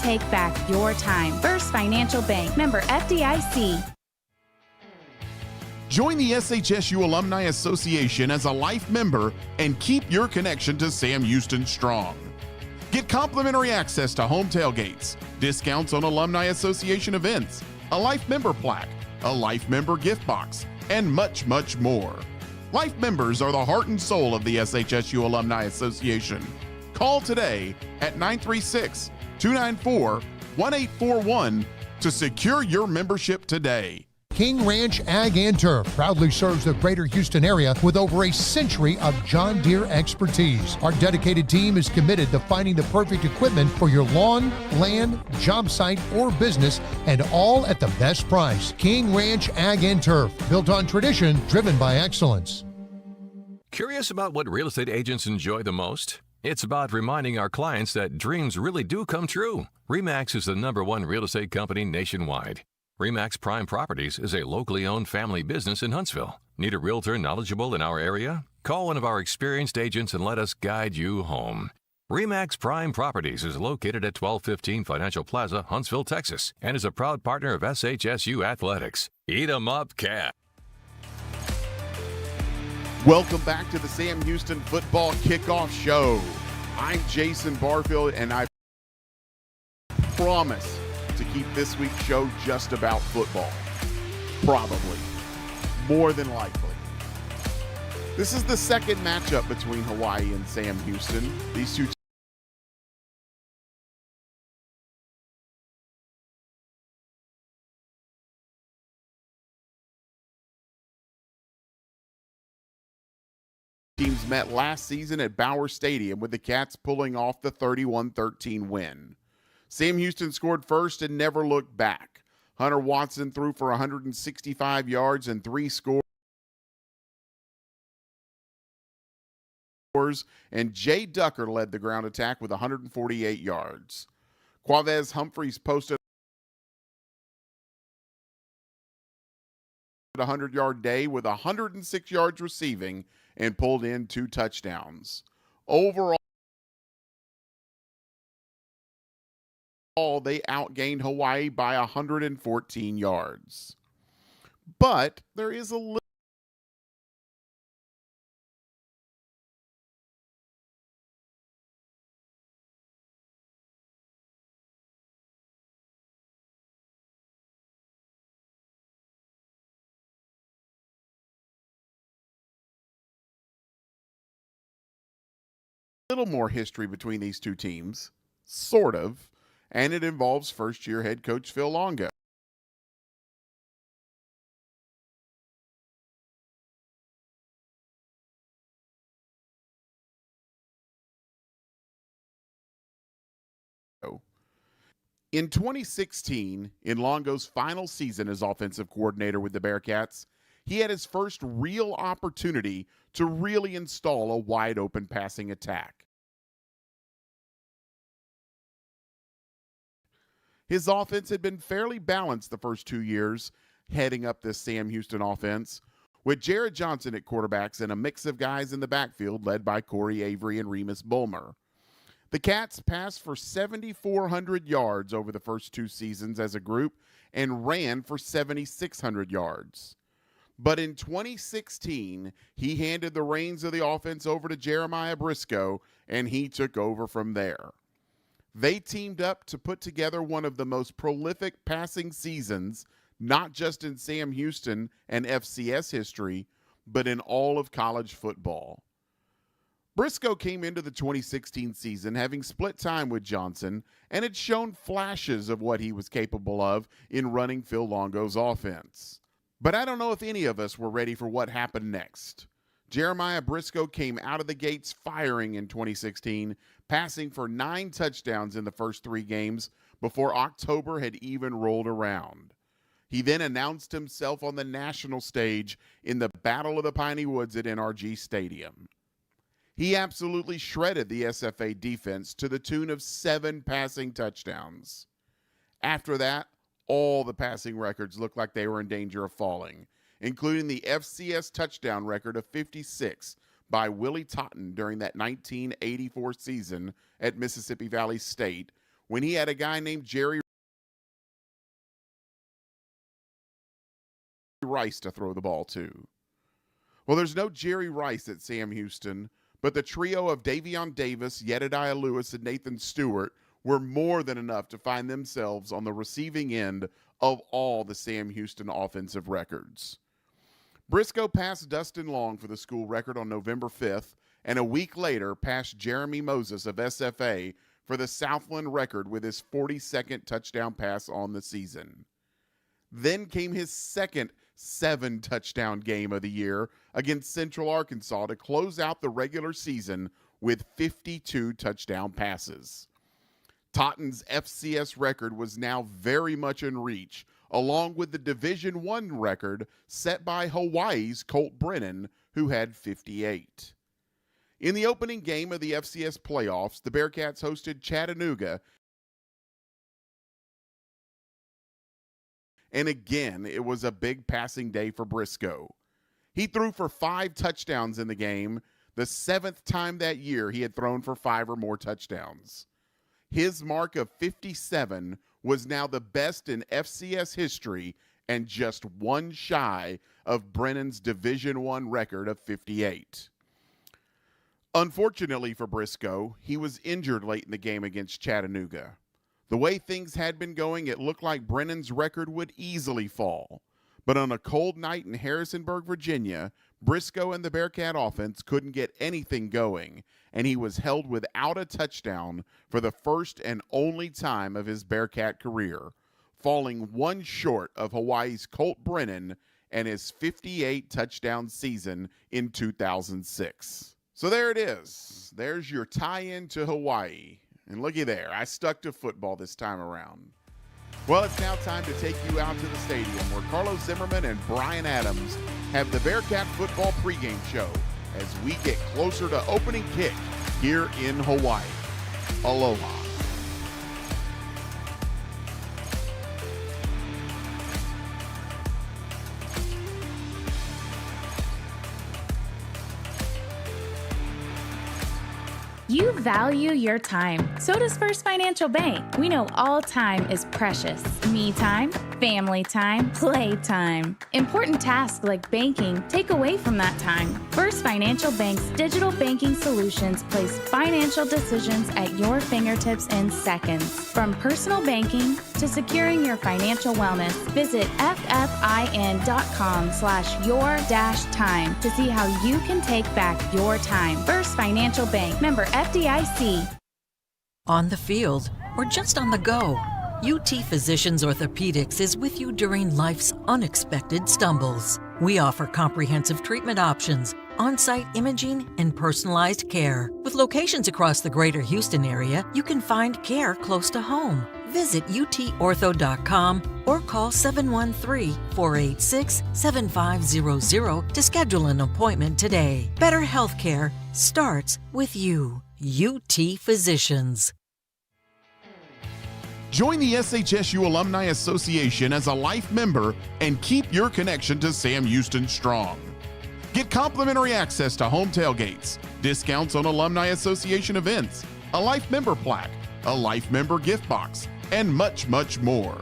take back your time. First Financial Bank, member FDIC. Join the SHSU Alumni Association as a life member and keep your connection to Sam Houston strong. Get complimentary access to home tailgates, discounts on Alumni Association events, a life member plaque, a life member gift box, and much, much more. Life members are the heart and soul of the SHSU Alumni Association. Call today at 936-294-1841 to secure your membership today. King Ranch Ag and Turf proudly serves the greater Houston area with over a century of John Deere expertise. Our dedicated team is committed to finding the perfect equipment for your lawn, land, job site, or business, and all at the best price. King Ranch Ag and Turf, built on tradition, driven by excellence. Curious about what real estate agents enjoy the most? It's about reminding our clients that dreams really do come true. RE/MAX is the #1 real estate company nationwide. RE/MAX Prime Properties is a locally owned family business in Huntsville. Need a realtor knowledgeable in our area? Call one of our experienced agents and let us guide you home. RE/MAX Prime Properties is located at 1215 Financial Plaza, Huntsville, Texas, and is a proud partner of SHSU Athletics. Eat 'em up, Cat. Welcome back to the Sam Houston Football Kickoff Show. I'm Jason Barfield, and I promise to keep this week's show just about football. Probably. More than likely. This is the second matchup between Hawaii and Sam Houston. These two teams met last season at Bauer Stadium, with the Cats pulling off the 31-13 win. Sam Houston scored first and never looked back. Hunter Watson threw for 165 yards and 3 scores, and Jay Ducker led the ground attack with 148 yards. Quavez Humphreys posted a 100-yard day with 106 yards receiving and pulled in 2 touchdowns. Overall, they outgained Hawaii by 114 yards. But there is a little more history between these two teams, sort of, and it involves first-year head coach Phil Longo. In 2016, in Longo's final season as offensive coordinator with the Bearcats, he had his first real opportunity to really install a wide-open passing attack. His offense had been fairly balanced the first 2 years heading up this Sam Houston offense, with Jared Johnson at quarterbacks and a mix of guys in the backfield led by Corey Avery and Remus Bulmer. The Cats passed for 7,400 yards over the first 2 seasons as a group and ran for 7,600 yards. But in 2016, he handed the reins of the offense over to Jeremiah Briscoe, and he took over from there. They teamed up to put together one of the most prolific passing seasons, not just in Sam Houston and FCS history, but in all of college football. Briscoe came into the 2016 season having split time with Johnson and had shown flashes of what he was capable of in running Phil Longo's offense. But I don't know if any of us were ready for what happened next. Jeremiah Briscoe came out of the gates firing in 2016, passing for 9 touchdowns in the first 3 games before October had even rolled around. He then announced himself on the national stage in the Battle of the Piney Woods at NRG Stadium. He absolutely shredded the SFA defense to the tune of 7 passing touchdowns. After that, all the passing records looked like they were in danger of falling, including the FCS touchdown record of 56 by Willie Totten during that 1984 season at Mississippi Valley State, when he had a guy named Jerry Rice to throw the ball to? Well, there's no Jerry Rice at Sam Houston, but the trio of Davion Davis, Jedediah Lewis, and Nathan Stewart were more than enough to find themselves on the receiving end of all the Sam Houston offensive records. Briscoe passed Dustin Long for the school record on November 5th, and a week later passed Jeremy Moses of SFA for the Southland record with his 42nd touchdown pass on the season. Then came his second 7-touchdown game of the year against Central Arkansas to close out the regular season with 52 touchdown passes. Totten's FCS record was now very much in reach, along with the Division I record set by Hawaii's Colt Brennan, who had 58. In the opening game of the FCS playoffs, the Bearcats hosted Chattanooga, and again, it was a big passing day for Briscoe. He threw for 5 touchdowns in the game, the 7th time that year he had thrown for 5 or more touchdowns. His mark of 57 was now the best in FCS history and just one shy of Brennan's Division I record of 58. Unfortunately for Briscoe, he was injured late in the game against Chattanooga. The way things had been going, it looked like Brennan's record would easily fall. But on a cold night in Harrisonburg, Virginia, Briscoe and the Bearcat offense couldn't get anything going, and he was held without a touchdown for the first and only time of his Bearcat career, falling one short of Hawaii's Colt Brennan and his 58 touchdown season in 2006. So there it is. There's your tie-in to Hawaii. And looky there, I stuck to football this time around. Well, it's now time to take you out to the stadium where Carlos Zimmerman and Brian Adams have the Bearcat football pregame show as we get closer to opening kick here in Hawaii. Aloha. You value your time. So does First Financial Bank. We know all time is precious. Me time, family time, play time. Important tasks like banking take away from that time. First Financial Bank's digital banking solutions place financial decisions at your fingertips in seconds. From personal banking to securing your financial wellness, visit ffin.com/your-time to see how you can take back your time. First Financial Bank, member FDIC. On the field or just on the go, UT Physicians Orthopedics is with you during life's unexpected stumbles. We offer comprehensive treatment options, on-site imaging, and personalized care. With locations across the greater Houston area, you can find care close to home. Visit utortho.com or call 713-486-7500 to schedule an appointment today. Better healthcare starts with you. UT Physicians. Join the SHSU Alumni Association as a life member and keep your connection to Sam Houston strong. Get complimentary access to home tailgates, discounts on Alumni Association events, a life member plaque, a life member gift box, and much, much more.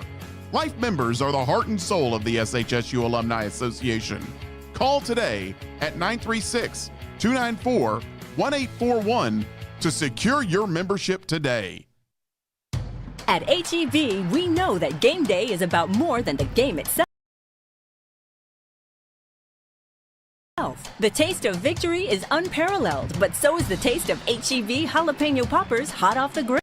Life members are the heart and soul of the SHSU Alumni Association. Call today at 936-294-1841 to secure your membership today. At HEB, we know that game day is about more than the game itself. The taste of victory is unparalleled, but so is the taste of HEB jalapeno poppers hot off the grill.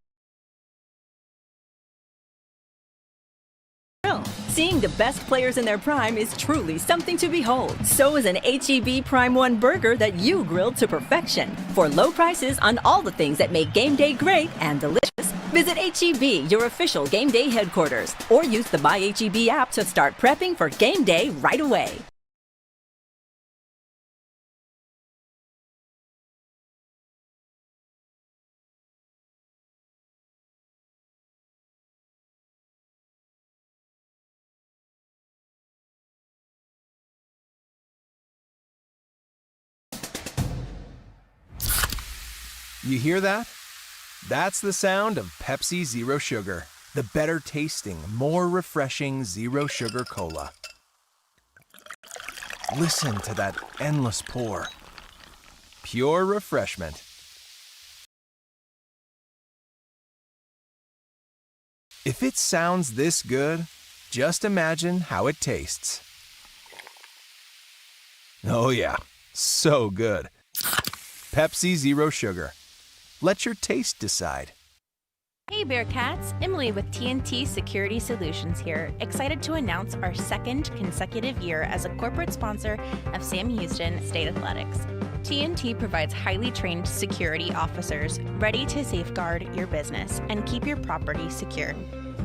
Seeing the best players in their prime is truly something to behold. So is an HEB Prime 1 burger that you grilled to perfection. For low prices on all the things that make game day great and delicious, visit HEB, your official game day headquarters, or use the My HEB app to start prepping for game day right away. You hear that? That's the sound of Pepsi Zero Sugar, the better tasting, more refreshing Zero Sugar Cola. Listen to that endless pour. Pure refreshment. If it sounds this good, just imagine how it tastes. Oh yeah, so good. Pepsi Zero Sugar. Let your taste decide. Hey Bearcats, Emily with TNT Security Solutions here, excited to announce our second consecutive year as a corporate sponsor of Sam Houston State Athletics. TNT provides highly trained security officers ready to safeguard your business and keep your property secure.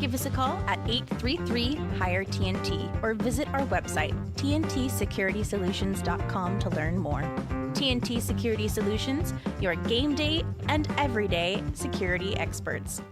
Give us a call at 833-HIRE-TNT or visit our website, tntsecuritysolutions.com, to learn more. TNT Security Solutions, your game day and everyday security experts.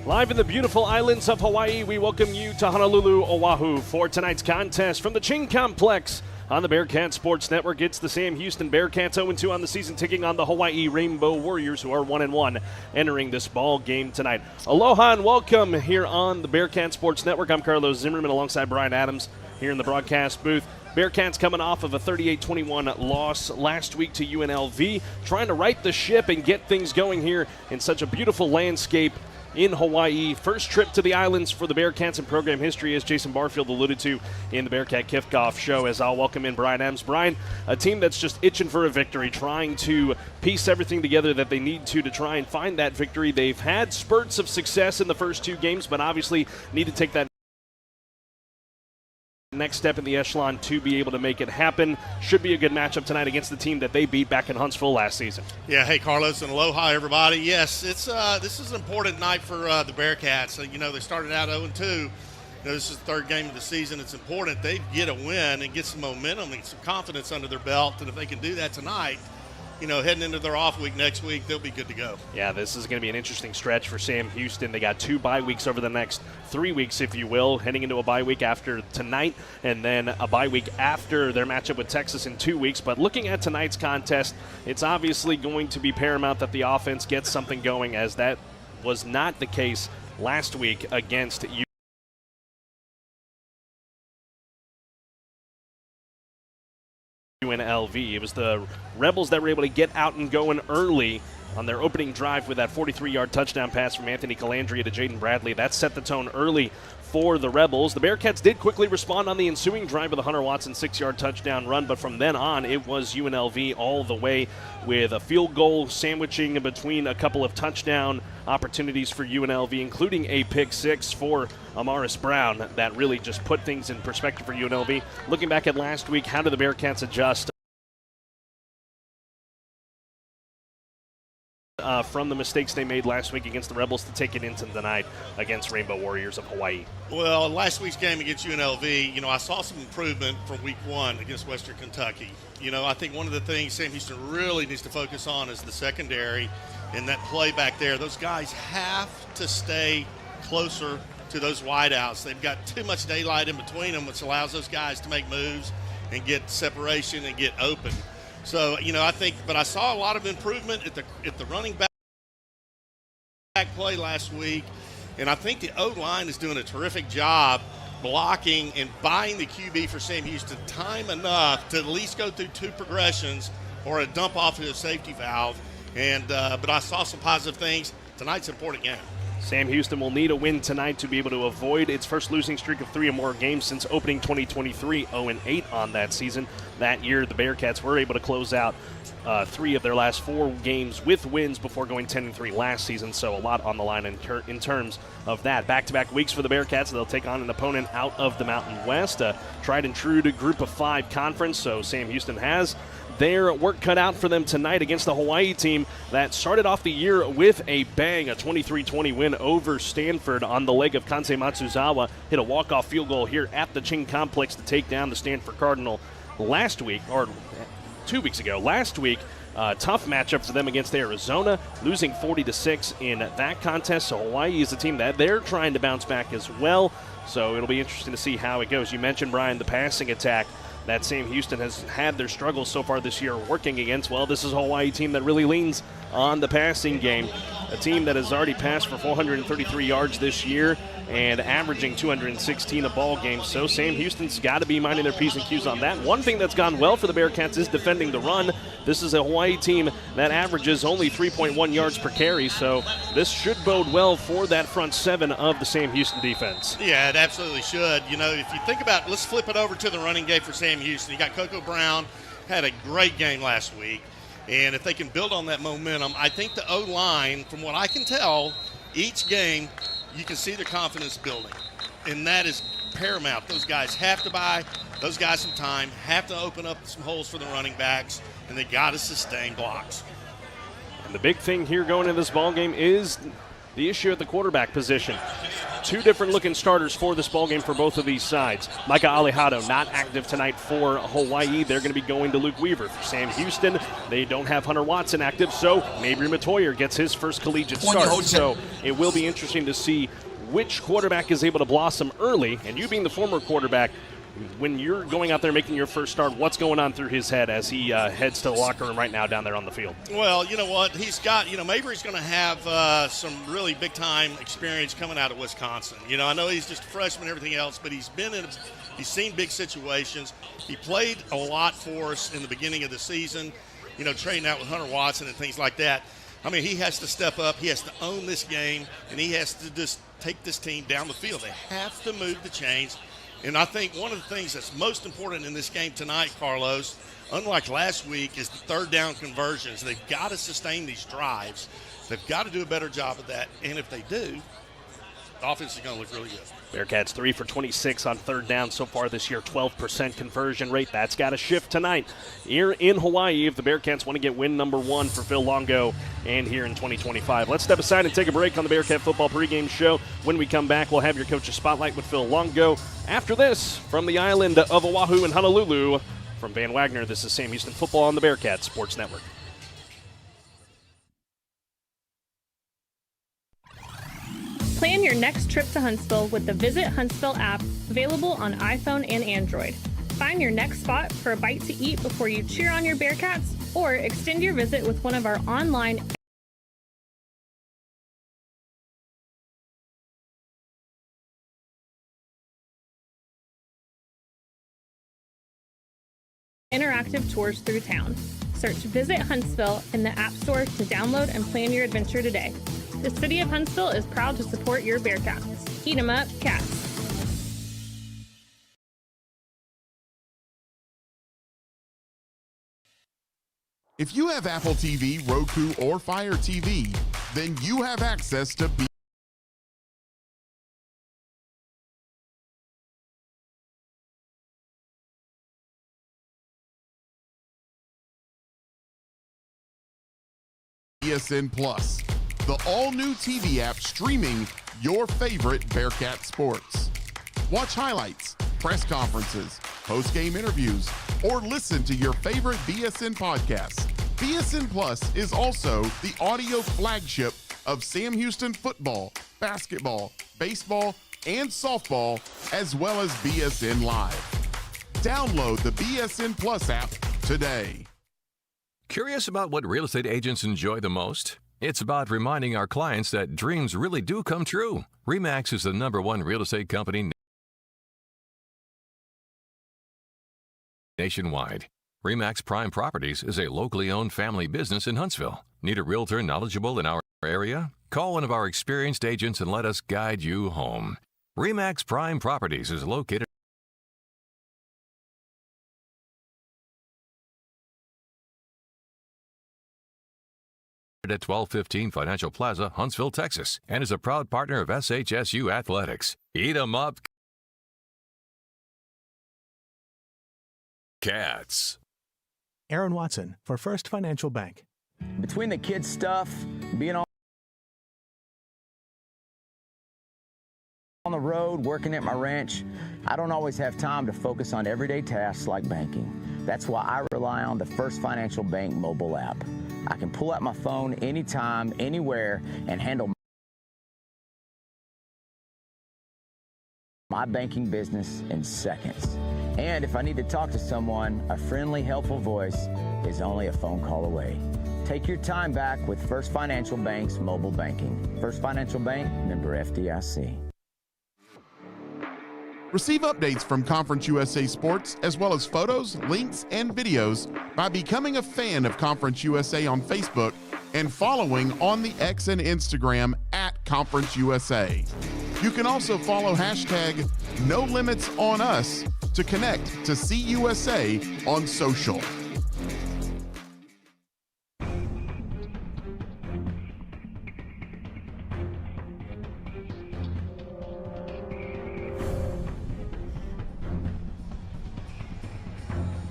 Live in the beautiful islands of Hawaii, we welcome you to Honolulu, Oahu for tonight's contest from the Ching Complex on the Bearcat Sports Network. It's the Sam Houston Bearcats 0-2 on the season, taking on the Hawaii Rainbow Warriors, who are 1-1 entering this ball game tonight. Aloha and welcome here on the Bearcat Sports Network. I'm Carlos Zimmerman alongside Brian Adams here in the broadcast booth. Bearcats coming off of a 38-21 loss last week to UNLV, trying to right the ship and get things going here in such a beautiful landscape in Hawaii. First trip to the islands for the Bearcats in program history, as Jason Barfield alluded to in the Bearcat Kickoff show, as I'll welcome in Brian Adams. Brian, a team that's just itching for a victory, trying to piece everything together that they need to try and find that victory. They've had spurts of success in the first two games, but obviously need to take that next step in the echelon to be able to make it happen. Should be a good matchup tonight against the team that they beat back in Huntsville last season. Yeah, hey Carlos, and aloha everybody. Yes, it's this is an important night for the Bearcats. They started out 0-2. This is the third game of the season. It's important they get a win and get some momentum and some confidence under their belt. And if they can do that tonight, heading into their off week next week, they'll be good to go. Yeah, this is going to be an interesting stretch for Sam Houston. They got 2 bye weeks over the next 3 weeks, if you will, heading into a bye week after tonight, and then a bye week after their matchup with Texas in 2 weeks. But looking at tonight's contest, it's obviously going to be paramount that the offense gets something going, as that was not the case last week against UNLV. It was the Rebels that were able to get out and going early on their opening drive with that 43-yard touchdown pass from Anthony Calandria to Jaden Bradley. That set the tone early for the Rebels. The Bearcats did quickly respond on the ensuing drive with a Hunter Watson 6-yard touchdown run, but from then on it was UNLV all the way, with a field goal sandwiching in between a couple of touchdown opportunities for UNLV, including a pick six for Amaris Brown that really just put things in perspective for UNLV. Looking back at last week, how did the Bearcats adjust from the mistakes they made last week against the Rebels to take it into tonight against Rainbow Warriors of Hawaii? Well, last week's game against UNLV, I saw some improvement from week 1 against Western Kentucky. I think one of the things Sam Houston really needs to focus on is the secondary and that play back there. Those guys have to stay closer to those wideouts. They've got too much daylight in between them, which allows those guys to make moves and get separation and get open. So, I saw a lot of improvement at the running back play last week, and I think the O-line is doing a terrific job blocking and buying the QB for Sam Houston time enough to at least go through 2 progressions or a dump off of a safety valve. But I saw some positive things. Tonight's an important game. Sam Houston will need a win tonight to be able to avoid its first losing streak of 3 or more games since opening 2023, 0-8 on that season. That year, the Bearcats were able to close out 3 of their last 4 games with wins before going 10-3 last season, so a lot on the line in terms of that. Back-to-back weeks for the Bearcats. They'll take on an opponent out of the Mountain West, a tried-and-true Group of 5 conference, so Sam Houston has their work cut out for them tonight against the Hawaii team that started off the year with a bang, a 23-20 win over Stanford on the leg of Kansei Matsuzawa. Hit a walk-off field goal here at the Ching Complex to take down the Stanford Cardinal last week, or 2 weeks ago. Last week, tough matchup for them against Arizona, losing 40-6 in that contest. So Hawaii is a team that they're trying to bounce back as well. So it'll be interesting to see how it goes. You mentioned, Brian, the passing attack that Sam Houston has had their struggles so far this year working against. Well, this is a Hawaii team that really leans on the passing game. A team that has already passed for 433 yards this year and averaging 216 a ball game. So Sam Houston's got to be minding their P's and Q's on that. One thing that's gone well for the Bearcats is defending the run. This is a Hawaii team that averages only 3.1 yards per carry, so this should bode well for that front seven of the Sam Houston defense. Yeah, it absolutely should. You know, if you think about it, let's flip it over to the running game for Sam Houston. You got Coco Brown, had a great game last week. And if they can build on that momentum, I think the O-line, from what I can tell, each game, you can see their confidence building. And that is paramount. Those guys have to buy those guys some time, have to open up some holes for the running backs, and they got to sustain blocks. And the big thing here going into this ballgame is the issue at the quarterback position. Two different looking starters for this ballgame for both of these sides. Micah Alejado not active tonight for Hawaii. They're going to be going to Luke Weaver. For Sam Houston, they don't have Hunter Watson active, so Mabry Matoyer gets his first collegiate start. So it will be interesting to see which quarterback is able to blossom early. And you being the former quarterback, when you're going out there making your first start, what's going on through his head as he heads to the locker room right now down there on the field? Well, you know what? He's got, Mabry's going to have some really big-time experience coming out of Wisconsin. I know he's just a freshman and everything else, but he's seen big situations. He played a lot for us in the beginning of the season, trading out with Hunter Watson and things like that. I mean, he has to step up. He has to own this game, and he has to just take this team down the field. They have to move the chains. And I think one of the things that's most important in this game tonight, Carlos, unlike last week, is the third down conversions. They've got to sustain these drives. They've got to do a better job of that. And if they do, the offense is going to look really good. Bearcats 3 for 26 on third down so far this year, 12% conversion rate. That's got to shift tonight here in Hawaii if the Bearcats want to get win number 1 for Phil Longo and here in 2025. Let's step aside and take a break on the Bearcat Football pregame show. When we come back, we'll have your coach's spotlight with Phil Longo. After this, from the island of Oahu and Honolulu, from Van Wagner, this is Sam Houston Football on the Bearcat Sports Network. Plan your next trip to Huntsville with the Visit Huntsville app, available on iPhone and Android. Find your next spot for a bite to eat before you cheer on your Bearcats, or extend your visit with one of our online interactive tours through town. Search Visit Huntsville in the App Store to download and plan your adventure today. The City of Huntsville is proud to support your Bearcats. Eat 'em up, Cats. If you have Apple TV, Roku, or Fire TV, then you have access to BSN Plus, the all-new TV app streaming your favorite Bearcat sports. Watch highlights, press conferences, post-game interviews, or listen to your favorite BSN podcasts. BSN Plus is also the audio flagship of Sam Houston football, basketball, baseball, and softball, as well as BSN Live. Download the BSN Plus app today. Curious about what real estate agents enjoy the most? It's about reminding our clients that dreams really do come true. RE/MAX is the #1 real estate company nationwide. RE/MAX Prime Properties is a locally owned family business in Huntsville. Need a realtor knowledgeable in our area? Call one of our experienced agents and let us guide you home. RE/MAX Prime Properties is located at 1215 Financial Plaza, Huntsville, Texas, and is a proud partner of SHSU Athletics. Eat 'em up, Cats. Aaron Watson for First Financial Bank. Between the kids' stuff, being on the road, working at my ranch, I don't always have time to focus on everyday tasks like banking. That's why I rely on the First Financial Bank mobile app. I can pull out my phone anytime, anywhere, and handle my banking business in seconds. And if I need to talk to someone, a friendly, helpful voice is only a phone call away. Take your time back with First Financial Bank's mobile banking. First Financial Bank, member FDIC. Receive updates from Conference USA Sports, as well as photos, links, and videos by becoming a fan of Conference USA on Facebook and following on the X and Instagram at Conference USA. You can also follow hashtag #NoLimitsOnUs to connect to CUSA on social.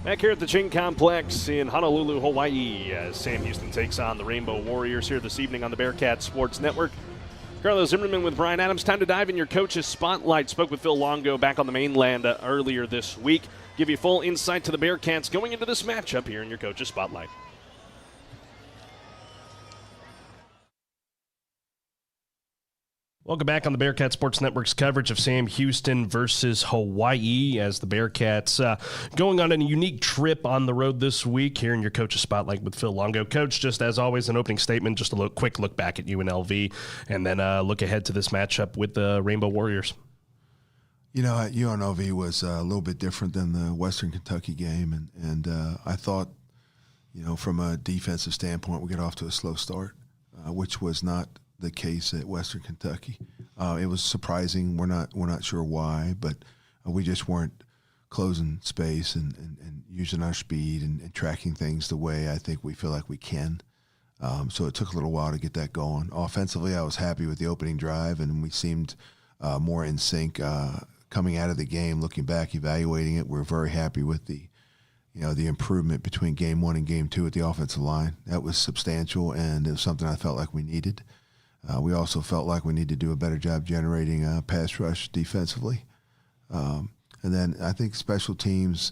Back here at the Ching Complex in Honolulu, Hawaii, as Sam Houston takes on the Rainbow Warriors here this evening on the Bearcats Sports Network. Carlos Zimmerman with Brian Adams. Time to dive in your coach's spotlight. Spoke with Phil Longo back on the mainland earlier this week. Give you full insight to the Bearcats going into this matchup here in your coach's spotlight. Welcome back on the Bearcat Sports Network's coverage of Sam Houston versus Hawaii as the Bearcats going on a unique trip on the road this week here in your coach's spotlight with Phil Longo. Coach, just as always, an opening statement, just a quick look back at UNLV, and then look ahead to this matchup with the Rainbow Warriors. You know, UNLV was a little bit different than the Western Kentucky game, and I thought, you know, from a defensive standpoint, we got off to a slow start, which was not the case at Western Kentucky. It was surprising. We're not sure why, but we just weren't closing space and using our speed and tracking things the way I think we feel like we can. So it took a little while to get that going. Offensively, I was happy with the opening drive, and we seemed more in sync coming out of the game. Looking back, evaluating it, we're very happy with the improvement between game 1 and game 2 at the offensive line. That was substantial, and it was something I felt like we needed. We also felt like we need to do a better job generating pass rush defensively. And then I think special teams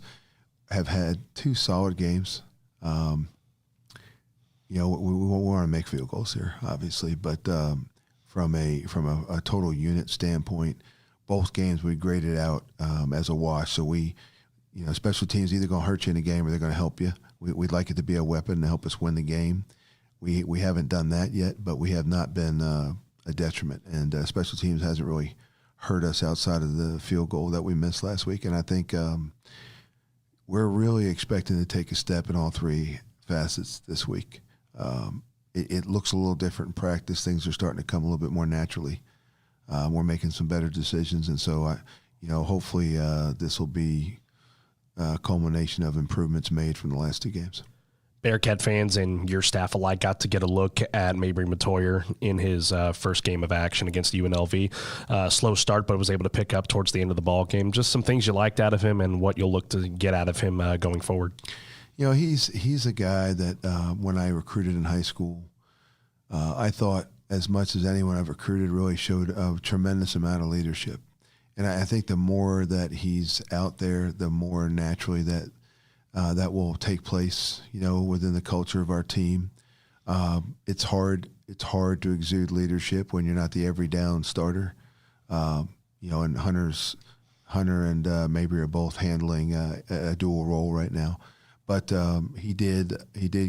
have had 2 solid games. We want to make field goals here, obviously, but from a total unit standpoint, both games we graded out as a wash. So special teams either going to hurt you in the game or they're going to help you. We'd like it to be a weapon to help us win the game. We haven't done that yet, but we have not been a detriment. And special teams hasn't really hurt us outside of the field goal that we missed last week. And I think we're really expecting to take a step in all 3 facets this week. It looks a little different in practice. Things are starting to come a little bit more naturally. We're making some better decisions. And so, hopefully this will be a culmination of improvements made from the last 2 games. Bearcat fans and your staff alike got to get a look at Mabry Matoyer in his first game of action against UNLV. Slow start, but was able to pick up towards the end of the ball game. Just some things you liked out of him and what you'll look to get out of him going forward. He's a guy that when I recruited in high school, I thought as much as anyone I've recruited really showed a tremendous amount of leadership. And I think the more that he's out there, the more naturally that will take place, within the culture of our team. It's hard to exude leadership when you're not the every down starter. And Hunter and Mabry are both handling a dual role right now. But he did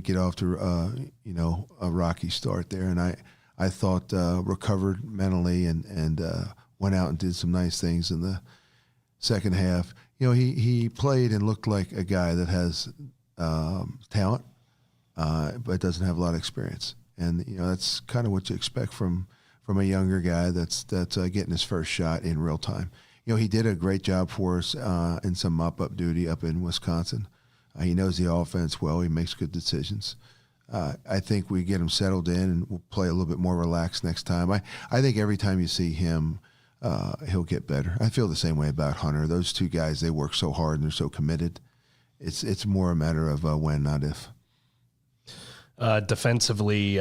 get off to a rocky start there, and I thought recovered mentally and went out and did some nice things in the second half. He played and looked like a guy that has talent, but doesn't have a lot of experience. And that's kind of what you expect from a younger guy that's getting his first shot in real time. He did a great job for us in some mop-up duty up in Wisconsin. He knows the offense well. He makes good decisions. I think we get him settled in and we'll play a little bit more relaxed next time. I think every time you see him, he'll get better. I feel the same way about Hunter. Those 2 guys, they work so hard and they're so committed. it's more a matter of when, not if. Defensively,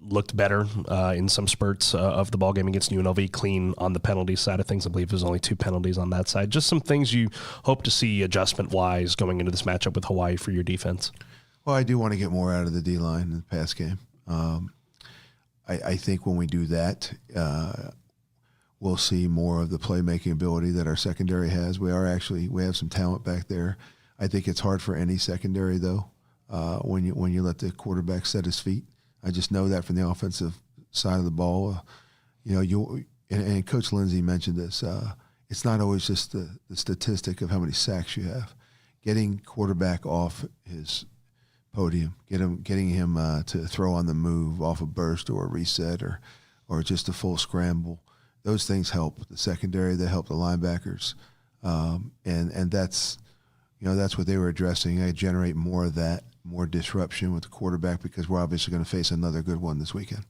looked better in some spurts of the ball game against UNLV. Clean on the penalty side of things. I believe there's only 2 penalties on that side. Just some things you hope to see adjustment-wise going into this matchup with Hawaii for your defense. Well, I do want to get more out of the D-line in the pass game. I think when we do that, we'll see more of the playmaking ability that our secondary has. We have some talent back there. I think it's hard for any secondary, though, when you let the quarterback set his feet. I just know that from the offensive side of the ball. And Coach Lindsay mentioned this. It's not always just the statistic of how many sacks you have. Getting quarterback off his podium, getting him to throw on the move off a burst or a reset or just a full scramble. Those things help the secondary. They help the linebackers, and that's what they were addressing. I generate more of that, more disruption with the quarterback because we're obviously going to face another good one this weekend.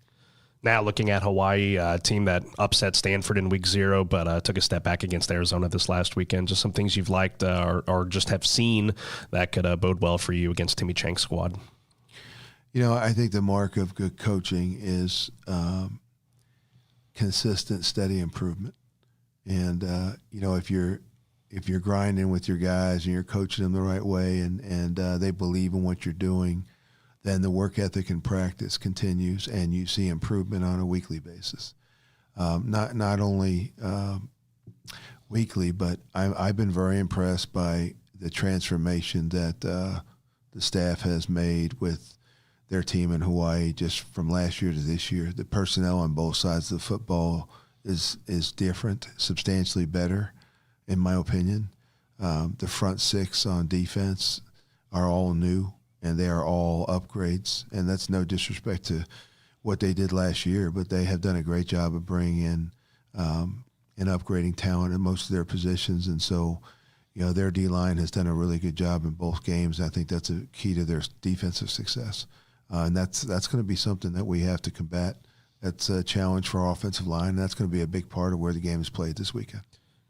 Now looking at Hawaii, a team that upset Stanford in week 0, but took a step back against Arizona this last weekend. Just some things you've liked or just have seen that could bode well for you against Timmy Chang's squad. I think the mark of good coaching is consistent, steady improvement. And if you're grinding with your guys and you're coaching them the right way and they believe in what you're doing, then the work ethic and practice continues, and you see improvement on a weekly basis. Not only weekly, but I've been very impressed by the transformation that the staff has made with their team in Hawaii just from last year to this year. The personnel on both sides of the football is different, substantially better, in my opinion. The front 6 on defense are all new, and they are all upgrades. And that's no disrespect to what they did last year, but they have done a great job of bringing in and upgrading talent in most of their positions. And so, their D-line has done a really good job in both games. I think that's a key to their defensive success. And that's going to be something that we have to combat. That's a challenge for our offensive line, and that's going to be a big part of where the game is played this weekend.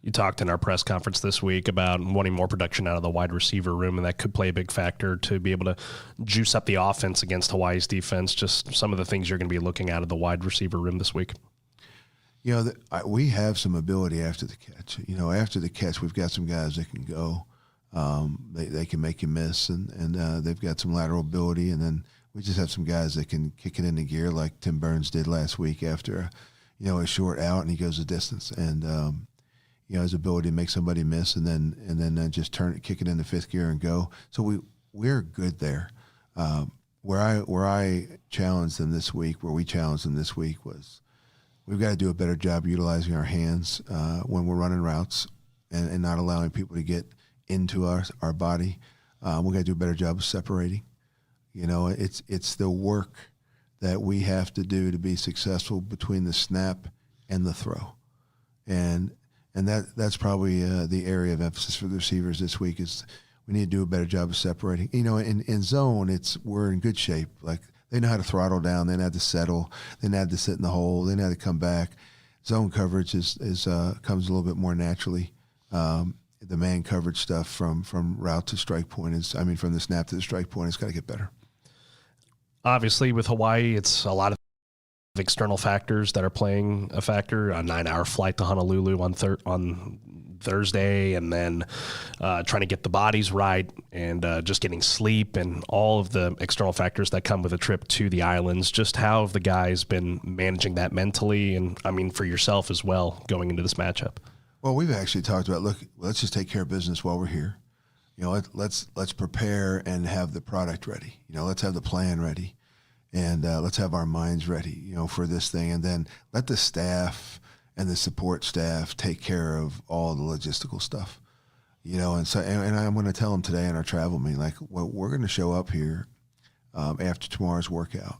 You talked in our press conference this week about wanting more production out of the wide receiver room, and that could play a big factor to be able to juice up the offense against Hawaii's defense. Just some of the things you're going to be looking at of the wide receiver room this week. We have some ability after the catch. After the catch, we've got some guys that can go. They can make you miss, and they've got some lateral ability. And then we just have some guys that can kick it into gear like Tim Burns did last week after, a short out, and he goes the distance. And his ability to make somebody miss and then just kick it into 5th gear and go. So we're good there. Where I challenged them this week, was we've got to do a better job utilizing our hands when we're running routes and not allowing people to get into our body. We've got to do a better job of separating. It's the work that we have to do to be successful between the snap and the throw. And that's probably the area of emphasis for the receivers this week is we need to do a better job of separating. In zone, we're in good shape. Like they know how to throttle down. They know how to settle. They know how to sit in the hole. They know how to come back. Zone coverage comes a little bit more naturally. The man coverage stuff from route to strike point from the snap to the strike point, it's got to get better. Obviously, with Hawaii, it's a lot of external factors that are playing a factor. A 9-hour flight to Honolulu on Thursday, and then trying to get the bodies right and just getting sleep and all of the external factors that come with a trip to the islands. Just how have the guys been managing that mentally and, for yourself as well going into this matchup? Well, we've actually talked about, look, let's just take care of business while we're here. Let's prepare and have the product ready. Let's have the plan ready. And let's have our minds ready, for this thing. And then let the staff and the support staff take care of all the logistical stuff, And so, and I'm going to tell them today in our travel meeting, we're going to show up here after tomorrow's workout,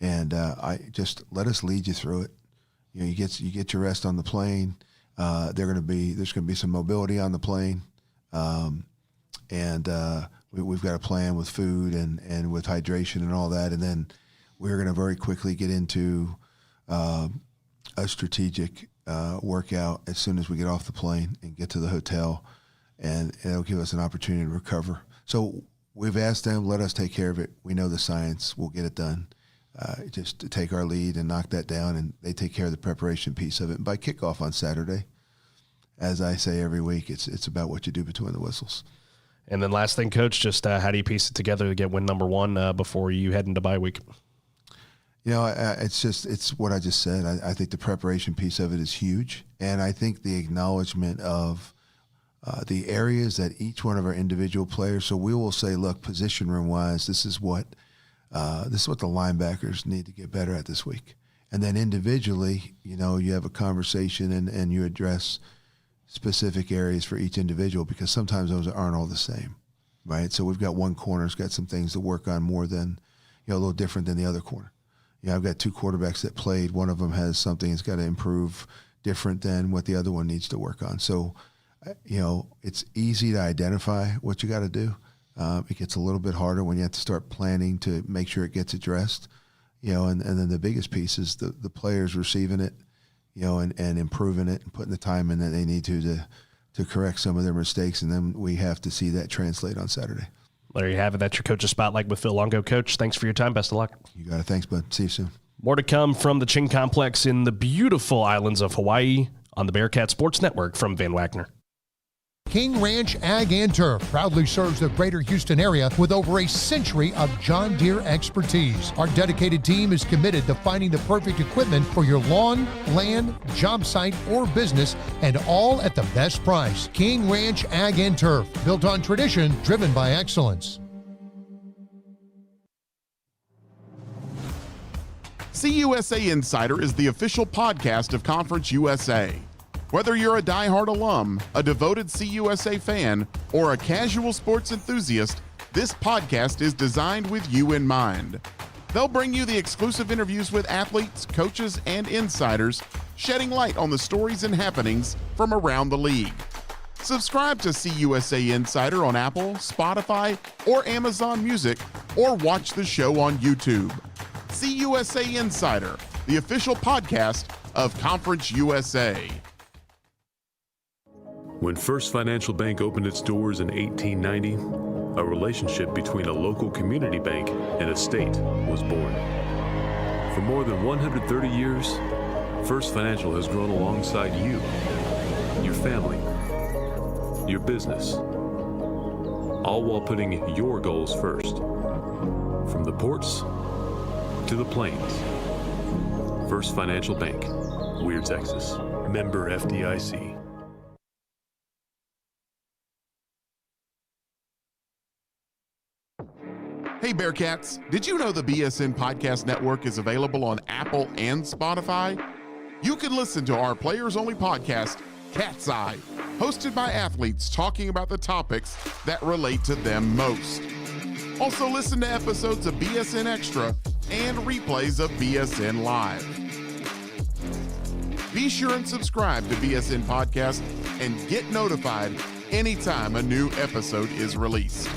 and let us lead you through it. You get your rest on the plane. There's going to be some mobility on the plane, and we've got a plan with food and with hydration and all that, and then we're going to very quickly get into a strategic workout as soon as we get off the plane and get to the hotel, and it'll give us an opportunity to recover. So we've asked them, let us take care of it. We know the science. We'll get it done. Just to take our lead and knock that down, and they take care of the preparation piece of it. And by kickoff on Saturday, as I say every week, it's about what you do between the whistles. And then last thing, Coach, just how do you piece it together to get win number one before you head into bye week? You know, it's what I just said. I think the preparation piece of it is huge, and I think the acknowledgement of the areas that each one of our individual players. So we will say, look, position room wise, this is what the linebackers need to get better at this week. And then individually, you know, you have a conversation and you address specific areas for each individual, because sometimes those aren't all the same, right? So we've got one corner's got some things to work on more than, you know, a little different than the other corner. You know, I've got two quarterbacks that played. One of them has something that's got to improve different than what the other one needs to work on. So, you know, it's easy to identify what you got to do. It gets a little bit harder when you have to start planning to make sure it gets addressed, you know, and then the biggest piece is the players receiving it, you know, and improving it and putting the time in that they need to correct some of their mistakes. And then we have to see that translate on Saturday. There you have it. That's your Coach's Spotlight with Phil Longo. Coach, thanks for your time. Best of luck. You got it. Thanks, bud. See you soon. More to come from the Ching Complex in the beautiful islands of Hawaii on the Bearcat Sports Network from Van Wagner. King Ranch Ag and Turf proudly serves the greater Houston area with over a century of John Deere expertise. Our dedicated team is committed to finding the perfect equipment for your lawn, land, job site, or business, and all at the best price. King Ranch Ag and Turf, built on tradition, driven by excellence. CUSA Insider is the official podcast of Conference USA. Whether you're a diehard alum, a devoted CUSA fan, or a casual sports enthusiast, this podcast is designed with you in mind. They'll bring you the exclusive interviews with athletes, coaches, and insiders, shedding light on the stories and happenings from around the league. Subscribe to CUSA Insider on Apple, Spotify, or Amazon Music, or watch the show on YouTube. CUSA Insider, the official podcast of Conference USA. When First Financial Bank opened its doors in 1890, a relationship between a local community bank and a state was born. For more than 130 years, First Financial has grown alongside you, your family, your business, all while putting your goals first. From the ports to the plains, First Financial Bank, Weir, Texas. Member FDIC. Hey Bearcats, did you know the BSN Podcast Network is available on Apple and Spotify? You can listen to our players-only podcast, Cat's Eye, hosted by athletes talking about the topics that relate to them most. Also listen to episodes of BSN Extra and replays of BSN Live. Be sure and subscribe to BSN Podcast and get notified anytime a new episode is released.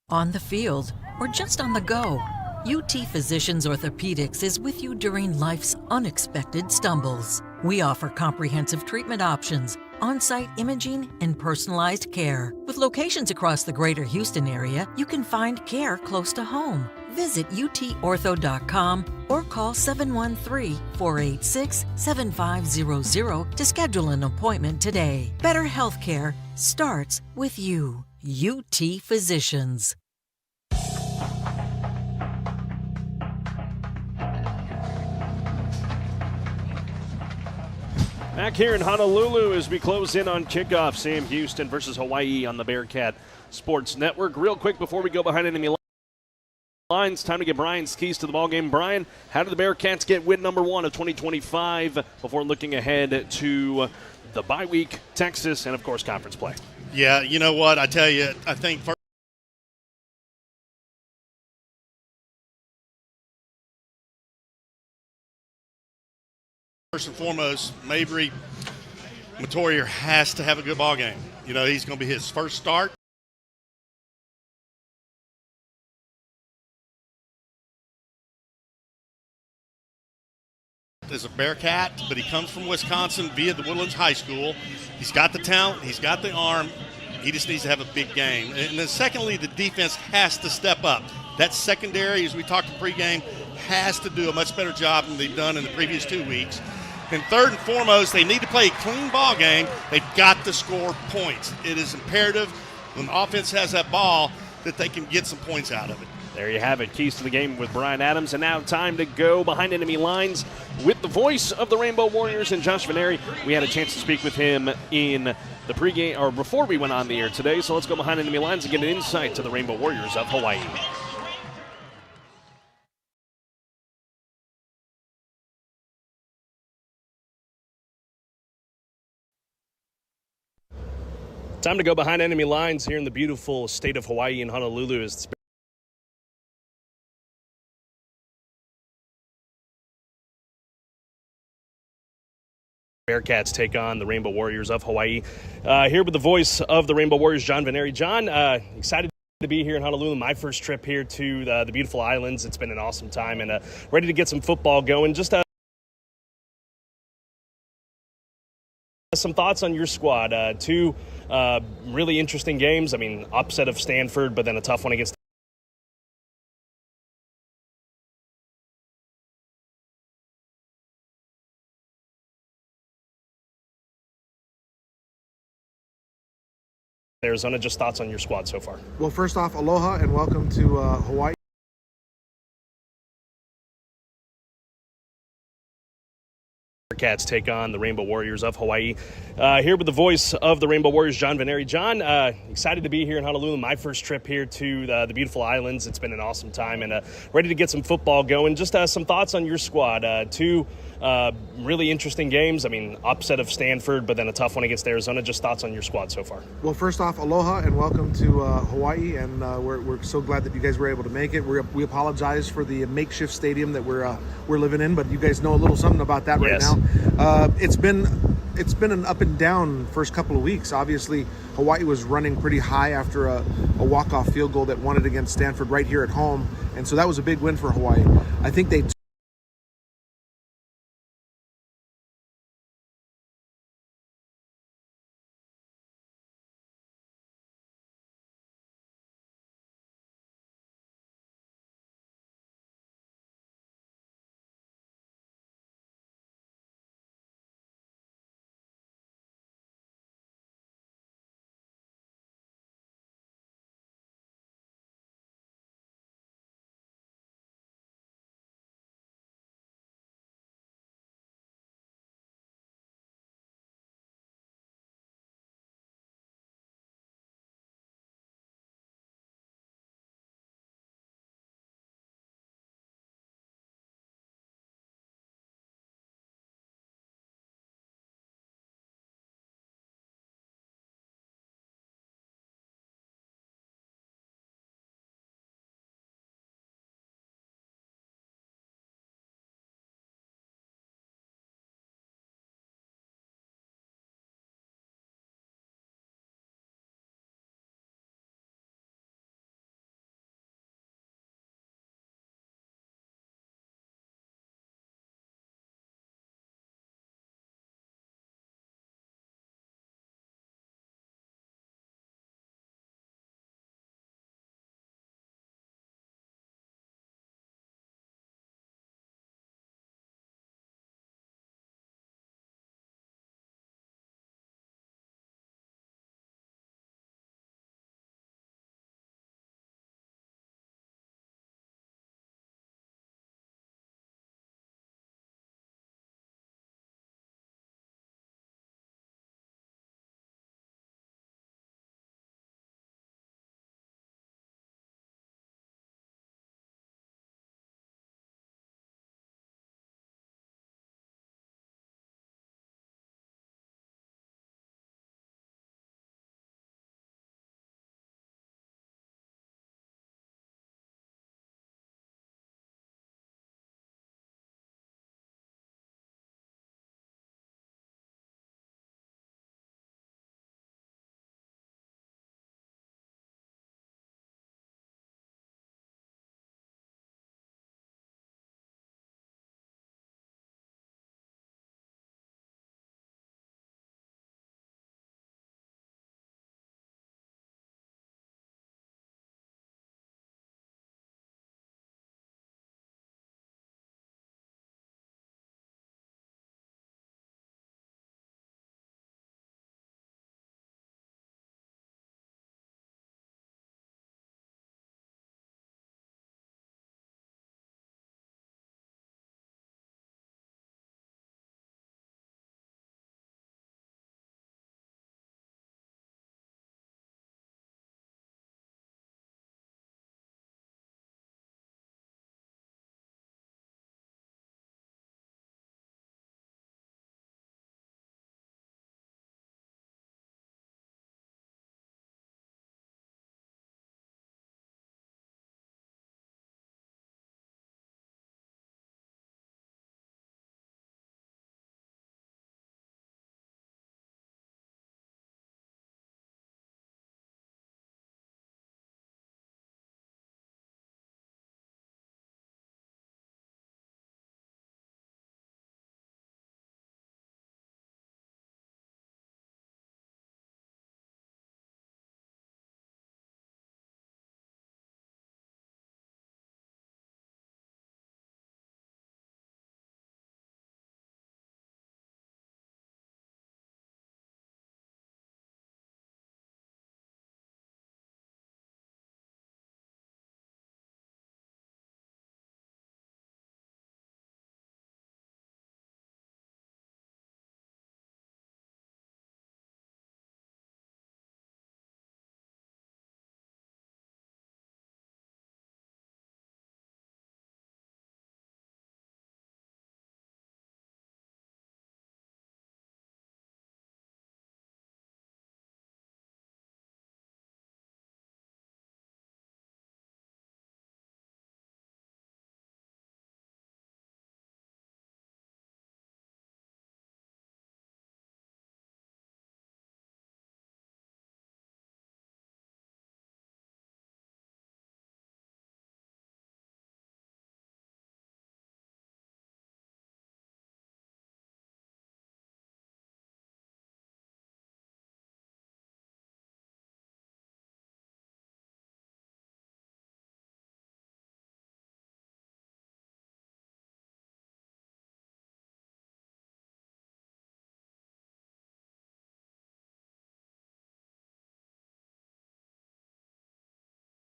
On the field, or just on the go, UT Physicians Orthopedics is with you during life's unexpected stumbles. We offer comprehensive treatment options, on-site imaging, and personalized care. With locations across the greater Houston area, you can find care close to home. Visit utortho.com or call 713-486-7500 to schedule an appointment today. Better healthcare starts with you. UT Physicians. Back here in Honolulu as we close in on kickoff, Sam Houston versus Hawaii on the Bearcat Sports Network. Real quick before we go behind enemy lines, time to get Brian's keys to the ballgame. Brian, how did the Bearcats get win number one of 2025 before looking ahead to the bye week, Texas, and, of course, conference play? Yeah, you know what? I tell you, I think first and foremost, Mabry Matoyer has to have a good ball game. You know, he's going to be his first start. As a Bearcat, but he comes from Wisconsin via the Woodlands High School. He's got the talent, he's got the arm. He just needs to have a big game. And then secondly, the defense has to step up. That secondary, as we talked in pregame, has to do a much better job than they've done in the previous 2 weeks. And third and foremost, they need to play a clean ball game. They've got to score points. It is imperative when the offense has that ball that they can get some points out of it. There you have it. Keys to the game with Brian Adams. And now time to go behind enemy lines with the voice of the Rainbow Warriors and Josh Veneri. We had a chance to speak with him in the pregame or before we went on the air today. So let's go behind enemy lines and get an insight to the Rainbow Warriors of Hawaii. Time to go behind enemy lines here in the beautiful state of Hawaii in Honolulu. As Bearkats take on the Rainbow Warriors of Hawaii. Here with the voice of the Rainbow Warriors, John Veneri. John, excited to be here in Honolulu. My first trip here to the beautiful islands. It's been an awesome time and ready to get some football going. Just some thoughts on your squad. Two really interesting games. I mean, upset of Stanford, but then a tough one against Arizona. Just thoughts on your squad so far. Well, first off, aloha and welcome to Hawaii. Bearkats take on the Rainbow Warriors of Hawaii. Here with the voice of the Rainbow Warriors, John Veneri. John, excited to be here in Honolulu. My first trip here to the beautiful islands. It's been an awesome time and ready to get some football going. Just some thoughts on your squad. Two really interesting games. I mean, upset of Stanford, but then a tough one against Arizona. Just thoughts on your squad so far. Well, first off, aloha and welcome to Hawaii, and we're so glad that you guys were able to make it. We apologize for the makeshift stadium that we're living in, but you guys know a little something about that right now. It's been an up and down first couple of weeks. Obviously, Hawaii was running pretty high after a walk-off field goal that won it against Stanford right here at home, and so that was a big win for Hawaii. I think they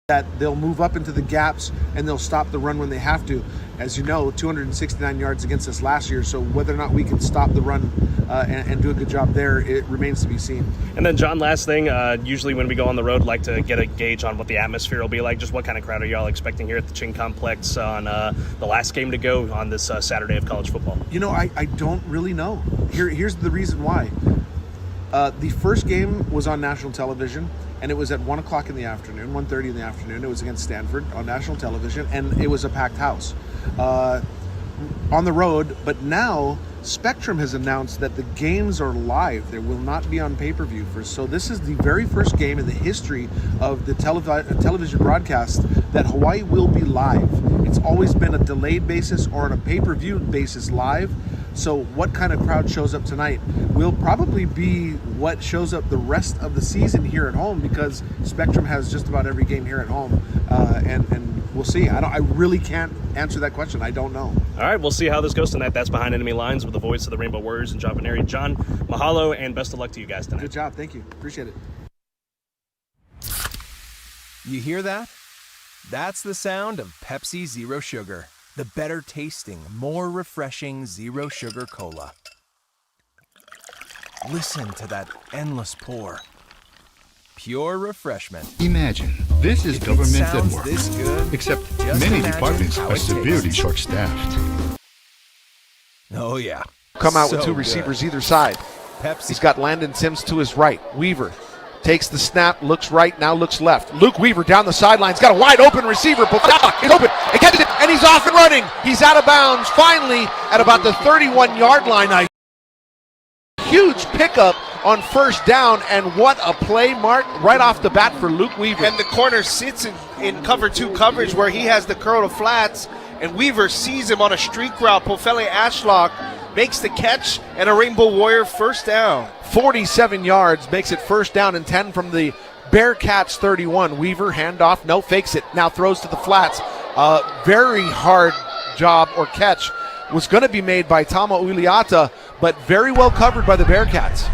that they'll move up into the gaps and they'll stop the run when they have to. As you know, 269 yards against us last year, so whether or not we can stop the run and do a good job there, it remains to be seen. And then, John, last thing, usually when we go on the road, like to get a gauge on what the atmosphere will be like. Just what kind of crowd are y'all expecting here at the Ching Complex on the last game to go on this Saturday of college football? You know, I don't really know. Here's the reason why. The first game was on national television, and it was at 1 o'clock in the afternoon, 1:30 in the afternoon. It was against Stanford on national television, and it was a packed house on the road. But now Spectrum has announced that the games are live. They will not be on pay-per-view. So this is the very first game in the history of the television broadcast that Hawaii will be live. It's always been a delayed basis or on a pay-per-view basis live. So what kind of crowd shows up tonight will probably be what shows up the rest of the season here at home, because Spectrum has just about every game here at home, and we'll see. I really can't answer that question. I don't know. All right, we'll see how this goes tonight. That's Behind Enemy Lines with the voice of the Rainbow Warriors and John Veneri. John, mahalo and best of luck to you guys tonight. Good job. Thank you. Appreciate it. You hear that? That's the sound of Pepsi Zero Sugar. The better tasting, more refreshing Zero Sugar Cola. Listen to that endless pour. Pure refreshment. Imagine, this is government at work. This good, except just many imagine departments how are it severely tastes. short-staffed. Oh yeah. Come out So with two good. receivers either side. Pepsi. He's got Landon Sims to his right. Weaver takes the snap, looks right, now looks left. Luke Weaver down the sidelines, got a wide open receiver. Bofala is open, and catches it, and he's off and running. He's out of bounds, finally, at about the 31-yard line. A huge pickup on first down, and what a play, Mark, right off the bat for Luke Weaver. And the corner sits in cover 2 coverage where he has the curl to flats, and Weaver sees him on a streak route. Pofele Ashlock makes the catch, and a Rainbow Warrior first down. 47 yards, makes it first down and 10 from the Bearcats 31. Weaver, handoff, no, fakes it, now throws to the flats. Very hard job or catch was going to be made by Tama Uliata, but very well covered by the Bearcats.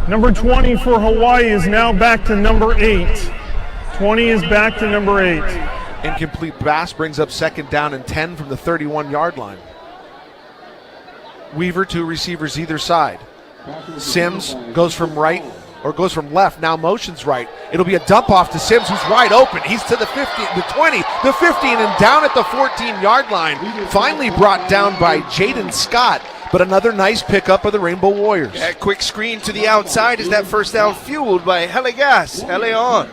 Number 20 for Hawaii is now back to number 8. 20 is back to number 8. Incomplete pass brings up second down and 10 from the 31-yard line. Weaver, 2 receivers either side. Sims goes from right or goes from left, now motions right. It'll be a dump off to Sims, who's wide open. He's to the 15, the 20, the 15, and down at the 14-yard line. Finally brought down by Jaden Scott, but another nice pickup of the Rainbow Warriors. That quick screen to the outside is that first down fueled by Hele Gas, Hele on.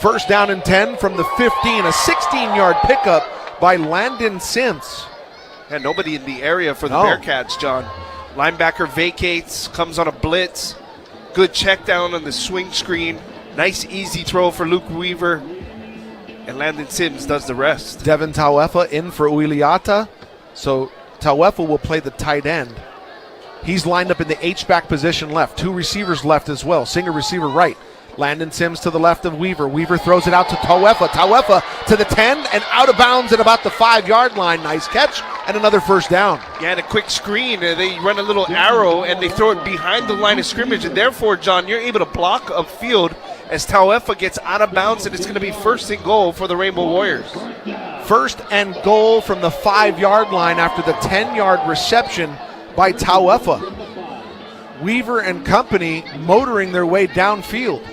First down and 10 from the 15, a 16-yard pickup by Landon Sims. And nobody in the area for the Bearcats, John. Linebacker vacates, comes on a blitz. Good check down on the swing screen. Nice easy throw for Luke Weaver. And Landon Sims does the rest. Devin Tauefa in for Uiliata. So Tauefa will play the tight end. He's lined up in the H-back position left. 2 receivers left as well. Singer receiver right. Landon Sims to the left of Weaver. Weaver throws it out to Tauefa. Tauefa to the 10 and out of bounds at about the 5-yard line. Nice catch and another first down. Yeah, and a quick screen. They run a little arrow and they throw it behind the line of scrimmage. And therefore, John, you're able to block upfield as Tauefa gets out of bounds, and it's going to be first and goal for the Rainbow Warriors. First and goal from the 5-yard line after the 10-yard reception by Tauefa. Weaver and company motoring their way downfield.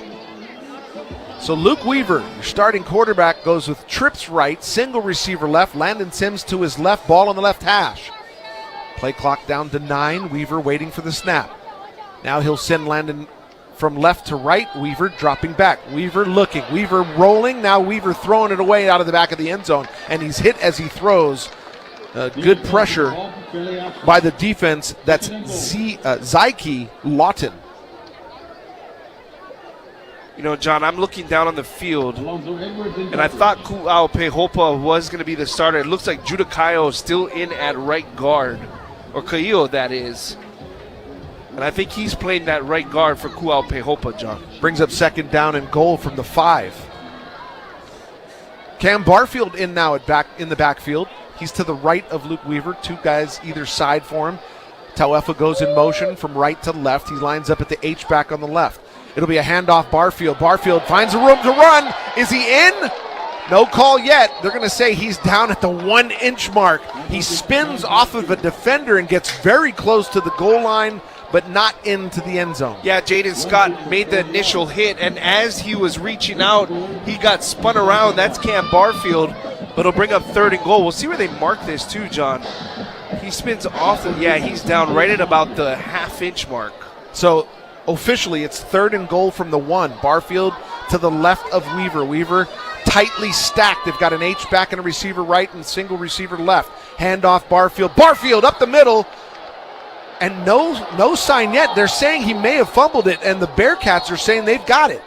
So Luke Weaver, your starting quarterback, goes with trips right, single receiver left, Landon Sims to his left, ball on the left hash. Play clock down to 9, Weaver waiting for the snap. Now he'll send Landon from left to right, Weaver dropping back. Weaver looking, Weaver rolling, now Weaver throwing it away out of the back of the end zone, and he's hit as he throws. Good pressure by the defense, that's Zyke Lawton. You know, John, I'm looking down on the field, and I thought Ku'au Pehopa was going to be the starter. It looks like Judakayo is still in at right guard, or Kaio, that is. And I think he's playing that right guard for Ku'au Pehopa, John. Brings up second down and goal from the 5. Cam Barfield in now in the backfield. He's to the right of Luke Weaver, 2 guys either side for him. Tauefa goes in motion from right to left. He lines up at the H-back on the left. It'll be a handoff Barfield. Barfield finds a room to run. Is he in? No call yet. They're going to say he's down at the 1 inch mark. He spins off of a defender and gets very close to the goal line, but not into the end zone. Yeah, Jaden Scott made the initial hit, and as he was reaching out, he got spun around. That's Cam Barfield, but it'll bring up 3rd and goal. We'll see where they mark this too, John. He spins off. He's down right at about the half-inch mark. So officially, it's 3rd and goal from the 1. Barfield to the left of Weaver. Weaver tightly stacked. They've got an H-back and a receiver right and single receiver left. Handoff Barfield. Barfield up the middle. And no sign yet. They're saying he may have fumbled it, and the Bearcats are saying they've got it.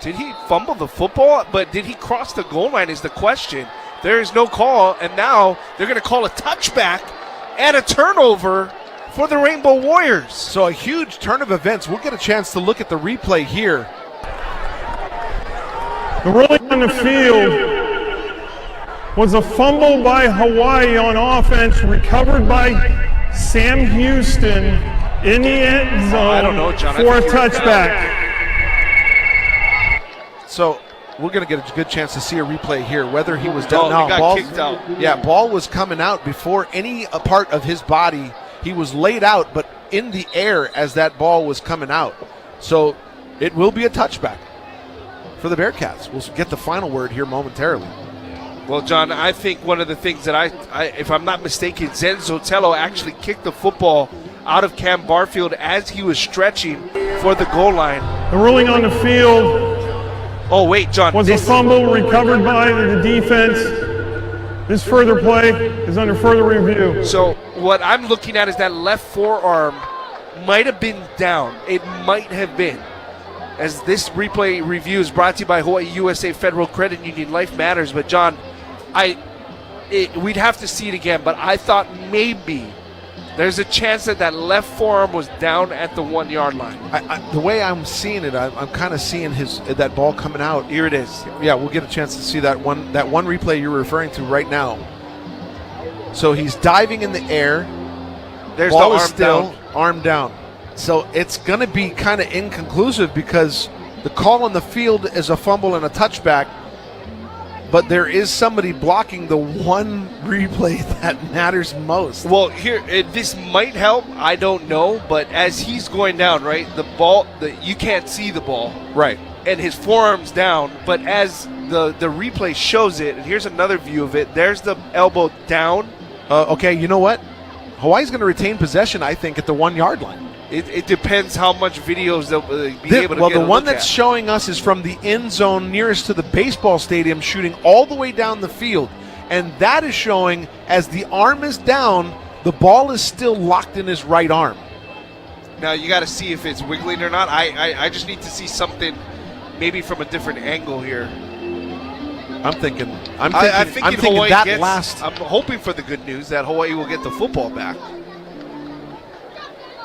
Did he fumble the football? But did he cross the goal line is the question. There is no call, and now they're going to call a touchback and a turnover for the Rainbow Warriors. So a huge turn of events. We'll get a chance to look at the replay here. The ruling on the field was a fumble by Hawaii on offense, recovered by Sam Houston in the end zone I don't know, John. for a touchback. So we're going to get a good chance to see a replay here, whether he was down. No, he got kicked out. Yeah, ball was coming out before any part of his body. He was laid out, but in the air as that ball was coming out. So it will be a touchback for the Bearcats. We'll get the final word here momentarily. Well, John, I think one of the things that I if I'm not mistaken, Zen Sotelo actually kicked the football out of Cam Barfield as he was stretching for the goal line. The ruling on the field Oh, wait, John. was a fumble recovered by the defense. This further play is under further review. So what I'm looking at is that left forearm might have been down. It might have been. As this replay review is brought to you by Hawaii USA Federal Credit Union. Life matters. But, John, we'd have to see it again. But I thought maybe there's a chance that that left forearm was down at the 1 yard line. The way I'm seeing it, I'm kind of seeing that ball coming out. Here it is. Yeah, we'll get a chance to see that one replay you're referring to right now. So he's diving in the air. There's ball the is arm still down. arm down. So it's going to be kind of inconclusive because the call on the field is a fumble and a touchback, but there is somebody blocking the one replay that matters most. Well, here, this might help. I don't know, but as he's going down, right, the ball, you can't see the ball. Right. And his forearm's down, but as the replay shows it, and here's another view of it, there's the elbow down. Okay, you know what? Hawaii's going to retain possession, I think, at the 1 yard line. It depends how much videos they'll be able to Well, get the a one look that's at. showing us is from the end zone nearest to the baseball stadium, shooting all the way down the field. And that is showing as the arm is down, the ball is still locked in his right arm. Now, you got to see if it's wiggling or not. I just need to see something maybe from a different angle here. I'm thinking Hawaii that gets, last. I'm hoping for the good news that Hawaii will get the football back.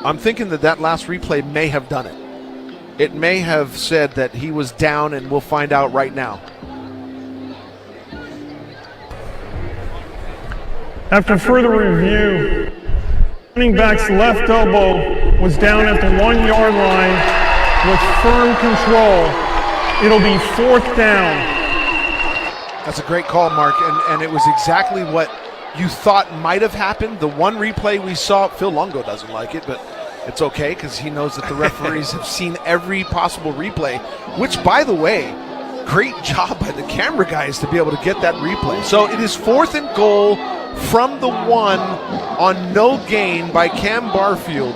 I'm thinking that last replay may have done it. It may have said that he was down, and we'll find out right now. After further review, running back's left elbow was down at the 1 yard line with firm control. It'll be 4th down. That's a great call, Mark, and it was exactly what you thought might have happened. The one replay we saw, Phil Longo doesn't like it, but it's okay because he knows that the referees have seen every possible replay, which, by the way, great job by the camera guys to be able to get that replay. So it is 4th and goal from the 1 on no gain by Cam Barfield.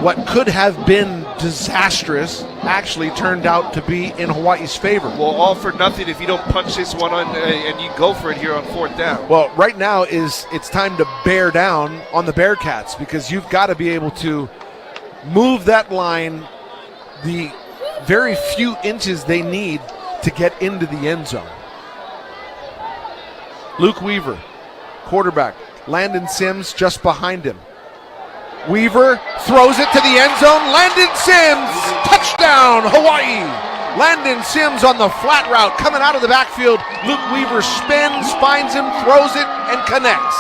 What could have been disastrous actually turned out to be in Hawaii's favor. Well, all for nothing if you don't punch this one on and you go for it here on 4th down. Well, right now it's time to bear down on the Bearcats because you've got to be able to move that line the very few inches they need to get into the end zone. Luke Weaver, quarterback. Landon Sims just behind him. Weaver throws it to the end zone. Landon Sims, touchdown, Hawaii. Landon Sims on the flat route coming out of the backfield. Luke Weaver spins, finds him, throws it, and connects.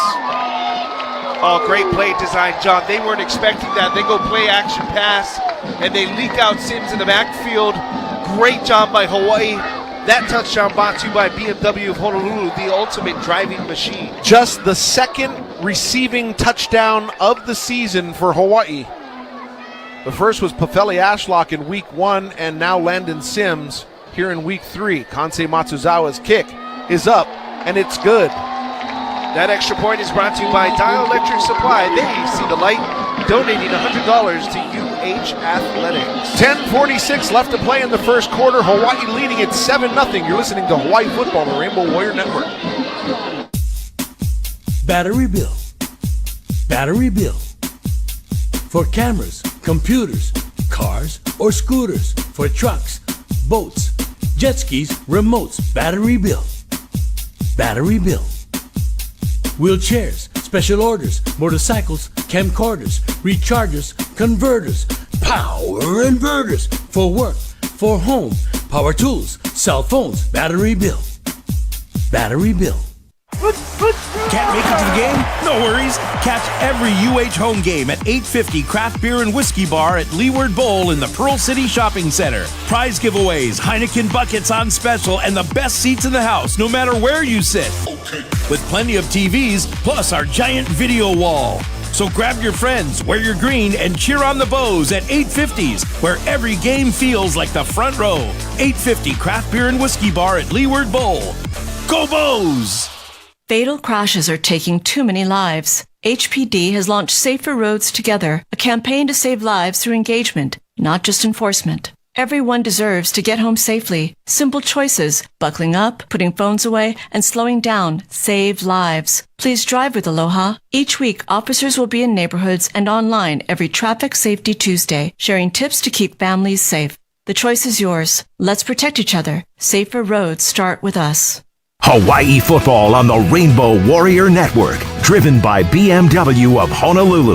Oh, great play design, John. They weren't expecting that. They go play action pass, and they leak out Sims in the backfield. Great job by Hawaii. That touchdown brought to you by BMW of Honolulu, the ultimate driving machine. Just the second receiving touchdown of the season for Hawaii. The first was Pefele Ashlock in week 1, and now Landon Sims here in week 3. Kansei Matsuzawa's kick is up, and it's good. That extra point is brought to you by Dial Electric Supply. They see the light, donating $100 to UH Athletics. 10:46 left to play in the first quarter. Hawaii leading at 7-0. You're listening to Hawaii Football, the Rainbow Warrior Network. Battery Bill. Battery Bill. For cameras, computers, cars, or scooters. For trucks, boats, jet skis, remotes. Battery Bill. Battery Bill. Wheelchairs, special orders, motorcycles, camcorders, rechargers, converters, power inverters, for work, for home, power tools, cell phones. Battery Bill. Battery Bill. Can't make it to the game? No worries. Catch every UH home game at 850 Craft Beer and Whiskey Bar at Leeward Bowl in the Pearl City Shopping Center. Prize giveaways, Heineken buckets on special, and the best seats in the house, no matter where you sit. With plenty of TVs, plus our giant video wall. So grab your friends, wear your green, and cheer on the Bows at 850's, where every game feels like the front row. 850 Craft Beer and Whiskey Bar at Leeward Bowl. Go Bows! Fatal crashes are taking too many lives. HPD has launched Safer Roads Together, a campaign to save lives through engagement, not just enforcement. Everyone deserves to get home safely. Simple choices, buckling up, putting phones away, and slowing down save lives. Please drive with Aloha. Each week, officers will be in neighborhoods and online every Traffic Safety Tuesday, sharing tips to keep families safe. The choice is yours. Let's protect each other. Safer roads start with us. Hawaii football on the Rainbow Warrior Network, driven by BMW of Honolulu.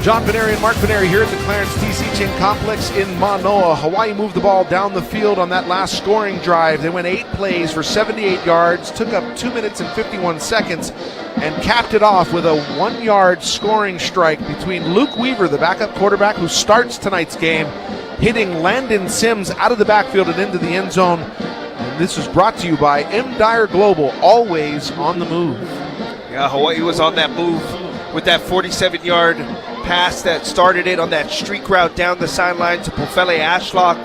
John Paneri and Mark Paneri here at the Clarence TC Ching Complex in Manoa. Hawaii moved the ball down the field on that last scoring drive. They went 8 plays for 78 yards, took up 2 minutes and 51 seconds, and capped it off with a 1-yard scoring strike between Luke Weaver, the backup quarterback who starts tonight's game, hitting Landon Sims out of the backfield and into the end zone. And this is brought to you by M. Dyer Global, always on the move. Yeah, Hawaii was on that move with that 47-yard pass that started it on that streak route down the sideline to Pefele Ashlock,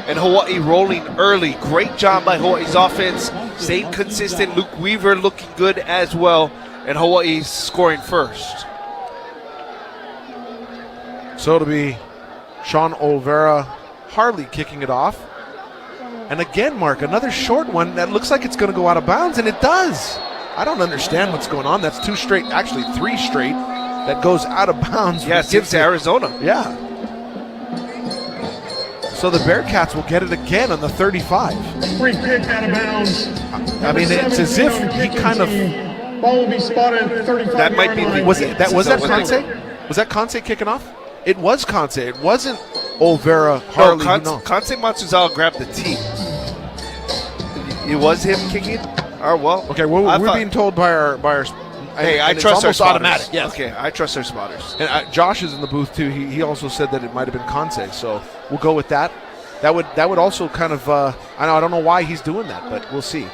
and Hawaii rolling early. Great job by Hawaii's offense. Stayed consistent. Luke Weaver looking good as well, and Hawaii scoring first. So it'll be Sean Olvera Harley kicking it off. And again, Mark, another short one that looks like it's going to go out of bounds, and it does. I don't understand what's going on. That's 2 straight, actually 3 straight, that goes out of bounds. Yeah, gives to Arizona. Yeah. So the Bearcats will get it again on the 35. Free kick out of bounds. I mean, it's as if he kind of... Ball will be spotted at 35. That might be... Was that Kansei? Was that Kansei kicking off? It was Kansei. It wasn't Olvera Harley. No, Kansei Matsuzawa grabbed the tee. It was him kicking? Oh, well. Okay, we're being told by our hey, I trust our spotters. Automatic. Yes. Okay, I trust our spotters. And Josh is in the booth too. He also said that it might have been Kansei, so we'll go with that. That would also kind of I don't know why he's doing that, but we'll see.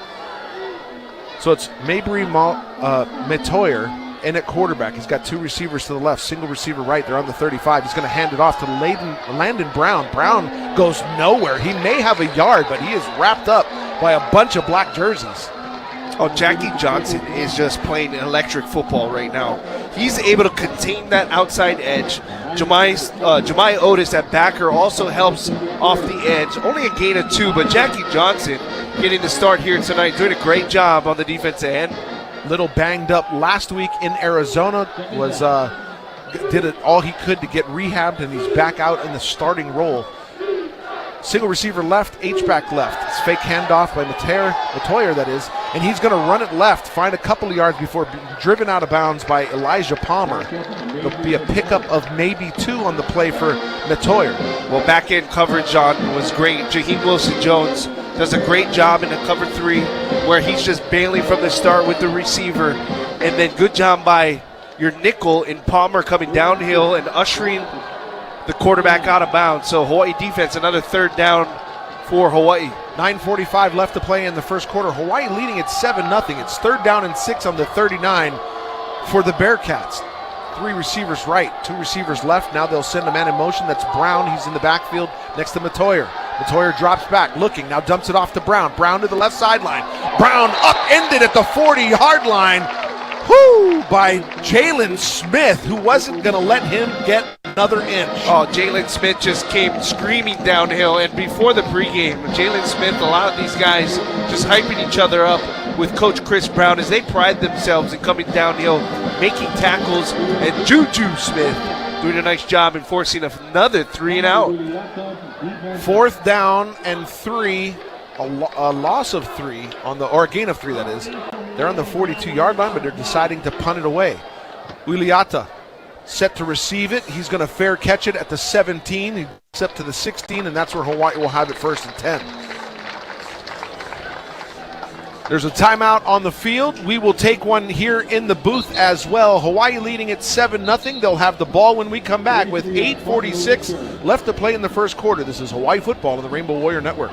So it's Mabry Metoyer in at quarterback. He's got 2 receivers to the left, single receiver right. They're on the 35. He's going to hand it off to Landon Brown. Brown goes nowhere. He may have a yard, but he is wrapped up by a bunch of black jerseys. Oh, Jackie Johnson is just playing electric football right now. He's able to contain that outside edge. Jemai Otis, that backer, also helps off the edge. Only a gain of 2, but Jackie Johnson getting the start here tonight, doing a great job on the defensive end. Little banged up last week in Arizona, did it all he could to get rehabbed, and he's back out in the starting role. Single receiver left, H-back left. It's fake handoff by Metoyer, that is, and he's going to run it left, find a couple of yards before being driven out of bounds by Elijah Palmer. There'll be a pickup of maybe 2 on the play for Metoyer. Well, back-end coverage was great. Jaheim Wilson-Jones does a great job in the cover 3 where he's just bailing from the start with the receiver. And then good job by your nickel in Palmer coming downhill and ushering the quarterback out of bounds. So Hawaii defense, another third down for Hawaii. 9:45 left to play in the first quarter. Hawaii leading at 7-0. It's 3rd down and 6 on the 39 for the Bearcats. 3 receivers right, 2 receivers left. Now they'll send a man in motion. That's Brown. He's in the backfield next to Matoyer. Matoyer drops back, looking, now dumps it off to Brown. Brown to the left sideline. Brown upended at the 40-yard line. Whoo! By Jalen Smith, who wasn't going to let him get another inch. Oh, Jalen Smith just came screaming downhill. And before the pregame, Jalen Smith, a lot of these guys just hyping each other up with Coach Chris Brown as they pride themselves in coming downhill, making tackles, and Juju Smith doing a nice job in forcing another 3 and out. 4th down and 3, a loss of 3 or a gain of 3, that is. They're on the 42-yard line, but they're deciding to punt it away. Uliata set to receive it. He's going to fair catch it at the 17. He gets up to the 16, and that's where Hawaii will have it 1st and 10. There's a timeout on the field. We will take one here in the booth as well. Hawaii leading at 7-0. They'll have the ball when we come back with 8:46 left to play in the first quarter. This is Hawaii football on the Rainbow Warrior Network.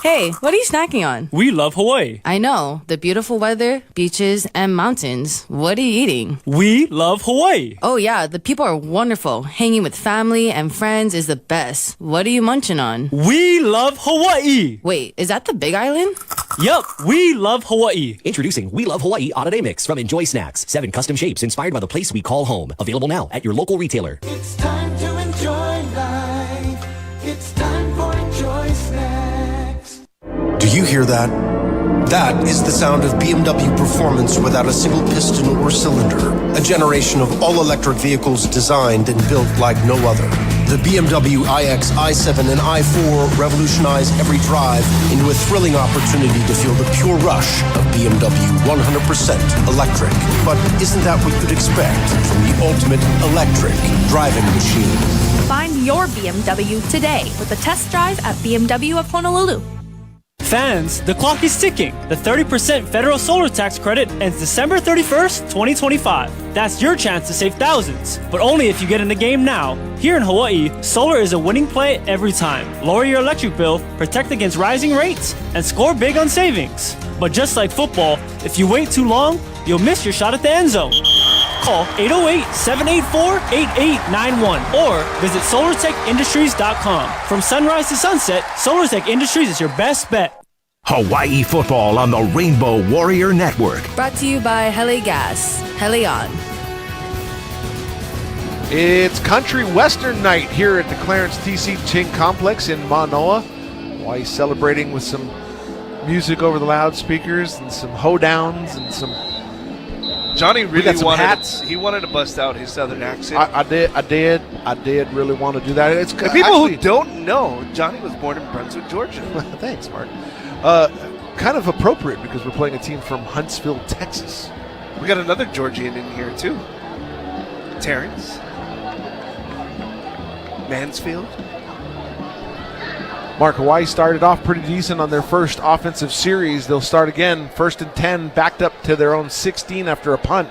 Hey, what are you snacking on? We love Hawaii. I know. The beautiful weather, beaches, and mountains. What are you eating? We love Hawaii. Oh, yeah. The people are wonderful. Hanging with family and friends is the best. What are you munching on? We love Hawaii. Wait, is that the Big Island? Yup, we love Hawaii. Introducing We Love Hawaii Holiday Mix from Enjoy Snacks. 7 custom shapes inspired by the place we call home. Available now at your local retailer. It's time to enjoy life. It's time for Enjoy Snacks. Do you hear that? That is the sound of BMW performance without a single piston or cylinder. A generation of all-electric vehicles designed and built like no other. The BMW iX, i7, and i4 revolutionize every drive into a thrilling opportunity to feel the pure rush of BMW 100% electric. But isn't that what you'd expect from the ultimate electric driving machine? Find your BMW today with a test drive at BMW of Honolulu. Fans, the clock is ticking. The 30% federal solar tax credit ends December 31st, 2025. That's your chance to save thousands, but only if you get in the game now. Here in Hawaii, solar is a winning play every time. Lower your electric bill, protect against rising rates, and score big on savings. But just like football, if you wait too long, you'll miss your shot at the end zone. Call 808-784-8891 or visit solartechindustries.com. From sunrise to sunset, SolarTech Industries is your best bet. Hawaii football on the Rainbow Warrior Network. Brought to you by Heli Gas. Heli on. It's country western night here at the Clarence T.C. Ching Complex in Manoa. Hawaii celebrating with some music over the loudspeakers and some hoedowns and some. Johnny really wanted hats. He wanted to bust out his southern accent. I did really want to do that. It's and people who don't know, Johnny was born in Brunswick, Georgia. Thanks, Mark. Kind of appropriate because we're playing a team from Huntsville, Texas. We got another Georgian in here too. Terrence Mansfield. Mark, Hawaii started off pretty decent on their first offensive series. They'll start again, 1st and 10, backed up to their own 16 after a punt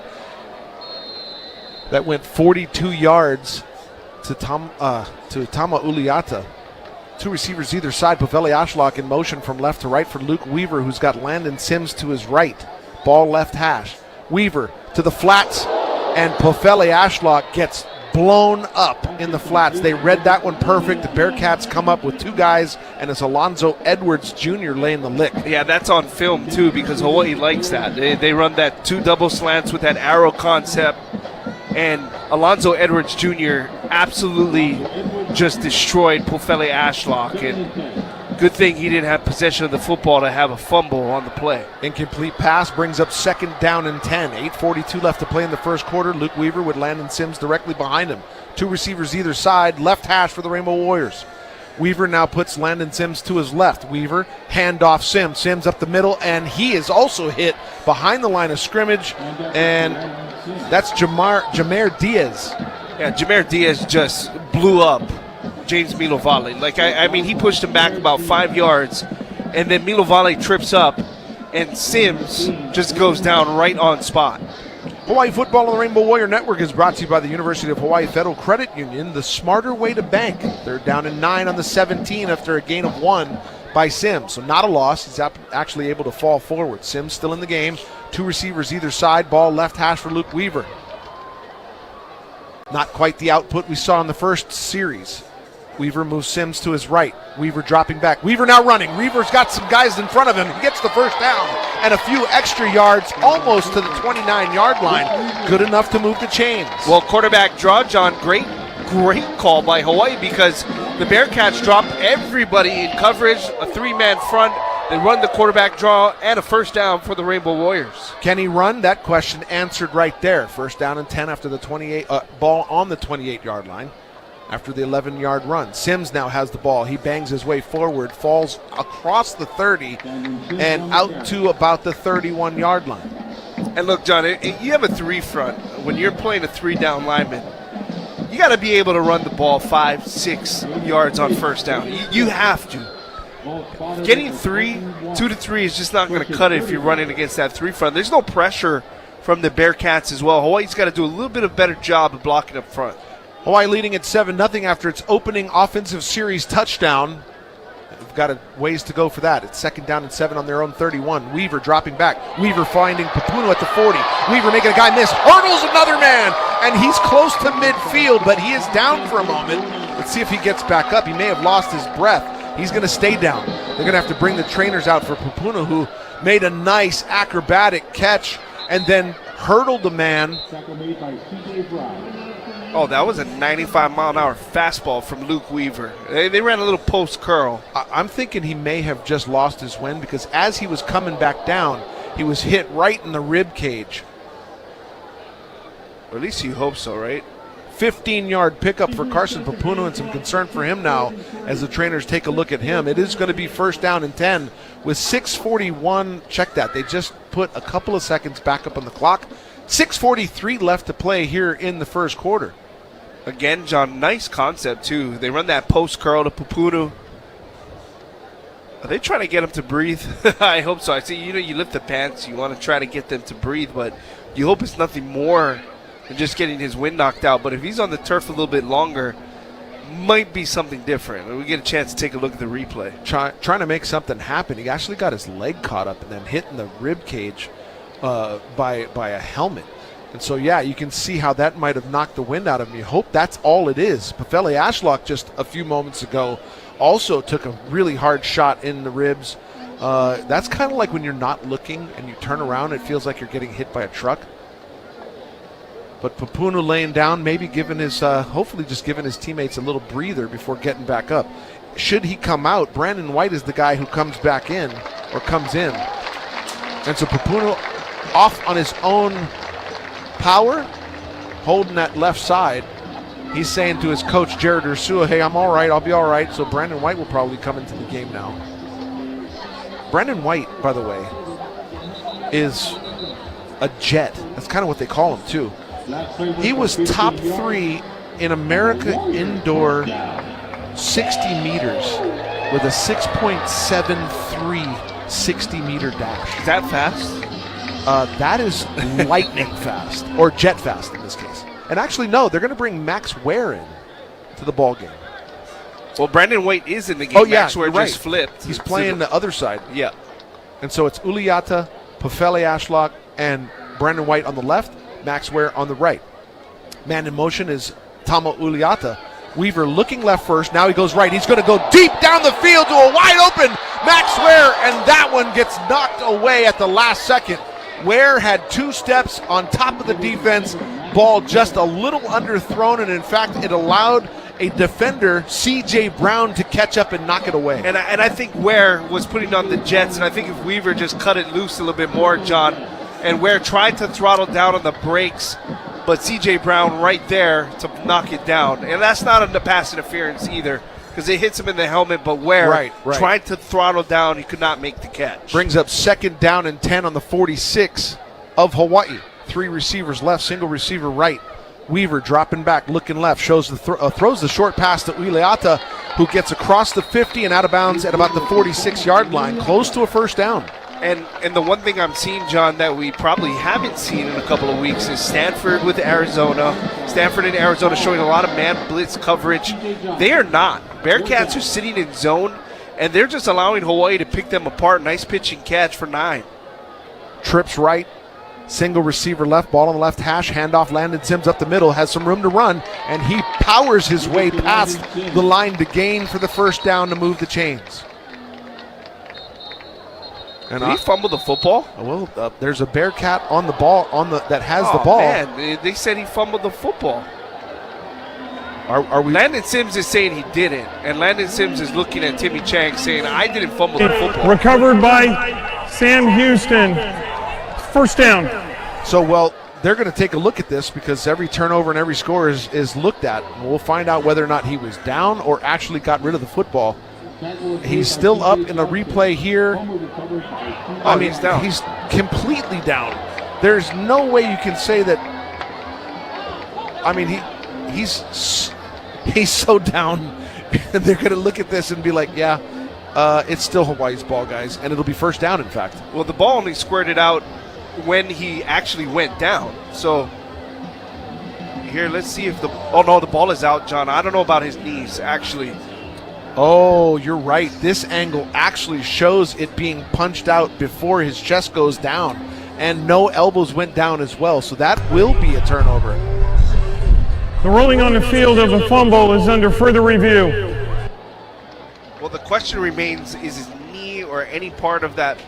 that went 42 yards to Tama Uliata. 2 receivers either side. Pofele Ashlock in motion from left to right for Luke Weaver, who's got Landon Sims to his right. Ball left hash. Weaver to the flats, and Pofele Ashlock gets blown up in the flats. They read that one perfect. The Bearcats come up with 2 guys, and it's Alonzo Edwards Jr. laying the lick. Yeah, that's on film too because Hawaii likes that. They run that 2 double slants with that arrow concept, and Alonzo Edwards Jr. absolutely just destroyed Pofele Ashlock, and good thing he didn't have possession of the football to have a fumble on the play. Incomplete pass brings up 2nd down and 10. 8:42 left to play in the first quarter. Luke Weaver with Landon Sims directly behind him. 2 receivers either side. Left hash for the Rainbow Warriors. Weaver now puts Landon Sims to his left. Weaver, handoff Sims. Sims up the middle, and he is also hit behind the line of scrimmage, and that's Jameer Diaz. Yeah, Jameer Diaz just blew up James Milovale. Like, I mean, he pushed him back about 5 yards, and then Milovale trips up, and Sims just goes down right on spot. Hawaii Football on the Rainbow Warrior Network is brought to you by the University of Hawaii Federal Credit Union, the smarter way to bank. They're down in 9 on the 17 after a gain of 1 by Sims. So not a loss. He's actually able to fall forward. Sims still in the game. 2 receivers either side. Ball left hash for Luke Weaver. Not quite the output we saw in the first series. Weaver moves Sims to his right. Weaver dropping back. Weaver now running. Weaver's got some guys in front of him. He gets the first down and a few extra yards almost to the 29-yard line. Good enough to move the chains. Well, quarterback draw, John, great call by Hawaii because the Bearcats dropped everybody in coverage, a 3-man front. They run the quarterback draw and a first down for the Rainbow Warriors. Can he run? That question answered right there. First down and 10 after the 28 ball on the 28-yard line. After the 11-yard run. Sims now has the ball. He bangs his way forward, falls across the 30, and out to about the 31-yard line. And look, John, you have a 3 front. When you're playing a 3-down lineman, you got to be able to run the ball 5-6 yards on first down. You have to. Getting 2 to 3 is just not going to cut it if you're running against that 3 front. There's no pressure from the Bearcats as well. Hawaii's got to do a little bit of better job of blocking up front. Hawaii leading at 7-0 after its opening offensive series touchdown. They've got a ways to go for that. It's 2nd down and 7 on their own 31. Weaver dropping back. Weaver finding Papuno at the 40. Weaver making a guy miss. Hurdles another man, and he's close to midfield, but he is down for a moment. Let's see if he gets back up. He may have lost his breath. He's going to stay down. They're going to have to bring the trainers out for Papuno, who made a nice acrobatic catch and then hurdled the man. Oh, that was a 95-mile-an-hour fastball from Luke Weaver. They ran a little post curl. I'm thinking he may have just lost his wind because as he was coming back down, he was hit right in the rib cage. Or at least you hope so, right? 15-yard pickup for Carson Papuno, and some concern for him now as the trainers take a look at him. It is going to be 1st down and 10 with 6:41. Check that. They just put a couple of seconds back up on the clock. 6:43 left to play here in the first quarter. Again, John, nice concept, too. They run that post curl to Papuno. Are they trying to get him to breathe? I hope so. I see, you lift the pants. You want to try to get them to breathe, but you hope it's nothing more than just getting his wind knocked out. But if he's on the turf a little bit longer, might be something different. We get a chance to take a look at the replay. Trying to make something happen. He actually got his leg caught up and then hit in the rib cage by a helmet. And so, yeah, you can see how that might have knocked the wind out of him. You hope that's all it is. Pefele Ashlock just a few moments ago also took a really hard shot in the ribs. That's kind of like when you're not looking and you turn around, it feels like you're getting hit by a truck. But Papuno laying down, maybe giving his, hopefully just giving his teammates a little breather before getting back up. Should he come out, Brandon White is the guy who comes back in or comes in. And so Papuno off on his own power, holding that left side. He's saying to his coach, Jared Ursua, hey, I'm all right, I'll be all right. So Brandon White will probably come into the game now. Brandon White, by the way, is a jet. That's kind of what they call him, too. He was top 3 in America indoor 60 meters with a 6.73 60-meter dash. Is that fast? That is lightning fast, or jet fast in this case. And actually, no, they're going to bring Max Ware in to the ball game. Well, Brandon White is in the game. Oh, yeah, Max Ware just flipped. He's playing the other side. Yeah. And so it's Uliata, Pefele Ashlock, and Brandon White on the left, Max Ware on the right. Man in motion is Tamo Uliata. Weaver looking left first. Now he goes right. He's going to go deep down the field to a wide open Max Ware, and that one gets knocked away at the last second. Ware had 2 steps on top of the defense. Ball just a little underthrown, and in fact, it allowed a defender, C.J. Brown, to catch up and knock it away. And I think Ware was putting on the jets, and I think if Weaver just cut it loose a little bit more, John, and Ware tried to throttle down on the brakes, but C.J. Brown right there to knock it down. And that's not a pass interference either, because it hits him in the helmet, but Ware tried to throttle down. He could not make the catch. Brings up 2nd down and 10 on the 46 of Hawaii. 3 receivers left, single receiver right. Weaver dropping back, looking left, shows the throws the short pass to Uliata, who gets across the 50 and out of bounds at about the 46-yard line, close to a first down. And the one thing I'm seeing, John, that we probably haven't seen in a couple of weeks is Stanford with Arizona. Stanford and Arizona showing a lot of man blitz coverage. They are not. Bearcats are sitting in zone, and they're just allowing Hawaii to pick them apart. Nice pitch and catch for 9. Trips right, single receiver left, ball on the left hash, handoff, Landon Sims up the middle, has some room to run, and he powers his way past the line to gain for the first down to move the chains. And did he fumble the football? Well, there's a Bearcat on the ball that has the ball. Man, they said he fumbled the football. Are we? Landon Sims is saying he didn't, and Landon Sims is looking at Timmy Chang saying, I didn't fumble the football. Recovered by Sam Houston. First down. So, well, they're going to take a look at this because every turnover and every score is looked at. We'll find out whether or not he was down or actually got rid of the football. He's still up in a replay here. I mean, he's down. He's completely down. There's no way you can say that. I mean, he's so down. They're going to look at this and be like, yeah, it's still Hawaii's ball, guys, and it'll be first down, in fact. Well, the ball only squirted out when he actually went down. So here, let's see if the ball is out, John. I don't know about his knees, actually. Oh, you're right. This angle actually shows it being punched out before his chest goes down, and no elbows went down as well, so that will be a turnover. The ruling on the field of a fumble is under further review. Well, the question remains, is his knee or any part of that?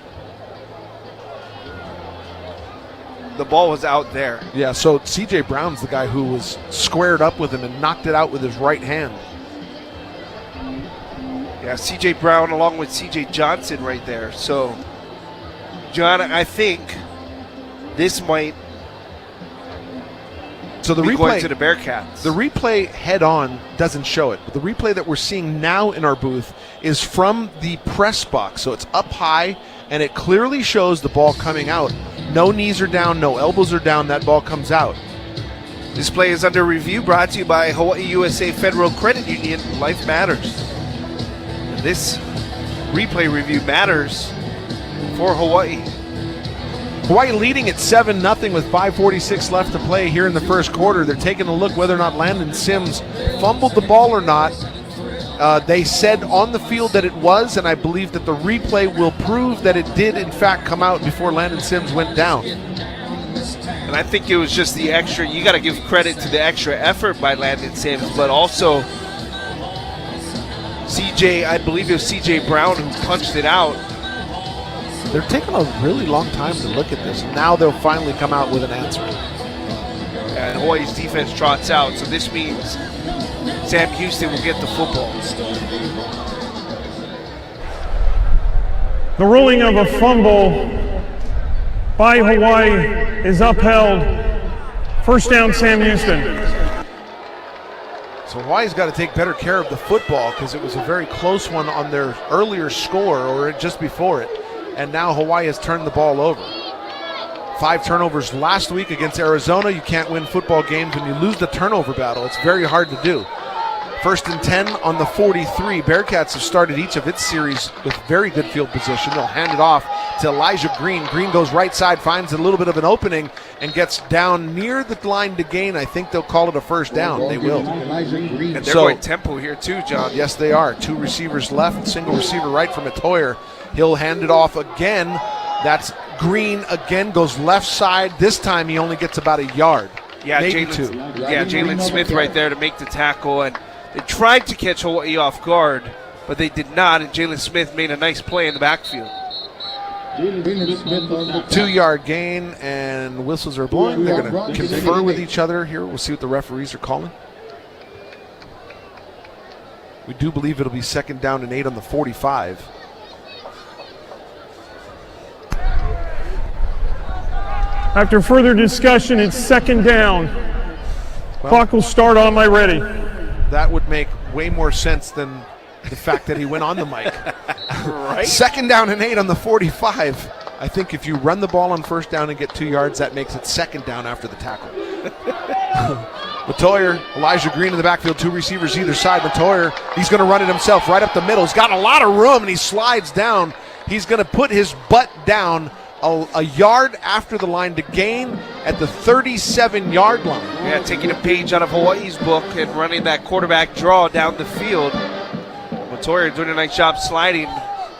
The ball was out there. Yeah, so C.J. Brown's the guy who was squared up with him and knocked it out with his right hand. Yeah, C.J. Brown along with C.J. Johnson right there. So, John, I think this might be going to the Bearcats. The replay head-on doesn't show it, but the replay that we're seeing now in our booth is from the press box. So it's up high, and it clearly shows the ball coming out. No knees are down, no elbows are down, that ball comes out. This play is under review, brought to you by Hawaii USA Federal Credit Union. Life matters. This replay review matters for Hawaii. Hawaii leading at 7-0 with 5:46 left to play here in the first quarter. They're taking a look whether or not Landon Sims fumbled the ball or not. They said on the field that it was, and I believe that the replay will prove that it did in fact come out before Landon Sims went down. And I think it was just the extra, you got to give credit to the extra effort by Landon Sims, but also CJ, I believe it was CJ Brown who punched it out. They're taking a really long time to look at this. Now they'll finally come out with an answer. And Hawaii's defense trots out, so this means Sam Houston will get the football. The ruling of a fumble by Hawaii is upheld. First down, Sam Houston. So Hawaii's got to take better care of the football because it was a very close one on their earlier score or just before it. And now Hawaii has turned the ball over. 5 turnovers last week against Arizona. You can't win football games when you lose the turnover battle. It's very hard to do. 1st and 10 on the 43. Bearcats have started each of its series with very good field position. They'll hand it off to Elijah Green. Green goes right side, finds a little bit of an opening, and gets down near the line to gain. I think they'll call it a first down. They will. And they're going tempo here too, John. Yes, they are. 2 receivers left, single receiver right from Matoyer. He'll hand it off again. That's Green again, goes left side. This time he only gets about a yard. Yeah, maybe 2. Yeah, Jalen Smith right there to make the tackle. And they tried to catch Hawaii off guard, but they did not, and Jalen Smith made a nice play in the backfield. 2-yard gain, and whistles are blowing. They're going to confer with each other here. We'll see what the referees are calling. We do believe it'll be 2nd down and 8 on the 45. After further discussion, it's 2nd down. Clock will start on my ready. That would make way more sense than the fact that he went on the mic. Right? 2nd down and 8 on the 45. I think if you run the ball on 1st down and get 2 yards, that makes it 2nd down after the tackle. Matoyer, Elijah Green in the backfield, 2 receivers either side. Matoyer, he's going to run it himself right up the middle. He's got a lot of room, and he slides down. He's going to put his butt down a yard after the line to gain at the 37-yard line. Yeah, taking a page out of Hawaii's book and running that quarterback draw down the field. Matoya doing a nice job sliding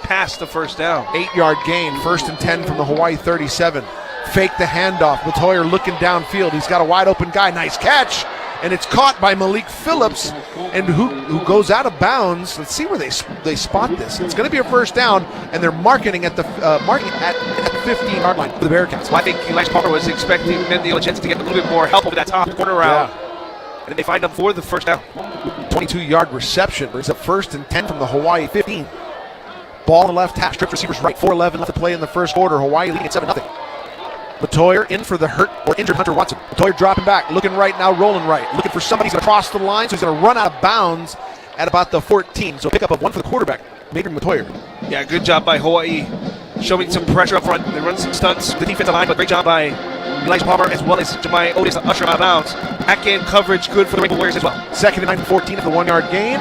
past the first down. 8-yard gain, 1st and 10 from the Hawaii 37. Fake the handoff. Matoya looking downfield. He's got a wide open guy. Nice catch. And it's caught by Malik Phillips, and who goes out of bounds. Let's see where they spot this. It's going to be a first down, and they're marking at the 15-yard line for the Bearcats. Well, I think Elijah Palmer was expecting Mendy Olachensi to get a little bit more help over that top corner route. And then they find him for the first down. 22-yard reception brings up 1st and 10 from the Hawaii 15. Ball on the left half, strip receivers right, 4:11 left to play in the first quarter. Hawaii leading at 7-0. Matoya in for the hurt or injured Hunter Watson. Matoya dropping back, looking right now, rolling right. Looking for somebody who's going to cross the line, so he's going to run out of bounds at about the 14. So pick up of 1 for the quarterback, Adrian Matoya. Yeah, good job by Hawaii, showing some pressure up front. They run some stunts, the defensive line, but great job by Elijah Palmer as well as Jemai Otis to usher him out of bounds. Back end coverage good for the Rainbow Warriors as well. 2nd and 9 from 14 at the 1-yard gain.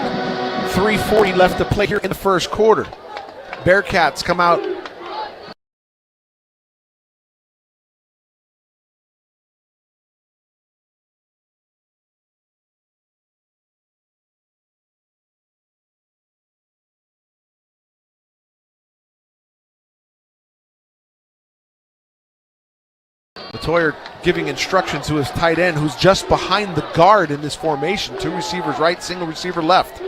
3:40 left to play here in the first quarter. Bearcats come out. Matoya giving instructions to his tight end, who's just behind the guard in this formation. 2 receivers right, single receiver left.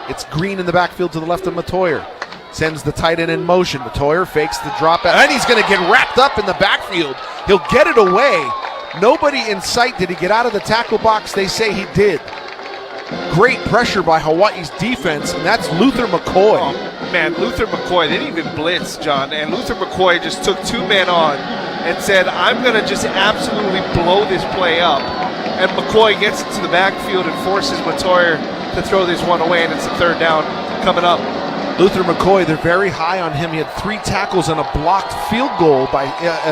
It's Green in the backfield to the left of Matoya. Sends the tight end in motion. Matoya fakes the drop, and he's going to get wrapped up in the backfield. He'll get it away. Nobody in sight. Did he get out of the tackle box? They say he did. Great pressure by Hawaii's defense, and that's Luther McCoy. Oh, man, Luther McCoy, they didn't even blitz, John. And Luther McCoy just took 2 men on and said, I'm going to just absolutely blow this play up. And McCoy gets into the backfield and forces Matoya to throw this one away, and it's a 3rd down coming up. Luther McCoy, they're very high on him. He had 3 tackles and a blocked field goal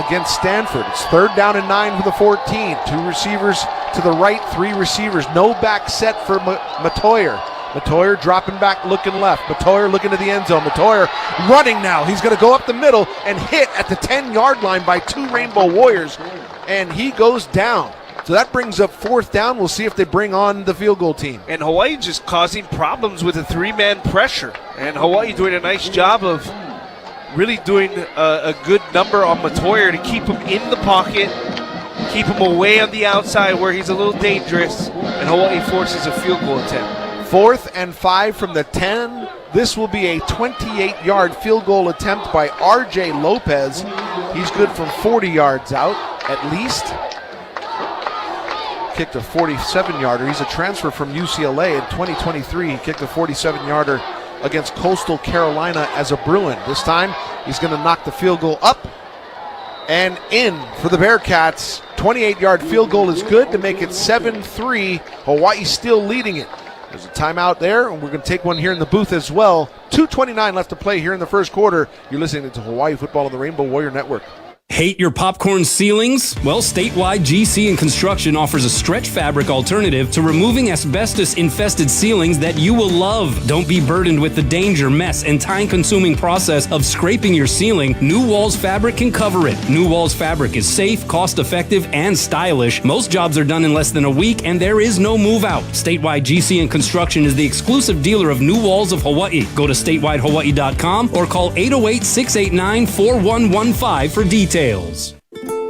against Stanford. It's 3rd down and 9 for the 14. 2 receivers to the right, 3 receivers. No back set for Matoya. Matoya dropping back, looking left. Matoya looking to the end zone. Matoya running now. He's going to go up the middle and hit at the 10-yard line by 2 Rainbow Warriors, and he goes down. So that brings up 4th down. We'll see if they bring on the field goal team. And Hawaii just causing problems with a 3-man pressure. And Hawaii doing a nice job of really doing a good number on Matoya to keep him in the pocket, keep him away on the outside where he's a little dangerous, and Hawaii forces a field goal attempt. 4th and 5 from the 10. This will be a 28-yard field goal attempt by R.J. Lopez. He's good from 40 yards out, at least. Kicked a 47-yarder. He's a transfer from UCLA in 2023. He kicked a 47-yarder against Coastal Carolina as a Bruin. This time, he's going to knock the field goal up and in for the Bearcats. 28-yard field goal is good to make it 7-3. Hawaii still leading it. There's a timeout there, and we're going to take one here in the booth as well. 2:29 left to play here in the first quarter. You're listening to Hawaii Football on the Rainbow Warrior Network. Hate your popcorn ceilings? Well, Statewide GC and Construction offers a stretch fabric alternative to removing asbestos-infested ceilings that you will love. Don't be burdened with the danger, mess, and time-consuming process of scraping your ceiling. New Walls Fabric can cover it. New Walls Fabric is safe, cost-effective, and stylish. Most jobs are done in less than a week, and there is no move-out. Statewide GC and Construction is the exclusive dealer of New Walls of Hawaii. Go to statewidehawaii.com or call 808-689-4115 for details.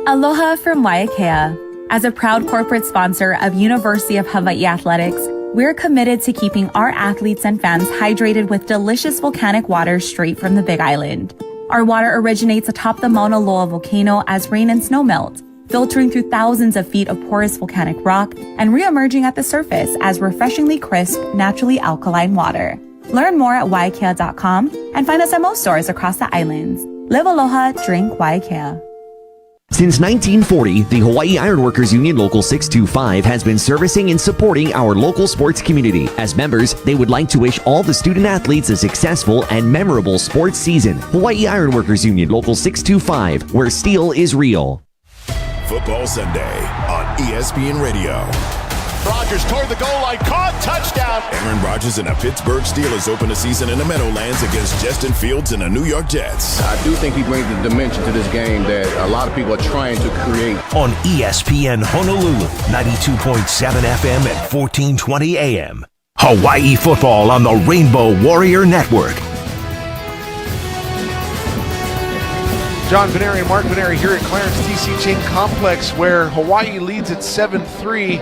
Aloha from Waiakea. As a proud corporate sponsor of University of Hawaii Athletics, we're committed to keeping our athletes and fans hydrated with delicious volcanic water straight from the Big Island. Our water originates atop the Mauna Loa volcano as rain and snow melt, filtering through thousands of feet of porous volcanic rock and re-emerging at the surface as refreshingly crisp, naturally alkaline water. Learn more at waiakea.com and find us at most stores across the islands. Live aloha, drink Waiakea. Since 1940, the Hawaii Ironworkers Union Local 625 has been servicing and supporting our local sports community. As members, they would like to wish all the student athletes a successful and memorable sports season. Hawaii Ironworkers Union Local 625, where steel is real. Football Sunday on ESPN Radio. Rodgers toward the goal line, caught, touchdown. Aaron Rodgers and the Pittsburgh Steelers open the season in the Meadowlands against Justin Fields and the New York Jets. I do think he brings a dimension to this game that a lot of people are trying to create. On ESPN Honolulu, 92.7 FM and 1420 AM. Hawaii football on the Rainbow Warrior Network. John Veneri and Mark Veneri here at Clarence DC Chain Complex, where Hawaii leads at 7-3,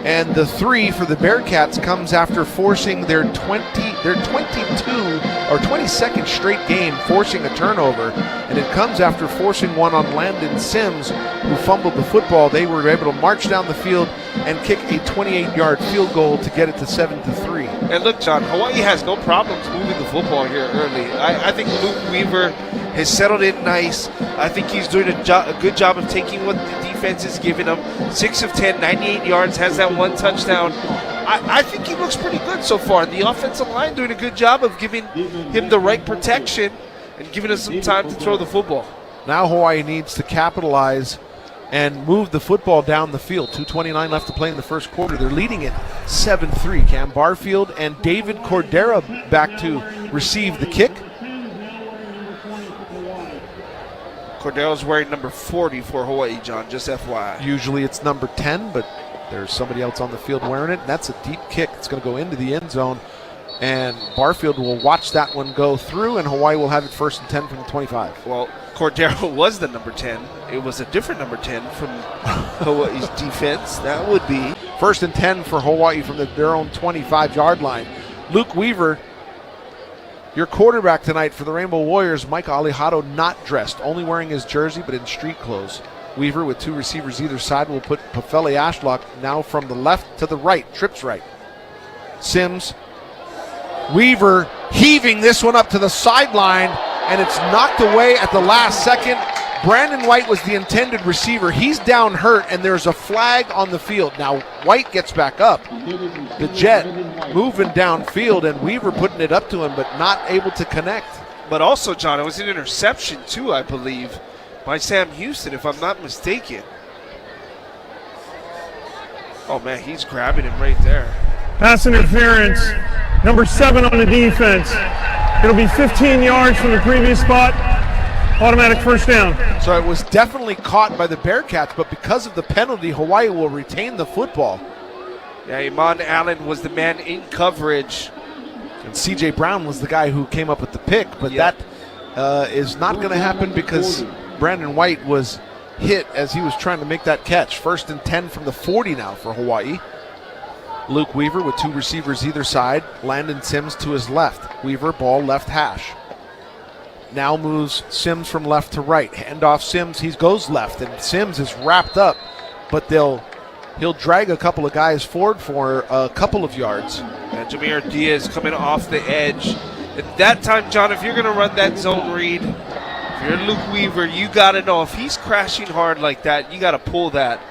and the 3 for the Bearcats comes after forcing their 22nd straight game, forcing a turnover, and it comes after forcing one on Landon Sims, who fumbled the football. They were able to march down the field and kick a 28-yard field goal to get it to 7-3. And look, John, Hawaii has no problems moving the football here early. I think Luke Weaver has settled in nice. I think he's doing a good job of taking what the defense is giving him. 6 of 10, 98 yards, has that one touchdown. I think he looks pretty good so far. The offensive line doing a good job of giving him the right protection and giving us some time to throw the football. Now Hawaii needs to capitalize and move the football down the field. 2:29 left to play in the first quarter. They're leading it 7-3. Cam Barfield and David Cordera back to receive the kick. Cordera's wearing number 40 for Hawaii, John, just FYI. Usually it's number 10, but there's somebody else on the field wearing it, and that's a deep kick. It's going to go into the end zone, and Barfield will watch that one go through, and Hawaii will have it 1st and 10 from the 25. Well, Cordero was the number 10. It was a different number 10 from Hawaii's defense. That would be 1st and 10 for Hawaii from their own 25-yard line. Luke Weaver, your quarterback tonight for the Rainbow Warriors, Mike Alejado, not dressed, only wearing his jersey but in street clothes. Weaver with 2 receivers either side will put Pafeli Ashlock now from the left to the right, trips right. Sims, Weaver heaving this one up to the sideline, and it's knocked away at the last second. Brandon White was the intended receiver. He's down hurt, and there's a flag on the field. Now, White gets back up. The Jet moving downfield, and Weaver putting it up to him, but not able to connect. But also, John, it was an interception, too, I believe, by Sam Houston, if I'm not mistaken. Oh, man, he's grabbing him right there. Pass interference, number 7 on the defense. It'll be 15 yards from the previous spot. Automatic first down. So it was definitely caught by the Bearcats, but because of the penalty, Hawaii will retain the football. Yeah, Iman Allen was the man in coverage. And C.J. Brown was the guy who came up with the pick, but that is not going to happen because Brandon White was hit as he was trying to make that catch. 1st and 10 from the 40 now for Hawaii. Luke Weaver with 2 receivers either side. Landon Sims to his left. Weaver, ball left hash. Now moves Sims from left to right. Handoff Sims, he goes left, and Sims is wrapped up, but he'll drag a couple of guys forward for a couple of yards. And Jameer Diaz coming off the edge. At that time, John, if you're going to run that zone read, if you're Luke Weaver, you got to know if he's crashing hard like that, you got to pull that.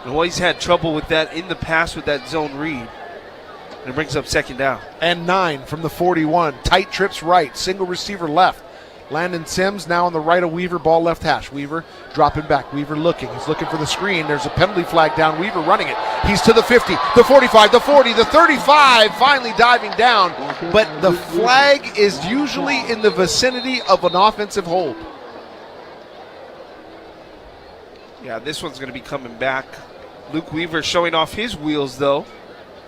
And Hawaii's had trouble with that in the past with that zone read. And it brings up 2nd down. And 9 from the 41. Tight trips right, single receiver left. Landon Sims now on the right of Weaver, ball left hash. Weaver dropping back. Weaver looking. He's looking for the screen. There's a penalty flag down. Weaver running it. He's to the 50, the 45, the 40, the 35, finally diving down. But the flag is usually in the vicinity of an offensive hold. Yeah, this one's going to be coming back. Luke Weaver showing off his wheels, though.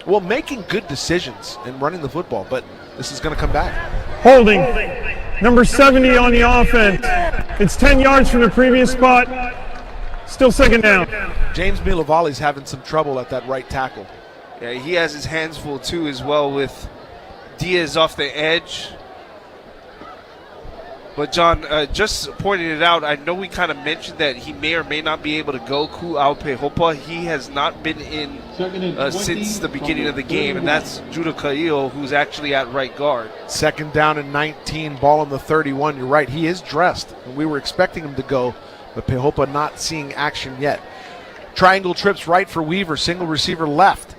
Well, making good decisions and running the football, but this is going to come back. Holding. Number 70 on the offense. It's 10 yards from the previous spot. Still 2nd down. James Milavali's having some trouble at that right tackle. Yeah, he has his hands full too as well with Diaz off the edge. But John, just pointing it out, I know we kind of mentioned that he may or may not be able to go Ku'aupehopa. He has not been in since the beginning of the game, and that's Judah Kaio, who's actually at right guard. 2nd down and 19, ball on the 31. You're right, he is dressed, and we were expecting him to go, but Pehopa not seeing action yet. Triangle trips right for Weaver, single receiver left.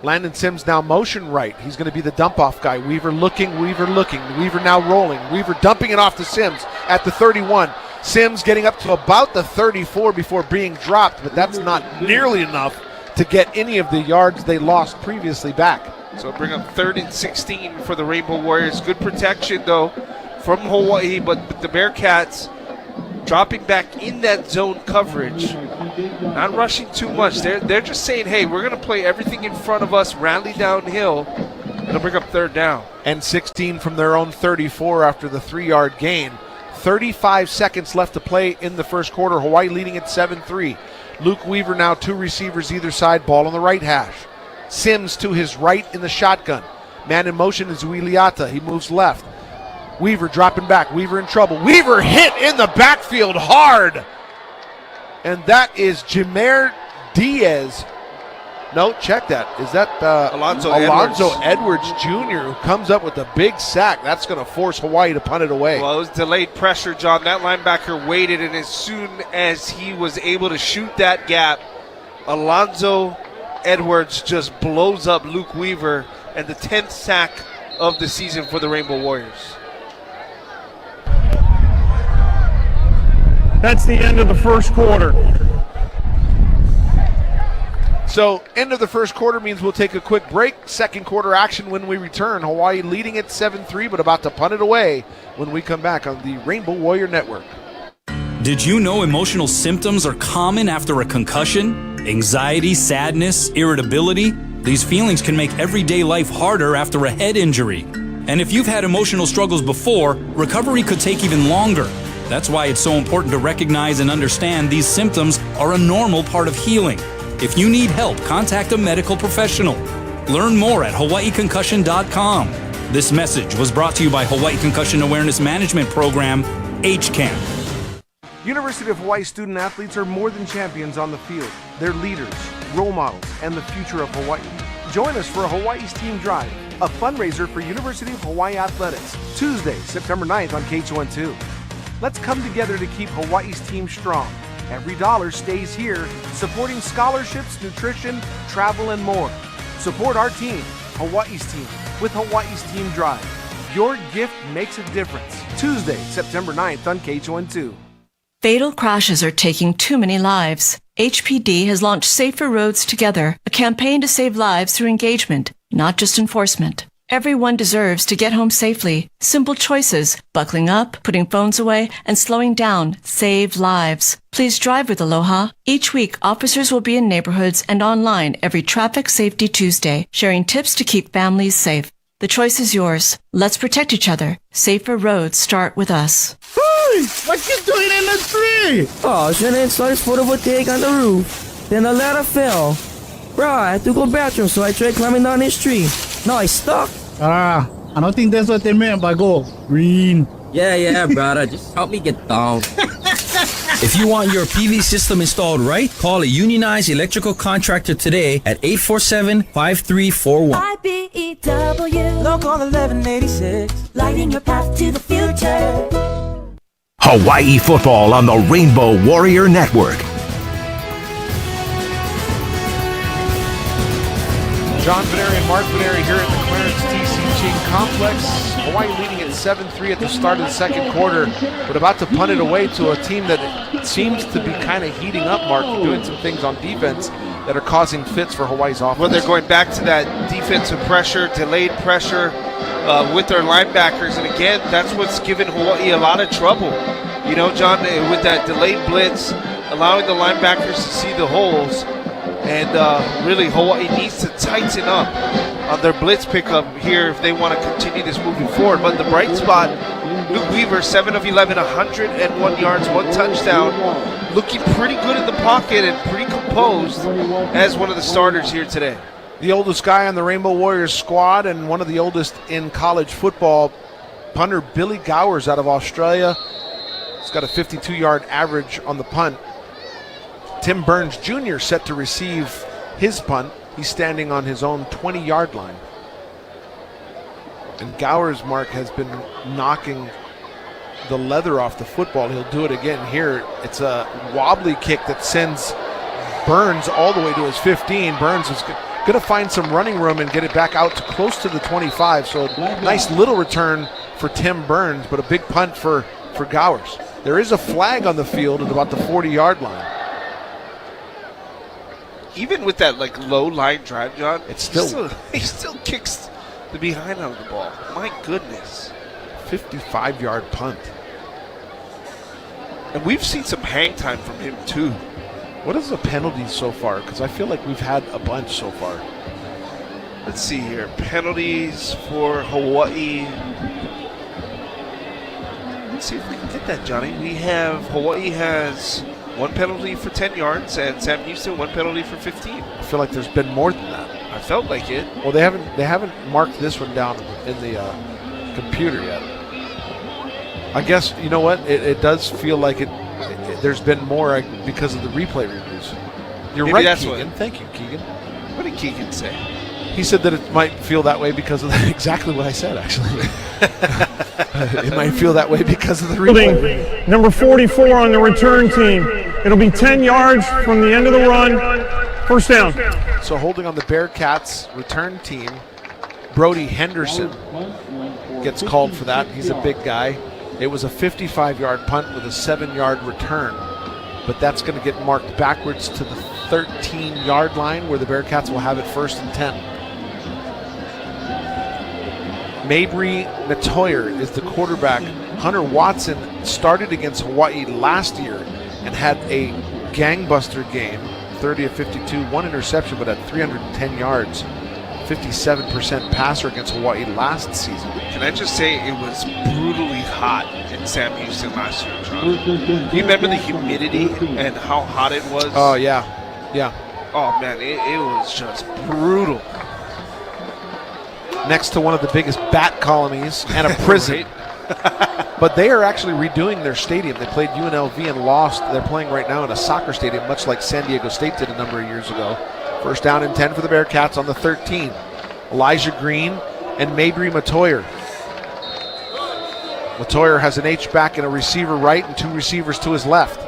Landon Sims now motion right. He's going to be the dump-off guy. Weaver looking. Weaver now rolling. Weaver dumping it off to Sims at the 31. Sims getting up to about the 34 before being dropped, but that's not nearly enough to get any of the yards they lost previously back. So bring up 3rd and 16 for the Rainbow Warriors. Good protection, though, from Hawaii, but the Bearcats dropping back in that zone coverage, not rushing too much. They're just saying, hey, we're going to play everything in front of us, rally downhill, and it'll bring up 3rd down. And 16 from their own 34 after the 3-yard gain. 35 seconds left to play in the first quarter. Hawaii leading at 7-3. Luke Weaver now 2 receivers either side, ball on the right hash. Sims to his right in the shotgun. Man in motion is Uiliata. He moves left. Weaver dropping back. Weaver in trouble. Weaver hit in the backfield hard. And that is Jameer Diaz. No, check that. Is that Alonzo Edwards Jr. who comes up with a big sack? That's going to force Hawaii to punt it away. Well, it was delayed pressure, John. That linebacker waited, and as soon as he was able to shoot that gap, Alonzo Edwards just blows up Luke Weaver, and the 10th sack of the season for the Rainbow Warriors. That's the end of the first quarter. So, end of the first quarter means we'll take a quick break. Second quarter action when we return. Hawaii leading at 7-3, but about to punt it away when we come back on the Rainbow Warrior Network. Did you know emotional symptoms are common after a concussion? Anxiety, sadness, irritability? These feelings can make everyday life harder after a head injury. And if you've had emotional struggles before, recovery could take even longer. That's why it's so important to recognize and understand these symptoms are a normal part of healing. If you need help, contact a medical professional. Learn more at hawaiiconcussion.com. This message was brought to you by Hawaii Concussion Awareness Management Program, HCAM. University of Hawaii student athletes are more than champions on the field. They're leaders, role models, and the future of Hawaii. Join us for a Hawaii's Team Drive, a fundraiser for University of Hawaii Athletics, Tuesday, September 9th on KHON2. Let's come together to keep Hawaii's team strong. Every dollar stays here, supporting scholarships, nutrition, travel, and more. Support our team, Hawaii's team, with Hawaii's Team Drive. Your gift makes a difference. Tuesday, September 9th on KHON2. Fatal crashes are taking too many lives. HPD has launched Safer Roads Together, a campaign to save lives through engagement, not just enforcement. Everyone deserves to get home safely. Simple choices, buckling up, putting phones away, and slowing down save lives. Please drive with Aloha. Each week, officers will be in neighborhoods and online every Traffic Safety Tuesday, sharing tips to keep families safe. The choice is yours. Let's protect each other. Safer roads start with us. Hey, what you doing in the tree? Oh, I was trying to install this photovoltaic on the roof. Then the ladder fell. Bro, I had to go bathroom, so I tried climbing down this tree. Now I stuck. I don't think that's what they meant by go green. Yeah, brother. Just help me get down. If you want your PV system installed right, call a unionized electrical contractor today at 847-5341. IBEW, Local 1186, lighting your path to the future. Hawaii football on the Rainbow Warrior Network. John Veneri and Mark Veneri here at the Clarence T.C. Ching Complex. Hawaii leading at 7-3 at the start of the second quarter, but about to punt it away to a team that seems to be kind of heating up, Mark, doing some things on defense that are causing fits for Hawaii's offense. Well, they're going back to that defensive pressure, delayed pressure with their linebackers, and again, that's what's given Hawaii a lot of trouble. You know, John, with that delayed blitz, allowing the linebackers to see the holes. And really, Hawaii needs to tighten up on their blitz pickup here if they want to continue this moving forward. But the bright spot, Luke Weaver, 7 of 11, 101 yards, 1 touchdown, looking pretty good in the pocket and pretty composed as one of the starters here today. The oldest guy on the Rainbow Warriors squad and one of the oldest in college football, punter Billy Gowers out of Australia. He's got a 52-yard average on the punt. Tim Burns Jr. set to receive his punt. He's standing on his own 20-yard line. And Gowers, Mark, has been knocking the leather off the football. He'll do it again here. It's a wobbly kick that sends Burns all the way to his 15. Burns is going to find some running room and get it back out to close to the 25. So a nice little return for Tim Burns, but a big punt for Gowers. There is a flag on the field at about the 40-yard line. even with that like low line drive, John, It's he still kicks the behind out of the ball. My goodness. 55-yard punt. And we've seen some hang time from him too. What is the penalties so far? Because I feel like we've had a bunch so far. Let's see here. Penalties for Hawaii. Let's see if we can get that, Johnny. Hawaii has 1 penalty for 10 yards, and Sam Houston 1 penalty for 15. I feel like there's been more than that. I felt like it. Well, they haven't marked this one down in the computer yet. I guess, you know what? It does feel like there's been more because of the replay reviews. You're Maybe right, that's Keegan. Thank you, Keegan. What did Keegan say? He said that it might feel that way because of exactly what I said, actually. It might feel that way because of the replay. Number 44 on the return team. It'll be 10 yards from the end of the run. First down. So holding on the Bearcats return team, Brody Henderson gets called for that. He's a big guy. It was a 55-yard punt with a 7-yard return, but that's going to get marked backwards to the 13-yard line where the Bearcats will have it 1st and 10. Mabry Matoyer is the quarterback. Hunter Watson started against Hawaii last year and had a gangbuster game, 30 of 52, 1 interception, but had 310 yards. 57% passer against Hawaii last season. Can I just say it was brutally hot in Sam Houston last year, John? Do you remember the humidity and how hot it was? Oh, yeah. Yeah. Oh, man, it was just brutal. Next to one of the biggest bat colonies and a prison. But they are actually redoing their stadium. They played UNLV and lost. They're playing right now in a soccer stadium, much like San Diego State did a number of years ago. 1st down and 10 for the Bearcats on the 13. Elijah Green and Mabry Matoyer. Matoyer has an H-back and a receiver right and 2 receivers to his left.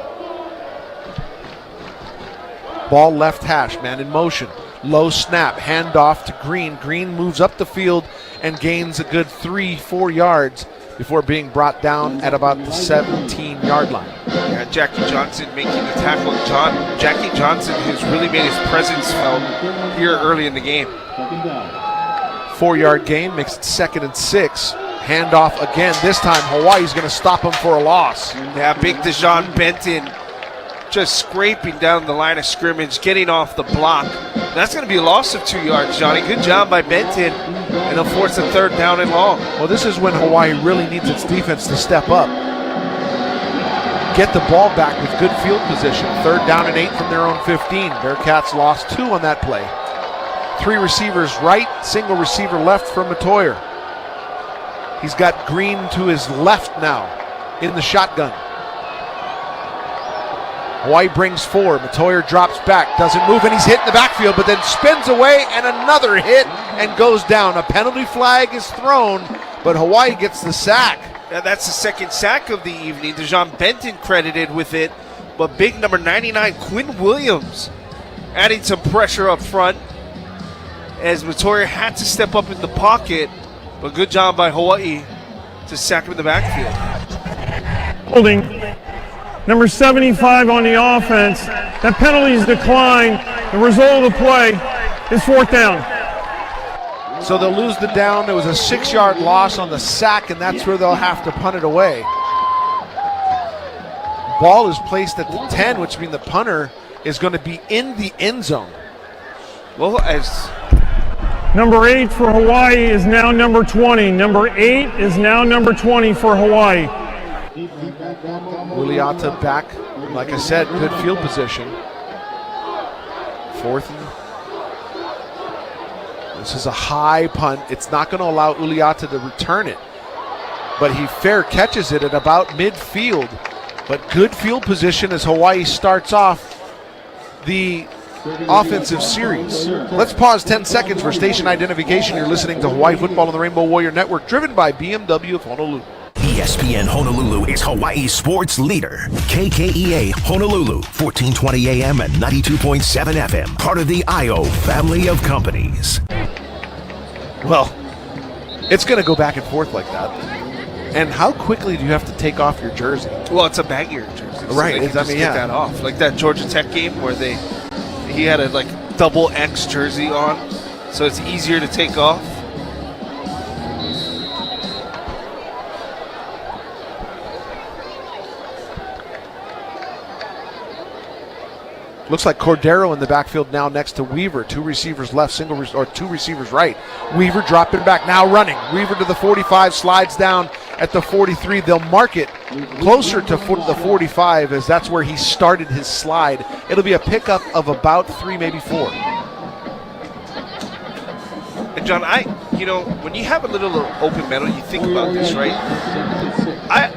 Ball left hash, man in motion. Low snap, handoff to Green. Green moves up the field and gains a good 3-4 yards before being brought down at about the 17-yard line. Yeah, Jackie Johnson making the tackle. Jackie Johnson has really made his presence felt here early in the game. 4-yard gain makes it 2nd and 6. Handoff again. This time Hawaii's going to stop him for a loss. Yeah, big Dejon Benton just scraping down the line of scrimmage, getting off the block. That's going to be a loss of 2 yards, Johnny. Good job by Benton, and they'll force a 3rd down and long. Well, this is when Hawaii really needs its defense to step up. Get the ball back with good field position. 3rd down and 8 from their own 15. Bearcats lost 2 on that play. 3 receivers right, single receiver left for Matoyer. He's got Green to his left now in the shotgun. Hawaii brings 4. Matoyer drops back, doesn't move, and he's hit in the backfield, but then spins away, and another hit and goes down. A penalty flag is thrown, but Hawaii gets the sack. That's the 2nd sack of the evening. Dejon Benton credited with it, but big number 99, Quinn Williams, adding some pressure up front as Matoyer had to step up in the pocket, but good job by Hawaii to sack him in the backfield. Holding. Number 75 on the offense. That penalty's declined. The result of the play is 4th down. So they'll lose the down. There was a 6-yard loss on the sack, and that's where they'll have to punt it away. Ball is placed at the 10, which means the punter is going to be in the end zone. Well, as Number 8 for Hawaii is now number 20. Number 8 is now number 20 for Hawaii. Uliata back, like I said, good field position. 4th and this is a high punt. It's not going to allow Uliata to return it, but he fair catches it at about midfield. But good field position as Hawaii starts off the offensive series. Let's pause 10 seconds for station identification. You're listening to Hawaii Football on the Rainbow Warrior Network, driven by BMW of Honolulu. ESPN Honolulu is Hawaii's sports leader. KKEA Honolulu, 1420 AM and 92.7 FM. Part of the IO family of companies. Well, it's going to go back and forth like that. And how quickly do you have to take off your jersey? Well, it's a baggier jersey. So right. they can just get that off. Like that Georgia Tech game where they he had a double X jersey on, so it's easier to take off. Looks like Cordero in the backfield now next to Weaver. 2 receivers left, 2 receivers right. Weaver dropping back, now running. Weaver to the 45, slides down at the 43. They'll mark it closer to the 45 as that's where he started his slide. It'll be a pickup of about 3, maybe 4. And John, when you have a little open middle, you think about this, right?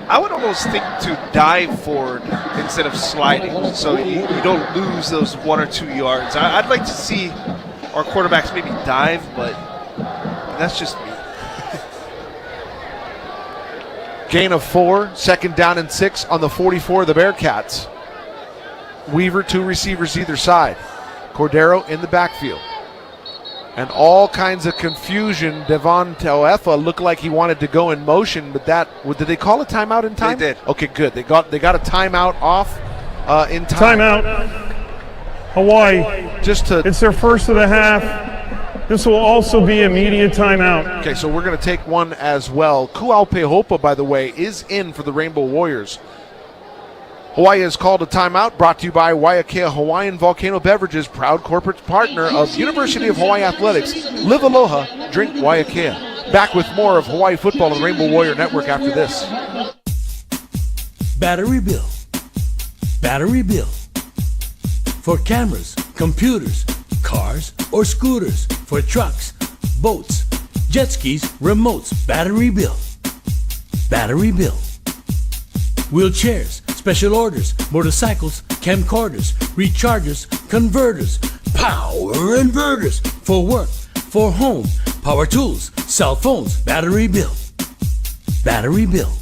I would almost think to dive forward instead of sliding, so you don't lose those 1 or 2 yards. I'd like to see our quarterbacks maybe dive, but that's just me. Gain of 4, 2nd down and 6 on the 44 of the Bearcats. Weaver, 2 receivers either side. Cordero in the backfield. And all kinds of confusion. Devon Tauefa looked like he wanted to go in motion, but did they call a timeout in time? They did. Okay, good. They got a timeout off in time. Timeout. Hawaii. It's their first of the half. This will also be a media timeout. Okay, so we're going to take one as well. Kuaupehopa, by the way, is in for the Rainbow Warriors. Hawaii has called a timeout, brought to you by Waiakea Hawaiian Volcano Beverages, proud corporate partner of University of Hawaii Athletics. Live aloha, drink Waiakea. Back with more of Hawaii football on the Rainbow Warrior Network after this. Battery Bill. Battery Bill. For cameras, computers, cars, or scooters. For trucks, boats, jet skis, remotes. Battery Bill. Battery Bill. Wheelchairs, special orders, motorcycles, camcorders, rechargers, converters, power inverters, for work, for home, power tools, cell phones. Battery Bill. Battery Bill.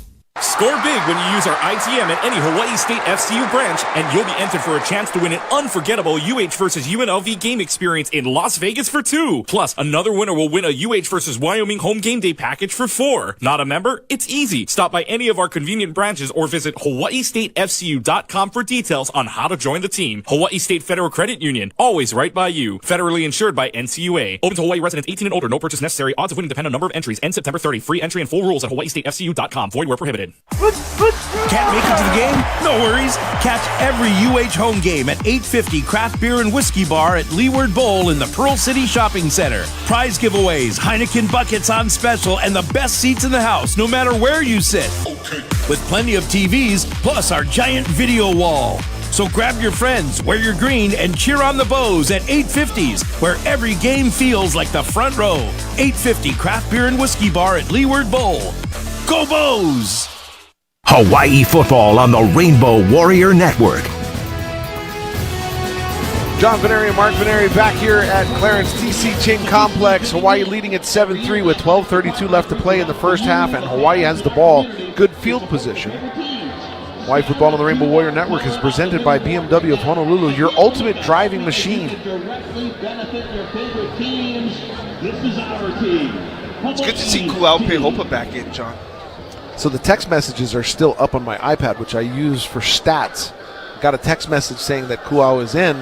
Score big when you use our ITM at any Hawaii State FCU branch, and you'll be entered for a chance to win an unforgettable UH versus UNLV game experience in Las Vegas for 2. Plus, another winner will win a UH versus Wyoming home game day package for 4. Not a member? It's easy. Stop by any of our convenient branches or visit hawaiistatefcu.com for details on how to join the team. Hawaii State Federal Credit Union, always right by you. Federally insured by NCUA. Open to Hawaii residents 18 and older. No purchase necessary. Odds of winning depend on number of entries. End September 30. Free entry and full rules at hawaiistatefcu.com. Void where prohibited. Can't make it to the game? No worries. Catch every UH home game at 850 Craft Beer and Whiskey Bar at Leeward Bowl in the Pearl City Shopping Center. Prize giveaways, Heineken buckets on special, and the best seats in the house, no matter where you sit. With plenty of TVs, plus our giant video wall. So grab your friends, wear your green, and cheer on the Bows at 850's, where every game feels like the front row. 850 Craft Beer and Whiskey Bar at Leeward Bowl. Go Bows! Hawaii football on the Rainbow Warrior Network. John Veneri and Mark Veneri back here at Clarence T.C. Ching Complex. Hawaii leading at 7-3 with 12:32 left to play in the first half, and Hawaii has the ball. Good field position. Hawaii football on the Rainbow Warrior Network is presented by BMW of Honolulu, your ultimate driving machine. It's good to see Kuaupehopa back in, John. So the text messages are still up on my iPad, which I use for stats. Got a text message saying that Kuau is in,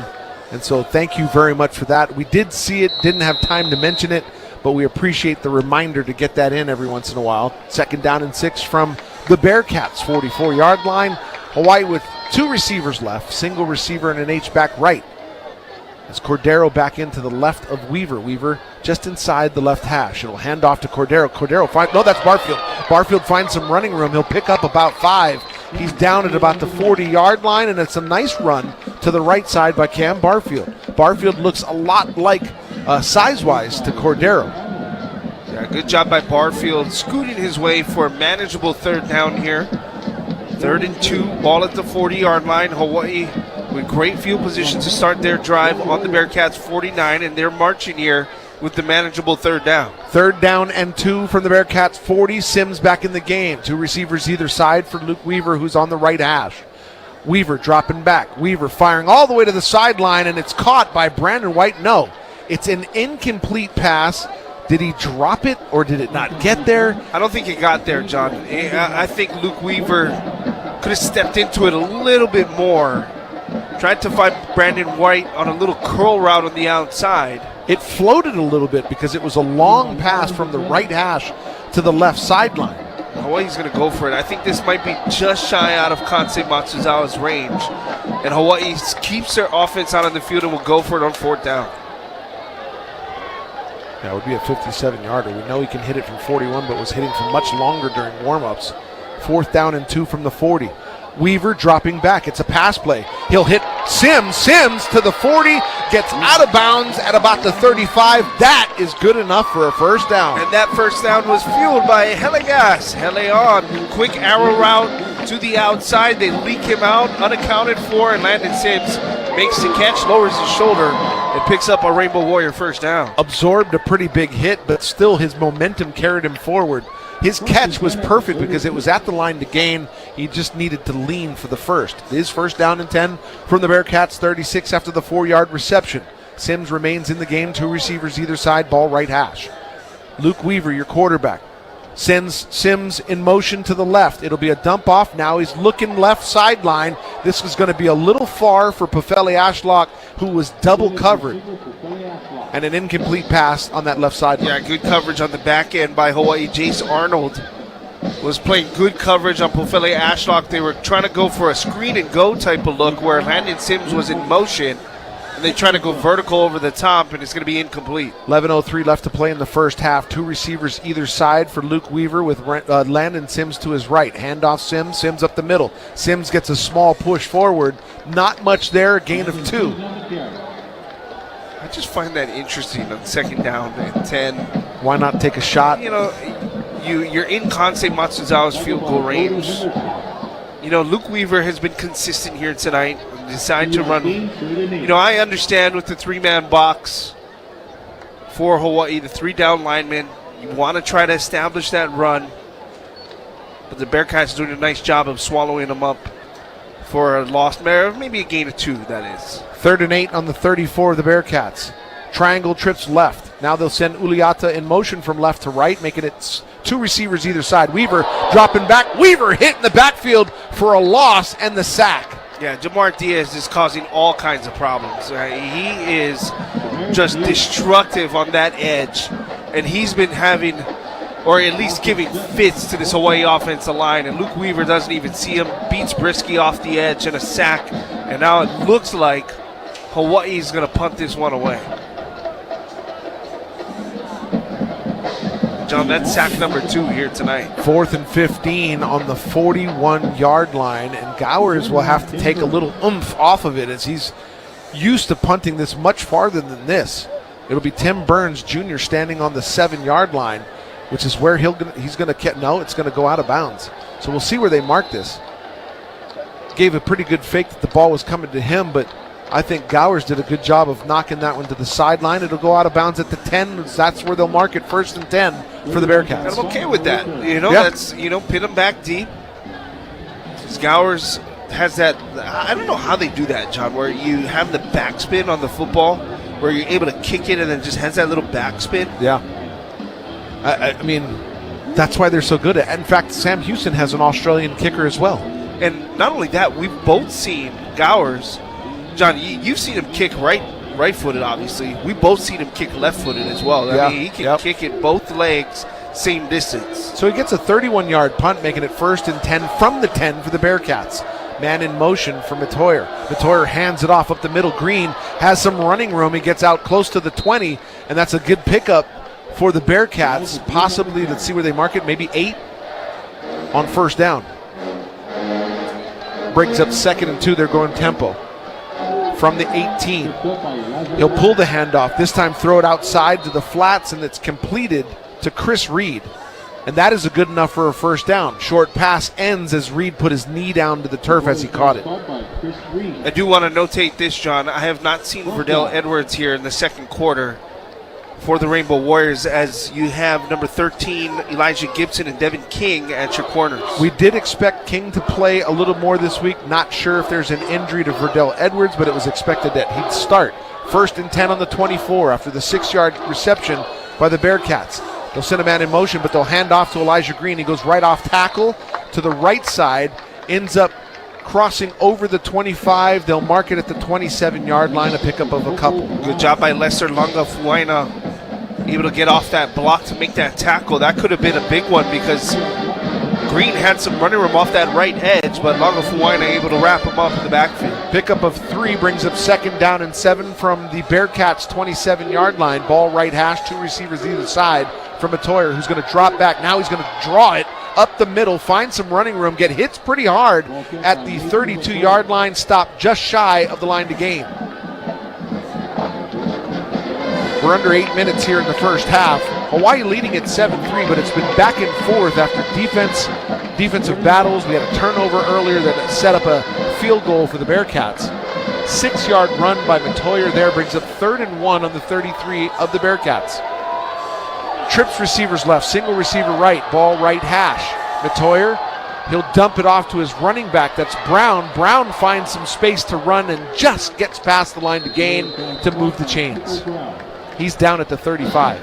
and so thank you very much for that. We did see it, didn't have time to mention it, but we appreciate the reminder to get that in every once in a while. 2nd down and 6 from the Bearcats' 44-yard line. Hawaii with 2 receivers left, single receiver and an H-back right. As Cordero back into the left of Weaver. Weaver just inside the left hash. It'll hand off to Cordero. That's Barfield. Barfield finds some running room. He'll pick up about 5. He's down at about the 40-yard line, and it's a nice run to the right side by Cam Barfield. Barfield looks a lot like, size-wise, to Cordero. Yeah, good job by Barfield, scooting his way for a manageable 3rd down here. 3rd and 2, ball at the 40-yard line. Hawaii with great field position to start their drive on the Bearcats' 49, and they're marching here with the manageable 3rd down. 3rd down and 2 from the Bearcats' 40. Sims back in the game. 2 receivers either side for Luke Weaver, who's on the right hash. Weaver dropping back. Weaver firing all the way to the sideline, and it's caught by Brandon White. No, it's an incomplete pass. Did he drop it, or did it not get there? I don't think it got there, John. I think Luke Weaver could have stepped into it a little bit more, Tried to find Brandon White on a little curl route on the outside. It floated a little bit because it was a long pass from the right hash to the left sideline. Hawaii's going to go for it. I think this might be just shy out of Kansei Matsuzawa's range. And Hawaii keeps their offense out on the field and will go for it on 4th down. That would be a 57-yarder. We know he can hit it from 41, but was hitting for much longer during warm-ups. 4th down and 2 from the 40. Weaver dropping back. It's a pass play. He'll hit Sims. Sims to the 40, gets out of bounds at about the 35. That is good enough for a first down. And that first down was fueled by Helegas. Hele on. Quick arrow route to the outside. They leak him out, unaccounted for, and Landon Sims makes the catch, lowers his shoulder, and picks up a Rainbow Warrior first down. Absorbed a pretty big hit, but still his momentum carried him forward. His catch was perfect because it was at the line to gain. He just needed to lean for the first. His first down and 10 from the Bearcats, 36 after the 4-yard reception. Sims remains in the game, 2 receivers either side, ball right hash. Luke Weaver, your quarterback, sends Sims in motion to the left. It'll be a dump off. Now he's looking left sideline. This is going to be a little far for Pefele Ashlock, who was double covered. And an incomplete pass on that left sideline. Yeah, good coverage on the back end by Hawaii. Jace Arnold was playing good coverage on Pefele Ashlock. They were trying to go for a screen and go type of look where Landon Sims was in motion. And they try to go vertical over the top, and it's going to be incomplete. 11:03 left to play in the first half. 2 receivers either side for Luke Weaver with Landon Sims to his right. Handoff Sims, Sims up the middle. Sims gets a small push forward. Not much there, a gain of 2. I just find that interesting on 2nd down and 10. Why not take a shot? You know, you're in Kansei Matsuzawa's field goal range. You know, Luke Weaver has been consistent here tonight. Decided to run. You know, I understand with the 3-man box for Hawaii, the 3-down linemen, you want to try to establish that run. But the Bearcats doing a nice job of swallowing them up for a lost, maybe a gain of 2, that is. 3rd and 8 on the 34 of the Bearcats. Triangle trips left. Now they'll send Uliata in motion from left to right, making it 2 receivers either side. Weaver dropping back. Weaver hit in the backfield for a loss and the sack. Yeah, Jamar Diaz is causing all kinds of problems. He is just destructive on that edge, and he's been having, or at least giving fits to this Hawaii offensive line, and Luke Weaver doesn't even see him, beats Brisky off the edge and a sack, and now it looks like Hawaii's going to punt this one away. John, that's sack number 2 here tonight. 4th and 15 on the 41-yard line, and Gowers will have to take a little oomph off of it as he's used to punting this much farther than this. It'll be Tim Burns Jr. standing on the 7-yard line, which is where he's going to no, it's going to go out of bounds. So we'll see where they mark this. Gave a pretty good fake that the ball was coming to him, but I think Gowers did a good job of knocking that one to the sideline. It'll go out of bounds at the 10. That's where they'll mark it, 1st and 10 for the Bearcats. I'm okay with that. You know, that's, you know, pin them back deep. Gowers has that, I don't know how they do that, John, where you have the backspin on the football, where you're able to kick it and then just has that little backspin. Yeah. I mean, that's why they're so good at it. In fact, Sam Houston has an Australian kicker as well. And not only that, we've both seen Gowers. John, you've seen him kick right-footed, obviously. We've both seen him kick left-footed as well. I mean, he can kick it both legs, same distance. So he gets a 31-yard punt, making it 1st and 10 from the 10 for the Bearcats. Man in motion for Matoyer. Matoyer hands it off up the middle. Green has some running room. He gets out close to the 20, and that's a good pickup for the Bearcats. Possibly, let's see where they mark it, maybe 8 on 1st down. Brings up 2nd and 2. They're going tempo. From the 18. He'll pull the handoff. This time throw it outside to the flats, and it's completed to Chris Reed. And that is a good enough for a 1st down. Short pass ends as Reed put his knee down to the turf as he caught it. I do want to notate this, John. I have not seen Verdell Edwards here in the 2nd quarter for the Rainbow Warriors, as you have number 13, Elijah Gibson, and Devin King at your corners. We did expect King to play a little more this week. Not sure if there's an injury to Verdell Edwards, but it was expected that he'd start. 1st and 10 on the 24 after the 6-yard reception by the Bearcats. They'll send a man in motion, but they'll hand off to Elijah Green. He goes right off tackle to the right side, ends up crossing over the 25. They'll mark it at the 27-yard line, a pickup of a couple. Good job by Lester Lunga Fuaina, able to get off that block to make that tackle. That could have been a big one because Green had some running room off that right edge, but Lunga Fuaina able to wrap him up in the backfield. Pickup of 3 brings up 2nd down and 7 from the Bearcats' 27-yard line. Ball right hash, 2 receivers either side from Matoyer, who's going to drop back. Now he's going to draw it up the middle, find some running room, get hits pretty hard at the 32-yard line, stop just shy of the line to gain. We're under 8 minutes here in the first half. Hawaii leading at 7-3, but it's been back and forth after defensive battles. We had a turnover earlier that set up a field goal for the Bearcats. 6-yard run by Matoyer there brings up 3rd and 1 on the 33 of the Bearcats. Trips receivers left, single receiver right, ball right hash. Matoyer, he'll dump it off to his running back. That's Brown. Brown finds some space to run and just gets past the line to gain to move the chains. He's down at the 35.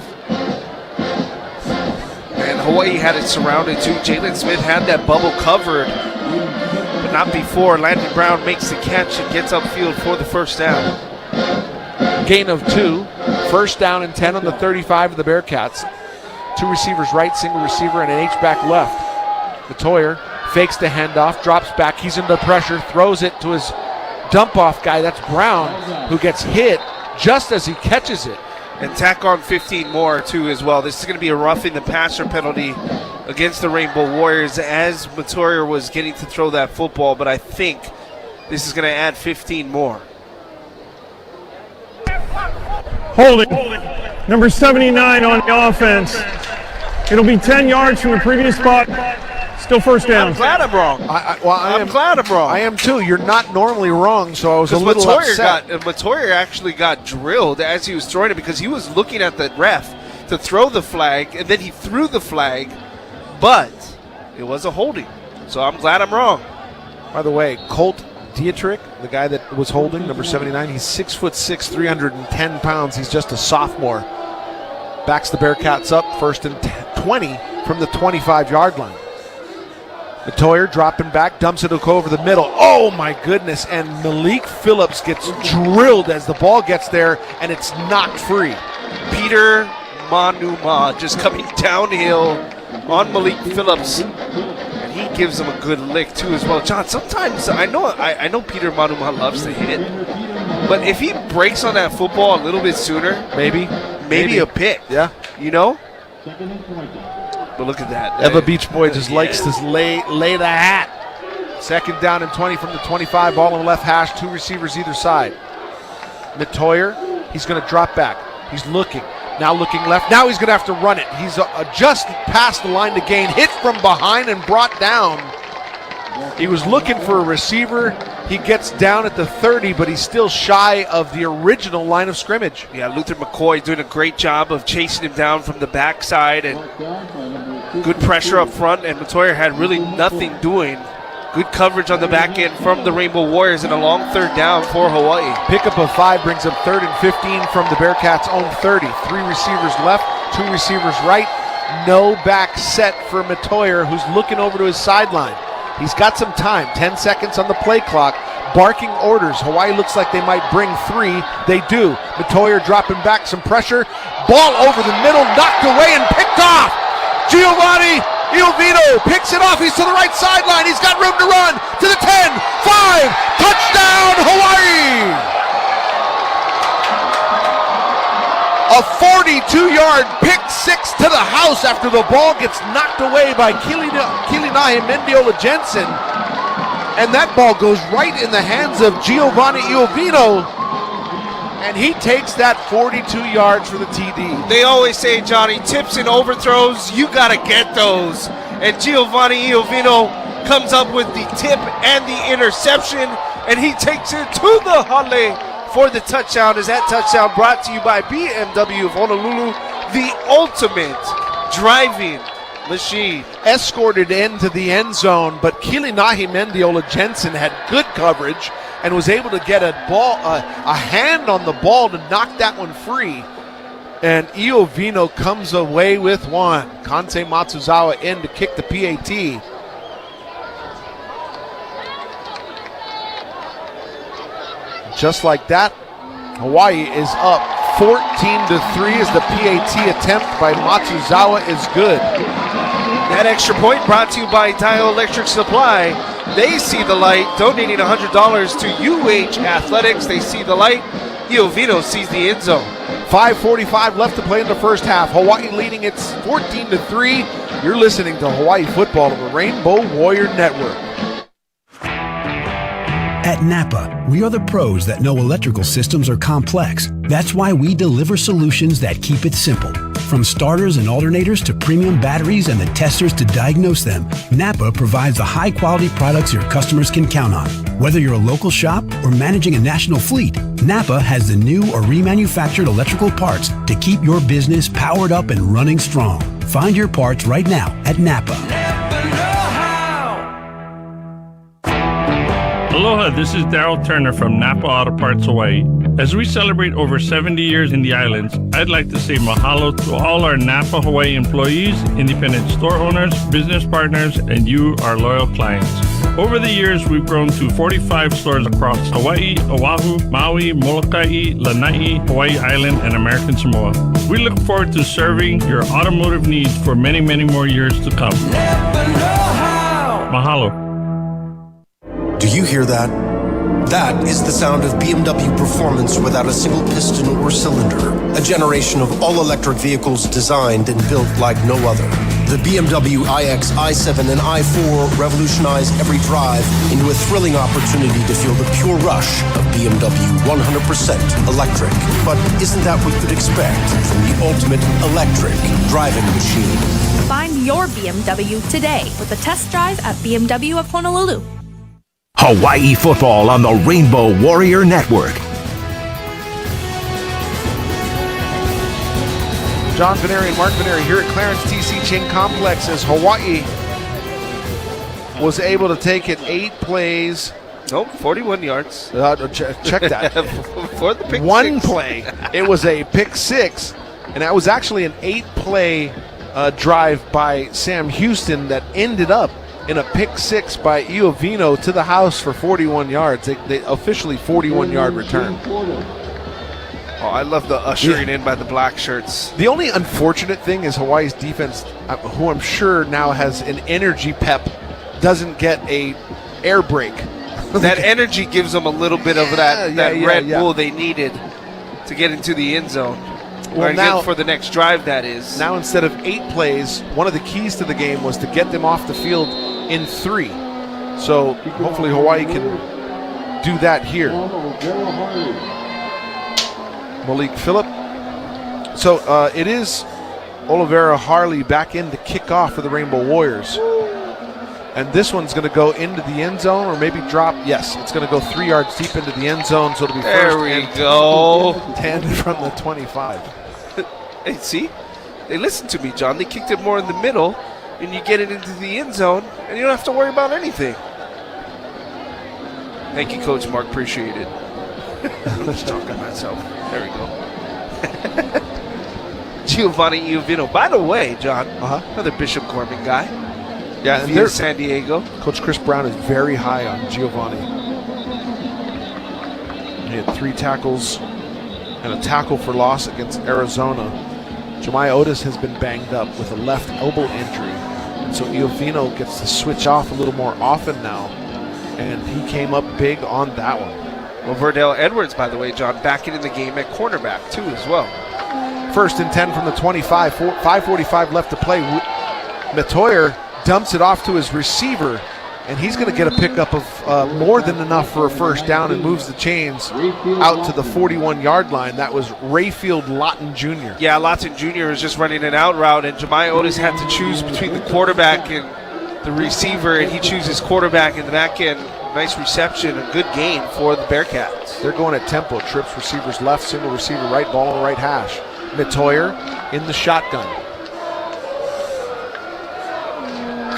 And Hawaii had it surrounded too. Jalen Smith had that bubble covered, but not before. Landon Brown makes the catch and gets upfield for the first down. Gain of 2. First down and 10 on the 35 of the Bearcats. 2 receivers right, single receiver, and an H-back left. Matoyer fakes the handoff, drops back. He's under pressure, throws it to his dump-off guy. That's Brown, who gets hit just as he catches it. And tack on 15 more, too, as well. This is going to be a roughing the passer penalty against the Rainbow Warriors as Matoyer was getting to throw that football, but I think this is going to add 15 more. Holding. Number 79 on the offense. It'll be 10 yards from the previous spot. Still first down. I'm glad I'm wrong. I'm glad I'm wrong. I am too. You're not normally wrong, so I was a little upset. Matoyer actually got drilled as he was throwing it because he was looking at the ref to throw the flag, and then he threw the flag, but it was a holding. So I'm glad I'm wrong. By the way, Colt Dietrich, the guy that was holding, number 79, he's 6'6", 310 pounds. He's just a sophomore. Backs the Bearcats up, 1st and 20 from the 25-yard line. Matoyer dropping back, dumps it over the middle. Oh my goodness, and Malik Phillips gets drilled as the ball gets there, and it's knocked free. Peter Manuma just coming downhill on Malik Phillips, and he gives him a good lick too as well. John, sometimes I know Peter Manuma loves to hit, but if he breaks on that football a little bit sooner, maybe a pick. Yeah, you know. But look at that. Eva Beach Boy just likes to lay the hat. 2nd down and 20 from the 25. Ball on the left hash. 2 receivers either side. Matoyer, he's going to drop back. He's looking. Now looking left. Now he's going to have to run it. He's just past the line to gain. Hit from behind and brought down. He was looking for a receiver. He gets down at the 30, but he's still shy of the original line of scrimmage. Yeah, Luther McCoy doing a great job of chasing him down from the backside, and good pressure up front, and Matoyer had really nothing doing. Good coverage on the back end from the Rainbow Warriors, and a long 3rd down for Hawaii. Pickup of 5 brings up 3rd and 15 from the Bearcats' own 30. 3 receivers left, 2 receivers right. No back set for Matoyer, who's looking over to his sideline. He's got some time, 10 seconds on the play clock, barking orders. Hawaii looks like they might bring 3. They do. Matoyer dropping back, some pressure. Ball over the middle, knocked away and picked off. Giovanni Iovino picks it off. He's to the right sideline. He's got room to run to the 10, 5, touchdown Hawaii! A 42-yard pick 6 to the house after the ball gets knocked away by Kilinahi Mendiola Jensen. And that ball goes right in the hands of Giovanni Iovino. And he takes that 42 yards for the TD. They always say, Johnny, tips and overthrows, you got to get those. And Giovanni Iovino comes up with the tip and the interception, and he takes it to the Hale for the touchdown. Is that touchdown brought to you by BMW of Honolulu, the ultimate driving machine. Escorted into the end zone, but Kilinahi Mendiola Jensen had good coverage and was able to get a hand on the ball to knock that one free. And Iovino comes away with one. Kansei Matsuzawa in to kick the PAT. Just like that, Hawaii is up 14-3 as the PAT attempt by Matsuzawa is good. That extra point brought to you by Dioelectric Supply. They see the light, donating $100 to UH Athletics. They see the light. Iovino sees the end zone. 5:45 left to play in the first half. Hawaii leading it's 14-3. You're listening to Hawaii football on the Rainbow Warrior Network. At Napa, we are the pros that know electrical systems are complex. That's why we deliver solutions that keep it simple. From starters and alternators to premium batteries and the testers to diagnose them, Napa provides the high-quality products your customers can count on. Whether you're a local shop or managing a national fleet, Napa has the new or remanufactured electrical parts to keep your business powered up and running strong. Find your parts right now at Napa. Aloha, this is Daryl Turner from Napa Auto Parts Hawaii. As we celebrate over 70 years in the islands, I'd like to say mahalo to all our Napa Hawaii employees, independent store owners, business partners, and you, our loyal clients. Over the years, we've grown to 45 stores across Hawaii, Oahu, Maui, Molokai, Lanai, Hawaii Island, and American Samoa. We look forward to serving your automotive needs for many, many more years to come. Mahalo. Do you hear that? That is the sound of BMW performance without a single piston or cylinder. A generation of all-electric vehicles designed and built like no other. The BMW iX, i7, and i4 revolutionize every drive into a thrilling opportunity to feel the pure rush of BMW 100% electric. But isn't that what you'd expect from the ultimate electric driving machine? Find your BMW today with a test drive at BMW of Honolulu. Hawaii football on the Rainbow Warrior Network. John Veneri and Mark Veneri here at Clarence TC Chain Complex as Hawaii was able to take it 8 plays. Nope, 41 yards. Check that. For the pick One six. play. It was a pick 6, and that was actually an 8-play drive by Sam Houston that ended up in a pick 6 by Iovino to the house for 41 yards. They officially 41-yard return. Oh, I love the ushering in by the black shirts. The only unfortunate thing is Hawaii's defense, who I'm sure now has an energy pep, doesn't get a air break. That energy gives them a little bit of that Red Bull they needed to get into the end zone. Well, now for the next drive, that is. Now instead of 8 plays, one of the keys to the game was to get them off the field in 3. So hopefully Hawaii can do that here. Malik Phillip. So it is Olivera Harley back in to kick off for the Rainbow Warriors. And this one's going to go into the end zone or maybe drop. Yes, it's going to go 3 yards deep into the end zone. So it'll be there first we go. 10 from the 25. Hey, see? They listened to me, John. They kicked it more in the middle, and you get it into the end zone, and you don't have to worry about anything. Thank you, Coach Mark. Appreciate it. I'm just talking to myself. There we go. Giovanni Iovino. By the way, John, another Bishop Gorman guy. Yeah, and via San Diego. Coach Chris Brown is very high on Giovanni. He had 3 tackles and a tackle for loss against Arizona. Jemiah Otis has been banged up with a left elbow injury. And so Iovino gets to switch off a little more often now. And he came up big on that one. Well, Verdell Edwards, by the way, John, back in the game at cornerback, too, as well. 1st and 10 from the 25. 5:45 left to play. Metoyer dumps it off to his receiver, and he's going to get a pickup of more than enough for a first down and moves the chains out to the 41-yard line. That was Rayfield Lawton Jr. Yeah, Lawton Jr. was just running an out route, and Jemiah Otis had to choose between the quarterback and the receiver, and he chooses quarterback in the back end. Nice reception, a good gain for the Bearcats. They're going at tempo. Trips receivers left, single receiver right, ball on the right hash. Metoyer in the shotgun.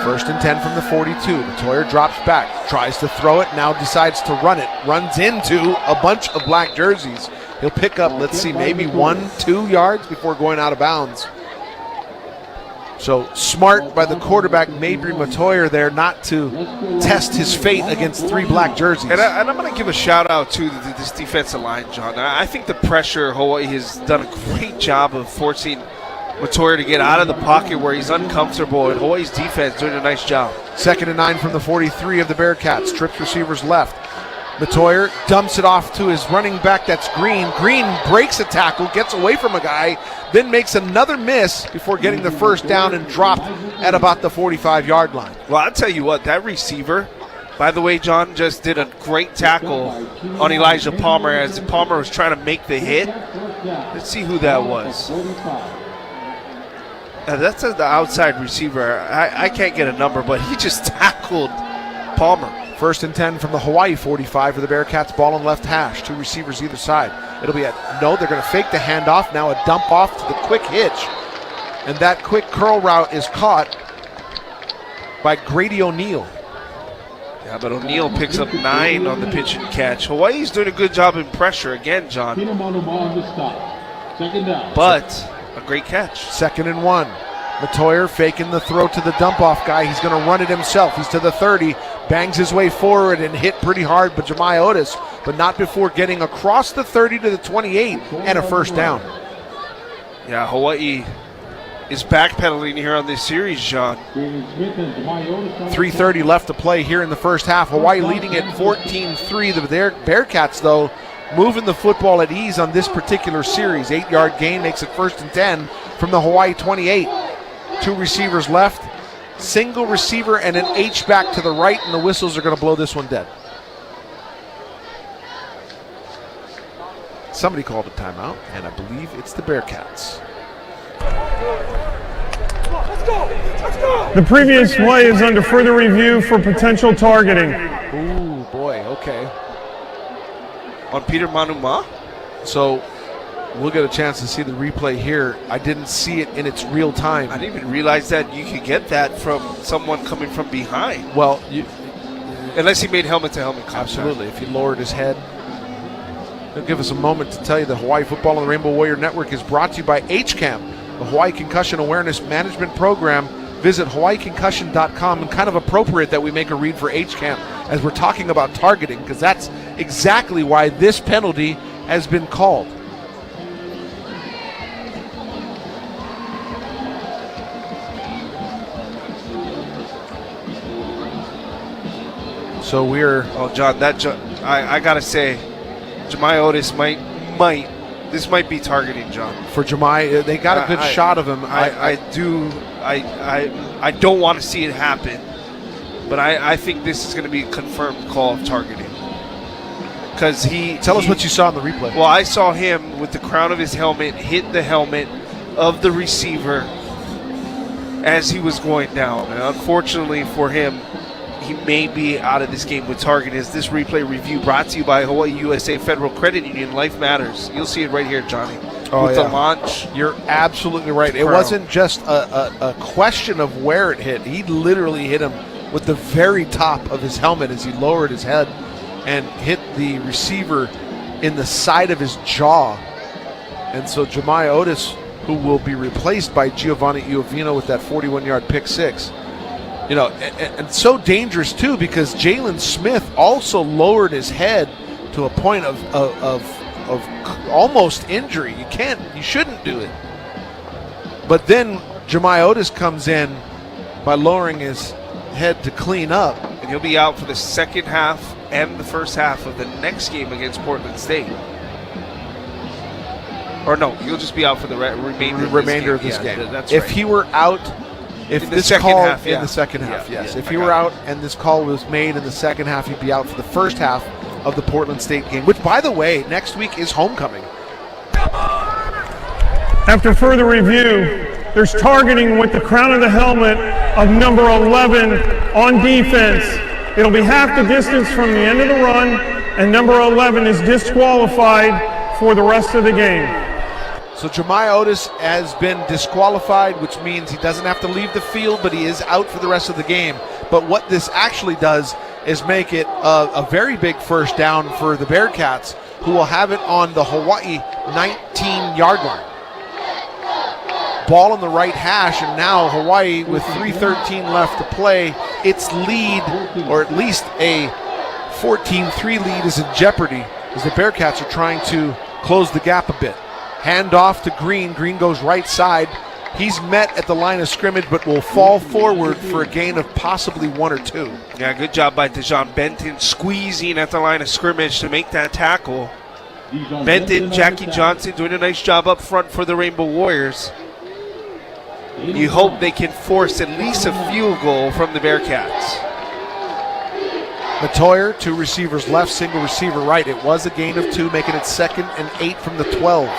1st and 10 from the 42. Metoyer drops back, tries to throw it, now decides to run it. Runs into a bunch of black jerseys. He'll pick up, let's see, maybe 1-2 yards before going out of bounds. So smart by the quarterback, Mabry Matoyer, there not to test his fate against 3 black jerseys. And I'm going to give a shout out to this defensive line, John. I think the pressure, Hawaii has done a great job of forcing Matoyer to get out of the pocket where he's uncomfortable, and Hawaii's defense doing a nice job. 2nd and 9 from the 43 of the Bearcats. Trips receivers left. Matoyer dumps it off to his running back, that's Green. Green breaks a tackle, gets away from a guy, then makes another miss before getting the first down and dropped at about the 45-yard line. Well, I'll tell you what, that receiver, by the way, John, just did a great tackle on Elijah Palmer as Palmer was trying to make the hit. Let's see who that was. That's the outside receiver. I can't get a number, but he just tackled Palmer. 1st and 10 from the Hawaii 45 for the Bearcats. Ball on left hash. 2 receivers either side. It'll be no, they're going to fake the handoff. Now a dump off to the quick hitch. And that quick curl route is caught by Grady O'Neal. Yeah, but O'Neal picks up 9 on the pitch and catch. Hawaii's doing a good job in pressure again, John. But a great catch. 2nd and 1. Matoyer faking the throw to the dump-off guy. He's going to run it himself. He's to the 30, bangs his way forward and hit pretty hard by Jemiah Otis, but not before getting across the 30 to the 28 and a first down. Yeah, Hawaii is backpedaling here on this series, John. 3:30 left to play here in the first half. Hawaii leading at 14-3. The Bearcats, though, moving the football at ease on this particular series. 8-yard gain makes it 1st and 10 from the Hawaii 28. 2 receivers left, single receiver and an H-back to the right, and the whistles are going to blow this one dead. Somebody called a timeout, and I believe it's the Bearcats. The previous play is under further review for potential targeting. Ooh, boy, okay. On Peter Manuma? So we'll get a chance to see the replay here. I didn't see it in its real time. I didn't even realize that you could get that from someone coming from behind. Well, unless he made helmet-to-helmet contact. Absolutely. If he lowered his head. He'll give us a moment to tell you the Hawaii Football and the Rainbow Warrior Network is brought to you by HCAM, the Hawaii Concussion Awareness Management Program. Visit hawaiiconcussion.com, and kind of appropriate that we make a read for HCAM as we're talking about targeting, because that's exactly why this penalty has been called. So we're... Oh, John, I got to say, Jemiah Otis this might be targeting, John. For Jemiah, they got a good shot of him. I don't want to see it happen, but I think this is going to be a confirmed call of targeting. Because Tell us what you saw in the replay. Well, I saw him with the crown of his helmet hit the helmet of the receiver as he was going down. And unfortunately for him, he may be out of this game with targeting. Is this replay review brought to you by Hawaii USA Federal Credit Union? Life matters. You'll see it right here, Johnny. Oh, with yeah. the launch. You're absolutely right. It wasn't just a question of where it hit. He literally hit him with the very top of his helmet as he lowered his head and hit the receiver in the side of his jaw. And so Jemiah Otis, who will be replaced by Giovanni Iovino with that 41-yard pick six. You know, and so dangerous too, because Jalen Smith also lowered his head to a point of almost injury. You shouldn't do it. But then Jemiah Otis comes in by lowering his head to clean up. And he'll be out for the second half and the first half of the next game against Portland State. Or no, he'll just be out for the remainder of this game. That's if right. he were out, if in this the call half, in the second half, Yeah, yes. yeah, If he were out and this call was made in the second half, he'd be out for the first half of the Portland State game, which, by the way, next week is homecoming. After further review, there's targeting with the crown of the helmet of number 11 on defense. It'll be half the distance from the end of the run, and number 11 is disqualified for the rest of the game. So Jemiah Otis has been disqualified, which means he doesn't have to leave the field, but he is out for the rest of the game. But what this actually does is make it a very big first down for the Bearcats, who will have it on the Hawaii 19-yard line. ball in the right hash, and now Hawaii, with 3:13 left to play, its lead, or at least a 14-3 lead, is in jeopardy as the Bearcats are trying to close the gap a bit. Hand off to Green. Green goes right side. He's met at the line of scrimmage, but will fall forward for a gain of possibly 1 or 2. Yeah, good job by Dejon Benton squeezing at the line of scrimmage to make that tackle. Benton, Jackie Johnson doing a nice job up front for the Rainbow Warriors. You hope they can force at least a field goal from the Bearcats. Matoyer, 2 receivers left, single receiver right. It was a gain of 2, making it 2nd and 8 from the 12.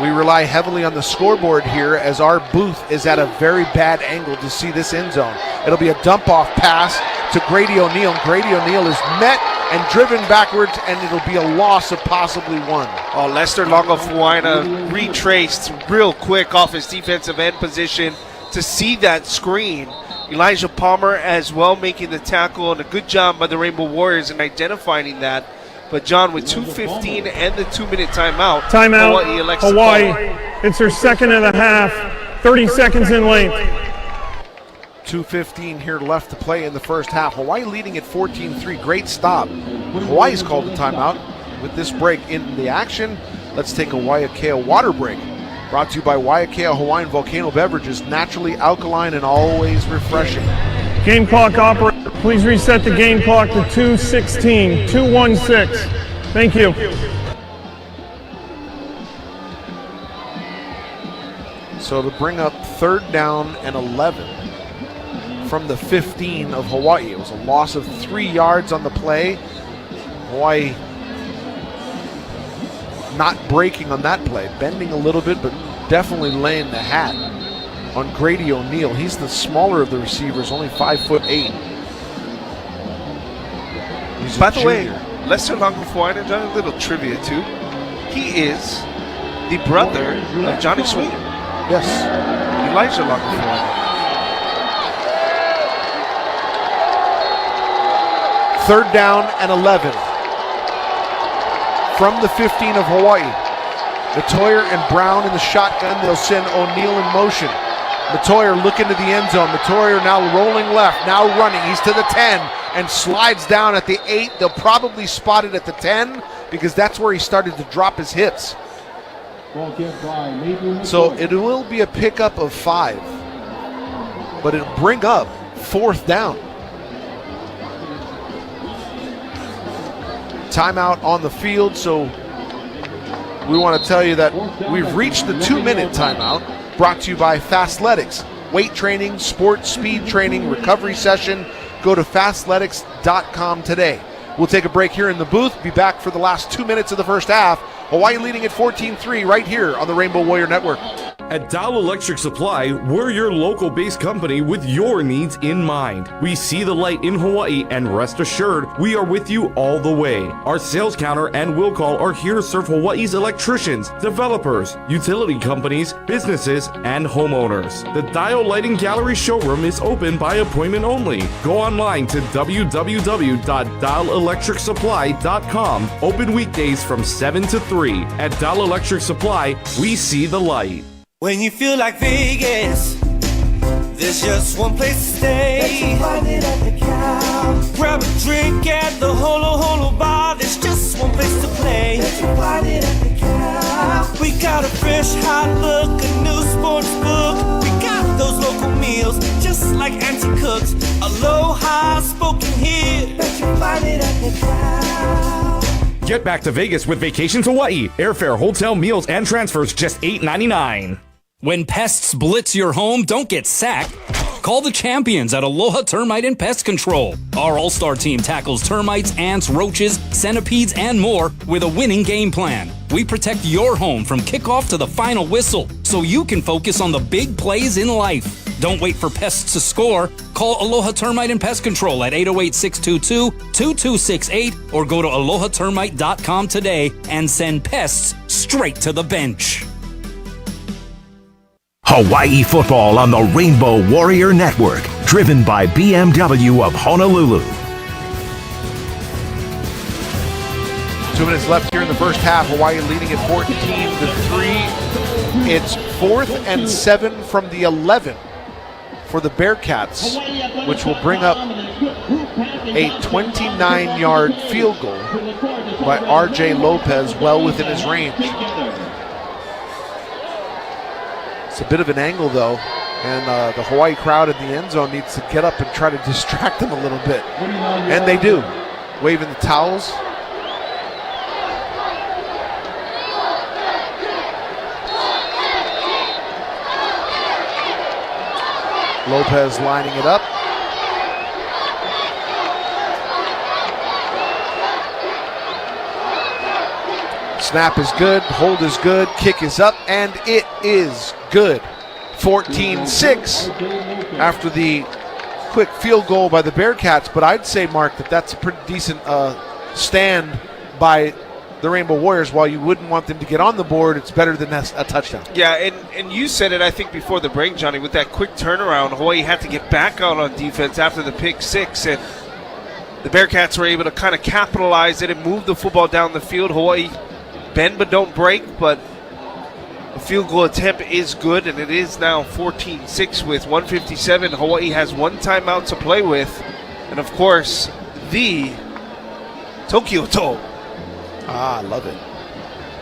We rely heavily on the scoreboard here as our booth is at a very bad angle to see this end zone. It'll be a dump-off pass to Grady O'Neal. Grady O'Neal is met and driven backwards, and it'll be a loss of possibly 1. Oh, Lester Longofuaina retraced real quick off his defensive end position to see that screen. Elijah Palmer as well making the tackle, and a good job by the Rainbow Warriors in identifying that. But John, with 2:15 and the 2-minute timeout, Hawaii elects Hawaii. It's their 2nd and a half, 30 seconds in length. 2:15 here left to play in the first half. Hawaii leading at 14-3. Great stop. Hawaii's called a timeout with this break in the action. Let's take a Waiakea water break. Brought to you by Waiakea Hawaiian Volcano Beverages, naturally alkaline and always refreshing. Game clock operator, please reset the game clock to 2:16, 2:16. Thank you. So to bring up 3rd down and 11 from the 15 of Hawaii. It was a loss of 3 yards on the play. Hawaii not breaking on that play, bending a little bit, but definitely laying the hat on Grady O'Neal. He's the smaller of the receivers, only 5'8". By the way, Lester Longofuaina, John, a little trivia too. He is the brother of Johnny Sweet. Yes. Elijah Longofuaina. 3rd down and 11 from the 15 of Hawaii. Matoyer and Brown in the shotgun. They'll send O'Neal in motion. Matoyer looking to the end zone. Matoyer now rolling left, now running. He's to the 10 and slides down at the 8. They'll probably spot it at the 10 because that's where he started to drop his hips. So it will be a pickup of 5, but it'll bring up 4th down. Timeout on the field, so we want to tell you that we've reached the 2-minute timeout, brought to you by Fastletics. Weight training, sports speed training, recovery session. Go to fastletics.com today. We'll take a break here in the booth, be back for the last 2 minutes of the first half. Hawaii leading at 14-3 right here on the Rainbow Warrior Network. At Dow Electric Supply, we're your local-based company with your needs in mind. We see the light in Hawaii, and rest assured, we are with you all the way. Our sales counter and will call are here to serve Hawaii's electricians, developers, utility companies, businesses, and homeowners. The Dial Lighting Gallery showroom is open by appointment only. Go online to www.dialelectricsupply.com. Open weekdays from 7 to 3. At Dial Electric Supply, we see the light. When you feel like Vegas, there's just one place to stay. Find it at the Cow. Grab a drink at the Holo Holo Bar. There's just one place to play. Find it at the Cow. We got a fresh hot look, a new sports book. We got those local meals, just like Auntie cooks. Aloha spoken here. Bet you find it at the Cow. Get back to Vegas with Vacations Hawaii. Airfare, hotel, meals, and transfers just $8.99. When pests blitz your home, don't get sacked. Call the champions at Aloha Termite and Pest Control. Our all-star team tackles termites, ants, roaches, centipedes, and more with a winning game plan. We protect your home from kickoff to the final whistle, so you can focus on the big plays in life. Don't wait for pests to score. Call Aloha Termite and Pest Control at 808-622-2268 or go to alohatermite.com today and send pests straight to the bench. Hawaii football on the Rainbow Warrior Network, driven by BMW of Honolulu. 2 minutes left here in the first half. Hawaii leading at 14-3. It's 4th and 7 from the 11 for the Bearcats, which will bring up a 29-yard field goal by R.J. Lopez, well within his range. It's a bit of an angle, though, and the Hawaii crowd in the end zone needs to get up and try to distract them a little bit. And they do, waving the towels. Lopez lining it up. Snap is good, hold is good, kick is up, and it is good. 14-6 after the quick field goal by the Bearcats, but I'd say, Mark, that's a pretty decent stand by the Rainbow Warriors. While you wouldn't want them to get on the board, it's better than a touchdown. Yeah, and you said it, I think, before the break, Johnny, with that quick turnaround, Hawaii had to get back out on defense after the pick six, and the Bearcats were able to kind of capitalize it and move the football down the field. Hawaii bend but don't break, but the field goal attempt is good, and it is now 14-6 with 1:57. Hawaii has one timeout to play with, and of course, the Tokyo Toe. I love it.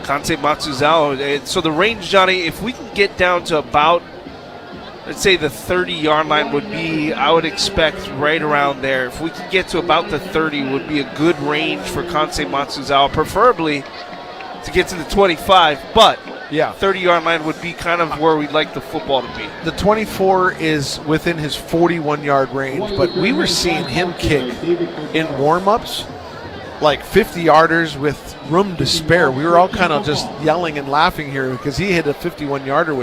Kansei Matsuzawa. So the range, Johnny, if we can get down to about, let's say the 30-yard line would be, I would expect right around there. If we can get to about the 30 would be a good range for Kansei Matsuzawa, preferably to get to the 25, but yeah, 30-yard line would be kind of where we'd like the football to be. The 24 is within his 41-yard range, but we were seeing him kick in warm-ups like 50-yarders with room to spare. We were all kind of just yelling and laughing here because he hit a 51-yarder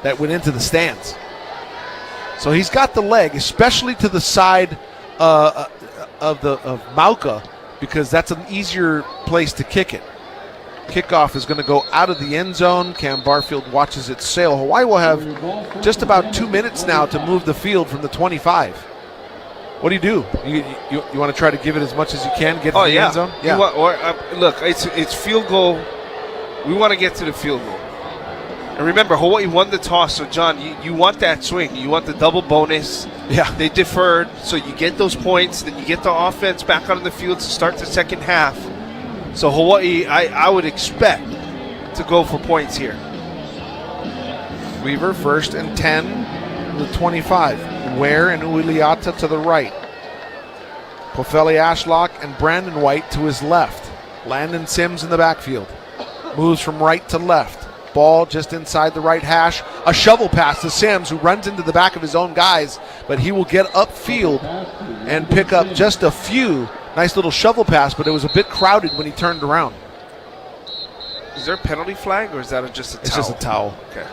that went into the stands. So he's got the leg, especially to the side of Mauka, because that's an easier place to kick it. Kickoff is going to go out of the end zone. Cam Barfield watches it sail. Hawaii will have just about 2 minutes now to move the field from the 25. What do? You want to try to give it as much as you can, get to the end zone? Yeah. Look, it's field goal. We want to get to the field goal. And remember, Hawaii won the toss, so John, you want that swing. You want the double bonus. Yeah. They deferred, so you get those points, then you get the offense back on the field to start the second half. So Hawaii, I would expect to go for points here. Weaver 1st and 10, the 25. Ware and Uiliata to the right. Pofeli Ashlock and Brandon White to his left. Landon Sims in the backfield. Moves from right to left. Ball just inside the right hash. A shovel pass to Sims, who runs into the back of his own guys, but he will get upfield and pick up just a few. Nice little shovel pass, but it was a bit crowded when he turned around. Is there a penalty flag, or is that just a towel? It's just a towel. Okay.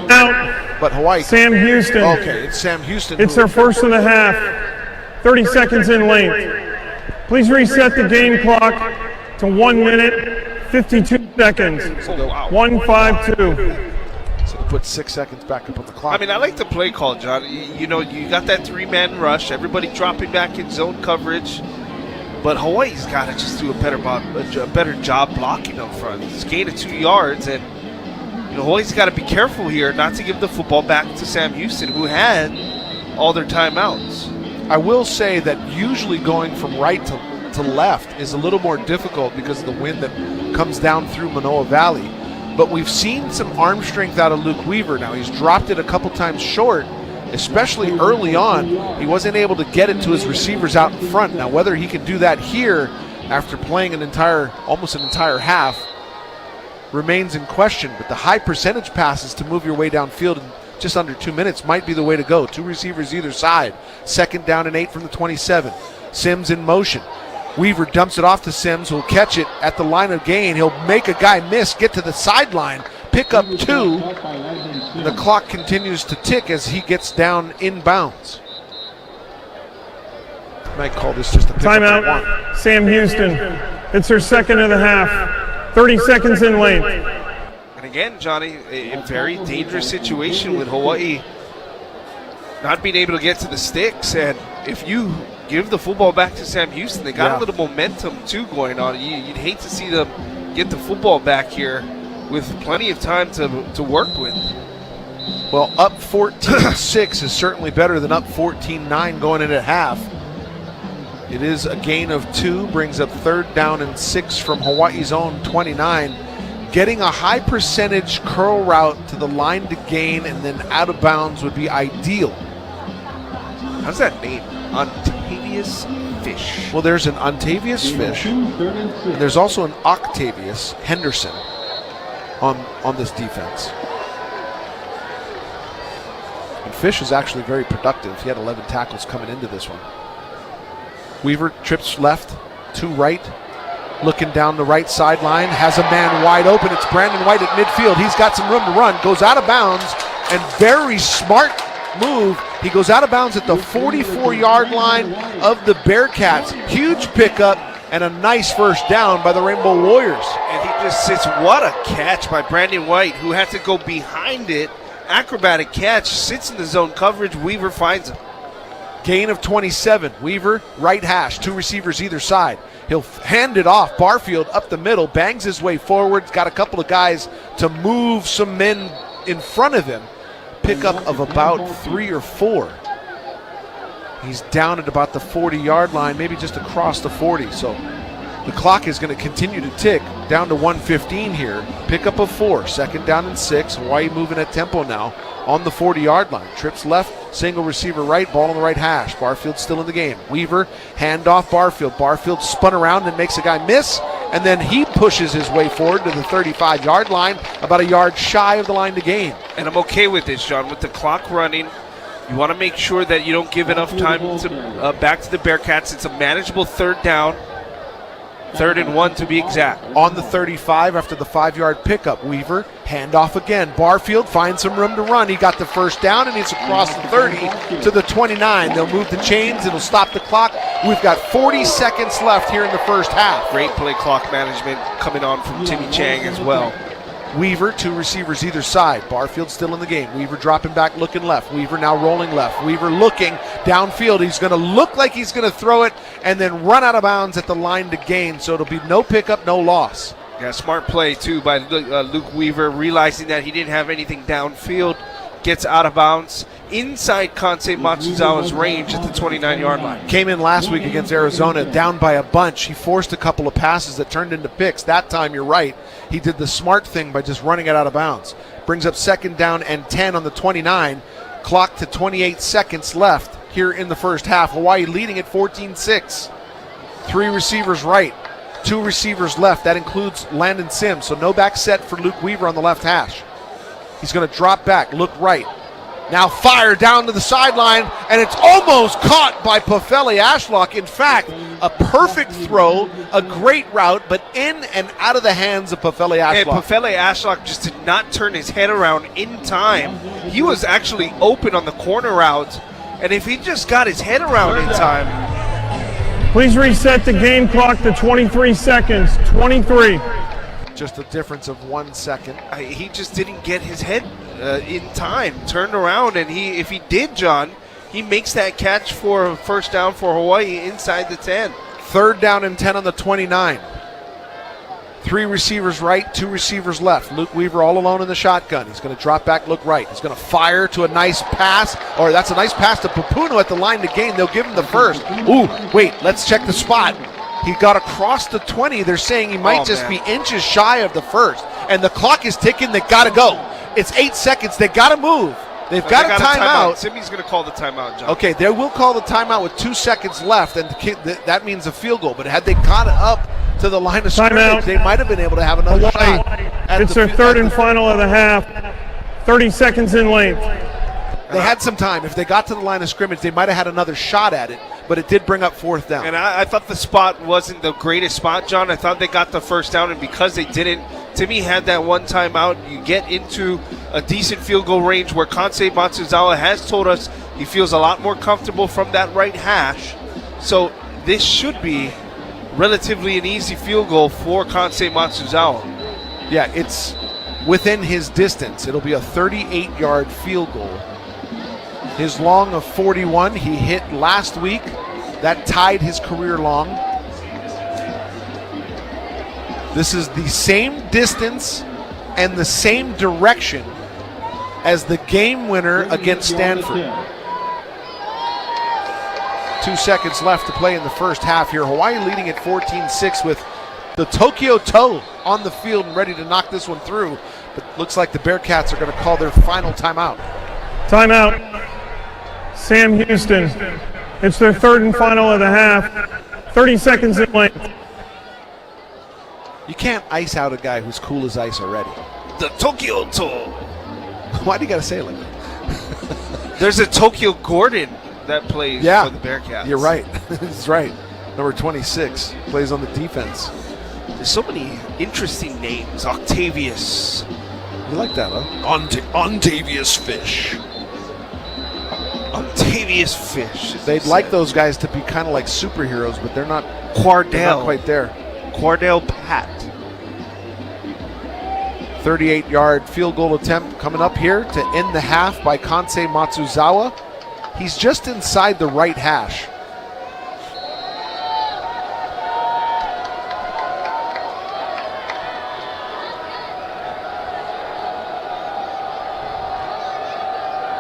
Out. But Hawaii. Sam Houston. Okay, it's Sam Houston. It's their first and a half. 30 seconds in length. Please reset the game clock to 1 minute, 52 seconds. 1:52. So to put 6 seconds back up on the clock. I mean, I like the play call, John. You got that three-man rush, everybody dropping back in zone coverage. But Hawaii's got to just do a better job blocking up front. It's gain of 2 yards, and Hawaii's got to be careful here not to give the football back to Sam Houston, who had all their timeouts. I will say that usually going from right to left is a little more difficult because of the wind that comes down through Manoa Valley. But we've seen some arm strength out of Luke Weaver now. He's dropped it a couple times short, especially early on. He wasn't able to get it to his receivers out in front. Now, whether he can do that here after playing almost an entire half remains in question. But the high percentage passes to move your way downfield in just under 2 minutes might be the way to go. 2 receivers either side. 2nd down and 8 from the 27. Sims in motion. Weaver dumps it off to Sims, who'll catch it at the line of gain. He'll make a guy miss, get to the sideline, pick up 2. The clock continues to tick as he gets down inbounds. Might call this just a timeout. Sam Houston. It's their second of the half. 30 seconds in length. And again, Johnny, a very dangerous situation with Hawaii not being able to get to the sticks. And if you give the football back to Sam Houston, they got a little momentum too going on. You'd hate to see them get the football back here with plenty of time to work with. Well, up 14-6 is certainly better than up 14-9 going into half. It is a gain of 2, brings up 3rd down and 6 from Hawaii's own 29. Getting a high percentage curl route to the line to gain and then out of bounds would be ideal. How's that name? Ontavious Fish. Well, there's an Ontavious Fish, and there's also an Octavius Henderson on this defense. And Fish is actually very productive. He had 11 tackles coming into this one. Weaver trips left to right, looking down the right sideline, has a man wide open. It's Brandon White at midfield. He's got some room to run, goes out of bounds, and very smart move. He goes out of bounds at the 44-yard line of the Bearcats. Huge pickup and a nice first down by the Rainbow Warriors. And he just sits. What a catch by Brandon White, who had to go behind it. Acrobatic catch, sits in the zone coverage. Weaver finds him. Gain of 27. Weaver, right hash, 2 receivers either side. He'll hand it off. Barfield up the middle, bangs his way forward. Got a couple of guys to move some men in front of him. Pickup of about 3 or 4. He's down at about the 40-yard line, maybe just across the 40. So the clock is going to continue to tick down to 1:15 here. Pickup of 4, 2nd down and 6. Hawaii moving at tempo now on the 40-yard line. Trips left, single receiver right, ball on the right hash. Barfield still in the game. Weaver, handoff Barfield. Barfield spun around and makes a guy miss, and then he pushes his way forward to the 35-yard line, about a yard shy of the line to gain. And I'm okay with this, John. With the clock running, you want to make sure that you don't give enough time to back to the Bearcats. It's a manageable 3rd down. 3rd and 1 to be exact. On the 35 after the 5-yard pickup. Weaver, handoff again. Barfield finds some room to run. He got the first down, and he's across the 30 to the 29. They'll move the chains. It'll stop the clock. We've got 40 seconds left here in the first half. Great play clock management coming on from Timmy Chang as well. Weaver, 2 receivers either side. Barfield still in the game. Weaver dropping back, looking left. Weaver now rolling left. Weaver looking downfield. He's going to look like he's going to throw it and then run out of bounds at the line to gain. So it'll be no pickup, no loss. Yeah, smart play, too, by Luke Weaver, realizing that he didn't have anything downfield. Gets out of bounds inside Kansei Matsuzawa's range at the 29-yard line. Came in last week against Arizona down by a bunch. He forced a couple of passes that turned into picks. That time, you're right, he did the smart thing by just running it out of bounds. Brings up 2nd down and 10 on the 29. Clock to 28 seconds left here in the first half. Hawaii leading at 14-6. 3 receivers right, 2 receivers left. That includes Landon Sims, so no back set for Luke Weaver on the left hash. He's going to drop back, look right. Now fire down to the sideline, and it's almost caught by Pafeli Ashlock. In fact, a perfect throw, a great route, but in and out of the hands of Pafeli Ashlock. And Pafeli Ashlock just did not turn his head around in time. He was actually open on the corner route, and if he just got his head around in time. Please reset the game clock to 23 seconds. 23. Just a difference of 1 second. He just didn't get his head in time, turned around, and if he did, John, he makes that catch for a first down for Hawaii inside the 10. 3rd down and 10 on the 29. 3 receivers right, 2 receivers left. Luke Weaver all alone in the shotgun. He's going to drop back, look right. He's going to fire to a nice pass, or that's a nice pass to Papuno at the line to gain. They'll give him the first. Ooh, wait, let's check the spot. He got across the 20. They're saying he might be inches shy of the first. And the clock is ticking. They got to go. It's 8 seconds. They got to move. They've got a timeout. Timmy's going to call the timeout, John. Okay, they will call the timeout with 2 seconds left, and that means a field goal. But had they caught it up to the line of scrimmage, they might have been able to have another shot. It's their 3rd and final of the half. 30 seconds in length. They had some time. If they got to the line of scrimmage, they might have had another shot at it, but it did bring up 4th down. And I thought the spot wasn't the greatest spot, John. I thought they got the first down, and because they didn't, Timmy had that one timeout. You get into a decent field goal range where Kansei Matsuzawa has told us he feels a lot more comfortable from that right hash. So this should be relatively an easy field goal for Kansei Matsuzawa. Yeah, it's within his distance. It'll be a 38-yard field goal. His long of 41 he hit last week. That tied his career long. This is the same distance and the same direction as the game winner against Stanford. 2 seconds left to play in the first half here. Hawaii leading at 14-6 with the Tokyo Toe on the field and ready to knock this one through. But looks like the Bearcats are going to call their final timeout. Timeout. Sam Houston. It's their third and final of the half. 30 seconds in length. You can't ice out a guy who's cool as ice already. The Tokyo Toe. Why do you got to say it like that? There's a Tokyo Gordon that plays for the Bearcats. You're right. That's right. Number 26 plays on the defense. There's so many interesting names. Octavius. You like that, huh? Ontavious Fish. Octavius Fish. They'd like those guys to be kind of like superheroes, but they're not. Quardell. They're not quite there. Quardell Pat. 38-yard field goal attempt coming up here to end the half by Kansei Matsuzawa. He's just inside the right hash.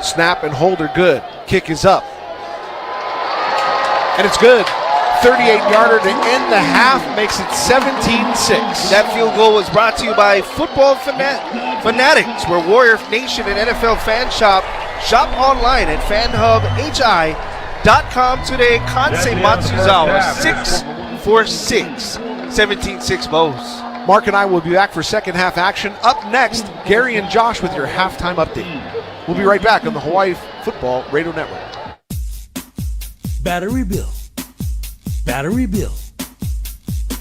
Snap and hold are good. Kick is up. And it's good. 38-yarder to end the half makes it 17-6. That field goal was brought to you by Football Fanatics, where Warrior Nation and NFL Fan Shop shop online at fanhubhi.com today. Kansei Matsuzawa, 646, 17-6 Bows. Mark and I will be back for second half action. Up next, Gary and Josh with your halftime update. We'll be right back on the Hawaii Football Radio Network. Battery Bill. Battery Bill.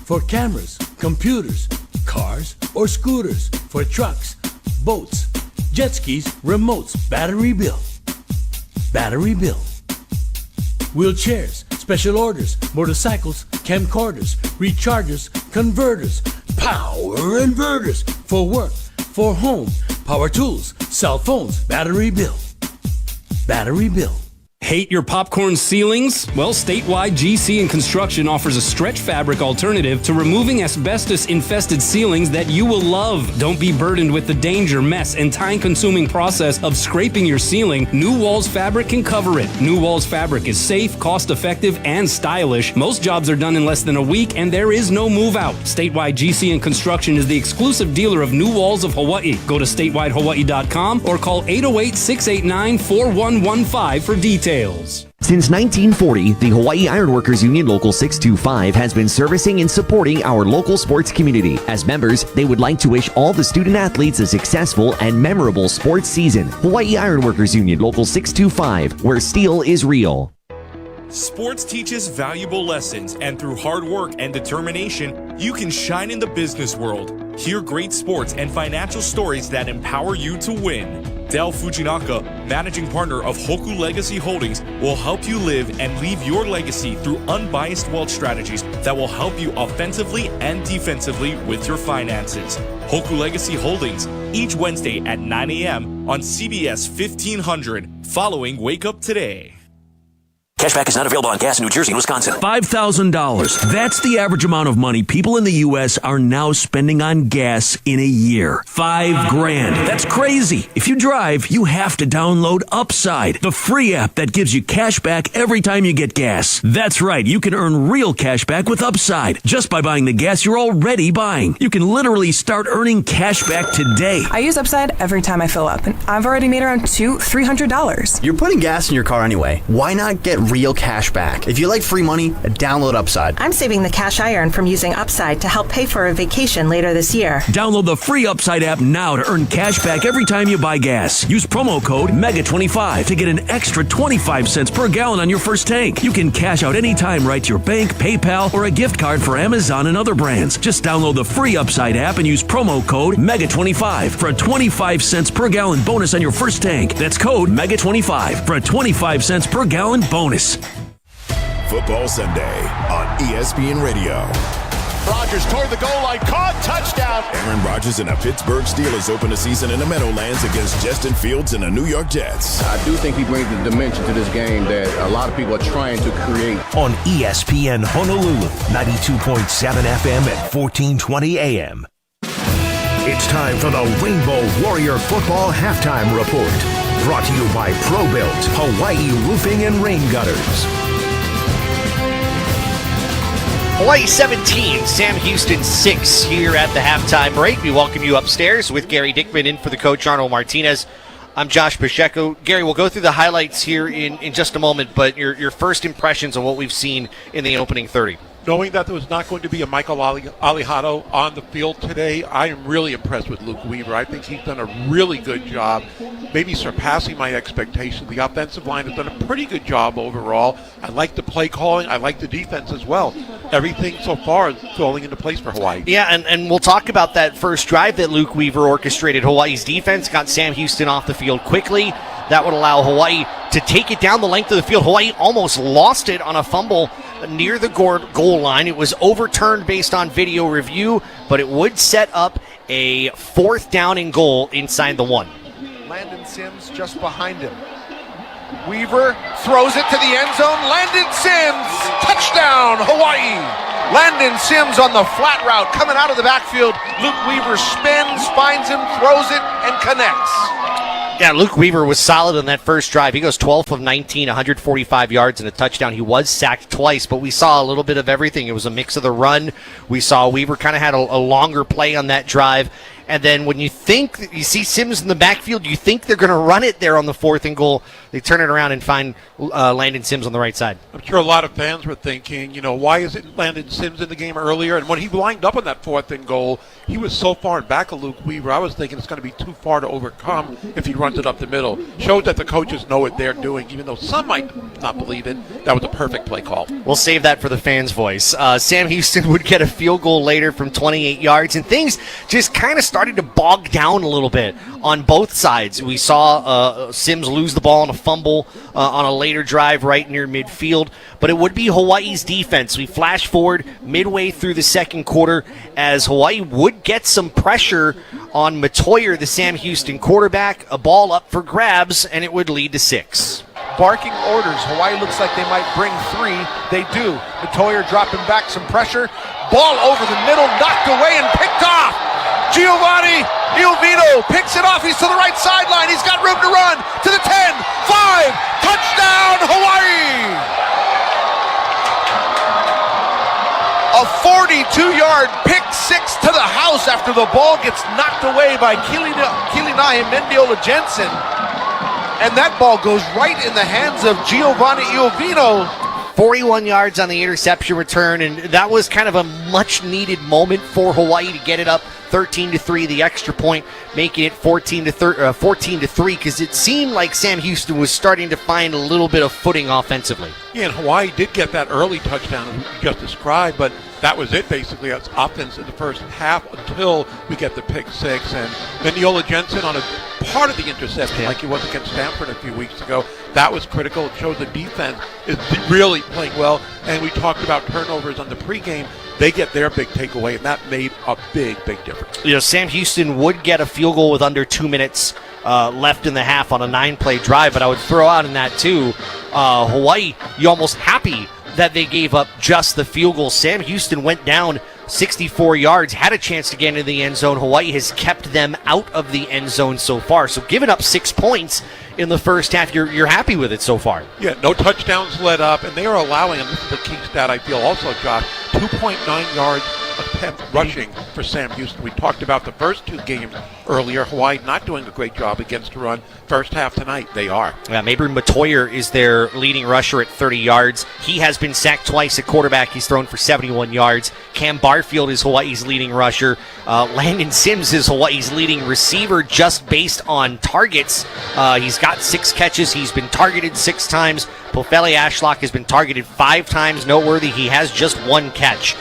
For cameras, computers, cars, or scooters. For trucks, boats, jet skis, remotes. Battery Bill. Battery Bill. Wheelchairs, special orders, motorcycles, camcorders, rechargers, converters, power inverters. For work, for home, power tools, cell phones. Battery Bill. Battery Bill. Hate your popcorn ceilings? Well, statewide GC and Construction offers a stretch fabric alternative to removing asbestos-infested ceilings that you will love. Don't be burdened with the danger, mess, and time-consuming process of scraping your ceiling. New Walls Fabric can cover it. New Walls Fabric is safe, cost-effective, and stylish. Most jobs are done in less than a week, and there is no move-out. Statewide GC and Construction is the exclusive dealer of New Walls of Hawaii. Go to statewidehawaii.com or call 808-689-4115 for details. Since 1940, the Hawaii Ironworkers Union Local 625 has been servicing and supporting our local sports community. As members, they would like to wish all the student athletes a successful and memorable sports season. Hawaii Ironworkers Union Local 625, where steel is real. Sports teaches valuable lessons, and through hard work and determination, you can shine in the business world. Hear great sports and financial stories that empower you to win. Dell Fujinaka, managing partner of Hoku Legacy Holdings, will help you live and leave your legacy through unbiased wealth strategies that will help you offensively and defensively with your finances. Hoku Legacy Holdings, each Wednesday at 9 a.m. on CBS 1500, following Wake Up Today. Cashback is not available on gas in New Jersey and Wisconsin. $5,000. That's the average amount of money people in the U.S. are now spending on gas in a year. $5,000. That's crazy. If you drive, you have to download Upside, the free app that gives you cash back every time you get gas. That's right. You can earn real cash back with Upside just by buying the gas you're already buying. You can literally start earning cash back today. I use Upside every time I fill up, and I've already made around $300. You're putting gas in your car anyway. Why not get real cash back? If you like free money, download Upside. I'm saving the cash I earn from using Upside to help pay for a vacation later this year. Download the free Upside app now to earn cash back every time you buy gas. Use promo code MEGA25 to get an extra 25 cents per gallon on your first tank. You can cash out anytime right to your bank, PayPal, or a gift card for Amazon and other brands. Just download the free Upside app and use promo code MEGA25 for a 25 cents per gallon bonus on your first tank. That's code MEGA25 for a 25 cents per gallon bonus. Football Sunday on ESPN Radio. Rodgers toward the goal line, caught, touchdown. Aaron Rodgers and the Pittsburgh Steelers open the season in the Meadowlands against Justin Fields and the New York Jets. I do think he brings the dimension to this game that a lot of people are trying to create. On ESPN Honolulu, 92.7 FM at 1420 AM. It's time for the Rainbow Warrior Football Halftime Report. Brought to you by ProBuilt, Hawaii Roofing and Rain Gutters. Hawaii 17, Sam Houston 6 here at the halftime break. We welcome you upstairs with Gary Dickman in for the coach Arnold Martinez. I'm Josh Pacheco. Gary, we'll go through the highlights here in just a moment, but your first impressions on what we've seen in the opening 30. Knowing that there was not going to be a Michael Alejado on the field today, I am really impressed with Luke Weaver. I think he's done a really good job, maybe surpassing my expectations. The offensive line has done a pretty good job overall. I like the play calling. I like the defense as well. Everything so far is falling into place for Hawaii. Yeah, and we'll talk about that first drive that Luke Weaver orchestrated. Hawaii's defense got Sam Houston off the field quickly. That would allow Hawaii to take it down the length of the field. Hawaii almost lost it on a fumble near the goal line. It was overturned based on video review, but it would set up a 4th down and goal inside the 1. Landon Sims just behind him. Weaver throws it to the end zone. Landon Sims, touchdown, Hawaii. Landon Sims on the flat route coming out of the backfield. Luke Weaver spins, finds him, throws it, and connects. Yeah, Luke Weaver was solid on that first drive. He goes 12 of 19, 145 yards and a touchdown. He was sacked twice, but we saw a little bit of everything. It was a mix of the run. We saw Weaver kind of had a longer play on that drive. And then when you think you see Sims in the backfield, you think they're going to run it there on the 4th and goal. They turn it around and find Landon Sims on the right side. I'm sure a lot of fans were thinking, why isn't Landon Sims in the game earlier? And when he lined up on that 4th and goal, he was so far in back of Luke Weaver, I was thinking it's going to be too far to overcome if he runs it up the middle. Shows that the coaches know what they're doing, even though some might not believe it. That was a perfect play call. We'll save that for the fans' voice. Sam Houston would get a field goal later from 28 yards, and things just kind of started to bog down a little bit on both sides. We saw Sims lose the ball on a fumble on a later drive right near midfield, but it would be Hawaii's defense. We flash forward midway through the second quarter as Hawaii would get some pressure on Matoyer, the Sam Houston quarterback, a ball up for grabs, and it would lead to 6. Barking orders. Hawaii looks like they might bring 3. They do. Matoyer dropping back some pressure. Ball over the middle, knocked away and picked off. Giovanni Iovino picks it off. He's to the right sideline. He's got room to run to the 10, 5, touchdown Hawaii! A 42-yard pick 6 to the house after the ball gets knocked away by Kilinai Mendiola Jensen. And that ball goes right in the hands of Giovanni Iovino. 41 yards on the interception return, and that was kind of a much-needed moment for Hawaii to get it up 13-3, the extra point, making it 14-3, because it seemed like Sam Houston was starting to find a little bit of footing offensively. Yeah, and Hawaii did get that early touchdown that you just described, but that was it basically. That's offense in the first half until we get the pick 6. And Mendiola Jensen on a part of the interception, like he was against Stanford a few weeks ago. That was critical. It shows the defense is really playing well. And we talked about turnovers on the pregame. They get their big takeaway, and that made a big difference. Sam Houston would get a field goal with under 2 minutes left in the half on a 9-play drive, but I would throw out in that too, Hawaii, you almost happy that they gave up just the field goal. Sam Houston went down 64 yards, had a chance to get into the end zone. Hawaii has kept them out of the end zone so far. So giving up 6 points in the first half, you're happy with it so far. Yeah, no touchdowns let up, and they are allowing, and this is the key stat I feel also, Josh, 2.9 yards attempt rushing for Sam Houston. We talked about the first 2 games earlier. Hawaii not doing a great job against the run. First half tonight, they are. Yeah, Mabry Matoyer is their leading rusher at 30 yards. He has been sacked twice at quarterback. He's thrown for 71 yards. Cam Barfield is Hawaii's leading rusher. Landon Sims is Hawaii's leading receiver just based on targets. He's got 6 catches. He's been targeted 6 times. Pofele Ashlock has been targeted 5 times. Noteworthy, he has just 1 catch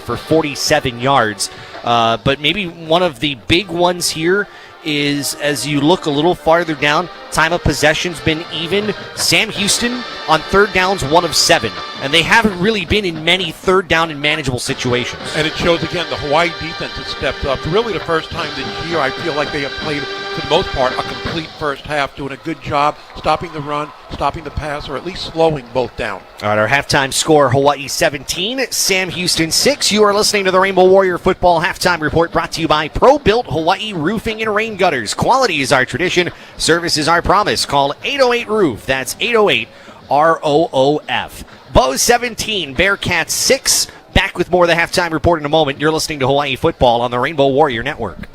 for 47 yards. But maybe one of the big ones here is, as you look a little farther down, time of possession's been even. Sam Houston on 3rd downs, 1 of 7. And they haven't really been in many 3rd down and manageable situations. And it shows, again, the Hawaii defense has stepped up. Really the first time this year I feel like they have played, for the most part, a complete first half, doing a good job stopping the run, stopping the pass or at least slowing both down. All right, our halftime score, Hawaii 17, Sam Houston 6. You are listening to the Rainbow Warrior Football Halftime Report, brought to you by Pro-Built Hawaii Roofing and Rain Gutters. Quality is our tradition. Service is our promise. Call 808-ROOF. That's 808-ROOF. Bo 17, Bearcats 6. Back with more of the Halftime Report in a moment. You're listening to Hawaii Football on the Rainbow Warrior Network.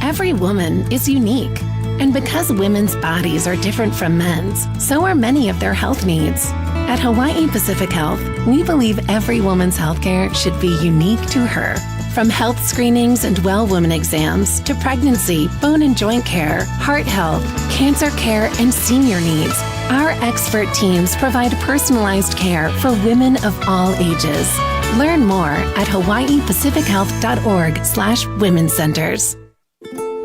Every woman is unique. And because women's bodies are different from men's, so are many of their health needs. At Hawaii Pacific Health, we believe every woman's healthcare should be unique to her. From health screenings and well woman exams to pregnancy, bone and joint care, heart health, cancer care, and senior needs, our expert teams provide personalized care for women of all ages. Learn more at hawaiipacifichealth.org/women's centers.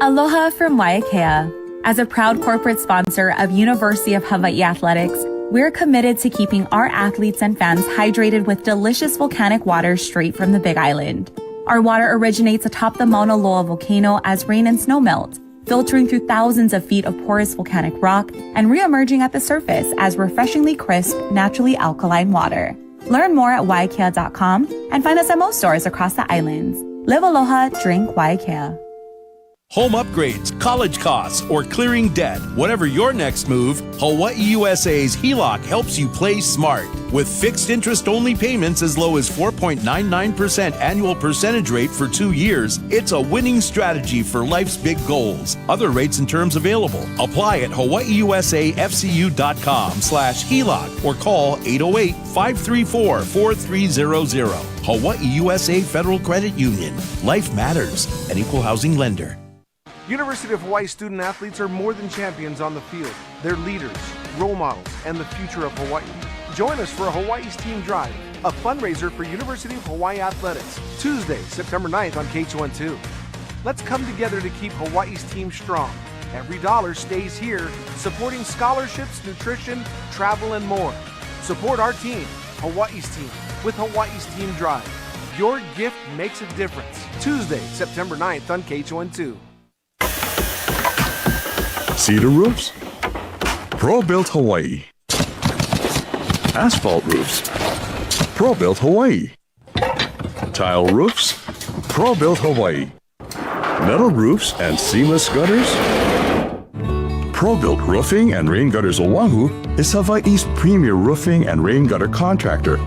Aloha from Waiakea. As a proud corporate sponsor of University of Hawaii Athletics, we're committed to keeping our athletes and fans hydrated with delicious volcanic water straight from the Big Island. Our water originates atop the Mauna Loa volcano as rain and snow melt, filtering through thousands of feet of porous volcanic rock and re-emerging at the surface as refreshingly crisp, naturally alkaline water. Learn more at waiakea.com and find us at most stores across the islands. Live aloha, drink Waiakea. Home upgrades, college costs, or clearing debt. Whatever your next move, Hawaii USA's HELOC helps you play smart. With fixed interest-only payments as low as 4.99% annual percentage rate for 2 years, it's a winning strategy for life's big goals. Other rates and terms available. Apply at hawaiiusafcu.com/HELOC or call 808-534-4300. Hawaii USA Federal Credit Union. Life matters. An equal housing lender. University of Hawaii student athletes are more than champions on the field. They're leaders, role models, and the future of Hawaii. Join us for a Hawaii's Team Drive, a fundraiser for University of Hawaii Athletics, Tuesday, September 9th on KH12. Let's come together to keep Hawaii's team strong. Every dollar stays here, supporting scholarships, nutrition, travel, and more. Support our team, Hawaii's team, with Hawaii's Team Drive. Your gift makes a difference. Tuesday, September 9th on KH12. Cedar roofs? Pro-Built Hawaii. Asphalt roofs? Pro-Built Hawaii. Tile roofs? Pro-Built Hawaii. Metal roofs and seamless gutters? Pro-Built Roofing and Rain Gutters Oahu is Hawaii's premier roofing and rain gutter contractor,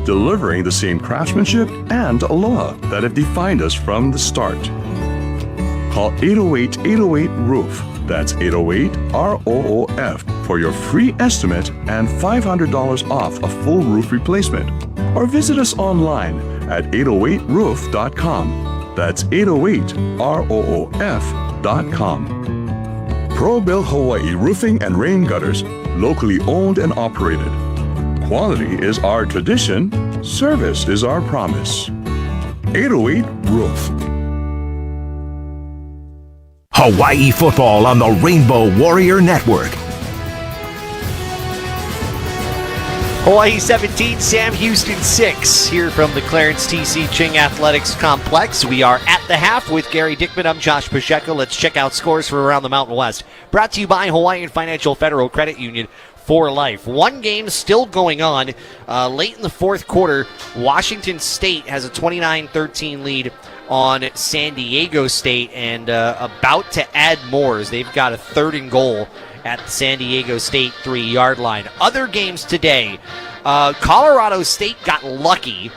delivering the same craftsmanship and aloha that have defined us from the start. Call 808-808-ROOF. That's 808-ROOF for your free estimate and $500 off a full roof replacement. Or visit us online at 808roof.com. That's 808roof.com. Pro-Built Hawaii Roofing and Rain Gutters, locally owned and operated. Quality is our tradition, service is our promise. 808-ROOF. Hawaii football on the Rainbow Warrior Network. Hawaii 17, Sam Houston 6, here from the Clarence T.C. Ching Athletics Complex. We are at the half with Gary Dickman. I'm Josh Pacheco. Let's check out scores for around the Mountain West. Brought to you by Hawaiian Financial Federal Credit Union for life. One game still going on. Late in the fourth quarter, Washington State has a 29-13 lead on San Diego State and about to add more as they've got a 3rd and goal at the San Diego State 3-yard line. Other games today, Colorado State got lucky.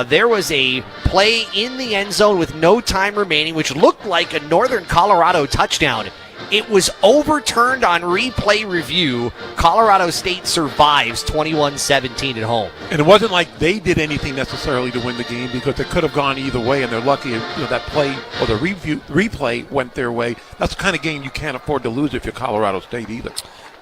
There was a play in the end zone with no time remaining, which looked like a Northern Colorado touchdown. It was overturned on replay review. Colorado State survives 21-17 at home. And it wasn't like they did anything necessarily to win the game, because it could have gone either way, and they're lucky that play or the replay went their way. That's the kind of game you can't afford to lose if you're Colorado State either.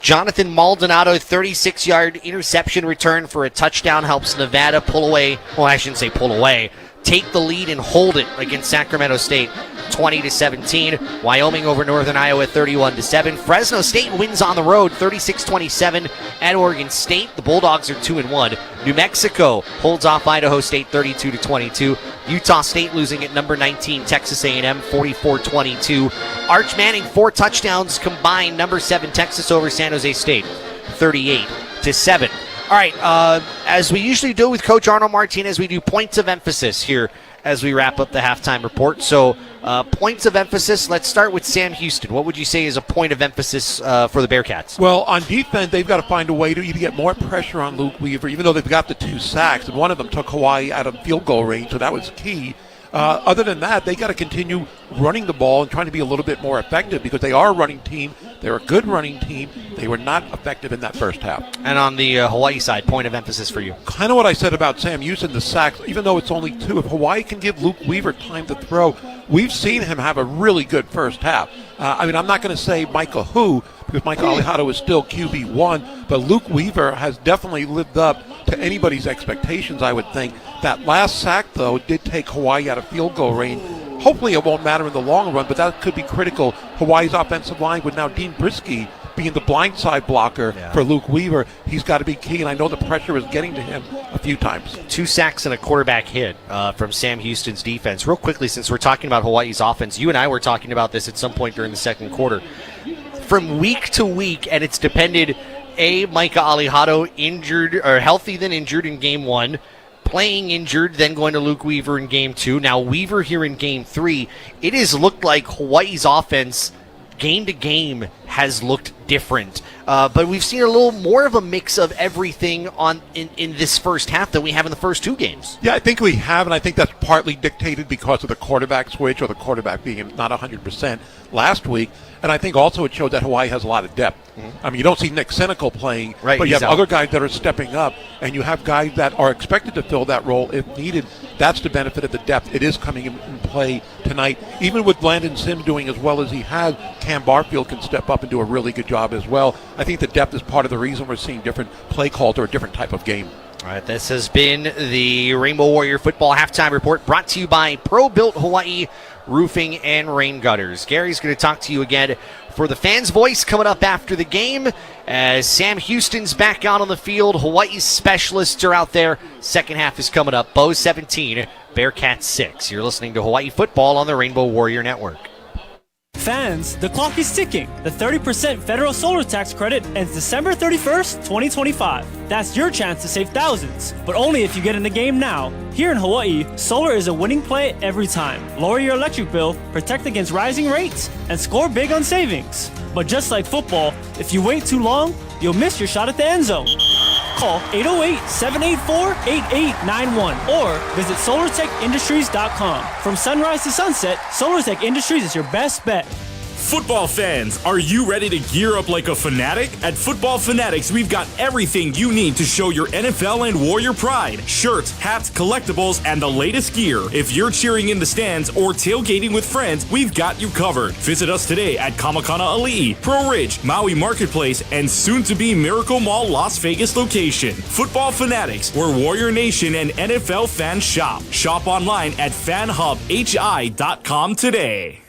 Jonathan Maldonado, 36-yard interception return for a touchdown, helps Nevada pull away. Well, I shouldn't say pull away. Take the lead and hold it against Sacramento State, 20-17. Wyoming over Northern Iowa, 31-7. Fresno State wins on the road, 36-27 at Oregon State. The Bulldogs are 2-1. New Mexico holds off Idaho State, 32-22. Utah State losing at number 19, Texas A&M, 44-22. Arch Manning, 4 touchdowns combined. Number 7, Texas over San Jose State, 38-7. All right, as we usually do with Coach Arnold Martinez, we do points of emphasis here as we wrap up the halftime report. So, points of emphasis, let's start with Sam Houston. What would you say is a point of emphasis for the Bearcats? Well, on defense, they've got to find a way to either get more pressure on Luke Weaver, even though they've got the 2 sacks, and one of them took Hawaii out of field goal range, so that was key. Other than that, they got to continue running the ball and trying to be a little bit more effective because they are a running team. They're a good running team. They were not effective in that first half. And on the Hawaii side, point of emphasis for you? Kind of what I said about Sam Houston, the sacks, even though it's only 2. If Hawaii can give Luke Weaver time to throw, we've seen him have a really good first half. I'm not going to say Micah Hu because Micah Alejado is still QB1, but Luke Weaver has definitely lived up to anybody's expectations, I would think. That last sack, though, did take Hawaii out of field goal range. Hopefully it won't matter in the long run, but that could be critical. Hawaii's offensive line with now Dean Brisky being the blindside blocker for Luke Weaver. He's got to be key, and I know the pressure is getting to him a few times. 2 sacks and a quarterback hit from Sam Houston's defense. Real quickly, since we're talking about Hawaii's offense, you and I were talking about this at some point during the second quarter. From week to week, and it's depended, Micah Alejado injured or healthy then injured in game 1, playing injured, then going to Luke Weaver in game 2. Now Weaver here in game 3. It has looked like Hawaii's offense game to game has looked different. But we've seen a little more of a mix of everything in this first half than we have in the first 2 games. Yeah, I think we have, and I think that's partly dictated because of the quarterback switch or the quarterback being not 100% last week. And I think also it showed that Hawaii has a lot of depth. Mm-hmm. I mean, you don't see Nick Senecal playing, but you have other guys that are stepping up, and you have guys that are expected to fill that role if needed. That's the benefit of the depth. It is coming in play tonight. Even with Landon Sims doing as well as he has, Cam Barfield can step up and do a really good job as well. I think the depth is part of the reason we're seeing different play calls or a different type of game. All right, this has been the Rainbow Warrior Football Halftime Report brought to you by Pro Built Hawaii Roofing and Rain Gutters. Gary's going to talk to you again for the fans' voice coming up after the game as Sam Houston's back out on the field. Hawaii's specialists are out there. Second half is coming up. Bo 17, Bearcats 6. You're listening to Hawaii Football on the Rainbow Warrior Network. Fans, the clock is ticking. The 30% federal solar tax credit ends December 31st, 2025. That's your chance to save thousands, but only if you get in the game now. Here in Hawaii, solar is a winning play every time. Lower your electric bill, protect against rising rates, and score big on savings. But just like football, if you wait too long, you'll miss your shot at the end zone. Call 808-784-8891 or visit solartechindustries.com. From sunrise to sunset, SolarTech Industries is your best bet. Football fans, are you ready to gear up like a fanatic? At Football Fanatics, we've got everything you need to show your NFL and Warrior pride. Shirts, hats, collectibles, and the latest gear. If you're cheering in the stands or tailgating with friends, we've got you covered. Visit us today at Kamakana Ali'i, Pearl Ridge, Maui Marketplace, and soon-to-be Miracle Mall Las Vegas location. Football Fanatics, where Warrior Nation and NFL fans shop. Shop online at fanhubhi.com today.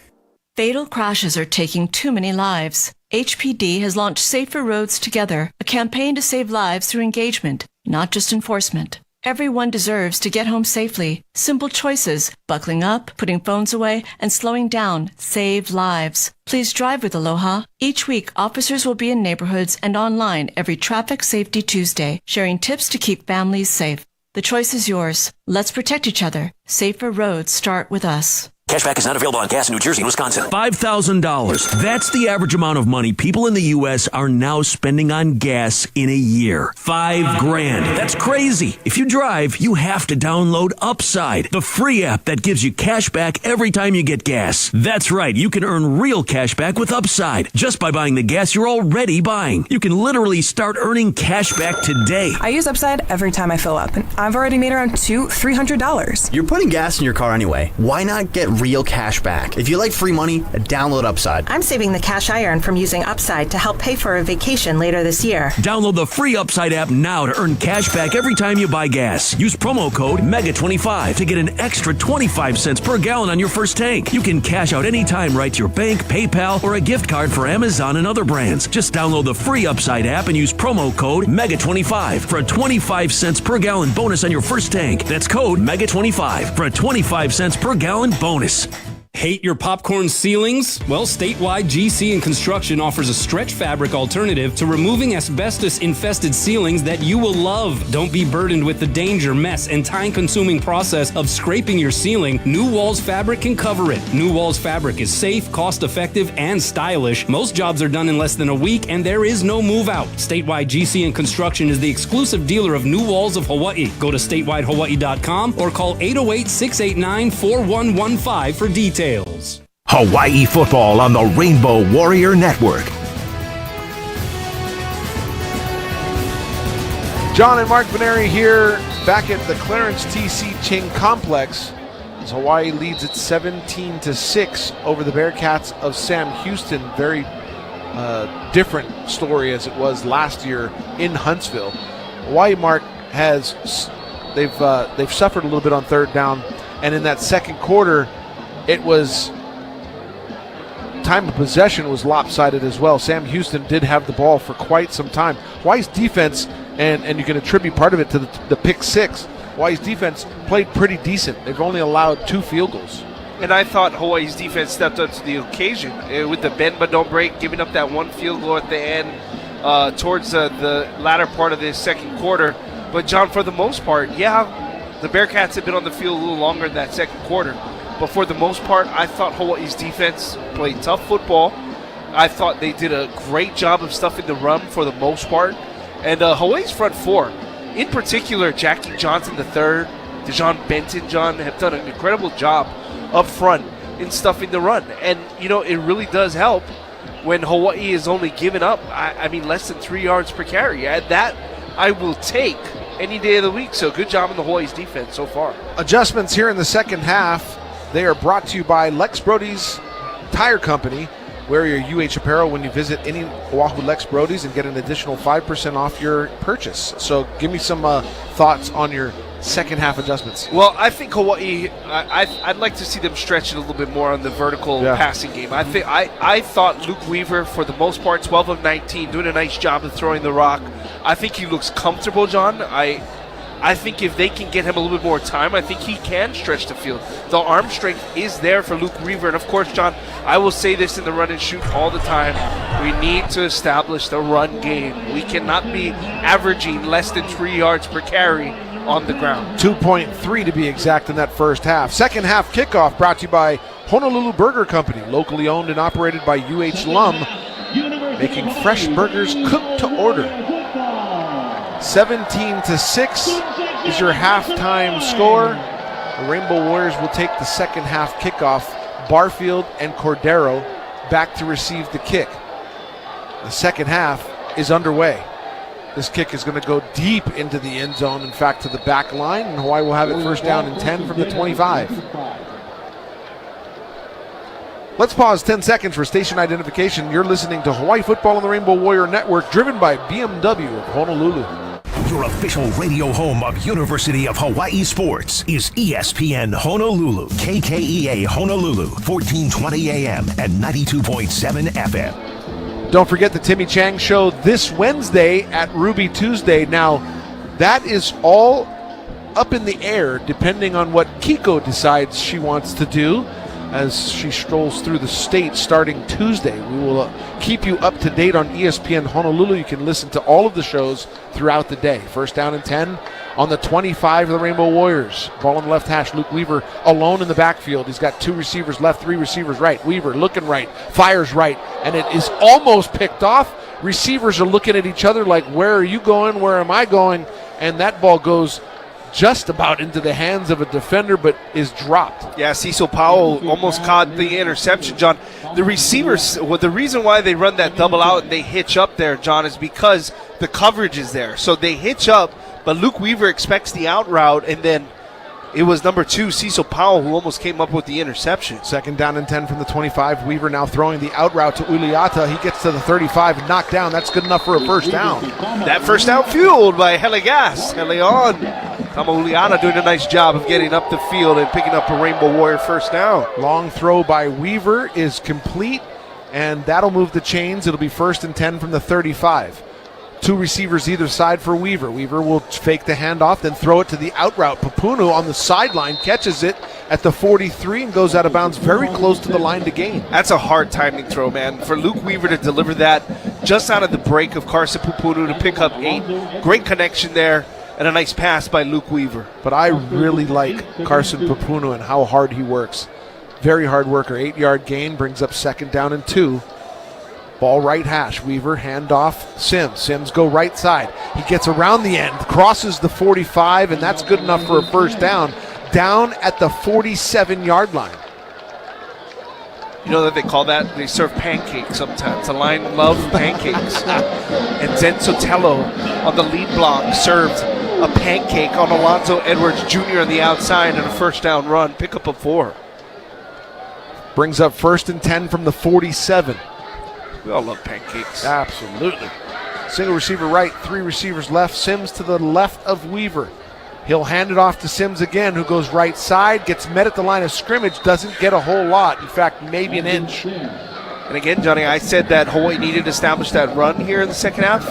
Fatal crashes are taking too many lives. HPD has launched Safer Roads Together, a campaign to save lives through engagement, not just enforcement. Everyone deserves to get home safely. Simple choices, buckling up, putting phones away, and slowing down save lives. Please drive with Aloha. Each week, officers will be in neighborhoods and online every Traffic Safety Tuesday, sharing tips to keep families safe. The choice is yours. Let's protect each other. Safer roads start with us. Cashback is not available on gas in New Jersey and Wisconsin. $5,000. That's the average amount of money people in the U.S. are now spending on gas in a year. $5,000. That's crazy. If you drive, you have to download Upside, the free app that gives you cash back every time you get gas. That's right. You can earn real cash back with Upside just by buying the gas you're already buying. You can literally start earning cash back today. I use Upside every time I fill up, and I've already made around $200-$300. You're putting gas in your car anyway. Why not get real cash back? If you like free money, download Upside. I'm saving the cash I earn from using Upside to help pay for a vacation later this year. Download the free Upside app now to earn cash back every time you buy gas. Use promo code MEGA25 to get an extra 25 cents per gallon on your first tank. You can cash out anytime right to your bank, PayPal, or a gift card for Amazon and other brands. Just download the free Upside app and use promo code MEGA25 for a 25 cents per gallon bonus on your first tank. That's code MEGA25 for a 25 cents per gallon bonus. Hate your popcorn ceilings? Well, statewide GC and Construction offers a stretch fabric alternative to removing asbestos-infested ceilings that you will love. Don't be burdened with the danger, mess, and time-consuming process of scraping your ceiling. New Walls Fabric can cover it. New Walls Fabric is safe, cost-effective, and stylish. Most jobs are done in less than a week, and there is no move-out. Statewide GC and Construction is the exclusive dealer of New Walls of Hawaii. Go to statewidehawaii.com or call 808-689-4115 for details. Hawaii football on the Rainbow Warrior Network. John and Mark Benary here back at the Clarence T.C. Ching Complex as Hawaii leads it 17-6 over the Bearcats of Sam Houston. Very different story as it was last year in Huntsville. Hawaii, Mark, they've suffered a little bit on third down, and in that second quarter, it was time of possession was lopsided as well. Sam Houston did have the ball for quite some time. Hawaii's defense, and you can attribute part of it to the pick six, Hawaii's defense played pretty decent. They've only allowed 2 field goals. And I thought Hawaii's defense stepped up to the occasion with the bend but don't break, giving up that 1 field goal at the end towards the latter part of the second quarter. But, John, for the most part, yeah, the Bearcats have been on the field a little longer in that second quarter. But for the most part, I thought Hawaii's defense played tough football. I thought they did a great job of stuffing the run for the most part. And Hawaii's front four, in particular, Jackie Johnson III, DeJohn Benton, John, have done an incredible job up front in stuffing the run. And, you know, it really does help when Hawaii is only giving up, less than 3 yards per carry. That I will take any day of the week. So good job on the Hawaii's defense so far. Adjustments here in the second half. They are brought to you by Lex Brody's Tire Company. Wear your UH apparel when you visit any Oahu Lex Brody's and get an additional 5% off your purchase. So give me some thoughts on your second half adjustments. Well, I think Hawaii, I'd like to see them stretch it a little bit more on the vertical passing game. I thought Luke Weaver, for the most part, 12 of 19, doing a nice job of throwing the rock. I think he looks comfortable, John. I think if they can get him a little bit more time, I think he can stretch the field. The arm strength is there for Luke Weaver. And, of course, John, I will say this in the run and shoot all the time. We need to establish the run game. We cannot be averaging less than 3 yards per carry on the ground. 2.3 to be exact in that first half. Second half kickoff brought to you by Honolulu Burger Company, locally owned and operated by UH Lum, making fresh burgers cooked to order. 17-6 is your halftime score. The Rainbow Warriors will take the second half kickoff. Barfield and Cordero back to receive the kick. The second half is underway. This kick is going to go deep into the end zone, in fact, to the back line, and Hawaii will have it first down and 10 from the 25. Let's pause 10 seconds for station identification. You're listening to Hawaii Football on the Rainbow Warrior Network, driven by BMW of Honolulu. Your official radio home of University of Hawaii Sports is ESPN Honolulu, KKEA Honolulu, 1420 AM and 92.7 FM. Don't forget the Timmy Chang Show this Wednesday at Ruby Tuesday. Now, that is all up in the air depending on what Kiko decides she wants to do as she strolls through the state starting Tuesday. We will keep you up to date on ESPN Honolulu. You can listen to all of the shows throughout the day. First down and 10 on the 25 of the Rainbow Warriors. Ball on the left hash. Luke Weaver alone in the backfield. He's got 2 receivers left, 3 receivers right. Weaver looking right, fires right, and it is almost picked off. Receivers are looking at each other like, where are you going? Where am I going? And that ball goes just about into the hands of a defender, but is dropped. Yeah, Cecil Powell almost caught the interception, John. The receivers, well, the reason why they run that double out and they hitch up there, John, is because the coverage is there. So they hitch up, but Luke Weaver expects the out route, and then it was number 2, Cecil Powell, who almost came up with the interception. Second down and 10 from the 25. Weaver now throwing the out route to Uliata. He gets to the 35 and knocked down. That's good enough for a first down. That first down fueled by Helegas. Heleon. Tama Uliata doing a nice job of getting up the field and picking up a Rainbow Warrior first down. Long throw by Weaver is complete, and that'll move the chains. It'll be first and 10 from the 35. 2 receivers either side for Weaver. Weaver will fake the handoff, then throw it to the out route. Papunu on the sideline catches it at the 43 and goes out of bounds very close to the line to gain. That's a hard timing throw, man. For Luke Weaver to deliver that just out of the break of Carson Pupunu to pick up 8. Great connection there and a nice pass by Luke Weaver. But I really like Carson Pupunu and how hard he works. Very hard worker. 8-yard gain brings up 2nd down and 2. Ball right hash. Weaver handoff. Sims go right side. He gets around the end, crosses the 45, and that's good enough for a first down. Down at the 47-yard line. You know that they call that, they serve pancakes sometimes. The line loves pancakes. And Zen Sotelo on the lead block served a pancake on Alonzo Edwards Jr. on the outside and a first down run. Pick up a 4. Brings up 1st and 10 from the 47. We all love pancakes. Absolutely. Single receiver right, 3 receivers left. Sims to the left of Weaver. He'll hand it off to Sims again, who goes right side, gets met at the line of scrimmage, doesn't get a whole lot. In fact, maybe an inch. And again, Johnny, I said that Hawaii needed to establish that run here in the second half.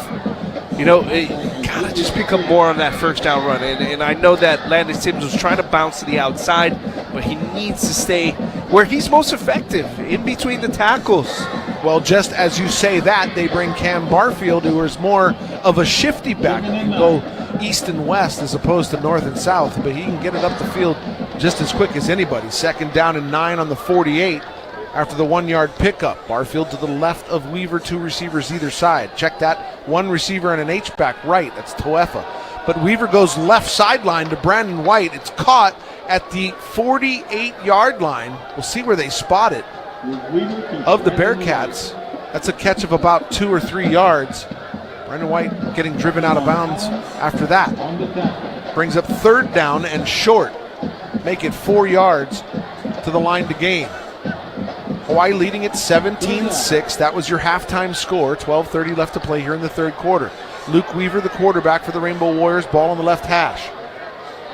You know, gotta just pick up more on that first down run. And I know that Landon Sims was trying to bounce to the outside, but he needs to stay where he's most effective, in between the tackles. Well, just as you say that, they bring Cam Barfield, who is more of a shifty back. He can go east and west as opposed to north and south, but he can get it up the field just as quick as anybody. 2nd down and 9 on the 48 after the 1-yard pickup. Barfield to the left of Weaver, 2 receivers either side. Check that, 1 receiver and an H-back right. That's Toefa. But Weaver goes left sideline to Brandon White. It's caught at the 48-yard line. We'll see where they spot it. Of the Bearcats, that's a catch of about 2 or 3 yards. Brandon White getting driven out of bounds after that. Brings up 3rd down and short. Make it 4 yards to the line to gain. Hawaii leading at 17-6. That was your halftime score. 12:30 left to play here in the 3rd quarter. Luke Weaver, the quarterback for the Rainbow Warriors, ball on the left hash.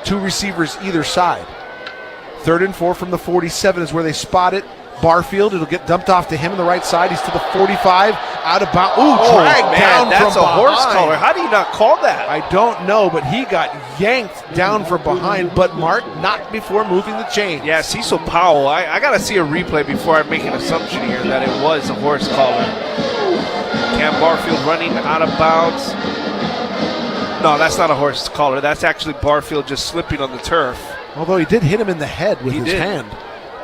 2 receivers either side. 3rd and 4 from the 47 is where they spot it. Barfield, it'll get dumped off to him on the right side. He's to the 45, out of bounds. Ooh, dragged down that's from a horse behind. collar. How do you not call that? I don't know, but he got yanked down from behind, but Mark not before moving the chain. Yeah, Cecil Powell. I got to see a replay before I make an assumption here that it was a horse collar. Cam Barfield running out of bounds. No, that's not a horse collar. That's actually Barfield just slipping on the turf. Although he did hit him in the head with his hand.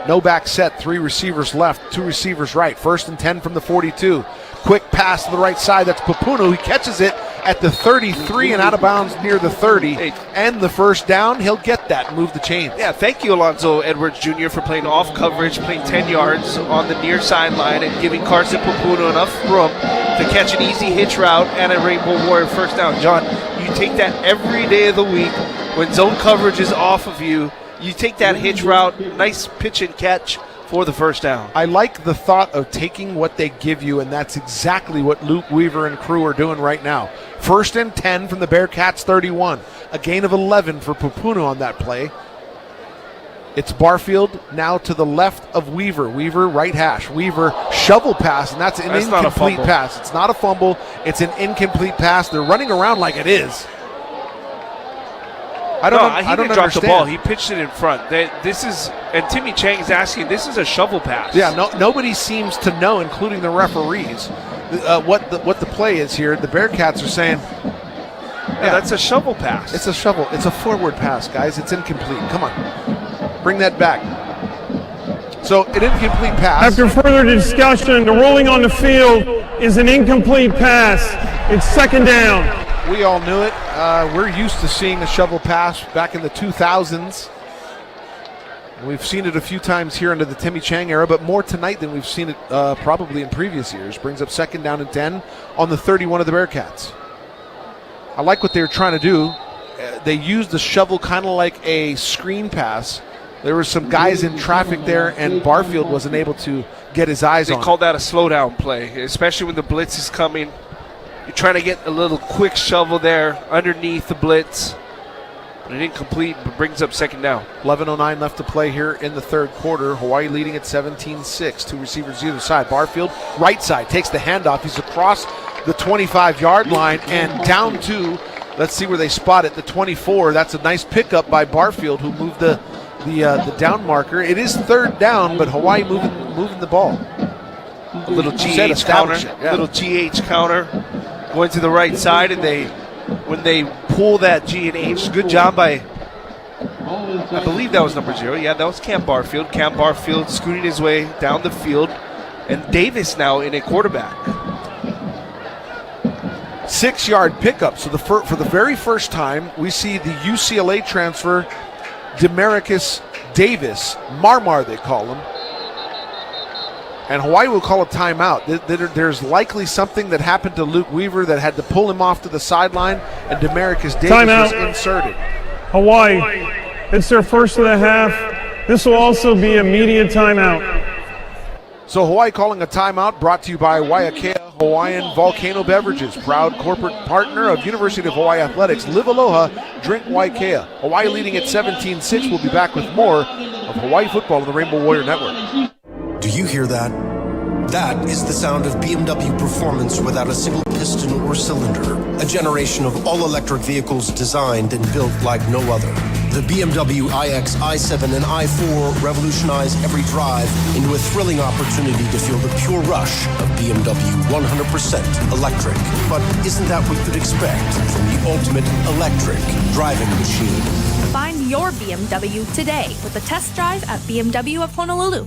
No back set, 3 receivers left, 2 receivers right. 1st and 10 from the 42. Quick pass to the right side. That's Pupunu. He catches it at the 33 and out of bounds near the 30. And the first down, he'll get that and move the chains. Yeah, thank you, Alonzo Edwards Jr., for playing off coverage, playing 10 yards on the near sideline and giving Carson Pupunu enough room to catch an easy hitch route and a Rainbow Warrior first down. John, you take that every day of the week when zone coverage is off of you. You take that hitch route, nice pitch and catch for the first down. I like the thought of taking what they give you, and that's exactly what Luke Weaver and crew are doing right now. 1st and 10 from the Bearcats 31. A gain of 11 for Pupunu on that play. It's Barfield now to the left of Weaver. Weaver right hash. Weaver shovel pass, and that's an incomplete pass. It's not a fumble. It's an incomplete pass. They're running around like it is. I don't drop the ball. He pitched it in front. And Timmy Chang is asking, this is a shovel pass. Yeah, nobody seems to know, including the referees, what the play is here. The Bearcats are saying, yeah, that's a shovel pass. It's a shovel. It's a forward pass, guys. It's incomplete. Come on. Bring that back. So an incomplete pass. After further discussion, the ruling on the field is an incomplete pass. It's 2nd down. We all knew it. We're used to seeing a shovel pass back in the 2000s. We've seen it a few times here under the Timmy Chang era, but more tonight than we've seen it probably in previous years. Brings up 2nd down and 10 on the 31 of the Bearcats. I like what they were trying to do. They used the shovel kind of like a screen pass. There were some guys in traffic there, and Barfield wasn't able to get his eyes on it. They called that a slowdown play, especially when the blitz is coming. You're trying to get a little quick shovel there underneath the blitz. But it incomplete, but brings up 2nd down. 11:09 left to play here in the 3rd quarter. Hawaii leading at 17-6. 2 receivers either side. Barfield, right side, takes the handoff. He's across the 25-yard line and down to, let's see where they spot it, the 24. That's a nice pickup by Barfield, who moved the the down marker. It is third down, but Hawaii moving the ball. A little GH counter. Little GH counter going to the right side, and when they pull that G and H, good job by, I believe that was number 0. Yeah, that was Cam Barfield. Cam Barfield scooting his way down the field, and Davis now in a quarterback. 6-yard pickup. So for the very first time, we see the UCLA transfer, Demarcus Davis, Marmar they call him. And Hawaii will call a timeout. There's likely something that happened to Luke Weaver that had to pull him off to the sideline, and Demarcus Davis was inserted. Hawaii, it's their first of the half. This will also be a media timeout. So Hawaii calling a timeout, brought to you by Waiakea Hawaiian Volcano Beverages, proud corporate partner of University of Hawaii Athletics. Live Aloha, drink Waiakea. Hawaii leading at 17-6. We'll be back with more of Hawaii football on the Rainbow Warrior Network. Do you hear that? That is the sound of BMW performance without a single piston or cylinder. A generation of all-electric vehicles designed and built like no other. The BMW iX, i7, and i4 revolutionize every drive into a thrilling opportunity to feel the pure rush of BMW 100% electric. But isn't that what you'd expect from the ultimate electric driving machine? Find your BMW today with a test drive at BMW of Honolulu.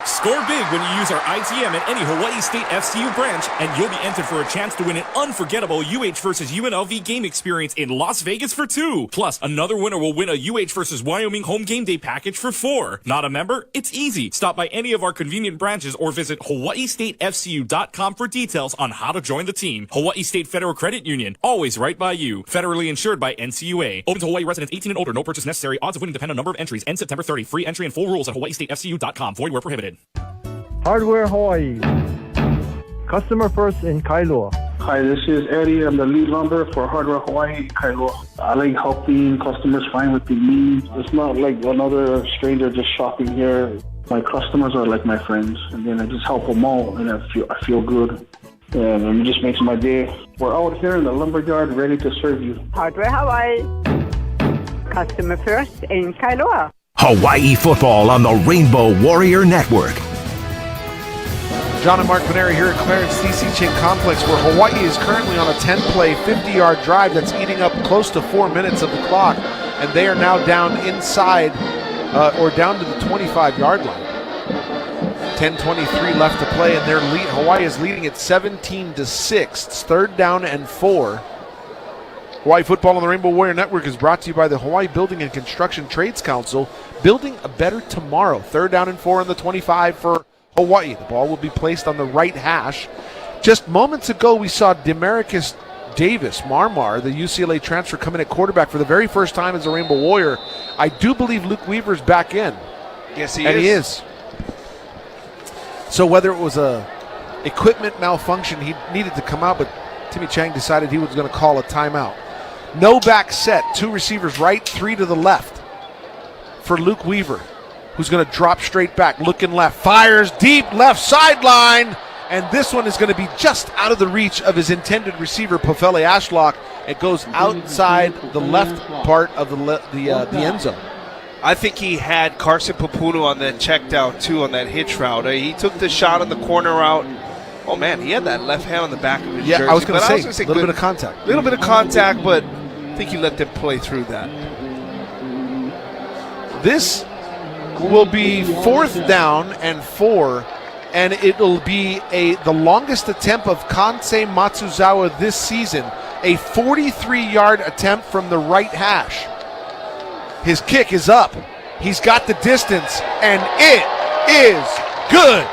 Score big when you use our ITM at any Hawaii State FCU branch, and you'll be entered for a chance to win an unforgettable UH versus UNLV game experience in Las Vegas for 2. Plus, another winner will win a UH versus Wyoming home game day package for 4. Not a member? It's easy. Stop by any of our convenient branches or visit hawaiistatefcu.com for details on how to join the team. Hawaii State Federal Credit Union, always right by you. Federally insured by NCUA. Open to Hawaii residents 18 and older. No purchase necessary. Odds of winning depend on number of entries. End September 30. Free entry and full rules at hawaiistatefcu.com. Void where prohibited. Hardware Hawaii. Customer first in Kailua. Hi, this is Eddie. I'm the lead lumber for Hardware Hawaii, Kailua. I like helping customers find what they need. It's not like another stranger just shopping here. My customers are like my friends, and then I just help them all, and I feel good. And it just makes my day. We're out here in the lumberyard ready to serve you. Hardware Hawaii. Customer first in Kailua. Hawaii football on the Rainbow Warrior Network. John and Mark Paneri here at Clarence DC Ching Complex, where Hawaii is currently on a 10-play, 50-yard drive that's eating up close to 4 minutes of the clock, and they are now down inside or down to the 25-yard line. 10:23 left to play, and Hawaii is leading at 17-6. It's third down and 4. Hawaii football on the Rainbow Warrior Network is brought to you by the Hawaii Building and Construction Trades Council. Building a better tomorrow. Third down and 4 on the 25 for Hawaii. The ball will be placed on the right hash. Just moments ago, we saw Demarcus Davis, Marmar, the UCLA transfer, come in at quarterback for the very first time as a Rainbow Warrior. I do believe Luke Weaver's back in. Yes, he is. So whether it was a equipment malfunction, he needed to come out, but Timmy Chang decided he was going to call a timeout. No back set. 2 receivers right, 3 to the left for Luke Weaver, who's going to drop straight back, looking left, fires deep left sideline, and this one is going to be just out of the reach of his intended receiver, Pofele Ashlock. It goes outside the left part of the end zone. I think he had Carson Papunu on that check down, too, on that hitch route. He took the shot on the corner route. Oh, man, he had that left hand on the back of his jersey. I was going to say, a little bit of contact. A little bit of contact, but I think he let them play through that. This will be 4th down and 4, and it'll be the longest attempt of Kansei Matsuzawa this season, a 43-yard attempt from the right hash. His kick is up. He's got the distance, and it is good.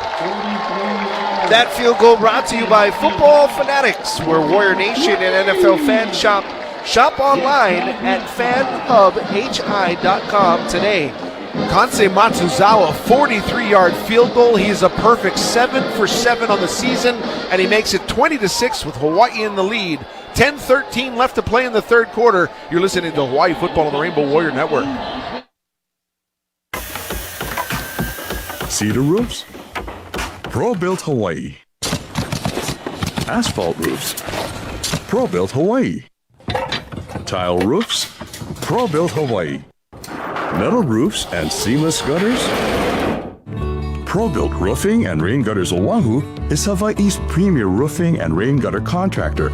That field goal brought to you by Football Fanatics, where Warrior Nation and NFL fans shop online at fanhubhi.com today. Kansei Matsuzawa, 43-yard field goal. He is a perfect 7 for 7 on the season, and he makes it 20-6 with Hawaii in the lead. 10:13 left to play in the third quarter. You're listening to Hawaii football on the Rainbow Warrior Network. Cedar roofs? Pro-Built Hawaii. Asphalt roofs? Pro-Built Hawaii. Tile roofs? Pro-Built Hawaii. Metal roofs and seamless gutters? Pro-Built Roofing and Rain Gutters Oahu is Hawaii's premier roofing and rain gutter contractor,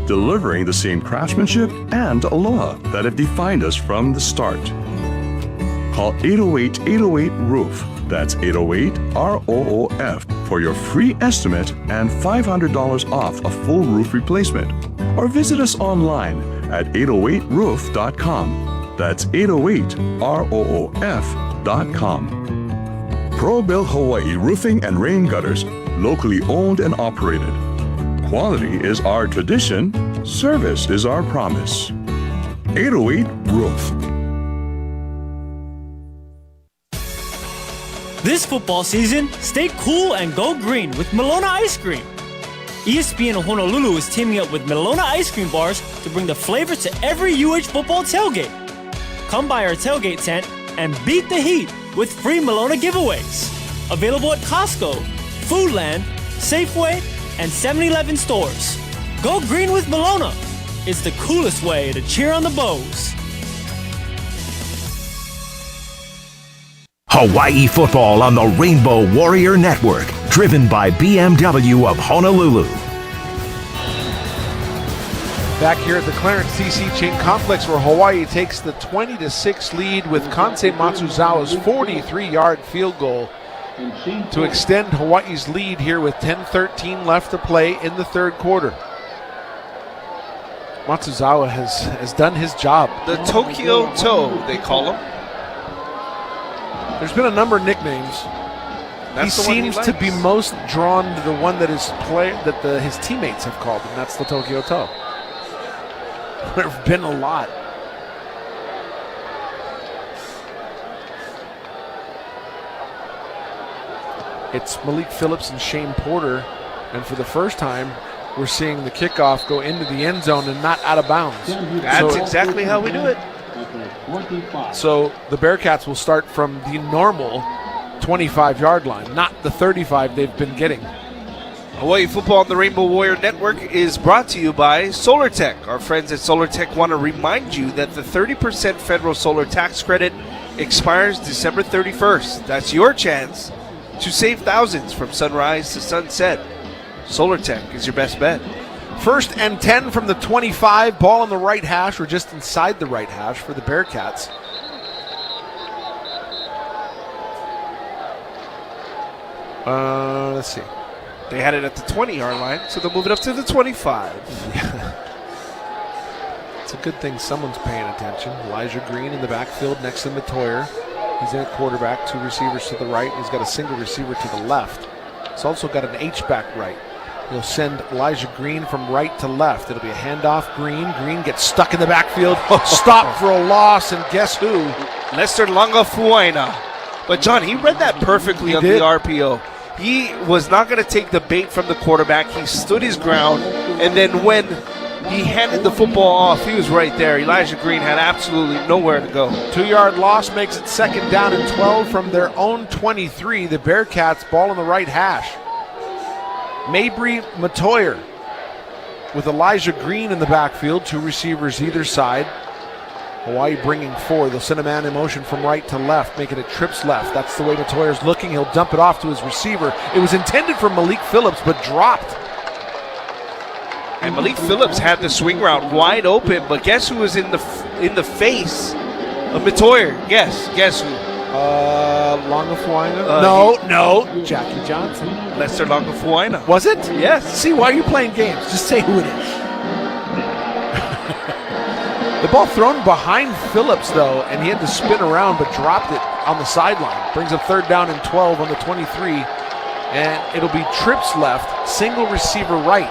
delivering the same craftsmanship and aloha that have defined us from the start. Call 808-808-ROOF. That's 808-ROOF for your free estimate and $500 off a full roof replacement. Or visit us online at 808roof.com. That's 808roof.com. Pro-Built Hawaii Roofing and Rain Gutters, locally owned and operated. Quality is our tradition, service is our promise. 808-ROOF. This football season, stay cool and go green with Melona Ice Cream. ESPN Honolulu is teaming up with Melona Ice Cream Bars to bring the flavor to every UH football tailgate. Come by our tailgate tent and beat the heat with free Melona giveaways. Available at Costco, Foodland, Safeway, and 7-Eleven stores. Go green with Melona. It's the coolest way to cheer on the Bows. Hawaii football on the Rainbow Warrior Network, driven by BMW of Honolulu. Back here at the Clarence CC Chain Complex, where Hawaii takes the 20-6 lead with Kansei Matsuzawa's 43-yard field goal to extend Hawaii's lead here with 10:13 left to play in the third quarter. Matsuzawa has done his job. The Tokyo Toe, they call him. There's been a number of nicknames. He seems to be most drawn to the one that his teammates have called him. That's the Tokyo Toe. There have been a lot. It's Malik Phillips and Shane Porter, and for the first time, we're seeing the kickoff go into the end zone and not out of bounds. That's exactly how we do it. So the Bearcats will start from the normal 25-yard line, not the 35 they've been getting. Hawaii football on the Rainbow Warrior Network is brought to you by SolarTech. Our friends at SolarTech want to remind you that the 30% federal solar tax credit expires December 31st. That's your chance to save thousands from sunrise to sunset. SolarTech is your best bet. 1st and 10 from the 25, ball on the right hash or just inside the right hash for the Bearcats. Let's see. They had it at the 20-yard line, so they'll move it up to the 25. It's a good thing someone's paying attention. Elijah Green in the backfield next to Matoyer. He's in at quarterback, 2 receivers to the right. He's got a single receiver to the left. He's also got an H-back right. He'll send Elijah Green from right to left. It'll be a handoff. Green gets stuck in the backfield. Stopped for a loss, and guess who? Lester Langafuaina. But John, he read that perfectly on the RPO. He was not going to take the bait from the quarterback. He stood his ground, and then when he handed the football off, he was right there. Elijah Green had absolutely nowhere to go. 2-yard loss makes it 2nd down and 12 from their own 23. The Bearcats ball on the right hash. Mabry Matoyer with Elijah Green in the backfield, 2 receivers either side. Hawaii bringing 4. They'll send a man in motion from right to left, making it trips left. That's the way Matoyer's looking. He'll dump it off to his receiver. It was intended for Malik Phillips, but dropped. And Malik Phillips had the swing route wide open, but guess who was in the face of Matoyer? Guess who? Longafuaina? No, Jackie Johnson. Lester Longafuaina. Was it? Yes. See, why are you playing games? Just say who it is. The ball thrown behind Phillips, though, and he had to spin around, but dropped it on the sideline. Brings up 3rd down and 12 on the 23, and it'll be trips left, single receiver right.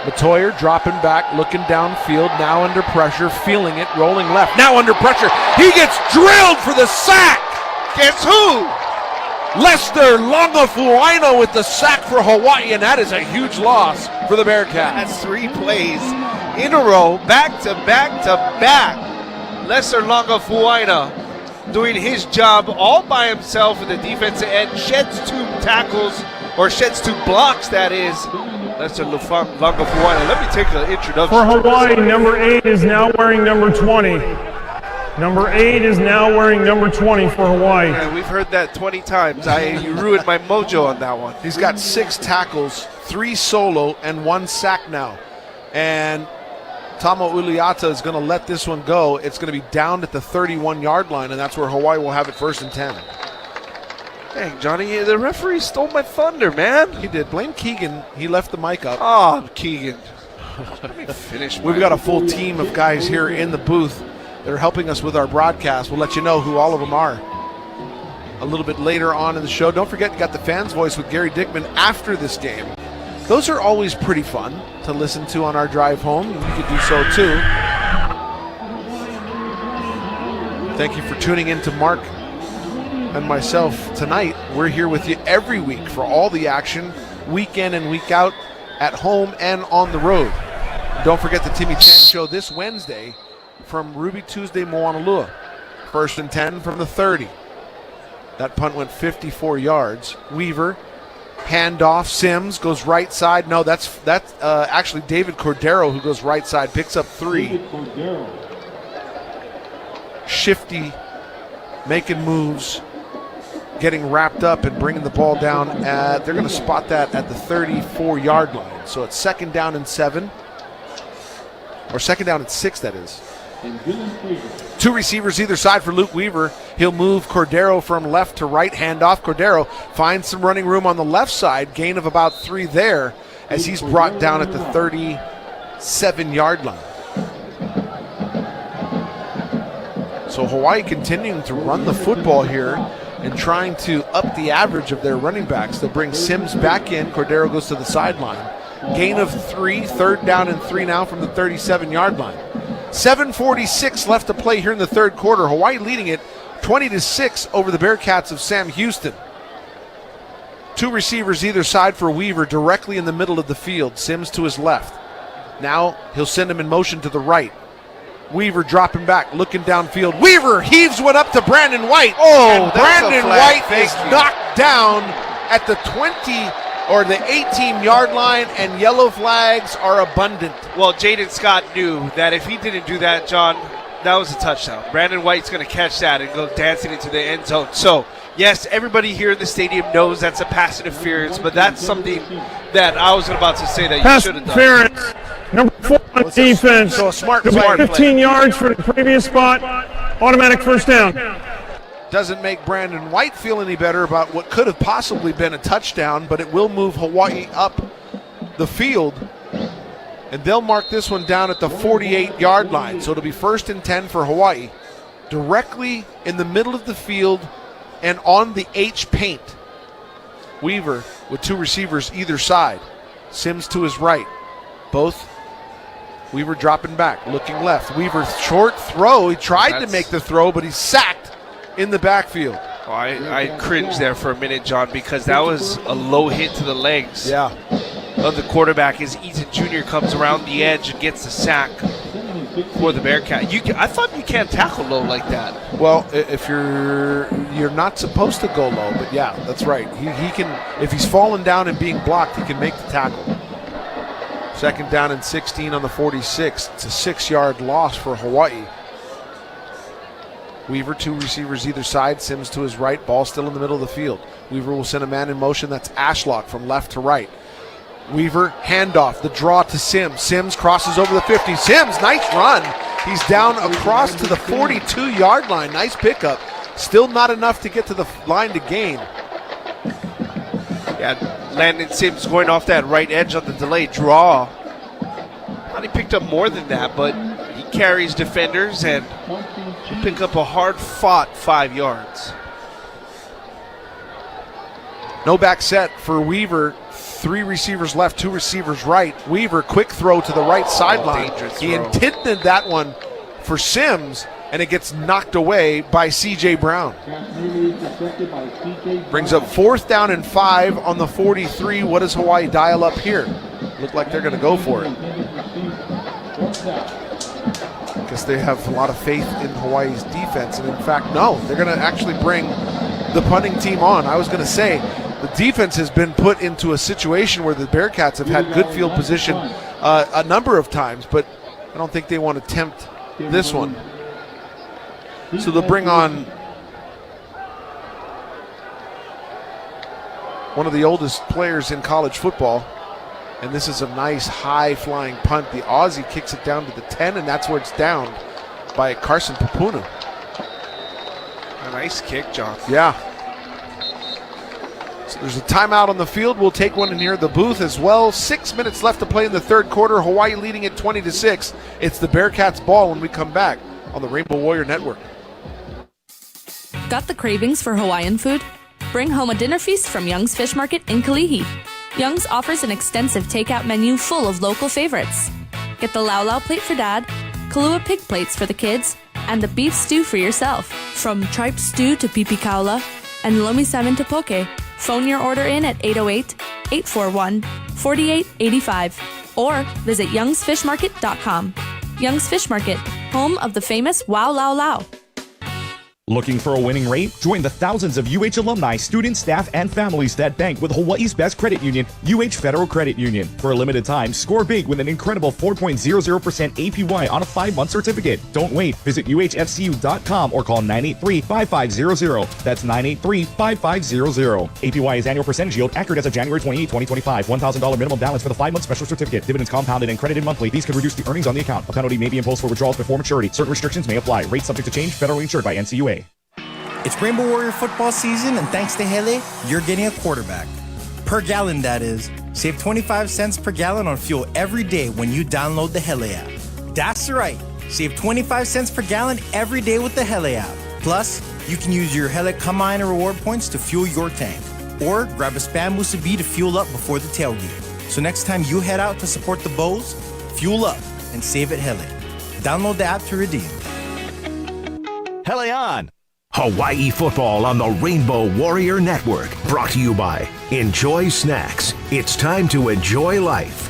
Matoyer dropping back, looking downfield, now under pressure, feeling it, rolling left, now under pressure. He gets drilled for the sack. Guess who? Lester Langafuaina with the sack for Hawaii, and that is a huge loss for the Bearcats. That's 3 plays in a row, back to back to back. Lester Langafuaina doing his job all by himself in the defensive end, sheds 2 tackles, or sheds 2 blocks, that is. Lester Langafuaina. Let me take an introduction. For Hawaii, number 8 is now wearing number 20. Number 8 is now wearing number 20 for Hawaii. Yeah, we've heard that 20 times. You ruined my mojo on that one. He's got 6 tackles, 3 solo, and 1 sack now. And Tamo Uliata is going to let this one go. It's going to be down at the 31-yard line, and that's where Hawaii will have it 1st and 10. Dang, Johnny, the referee stole my thunder, man. He did. Blame Keegan. He left the mic up. Oh, Keegan. Let me finish. We've got a full team of guys here in the booth that are helping us with our broadcast. We'll let you know who all of them are a little bit later on in the show. Don't forget, you got the Fans Voice with Gary Dickman after this game. Those are always pretty fun to listen to on our drive home. You could do so too. Thank you for tuning in to Mark and myself tonight. We're here with you every week for all the action, week in and week out, at home and on the road. Don't forget the Timmy Chan Show this Wednesday from Ruby Tuesday, Moanalua. 1st and 10 from the 30. That punt went 54 yards. Weaver, handoff, Sims goes right side. No, that's actually David Cordero who goes right side, picks up 3. Shifty, making moves, getting wrapped up and bringing the ball down. They're going to spot that at the 34-yard line. So it's 2nd down and 7. Or 2nd down and 6, that is. 2 receivers either side for Luke Weaver. He'll move Cordero from left to right, handoff. Cordero finds some running room on the left side, gain of about 3 there as he's brought down at the 37-yard line. So Hawaii continuing to run the football here and trying to up the average of their running backs. They'll bring Sims back in. Cordero goes to the sideline. Gain of 3, 3rd down and 3 now from the 37-yard line. 7:46 left to play here in the 3rd quarter. Hawaii leading it 20-6 over the Bearcats of Sam Houston. 2 receivers either side for Weaver directly in the middle of the field. Sims to his left. Now he'll send him in motion to the right. Weaver dropping back, looking downfield. Weaver heaves one up to Brandon White. Oh, Brandon White is knocked down at the 20 or the 18-yard line, and yellow flags are abundant. Well, Jaden Scott knew that if he didn't do that, John, that was a touchdown. Brandon White's going to catch that and go dancing into the end zone. So, yes, everybody here in the stadium knows that's a pass interference, but that's something that I was about to say that you should have done. Interference. Number 4 on defense. So a smart 15 yards for the previous spot. Automatic 1st down. Doesn't make Brandon White feel any better about what could have possibly been a touchdown, but it will move Hawaii up the field. And they'll mark this one down at the 48-yard line. So it'll be 1st and 10 for Hawaii. Directly in the middle of the field and on the H paint. Weaver with 2 receivers either side. Sims to his right. Both. Weaver dropping back, looking left. Weaver short throw. He tried to make the throw, but he's sacked in the backfield. Oh, I cringed there for a minute, John, because that was a low hit to the legs of the quarterback as Eaton Jr. comes around the edge and gets the sack for the Bearcat. I thought you can't tackle low like that. Well, if you're not supposed to go low, but yeah, that's right. He can, if he's falling down and being blocked, he can make the tackle. 2nd down and 16 on the 46. It's a 6-yard loss for Hawaii. Weaver, 2 receivers either side. Sims to his right. Ball still in the middle of the field. Weaver will send a man in motion. That's Ashlock from left to right. Weaver, handoff. The draw to Sims. Sims crosses over the 50. Sims, nice run. He's down across to the 42-yard line. Nice pickup. Still not enough to get to the line to gain. Yeah, Landon Sims going off that right edge on the delayed draw. Thought he picked up more than that, but he carries defenders and he'll pick up a hard-fought 5 yards. No back set for Weaver. 3 receivers left, 2 receivers right. Weaver, quick throw to the right sideline. He intended that one for Sims, and it gets knocked away by C.J. Brown. Brings up 4th down and 5 on the 43. What does Hawaii dial up here? Look like they're going to go for it. Because they have a lot of faith in Hawaii's defense. And in fact, no, they're going to actually bring the punting team on. I was going to say, the defense has been put into a situation where the Bearcats have had good field position a number of times, but I don't think they want to tempt this one. So they'll bring on one of the oldest players in college football. And this is a nice high-flying punt. The Aussie kicks it down to the 10, and that's where it's downed by Carson Papuna. A nice kick, John. Yeah. So there's a timeout on the field. We'll take one in here at the booth as well. 6 minutes left to play in the third quarter. Hawaii leading at 20-6. It's the Bearcats ball when we come back on the Rainbow Warrior Network. Got the cravings for Hawaiian food? Bring home a dinner feast from Young's Fish Market in Kalihi. Young's offers an extensive takeout menu full of local favorites. Get the Lau Lau plate for Dad, Kalua pig plates for the kids, and the beef stew for yourself. From tripe stew to pipi kaula and lomi salmon to poke, phone your order in at 808-841-4885 or visit youngsfishmarket.com. Young's Fish Market, home of the famous Wow Lau Lau. Looking for a winning rate? Join the thousands of UH alumni, students, staff, and families that bank with Hawaii's best credit union, UH Federal Credit Union. For a limited time, score big with an incredible 4.00% APY on a 5-month certificate. Don't wait. Visit uhfcu.com or call 983-5500. That's 983-5500. APY is annual percentage yield, accurate as of January 28, 2025. $1,000 minimum balance for the 5-month special certificate. Dividends compounded and credited monthly. These could reduce the earnings on the account. A penalty may be imposed for withdrawals before maturity. Certain restrictions may apply. Rates subject to change. Federally insured by NCUA. It's Rainbow Warrior football season, and thanks to Hele, you're getting a quarterback. Per gallon, that is. Save 25 cents per gallon on fuel every day when you download the Hele app. That's right. Save 25 cents per gallon every day with the Hele app. Plus, you can use your Hele Kama'aina reward points to fuel your tank. Or grab a Spam Musubi to fuel up before the tailgate. So next time you head out to support the Bows, fuel up and save at Hele. Download the app to redeem. Hele on! Hawaii football on the Rainbow Warrior Network. Brought to you by Enjoy Snacks. It's time to enjoy life.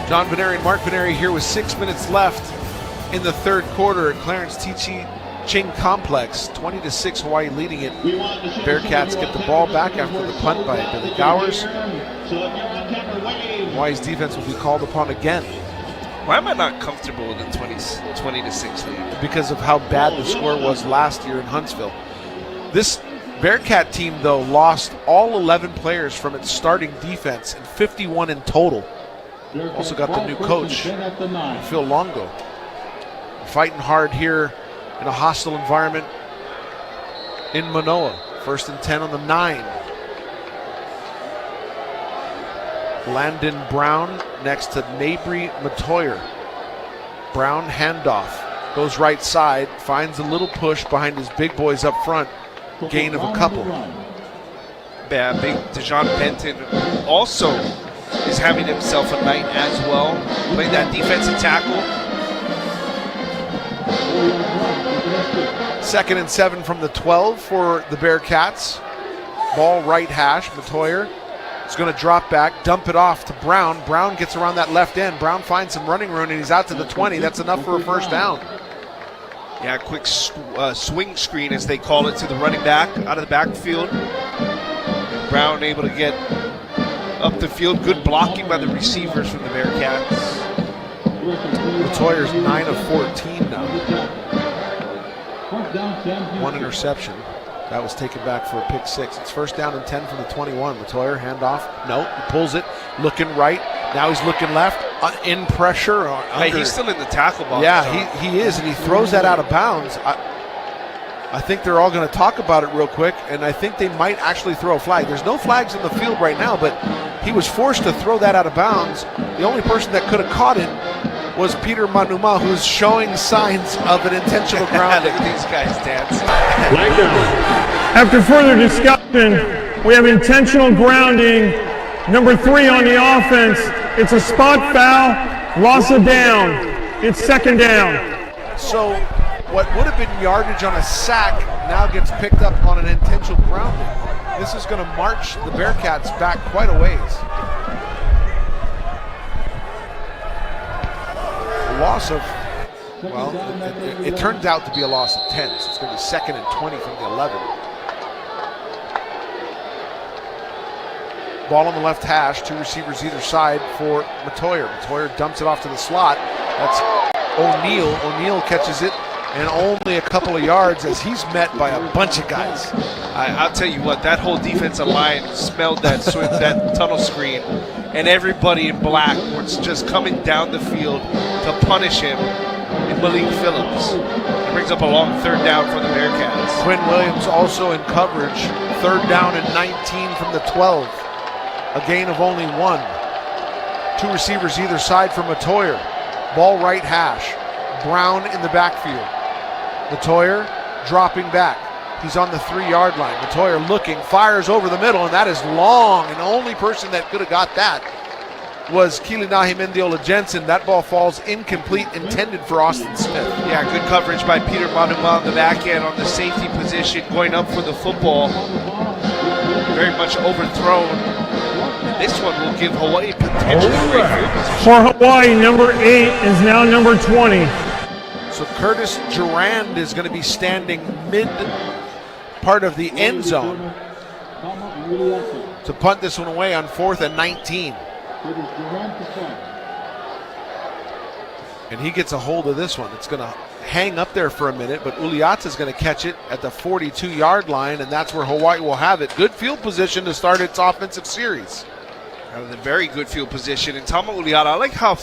John Veneri and Mark Veneri here with 6 minutes left in the third quarter at Clarence T.G. Ching Complex. 20-6 Hawaii leading it. Bearcats get the ball back after the punt by Billy Gowers. Hawaii's defense will be called upon again. Why am I not comfortable with the 20-6 lead? Because of how bad the score was last year in Huntsville. This Bearcat team, though, lost all 11 players from its starting defense and 51 in total. Also got the new coach, Phil Longo. Fighting hard here in a hostile environment in Manoa. 1st and 10 on the 9. Landon Brown next to Mabry Matoyer. Brown handoff. Goes right side. Finds a little push behind his big boys up front. Gain of a couple. Yeah, big DeJohn Benton also is having himself a night as well. Playing that defensive tackle. 2nd and 7 from the 12 for the Bearcats. Ball right hash. Matoyer is going to drop back, dump it off to Brown. Brown gets around that left end. Brown finds some running room, and he's out to the 20. That's enough for a first down. Yeah, quick swing screen, as they call it, to the running back out of the backfield. Brown able to get up the field. Good blocking by the receivers from the Bearcats. Matoyer's 9 of 14 now. 1 interception. That was taken back for a pick 6. It's 1st down and 10 from the 21. Matoyer, handoff. No, he pulls it. Looking right. Now he's looking left. In pressure. Hey, he's still in the tackle box. Yeah, he is, and he throws that out of bounds. I think they're all going to talk about it real quick, and I think they might actually throw a flag. There's no flags in the field right now, but he was forced to throw that out of bounds. The only person that could have caught it was Peter Manuma, who's showing signs of an intentional grounding. Look at these guys dancing. After further discussion, we have intentional grounding. Number 3 on the offense. It's a spot foul, loss of down. It's 2nd down. So what would have been yardage on a sack now gets picked up on an intentional grounding. This is going to march the Bearcats back quite a ways. Loss of, well, it turns out to be a loss of 10, so it's going to be 2nd and 20 from the 11. Ball on the left hash, 2 receivers either side for Matoyer. Matoyer dumps it off to the slot. That's O'Neal. O'Neal catches it, and only a couple of yards as he's met by a bunch of guys. I'll tell you what, that whole defensive line smelled that that tunnel screen, and everybody in black was just coming down the field to punish him in Malik Phillips. It brings up a long third down for the Bearcats. Quinn Williams also in coverage. Third down and 19 from the 12. A gain of only 1. 2 receivers either side for Matoyer. Ball right hash. Brown in the backfield. Matoyer dropping back. He's on the 3-yard line. Matoyer looking, fires over the middle, and that is long. And the only person that could have got that was Kilinahi Mendiola Jensen. That ball falls incomplete, intended for Austin Smith. Yeah, good coverage by Peter Manuma on the back end on the safety position, going up for the football. Very much overthrown. And this one will give Hawaii potentially great field position. For Hawaii, number 8 is now number 20. So Curtis Durand is going to be standing mid part of the end zone to punt this one away on 4th and 19. And he gets a hold of this one. It's going to hang up there for a minute, but Uliata is going to catch it at the 42-yard line, and that's where Hawaii will have it. Good field position to start its offensive series. Very good field position. And Tama Uliata, I like how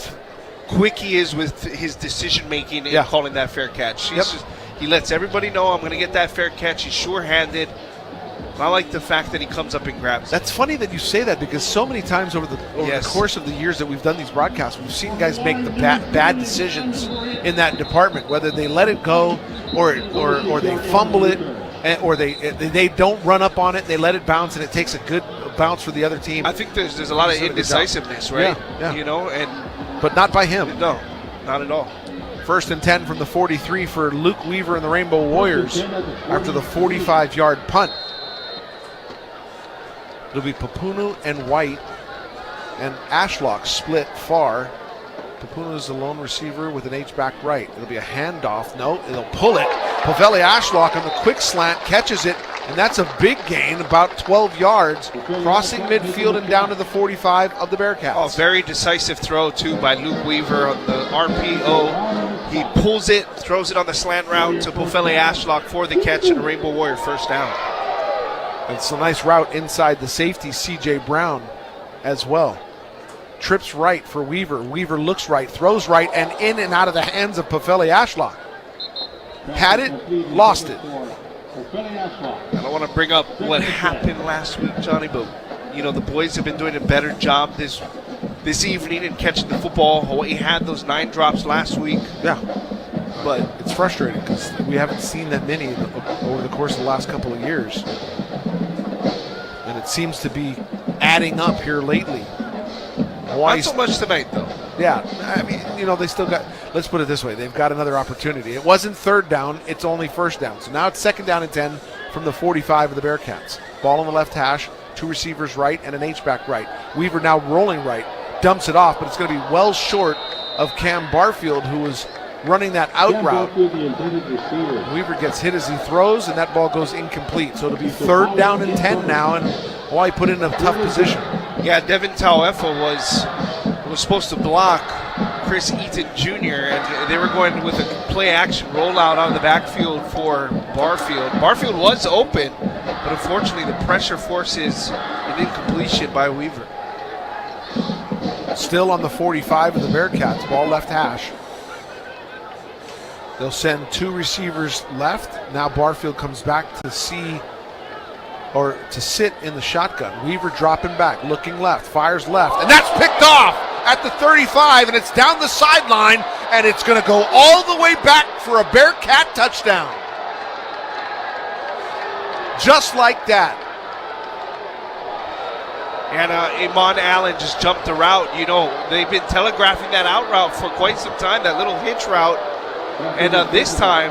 quick he is with his decision-making in calling that fair catch. He lets everybody know, I'm going to get that fair catch. He's sure-handed. I like the fact that he comes up and grabs. That's funny that you say that, because so many times over the course of the years that we've done these broadcasts, we've seen guys make the bad decisions in that department, whether they let it go or they fumble it, or they don't run up on it, they let it bounce, and it takes a good bounce for the other team. I think there's a lot of indecisiveness, right? Yeah. You know, but not by him. No, not at all. 1st and 10 from the 43 for Luke Weaver and the Rainbow Warriors after the 45-yard punt. It'll be Papunu and White, and Ashlock split far. Papunu is the lone receiver with an H-back right. It'll be a handoff. No, it'll pull it. Paveli Ashlock on the quick slant catches it, and that's a big gain, about 12 yards, crossing midfield and down to the 45 of the Bearcats. Oh, very decisive throw, too, by Luke Weaver on the RPO. He pulls it, throws it on the slant route to Paveli Ashlock for the catch, and Rainbow Warrior first down. It's a nice route inside the safety, C.J. Brown, as well. Trips right for Weaver. Weaver looks right, throws right, and in and out of the hands of Paveli Ashlock. Had it, lost it. I don't want to bring up what happened last week, Johnny, but you know the boys have been doing a better job this evening in catching the football. Hawaii had those 9 drops last week. Yeah, but it's frustrating because we haven't seen that many over the course of the last couple of years, and it seems to be adding up here lately. Not so much tonight, though. Yeah, I mean, you know, they still got, let's put it this way, they've got another opportunity. It wasn't 3rd down, it's only 1st down. So now it's 2nd down and 10 from the 45 of the Bearcats. Ball on the left hash, 2 receivers right and an H-back right. Weaver now rolling right, dumps it off, but it's going to be well short of Cam Barfield, who was running that out route. Weaver gets hit as he throws, and that ball goes incomplete. So it'll be 3rd down and 10 now, and Hawaii put in a tough position. Yeah, Devin Tauefa was supposed to block Chris Eaton Jr., and they were going with a play-action rollout out of the backfield for Barfield. Barfield was open, but unfortunately the pressure forces an incompletion by Weaver. Still on the 45 of the Bearcats, ball left hash. They'll send 2 receivers left. Now Barfield comes back to sit in the shotgun. Weaver dropping back, looking left, fires left, and that's picked off at the 35, and it's down the sideline, and it's going to go all the way back for a Bearcat touchdown. Just like that. And Iman Allen just jumped the route. You know, they've been telegraphing that out route for quite some time, that little hitch route. And this time,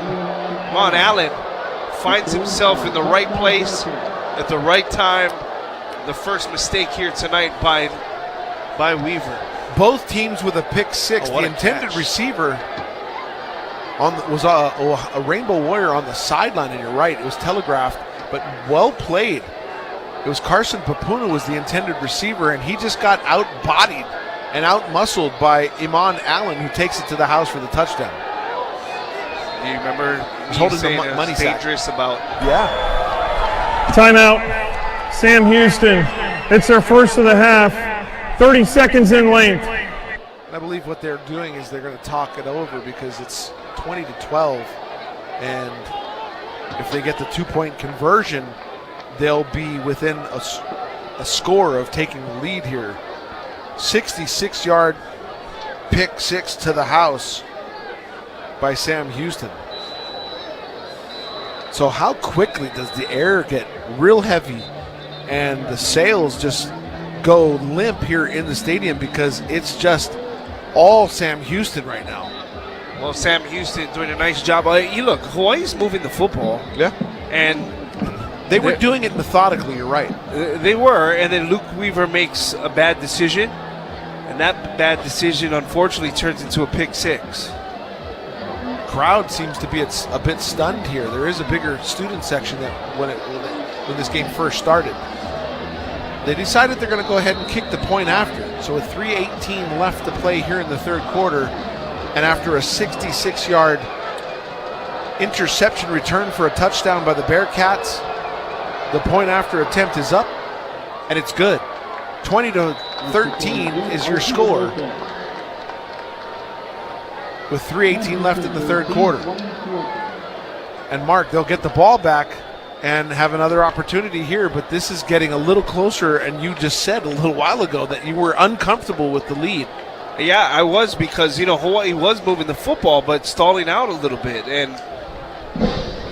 Iman Allen finds himself in the right place at the right time. The first mistake here tonight by Weaver. Both teams with a pick six. The intended catch. Receiver was a Rainbow Warrior on the sideline, and you're right, it was telegraphed, but well played. It was Carson Papuna was the intended receiver, and he just got out-bodied and out-muscled by Iman Allen, who takes it to the house for the touchdown. Do you remember He's holding the saying money sack. dangerous about? Yeah. Timeout. Sam Houston. It's their first of the half. 30 seconds in length. I believe what they're doing is they're going to talk it over because it's 20-12, and if they get the 2-point conversion, they'll be within a score of taking the lead here. 66-yard pick six to the house by Sam Houston. So how quickly does the air get real heavy and the sails just go limp here in the stadium because it's just all Sam Houston right now. Well, Sam Houston doing a nice job. You look, Hawaii's moving the football. Yeah. And they were doing it methodically, you're right. They were, and then Luke Weaver makes a bad decision, and that bad decision unfortunately turns into a pick six. Crowd seems to be a bit stunned here. There is a bigger student section than when this game first started. They decided they're going to go ahead and kick the point after. So with 3:18 left to play here in the third quarter, and after a 66-yard interception return for a touchdown by the Bearcats, the point after attempt is up, and it's good. 20-13 is your score with 3:18 left in the third quarter. And Mark, they'll get the ball back and have another opportunity here, but this is getting a little closer, and you just said a little while ago that you were uncomfortable with the lead. Yeah, I was, because, Hawaii was moving the football, but stalling out a little bit. And,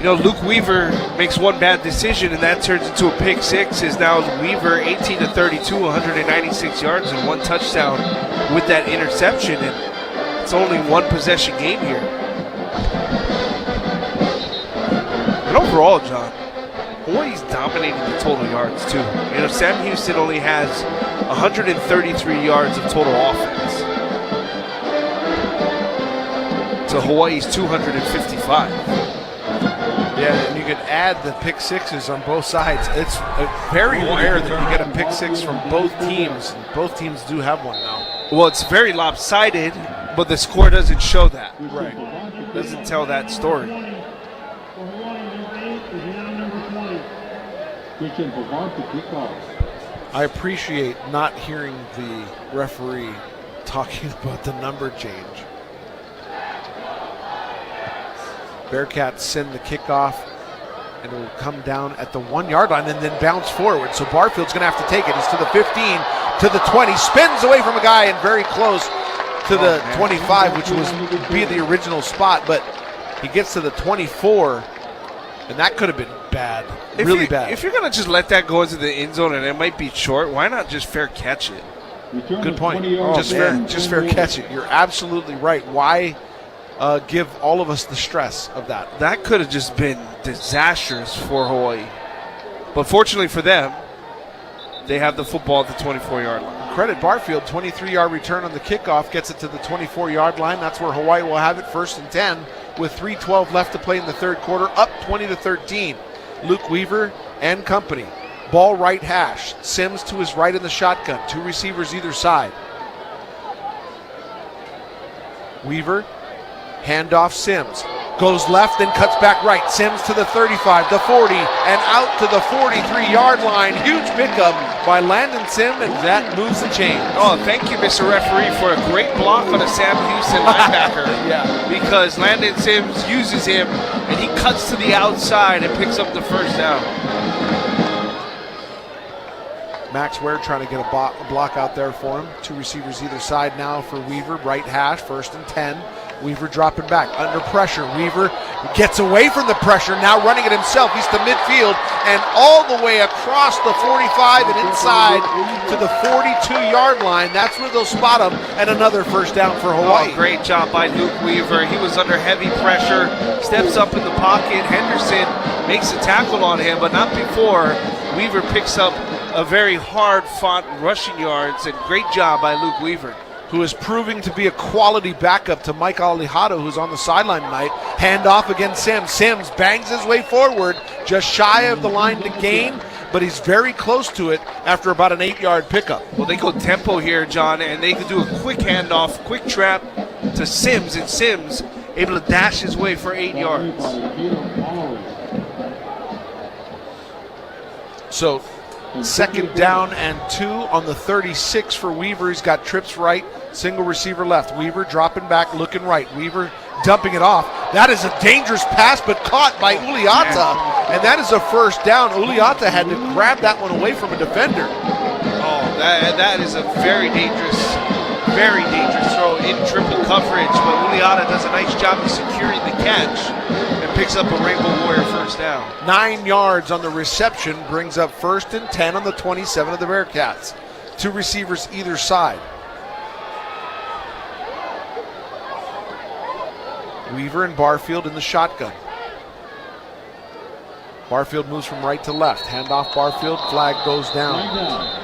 Luke Weaver makes one bad decision, and that turns into a pick six. Is now Weaver 18-32, 196 yards and one touchdown with that interception. And it's only one possession game here. And overall, John, Hawaii's dominating the total yards, too. Sam Houston only has 133 yards of total offense to Hawaii's 255. Yeah, and you could add the pick sixes on both sides. It's very rare that you get a pick six from both teams. Both teams do have one now. Well, it's very lopsided, but the score doesn't show that. Right. Doesn't tell that story. I appreciate not hearing the referee talking about the number change. Bearcats send the kickoff, and it will come down at the 1 yard line and then bounce forward. So Barfield's going to have to take it. It's to the 15, to the 20, spins away from a guy and very close to the 25, which was be the original spot, but he gets to the 24, and that could have been bad, really bad. If you're going to just let that go into the end zone and it might be short, why not just fair catch it? Good point. Just fair catch it. You're absolutely right. Why give all of us the stress of that? That could have just been disastrous for Hawaii. But fortunately for them, they have the football at the 24-yard line. Credit Barfield, 23-yard return on the kickoff, gets it to the 24-yard line. That's where Hawaii will have it, 1st and 10, with 3:12 left to play in the third quarter, up 20-13. Luke Weaver and company. Ball right hash. Sims to his right in the shotgun. 2 receivers either side. Weaver, handoff Sims. Goes left, then cuts back right. Sims to the 35, the 40, and out to the 43-yard line. Huge pickup by Landon Sims, and that moves the chains. Oh, thank you, Mr. Referee, for a great block on a Sam Houston linebacker. Yeah. Because Landon Sims uses him, and he cuts to the outside and picks up the first down. Max Ware trying to get a block out there for him. 2 receivers either side now for Weaver. Right hash, 1st and 10. Weaver dropping back, under pressure. Weaver gets away from the pressure, now running it himself. He's to midfield and all the way across the 45 and inside to the 42-yard line. That's where they'll spot him, and another first down for Hawaii. Oh, great job by Luke Weaver. He was under heavy pressure, steps up in the pocket. Henderson makes a tackle on him, but not before. Weaver picks up a very hard-fought rushing yards, and great job by Luke Weaver, who is proving to be a quality backup to Mike Alihado, who's on the sideline tonight. Hand off against Sims. Sims bangs his way forward, just shy of the line to gain, but he's very close to it after about an 8-yard pickup. Well, they go tempo here, John, and they can do a quick handoff, quick trap to Sims, and Sims able to dash his way for 8 yards. So 2nd down and 2 on the 36 for Weaver. He's got trips right, single receiver left. Weaver dropping back, looking right. Weaver dumping it off. That is a dangerous pass, but caught by Uliata, and that is a first down. Uliata had to grab that one away from a defender. Oh, that is a very dangerous throw in triple coverage, but Uliata does a nice job of securing the catch and picks up a Rainbow Warrior first down. 9 yards on the reception brings up 1st and 10 on the 27 of the Bearcats. 2 receivers either side. Weaver and Barfield in the shotgun. Barfield moves from right to left. Handoff Barfield, flag goes down.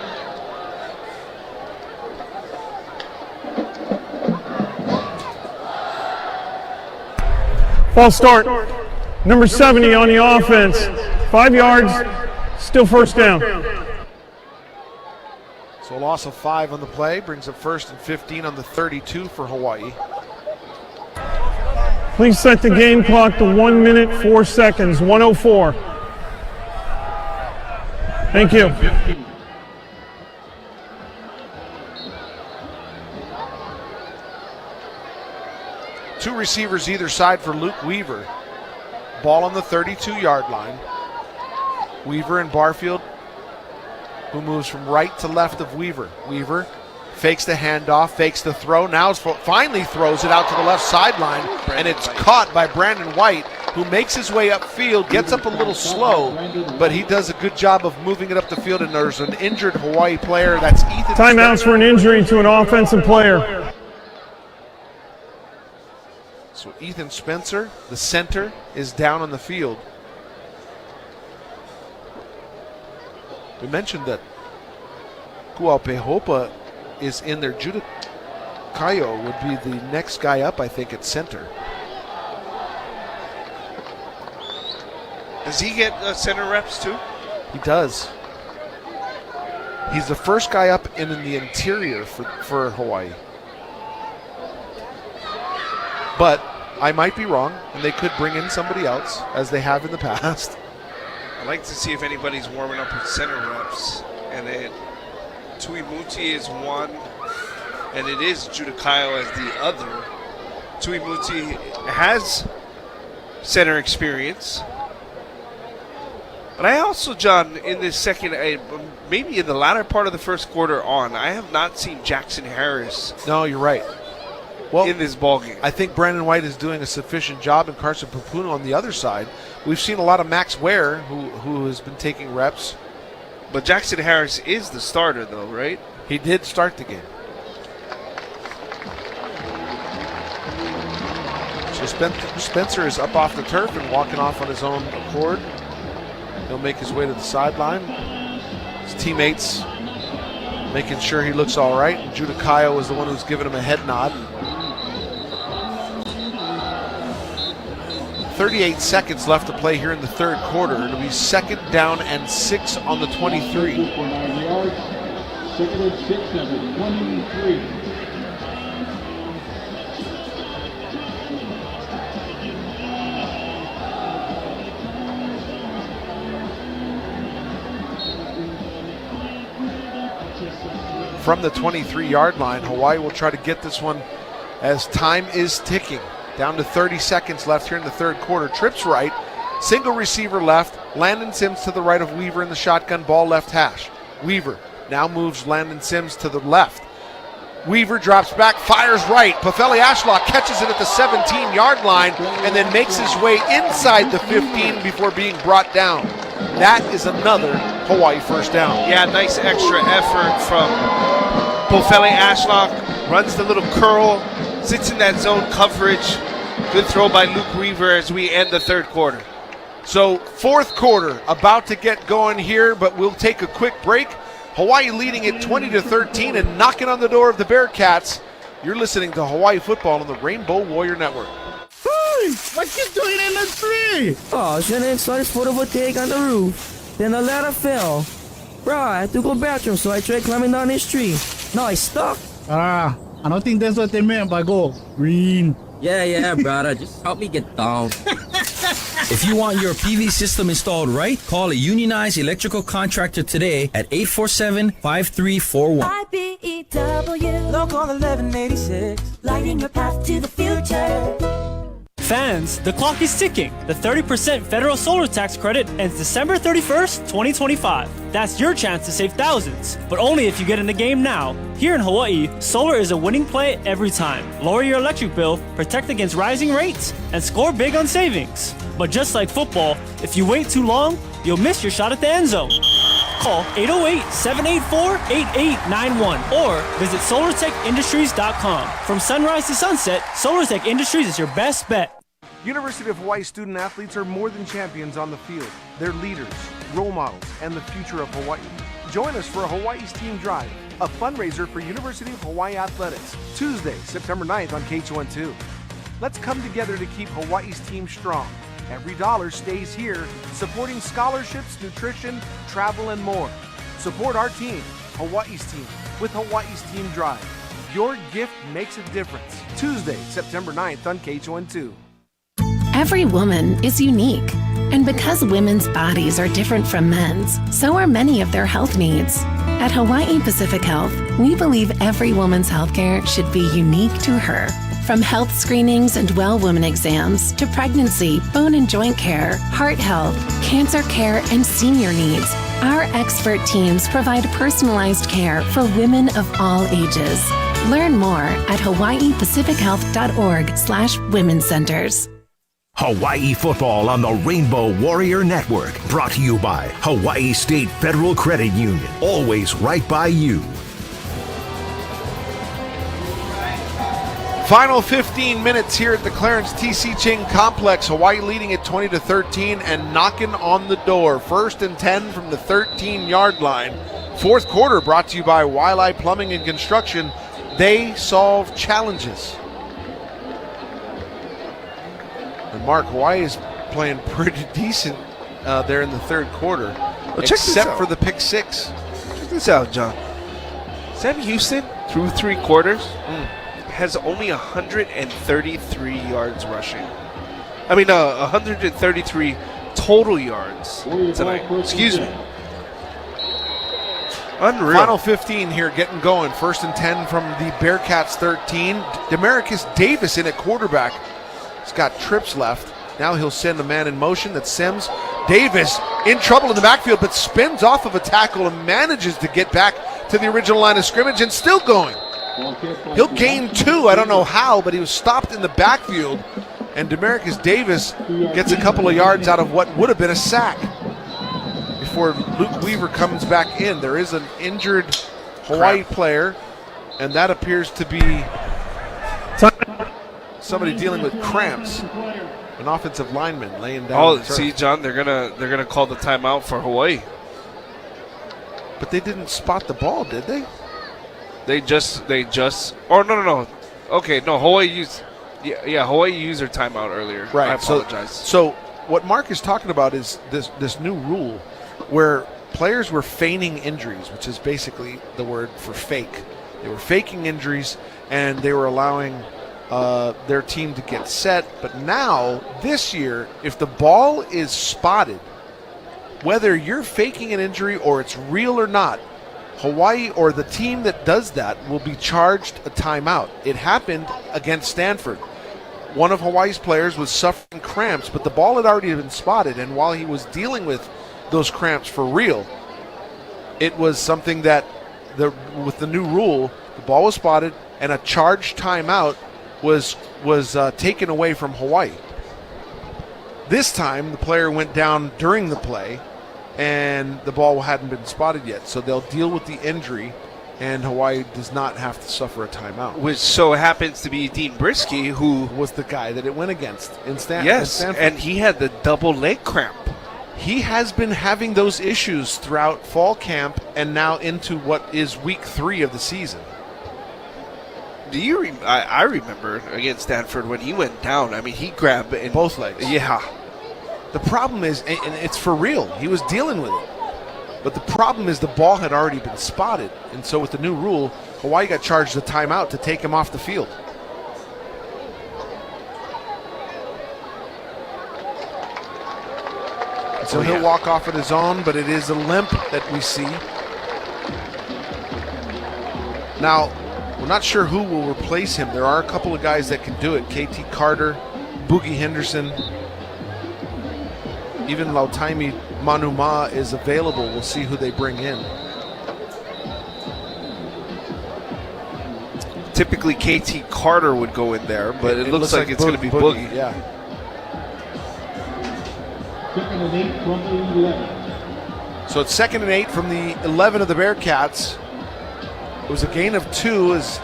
False start. Number 70 on the offense. 5 yards, still first down. So a loss of 5 on the play brings up 1st and 15 on the 32 for Hawaii. Please set the game clock to 1 minute, 4 seconds, 1:04. Thank you. Two receivers either side for Luke Weaver. Ball on the 32-yard line. Weaver and Barfield, who moves from right to left of Weaver. Weaver fakes the handoff, fakes the throw, now finally throws it out to the left sideline, and it's caught by Brandon White, who makes his way upfield, gets up a little slow, but he does a good job of moving it up the field, and there's an injured Hawaii player. That's Ethan. Timeouts for an injury to an offensive player. So Ethan Spencer, the center, is down on the field. We mentioned that Kuapehopa is in there. Judah Kayo would be the next guy up, I think, at center. Does he get center reps too? He does. He's the first guy up in the interior for Hawaii. But I might be wrong, and they could bring in somebody else, as they have in the past. I'd like to see if anybody's warming up with center reps. And then Tui Muti is one, and it is Judakayo as the other. Tui Muti has center experience. But I also, John, in this second, maybe in the latter part of the first quarter on, I have not seen Jackson Harris. No, you're right. Well, in this ballgame. I think Brandon White is doing a sufficient job, and Carson Papuno on the other side. We've seen a lot of Max Ware, who has been taking reps. But Jackson Harris is the starter, though, right? He did start the game. So Spencer is up off the turf and walking off on his own accord. He'll make his way to the sideline. His teammates making sure he looks all right. And Judakayo is the one who's giving him a head nod. 38 seconds left to play here in the third quarter. It'll be 2nd down and 6 on the 23. From the 23-yard line, Hawaii will try to get this one as time is ticking. Down to 30 seconds left here in the third quarter. Trips right, single receiver left. Landon Sims to the right of Weaver in the shotgun, ball left hash. Weaver now moves Landon Sims to the left. Weaver drops back, fires right. Pafeli Ashlock catches it at the 17-yard line and then makes his way inside the 15 before being brought down. That is another Hawaii first down. Yeah, nice extra effort from Pafeli Ashlock. Runs the little curl, sits in that zone coverage. Good throw by Luke Weaver as we end the third quarter. So fourth quarter about to get going here, but we'll take a quick break. Hawaii leading it 20-13 and knocking on the door of the Bearcats. You're listening to Hawaii Football on the Rainbow Warrior Network. Hey, what you doing in the tree? Oh, I was gonna install this photovoltaic on the roof. Then the ladder fell. Bro, I had to go bathroom, so I tried climbing down this tree. Now I stuck. I don't think that's what they meant by go green. Yeah, brother. Just help me get down. If you want your PV system installed right, call a unionized electrical contractor today at 847-5341. IBEW, Local 1186, lighting your path to the future. Fans, the clock is ticking. The 30% federal solar tax credit ends December 31st, 2025. That's your chance to save thousands, but only if you get in the game now. Here in Hawaii, solar is a winning play every time. Lower your electric bill, protect against rising rates, and score big on savings. But just like football, if you wait too long, you'll miss your shot at the end zone. Call 808-784-8891 or visit solartechindustries.com. From sunrise to sunset, SolarTech Industries is your best bet. University of Hawaii student athletes are more than champions on the field. They're leaders, role models, and the future of Hawaii. Join us for a Hawaii's Team Drive, a fundraiser for University of Hawaii Athletics, Tuesday, September 9th on KH12. Let's come together to keep Hawaii's team strong. Every dollar stays here, supporting scholarships, nutrition, travel, and more. Support our team, Hawaii's Team, with Hawaii's Team Drive. Your gift makes a difference. Tuesday, September 9th on KH12. Every woman is unique. And because women's bodies are different from men's, so are many of their health needs. At Hawaii Pacific Health, we believe every woman's healthcare should be unique to her. From health screenings and well woman exams to pregnancy, bone and joint care, heart health, cancer care, and senior needs, our expert teams provide personalized care for women of all ages. Learn more at hawaiipacifichealth.org/women's centers. Hawaii football on the Rainbow Warrior Network. Brought to you by Hawaii State Federal Credit Union. Always right by you. Final 15 minutes here at the Clarence T.C. Ching Complex. Hawaii leading at 20-13 and knocking on the door. 1st and 10 from the 13-yard line. Fourth quarter brought to you by Waialae Plumbing and Construction. They solve challenges. And Mark, Hawaii is playing pretty decent there in the third quarter, except for the pick six. Check this out, John. Sam Houston, through 3 quarters, has only 133 yards rushing. 133 total yards tonight. Excuse me. Unreal. Final 15 here, getting going. 1st and 10 from the Bearkats 13. Demarcus Davis in at quarterback. He's got trips left. Now he'll send a man in motion. That's Sims. Davis in trouble in the backfield, but spins off of a tackle and manages to get back to the original line of scrimmage and still going. He'll gain 2. I don't know how, but he was stopped in the backfield. And Demarcus Davis gets a couple of yards out of what would have been a sack before Luke Weaver comes back in. There is an injured Hawaii player, and that appears to be somebody dealing with cramps. An offensive lineman laying down. Oh, see, John, they're gonna call the timeout for Hawaii. But they didn't spot the ball, did they? They just. Oh no. Okay, no. Hawaii used. Yeah. Hawaii used their timeout earlier. Right. I apologize. So what Mark is talking about is this new rule where players were feigning injuries, which is basically the word for fake. They were faking injuries, and they were allowing their team to get set. But now, this year, if the ball is spotted, whether you're faking an injury or it's real or not, Hawaii or the team that does that will be charged a timeout. It happened against Stanford. One of Hawaii's players was suffering cramps, but the ball had already been spotted, and while he was dealing with those cramps for real, it was something that, with the new rule, the ball was spotted, and a charged timeout was taken away from Hawaii. This time, the player went down during the play, and the ball hadn't been spotted yet. So they'll deal with the injury, and Hawaii does not have to suffer a timeout. Which so happens to be Dean Brisky, who was the guy that it went against in Stanford. Yes, and he had the double leg cramp. He has been having those issues throughout fall camp and now into what is week 3 of the season. Do you? I remember against Stanford when he went down. I mean, he grabbed in both legs. Yeah, The problem is, and it's for real, he was dealing with it. But the problem is the ball had already been spotted. And so with the new rule, Hawaii got charged a timeout to take him off the field. So he'll walk off at his own, but it is a limp that we see. Now, we're not sure who will replace him. There are a couple of guys that can do it. KT Carter, Boogie Henderson, even Lautaimi Manuma is available. We'll see who they bring in. Typically, KT Carter would go in there, but it looks like it's going to be Boogie. Yeah. So it's 2nd and 8 from the 11 of the Bearcats. It was a gain of 2 as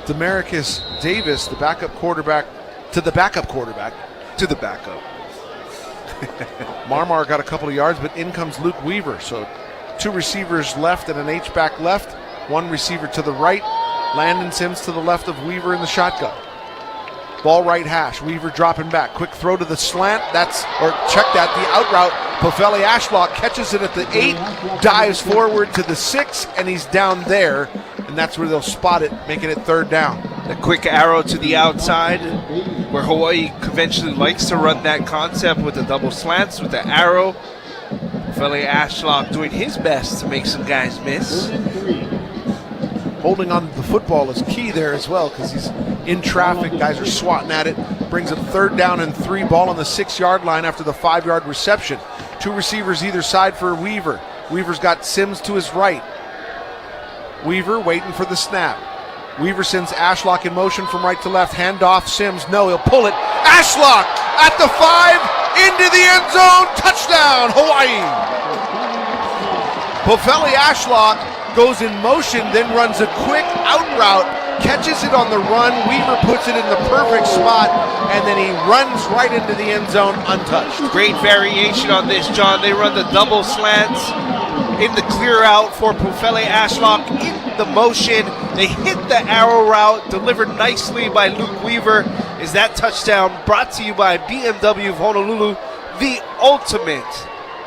Demarcus Davis, the backup quarterback, to the backup. Marmar got a couple of yards, but in comes Luke Weaver. So 2 receivers left and an H-back left. 1 receiver to the right. Landon Sims to the left of Weaver in the shotgun. Ball right hash. Weaver dropping back. Quick throw to the slant. Check that, the out route. Pofele Ashlock catches it at the 8, dives forward to the 6, and he's down there. And that's where they'll spot it, making it 3rd down. A quick arrow to the outside, where Hawaii conventionally likes to run that concept with the double slants, with the arrow. Pofele Ashlock doing his best to make some guys miss. Holding on to the football is key there as well, because he's in traffic. Guys are swatting at it. Brings a 3rd down and 3, ball on the 6-yard line after the 5-yard reception. 2 receivers either side for Weaver. Weaver's got Sims to his right. Weaver waiting for the snap. Weaver sends Ashlock in motion from right to left. Handoff, Sims, no, he'll pull it. Ashlock at the 5, into the end zone, touchdown, Hawaii. Pofele Ashlock goes in motion, then runs a quick out route, catches it on the run. Weaver puts it in the perfect spot, and then he runs right into the end zone untouched. Great variation on this, John. They run the double slants in the clear out for Pofele Ashlock in the motion. They hit the arrow route, delivered nicely by Luke Weaver. Is that touchdown brought to you by BMW of Honolulu, the ultimate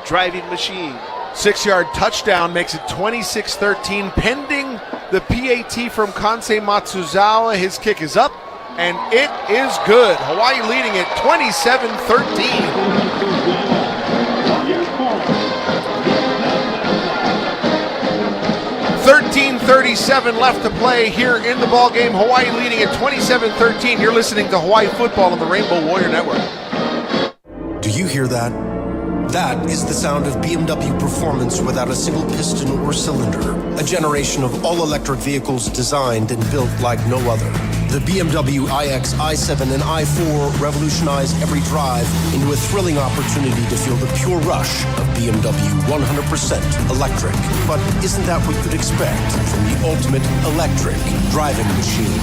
driving machine. 6-yard touchdown makes it 26-13, pending the PAT from Kansei Matsuzawa. His kick is up, and it is good. Hawaii leading it 27-13. 13:37 left to play here in the ballgame. Hawaii leading at 27-13. You're listening to Hawaii Football on the Rainbow Warrior Network. Do you hear that? That is the sound of BMW performance without a single piston or cylinder. A generation of all-electric vehicles designed and built like no other. The BMW iX, i7, and i4 revolutionize every drive into a thrilling opportunity to feel the pure rush of BMW 100% electric. But isn't that what you'd expect from the ultimate electric driving machine?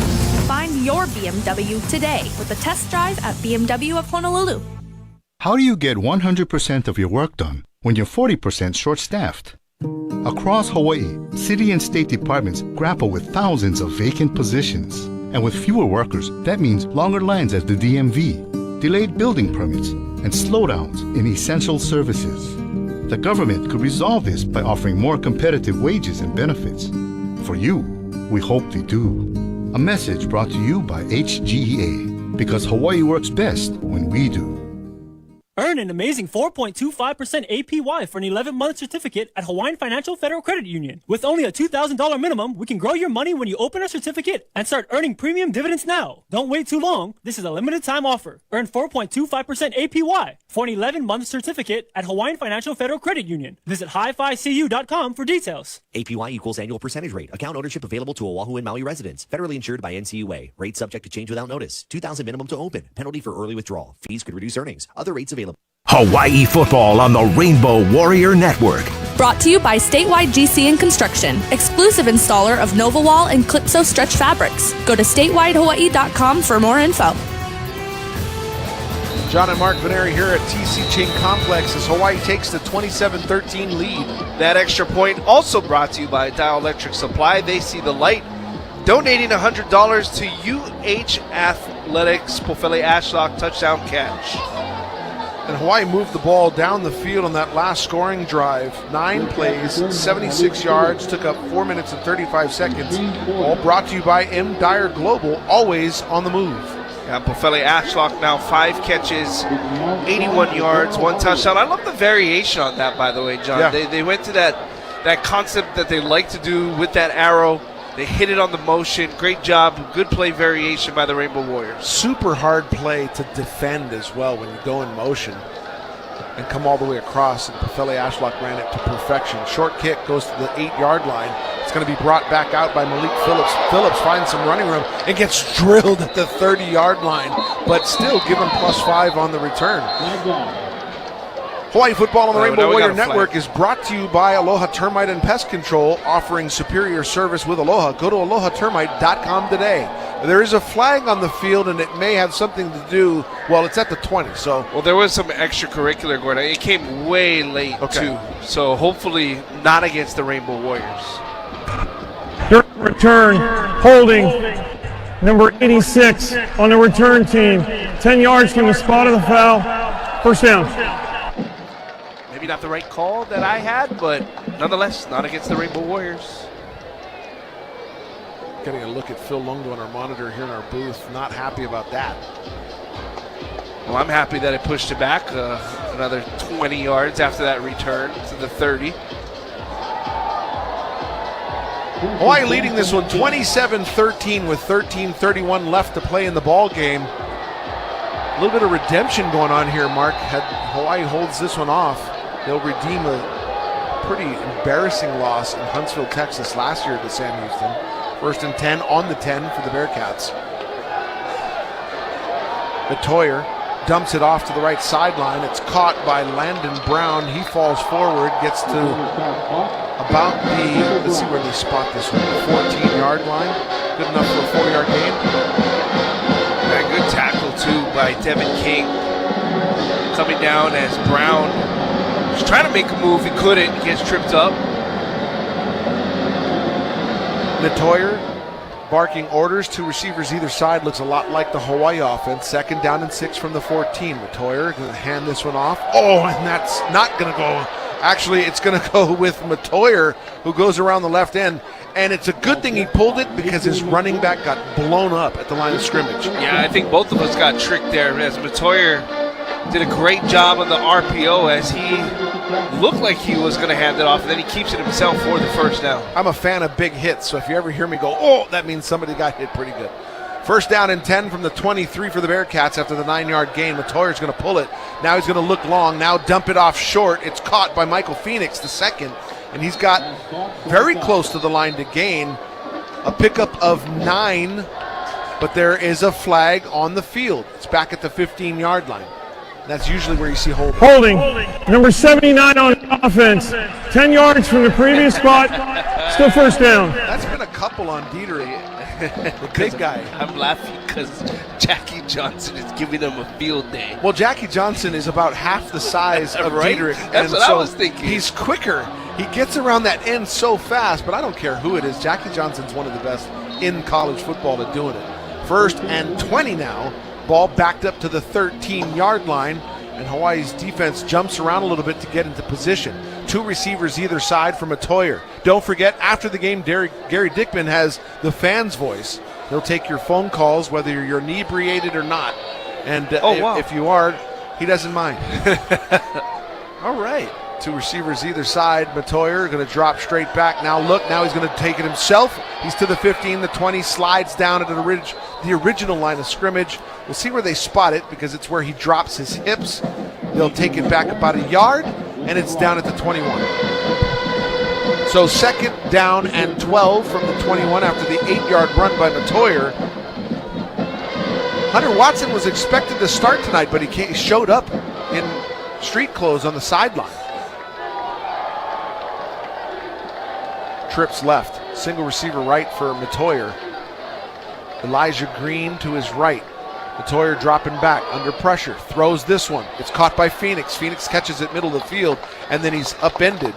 Find your BMW today with a test drive at BMW of Honolulu. How do you get 100% of your work done when you're 40% short-staffed? Across Hawaii, city and state departments grapple with thousands of vacant positions. And with fewer workers, that means longer lines at the DMV, delayed building permits, and slowdowns in essential services. The government could resolve this by offering more competitive wages and benefits. For you, we hope they do. A message brought to you by HGEA, because Hawaii works best when we do. Earn an amazing 4.25% APY for an 11-month certificate at Hawaiian Financial Federal Credit Union. With only a $2,000 minimum, we can grow your money when you open a certificate and start earning premium dividends now. Don't wait too long. This is a limited time offer. Earn 4.25% APY for an 11-month certificate at Hawaiian Financial Federal Credit Union. Visit hificu.com for details. APY equals annual percentage rate. Account ownership available to Oahu and Maui residents. Federally insured by NCUA. Rate subject to change without notice. $2,000 minimum to open. Penalty for early withdrawal. Fees could reduce earnings. Other rates available. Hawaii Football on the Rainbow Warrior Network. Brought to you by Statewide GC and Construction, exclusive installer of NovaWall and Clipso stretch fabrics. Go to statewidehawaii.com for more info. John and Mark Veneri here at TC Chain Complex as Hawaii takes the 27-13 lead. That extra point also brought to you by Dial Electric Supply. They see the light. Donating $100 to UH Athletics Pofele Ashlock touchdown catch. And Hawaii moved the ball down the field on that last scoring drive. 9 plays, 76 yards, took up 4 minutes and 35 seconds. All brought to you by M. Dyer Global, always on the move. Yeah, Bofele Ashlock now 5 catches, 81 yards, 1 touchdown. I love the variation on that, by the way, John. Yeah. They went to that concept that they like to do with that arrow. They hit it on the motion. Great job. Good play variation by the Rainbow Warriors. Super hard play to defend as well when you go in motion and come all the way across. And Bofele Ashlock ran it to perfection. Short kick goes to the 8-yard line. It's going to be brought back out by Malik Phillips. Phillips finds some running room and gets drilled at the 30-yard line, but still given +5 on the return. Hawaii Football on the Rainbow Warrior Network is brought to you by Aloha Termite and Pest Control, offering superior service with Aloha. Go to alohatermite.com today. There is a flag on the field, and it may have something to do, well, it's at the 20, so. Well, there was some extracurricular going on. It came way late, too. So hopefully not against the Rainbow Warriors. Return, holding, number 86 on the return team. 10 yards from the spot of the foul. First down. Maybe not the right call that I had, but nonetheless, not against the Rainbow Warriors. Getting a look at Phil Lungo on our monitor here in our booth. Not happy about that. Well, I'm happy that it pushed it back another 20 yards after that return to the 30. Hawaii leading this one 27-13 with 13:31 left to play in the ball game. A little bit of redemption going on here, Mark. Hawaii holds this one off, they'll redeem a pretty embarrassing loss in Huntsville, Texas last year to Sam Houston. 1st and 10 on the 10 for the Bearcats. Matoyer dumps it off to the right sideline. It's caught by Landon Brown. He falls forward, gets to about the, let's see where they spot this one, the 14-yard line. Good enough for a 4-yard gain. Yeah, good tackle, too, by Devin King. Coming down as Brown was trying to make a move. He couldn't. He gets tripped up. Matoyer barking orders to receivers either side. Looks a lot like the Hawaii offense. 2nd down and 6 from the 14. Matoyer going to hand this one off. Oh, and that's not going to go. Actually, it's going to go with Matoyer, who goes around the left end. And it's a good thing he pulled it because his running back got blown up at the line of scrimmage. Yeah, I think both of us got tricked there as Matoyer did a great job on the RPO as he looked like he was going to hand it off, and then he keeps it himself for the first down. I'm a fan of big hits, so if you ever hear me go, oh, that means somebody got hit pretty good. 1st down and 10 from the 23 for the Bearcats after the 9-yard gain. Matoyer's going to pull it. Now he's going to look long. Now dump it off short. It's caught by Michael Phoenix, the 2nd, and he's got very close to the line to gain. A pickup of 9, but there is a flag on the field. It's back at the 15-yard line. That's usually where you see holding. Holding, number 79 on offense. 10 yards from the previous spot. Still first down. That's been a couple on Dieter, the big guy. I'm laughing because Jackie Johnson is giving him a field day. Well, Jackie Johnson is about half the size of right? Dieter. That's what I was thinking. He's quicker. He gets around that end so fast, but I don't care who it is. Jackie Johnson's one of the best in college football at doing it. 1st and 20 now. Ball backed up to the 13-yard line, and Hawaii's defense jumps around a little bit to get into position. 2 receivers either side from Matoyer. Don't forget, after the game, Gary Dickman has the fans' voice. He'll take your phone calls, whether you're inebriated or not. And if you are, he doesn't mind. All right. 2 receivers either side. Matoyer going to drop straight back. Now he's going to take it himself. He's to the 15, the 20, slides down at the original line of scrimmage. We'll see where they spot it because it's where he drops his hips. They'll take it back about a yard, and it's down at the 21. So 2nd down and 12 from the 21 after the 8-yard run by Matoyer. Hunter Watson was expected to start tonight, but he showed up in street clothes on the sideline. Trips left. Single receiver right for Matoyer. Elijah Green to his right. Matoyer dropping back under pressure. Throws this one. It's caught by Phoenix. Phoenix catches it middle of the field, and then he's upended.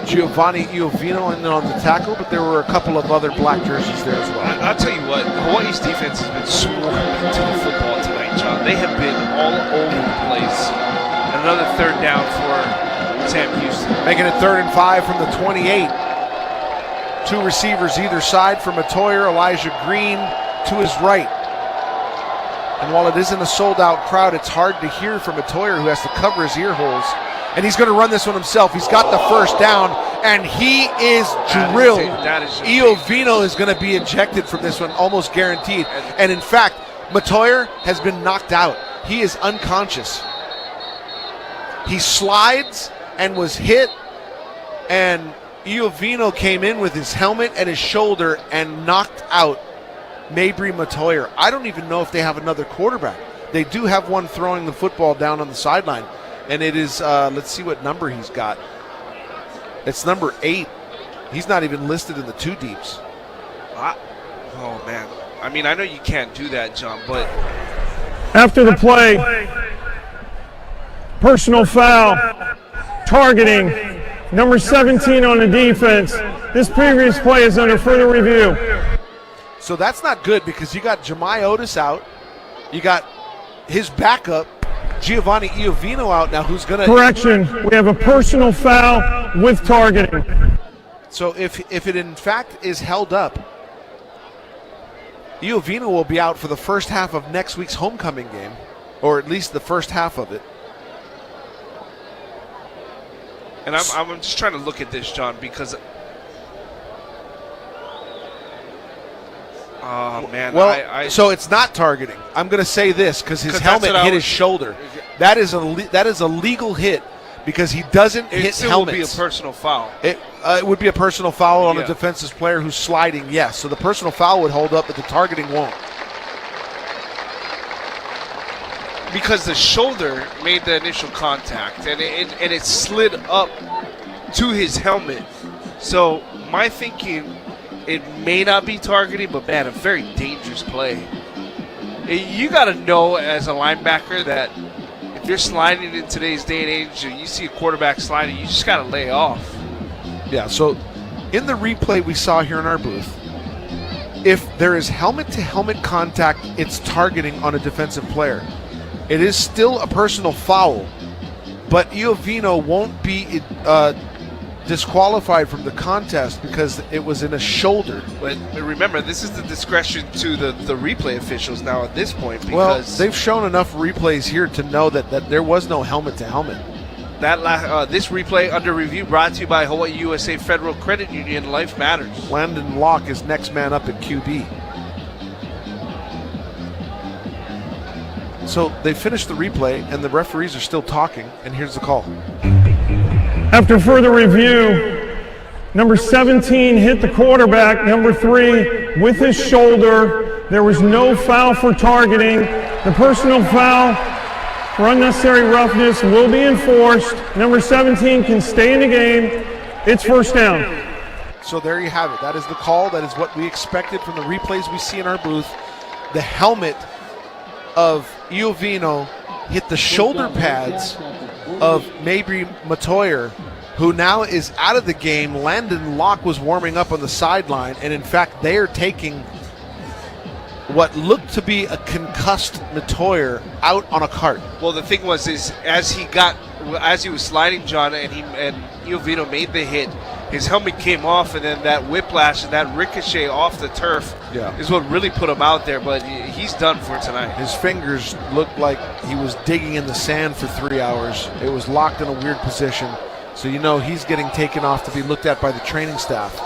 Giovanni Iovino in on the tackle, but there were a couple of other black jerseys there as well. I'll tell you what, Hawaii's defense has been swarming to the football tonight, John. John. They have been all over the place. Another third down for Sam Houston. Making it 3rd and 5 from the 28. 2 receivers either side for Matoyer. Elijah Green to his right. And while it isn't a sold-out crowd, it's hard to hear from Matoyer, who has to cover his ear holes. And he's going to run this one himself. He's got the first down, and he is drilled. Iovino is going to be ejected from this one, almost guaranteed. And in fact, Matoyer has been knocked out. He is unconscious. He slides and was hit, and Iovino came in with his helmet and his shoulder and knocked out Mabry Matoyer. I don't even know if they have another quarterback. They do have one throwing the football down on the sideline, and it is, let's see what number he's got. It's number 8. He's not even listed in the 2 deeps. Oh, man. I mean, I know you can't do that, John, but... After the play, personal foul, targeting, number 17 on the defense. This previous play is under further review. So that's not good because you got Jemai Otis out. You got his backup, Giovanni Iovino, out now, who's going to... Correction, we have a personal foul with targeting. So if it in fact is held up, Iovino will be out for the first half of next week's homecoming game, or at least the first half of it. And I'm just trying to look at this, John, because... Oh, man. Well, so it's not targeting. I'm going to say this because his helmet hit his shoulder. That is a legal hit because he doesn't hit helmets. It still would be a personal foul. It would be a personal foul on a defensive player who's sliding, yes. So the personal foul would hold up, but the targeting won't. Because the shoulder made the initial contact, and it slid up to his helmet. So my thinking, it may not be targeting, but man, a very dangerous play. You got to know as a linebacker that if you're sliding in today's day and age, you see a quarterback sliding, you just got to lay off. Yeah, so in the replay we saw here in our booth, if there is helmet-to-helmet contact, it's targeting on a defensive player. It is still a personal foul, but Iovino won't be disqualified from the contest because it was in a shoulder. But remember, this is the discretion to the replay officials now at this point. Because well, they've shown enough replays here to know that there was no helmet-to-helmet. This replay under review brought to you by Hawaii USA Federal Credit Union. Life matters. Landon Locke is next man up at QB. So they finished the replay, and the referees are still talking, and here's the call. After further review, number 17 hit the quarterback, number 3 with his shoulder. There was no foul for targeting. The personal foul for unnecessary roughness will be enforced. Number 17 can stay in the game. It's first down. So there you have it. That is the call. That is what we expected from the replays we see in our booth. The helmet of Iovino hit the shoulder pads of Mabry Matoyer, who now is out of the game. Landon Locke was warming up on the sideline, and in fact they are taking what looked to be a concussed Matoyer out on a cart. Well, the thing was, is as he was sliding, John, and Iovino made the hit, his helmet came off, and then that whiplash and that ricochet off the turf is what really put him out there, but he's done for tonight. His fingers looked like he was digging in the sand for 3 hours. It was locked in a weird position, so you know he's getting taken off to be looked at by the training staff.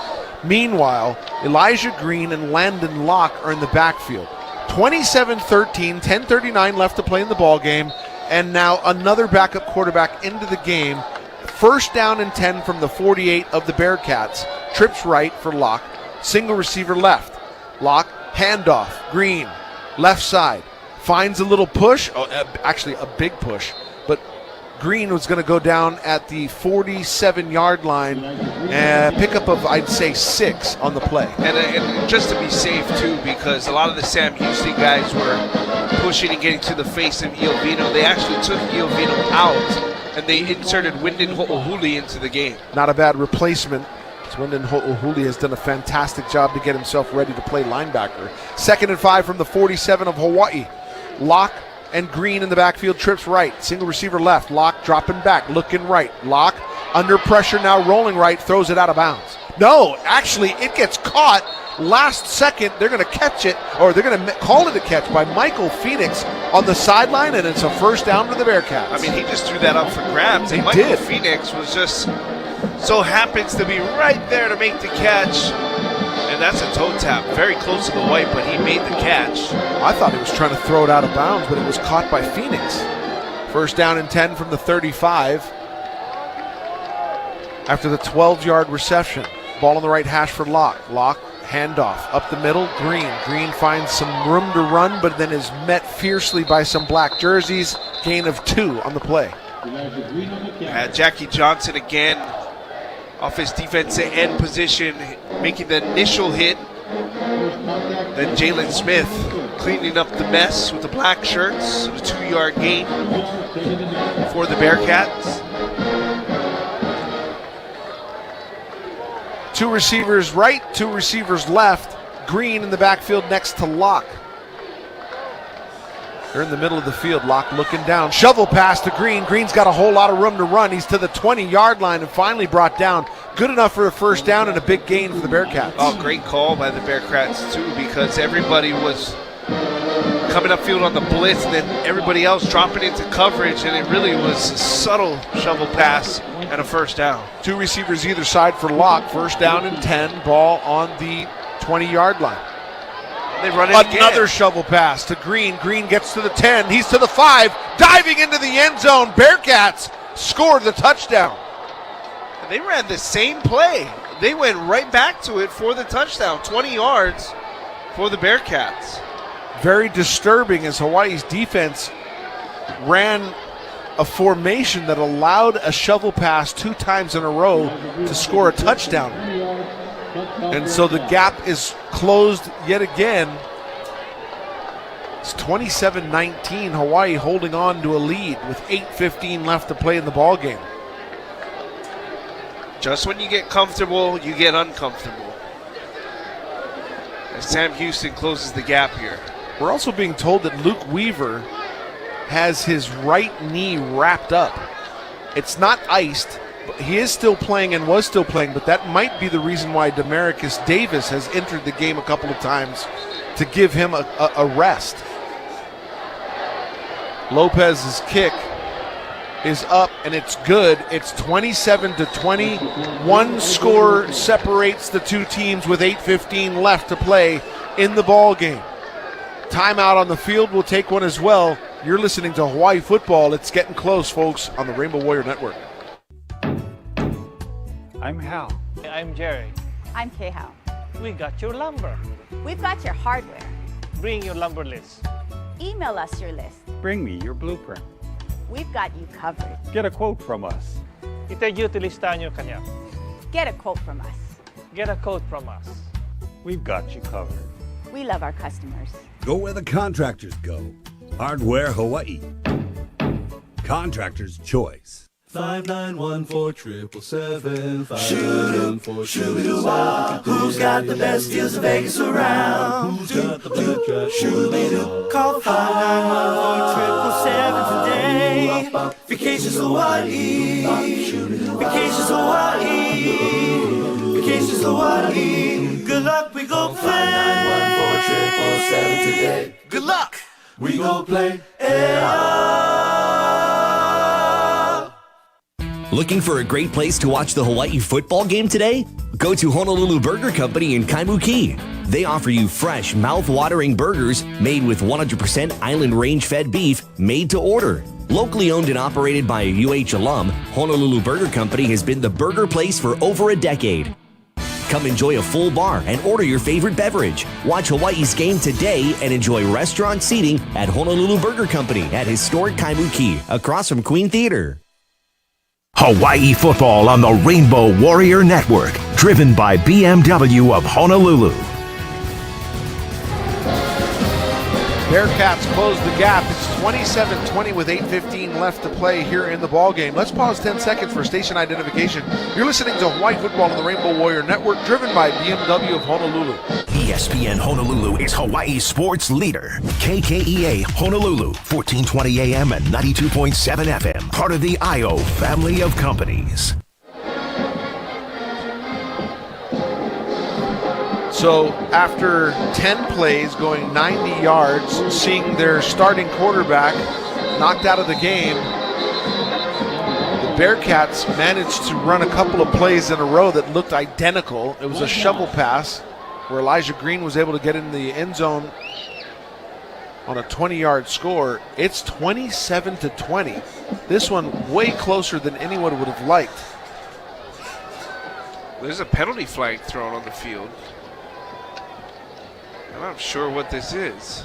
Meanwhile, Elijah Green and Landon Locke are in the backfield. 27-13, 10:39 left to play in the ball game, and now another backup quarterback into the game. First down and 10 from the 48 of the Bearcats. Trips right for Locke. Single receiver left. Locke, handoff. Green, left side. Finds a little push. Actually, a big push. But Green was going to go down at the 47-yard line. Pickup of, I'd say, 6 on the play. And just to be safe, too, because a lot of the Sam Houston guys were pushing and getting to the face of Iovino. They actually took Iovino out, and they inserted Wyndon Ho'ohuli into the game. Not a bad replacement. Wyndon Ho'ohuli has done a fantastic job to get himself ready to play linebacker. 2nd and 5 from the 47 of Hawaii. Locke and Green in the backfield trips right. Single receiver left. Locke dropping back, looking right. Locke under pressure now, rolling right, throws it out of bounds. No, actually, it gets caught last second. They're going to catch it, or they're going to call it a catch by Michael Phoenix on the sideline, and it's a first down to the Bearcats. I mean, he just threw that up for grabs. And Michael Phoenix was just so happens to be right there to make the catch. And that's a toe tap, very close to the white, but he made the catch. I thought he was trying to throw it out of bounds, but it was caught by Phoenix. First down and 10 from the 35 after the 12-yard reception. Ball on the right hash for Locke. Locke, handoff up the middle. Green. Green finds some room to run, but then is met fiercely by some black jerseys. Gain of 2 on the play. Jackie Johnson again off his defensive end position, making the initial hit. Then Jalen Smith cleaning up the mess with the black shirts. A 2-yard gain for the Bearcats. 2 receivers right, 2 receivers left. Green in the backfield next to Locke. They're in the middle of the field. Locke looking down. Shovel pass to Green. Green's got a whole lot of room to run. He's to the 20-yard line and finally brought down. Good enough for a first down and a big gain for the Bearcats. Oh, great call by the Bearcats, too, because everybody was coming upfield on the blitz, and then everybody else dropping into coverage, and it really was a subtle shovel pass and a first down. 2 receivers either side for Locke. First down and 10. Ball on the 20-yard line. They run it Another again. shovel pass to Green. Green gets to the 10. He's to the 5. Diving into the end zone. Bearcats scored the touchdown. They ran the same play. They went right back to it for the touchdown. 20 yards for the Bearcats. Very disturbing as Hawaii's defense ran a formation that allowed a shovel pass 2 times in a row to score a touchdown. And so the gap is closed yet again. It's 27-19, Hawaii holding on to a lead with 8:15 left to play in the ball game. Just when you get comfortable, you get uncomfortable. As Sam Houston closes the gap here. We're also being told that Luke Weaver has his right knee wrapped up. It's not iced. He is still playing and was still playing, but that might be the reason why Demarcus Davis has entered the game a couple of times to give him a rest. Lopez's kick is up and it's good. It's 27-20. 1 score separates the 2 teams with 8:15 left to play in the ball game. Timeout on the field. We'll take one as well. You're listening to Hawaii Football. It's getting close, folks, on the Rainbow Warrior Network. I'm Hal. I'm Jerry. I'm Kay-Hao. We got your lumber. We've got your hardware. Bring your lumber list. Email us your list. Bring me your blueprint. We've got you covered. Get a quote from us. Itagyuti listahan nyo kanya. Get a quote from us. Get a quote from us. We've got you covered. We love our customers. Go where the contractors go. Hardware Hawaii. Contractor's choice. 591-4777. 591-4777. Who's got the best deals in Vegas around? Who's got the blood drive? Call 591-4777 today. Vacations Hawaii. Vacations Hawaii. Vacations Hawaii. Good luck, we go play. 591-4777 today. Good luck, we go play. Looking for a great place to watch the Hawaii football game today? Go to Honolulu Burger Company in Kaimuki. They offer you fresh, mouth-watering burgers made with 100% island range-fed beef made to order. Locally owned and operated by a UH alum, Honolulu Burger Company has been the burger place for over a decade. Come enjoy a full bar and order your favorite beverage. Watch Hawaii's game today and enjoy restaurant seating at Honolulu Burger Company at historic Kaimuki, across from Queen Theater. Hawaii football on the Rainbow Warrior Network, driven by BMW of Honolulu. Bearcats close the gap. It's 27-20 with 8:15 left to play here in the ballgame. Let's pause 10 seconds for station identification. You're listening to Hawaii Football on the Rainbow Warrior Network, driven by BMW of Honolulu. ESPN Honolulu is Hawaii's sports leader. KKEA Honolulu, 1420 AM and 92.7 FM. Part of the IO family of companies. So after 10 plays, going 90 yards, seeing their starting quarterback knocked out of the game, the Bearcats managed to run a couple of plays in a row that looked identical. It was a shovel pass where Elijah Green was able to get in the end zone on a 20-yard score. It's 27-20. This one way closer than anyone would have liked. There's a penalty flag thrown on the field. I'm not sure what this is.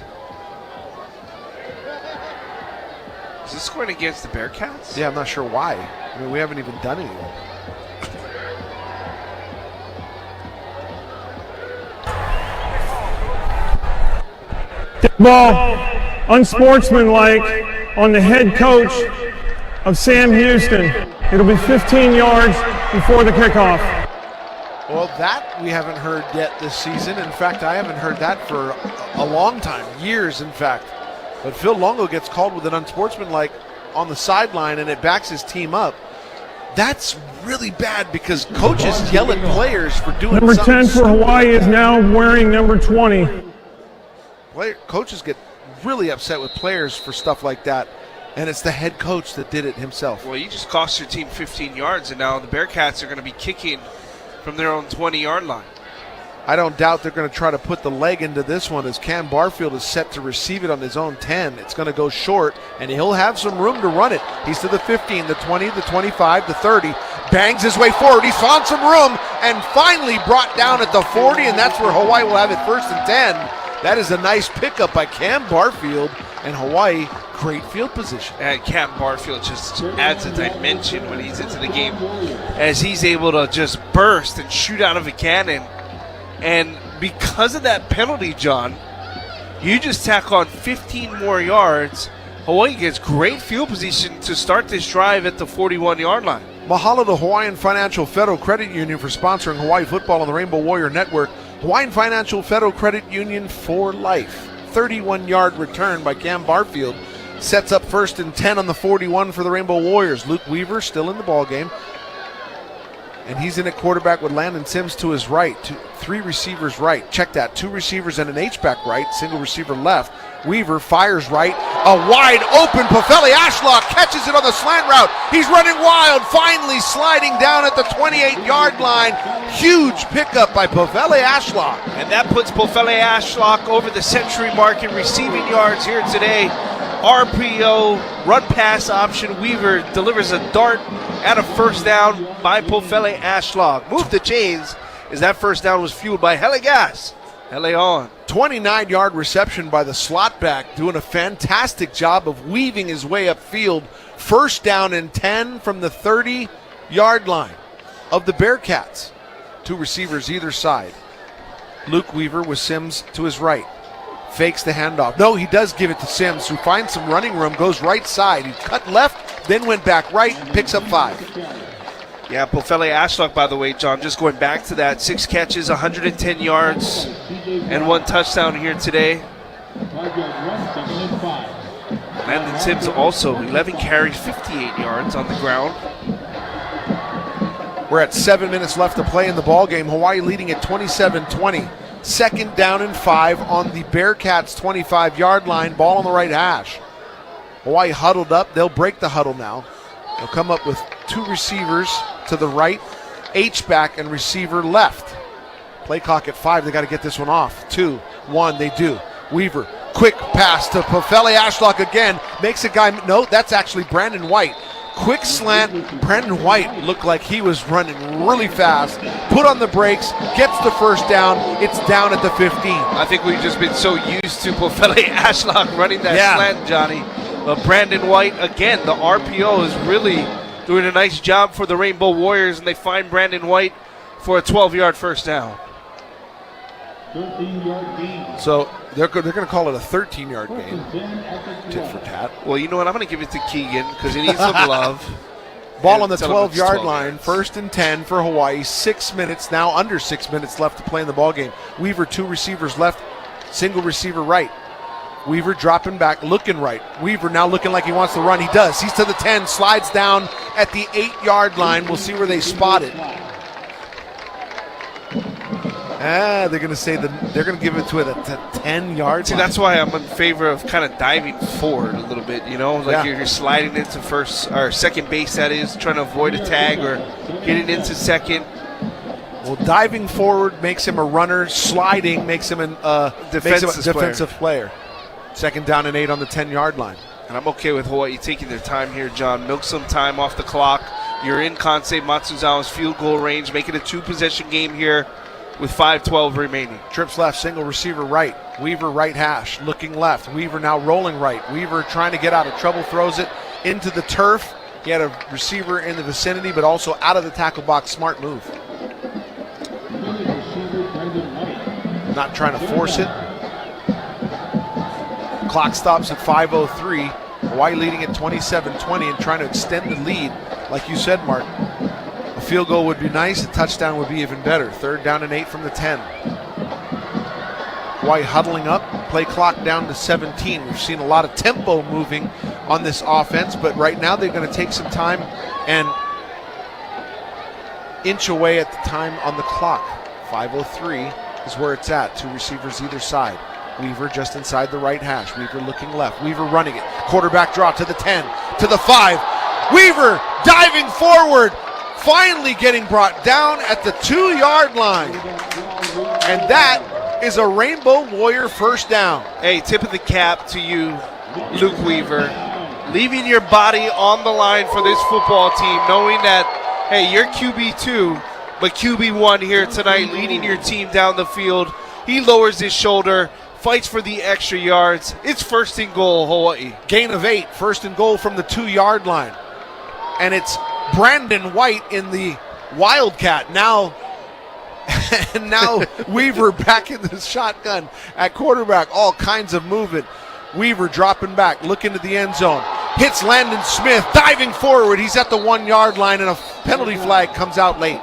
Is this going against the Bearcats? Yeah, I'm not sure why. I mean, we haven't even done anything. Ball, unsportsmanlike on the head coach of Sam Houston. It'll be 15 yards before the kickoff. Well, that we haven't heard yet this season. In fact, I haven't heard that for a long time, years in fact. But Phil Longo gets called with an unsportsmanlike on the sideline and it backs his team up. That's really bad because coaches yell at players for doing Number something 10 for Hawaii is now wearing number 20. Coaches get really upset with players for stuff like that, and it's the head coach that did it himself. Well, you just cost your team 15 yards, and now the Bearcats are going to be kicking from their own 20-yard line. I don't doubt they're going to try to put the leg into this one as Cam Barfield is set to receive it on his own 10. It's going to go short, and he'll have some room to run it. He's to the 15, the 20, the 25, the 30. Bangs his way forward. He's found some room and finally brought down at the 40, and that's where Hawaii will have it 1st and 10. That is a nice pickup by Cam Barfield, and Hawaii, great field position. And Cam Barfield just adds a dimension when he's into the game, as he's able to just burst and shoot out of a cannon. And because of that penalty, John, you just tack on 15 more yards. Hawaii gets great field position to start this drive at the 41-yard line. Mahalo to Hawaiian Financial Federal Credit Union for sponsoring Hawaii football on the Rainbow Warrior Network. Hawaiian Financial Federal Credit Union for life. 31-yard return by Cam Barfield sets up 1st and 10 on the 41 for the Rainbow Warriors. Luke Weaver still in the ballgame. And he's in at quarterback with Landon Sims to his right. 3 receivers right. Check that. 2 receivers and an H-back right. Single receiver left. Weaver fires right. A wide open Pofele Ashlock catches it on the slant route. He's running wild. Finally sliding down at the 28-yard line. Huge pickup by Pofele Ashlock. And that puts Pofele Ashlock over the century mark in receiving yards here today. RPO, run pass option. Weaver delivers a dart and a 1st down by Pofele Ashlock. Move the chains as that 1st down was fueled by Hele Gas. Hele on. 29-yard reception by the slot back, doing a fantastic job of weaving his way upfield. 1st down and 10 from the 30-yard line of the Bearcats. 2 receivers either side. Luke Weaver with Sims to his right. Fakes the handoff. No, he does give it to Sims, who finds some running room, goes right side. He cut left, then went back right, picks up 5. Yeah, Pofele Ashlock, by the way, John, just going back to that. 6 catches, 110 yards, and 1 touchdown here today. Landon Sims also 11 carries, 58 yards on the ground. We're at 7 minutes left to play in the ballgame. Hawaii leading at 27-20. 2nd down and 5 on the Bearcats' 25-yard line. Ball on the right hash. Hawaii huddled up. They'll break the huddle now. They'll come up with 2 receivers to the right, H-back and receiver left. Play clock at 5. They got to get this one off. 2, 1, they do. Weaver, quick pass to Pofele Ashlock again. Makes a guy, no, that's actually Brandon White. Quick slant. Brandon White looked like he was running really fast. Put on the brakes, gets the 1st down. It's down at the 15. I think we've just been so used to Pofele Ashlock running that slant, Johnny. But Brandon White, again, the RPO is really doing a nice job for the Rainbow Warriors, and they find Brandon White for a 12-yard 1st down. 13-yard gain. So they're going to call it a 13-yard gain. Tit for tat. Well, you know what? I'm going to give it to Keegan because he needs some love. Ball on the 12-yard line, 1st and 10 for Hawaii. 6 minutes, now under 6 minutes left to play in the ball game. Weaver, 2 receivers left, single receiver right. Weaver dropping back, looking right. Weaver now looking like he wants to run. He does. He's to the 10, slides down at the 8-yard line. We'll see where they spot it. They're going to say they're going to give it to the 10-yard line. See, that's why I'm in favor of kind of diving forward a little bit, like you're sliding into first or second base, that is, trying to avoid a tag or getting into second. Well, diving forward makes him a runner. Sliding makes him a defensive player. 2nd down and 8 on the 10-yard line. And I'm okay with Hawaii taking their time here, John. Milk some time off the clock. You're in Kansei Matsuzawa's field goal range. Make it a 2-possession game here with 5:12 remaining. Trips left, single receiver right. Weaver right hash, looking left. Weaver now rolling right. Weaver trying to get out of trouble, throws it into the turf. He had a receiver in the vicinity, but also out of the tackle box. Smart move. Not trying to force it. Clock stops at 5:03. Hawaii leading at 27-20 and trying to extend the lead. Like you said, Mark, a field goal would be nice. A touchdown would be even better. 3rd down and 8 from the 10. Hawaii huddling up. Play clock down to 17. We've seen a lot of tempo moving on this offense, but right now they're going to take some time and inch away at the time on the clock. 5:03 is where it's at. 2 receivers either side. Weaver just inside the right hash. Weaver looking left. Weaver running it. Quarterback draw to the 10, to the 5. Weaver diving forward, finally getting brought down at the 2-yard line. And that is a Rainbow Warrior 1st down. Hey, tip of the cap to you, Luke Weaver. Leaving your body on the line for this football team, knowing that, hey, you're QB2, but QB1 here tonight, leading your team down the field. He lowers his shoulder, fights for the extra yards. It's 1st and goal, Hawaii. Gain of 8, 1st and goal from the 2-yard line. And it's Brandon White in the Wildcat. Now Weaver back in the shotgun at quarterback. All kinds of movement. Weaver dropping back, looking to the end zone. Hits Landon Smith, diving forward. He's at the 1-yard line, and a penalty flag comes out late.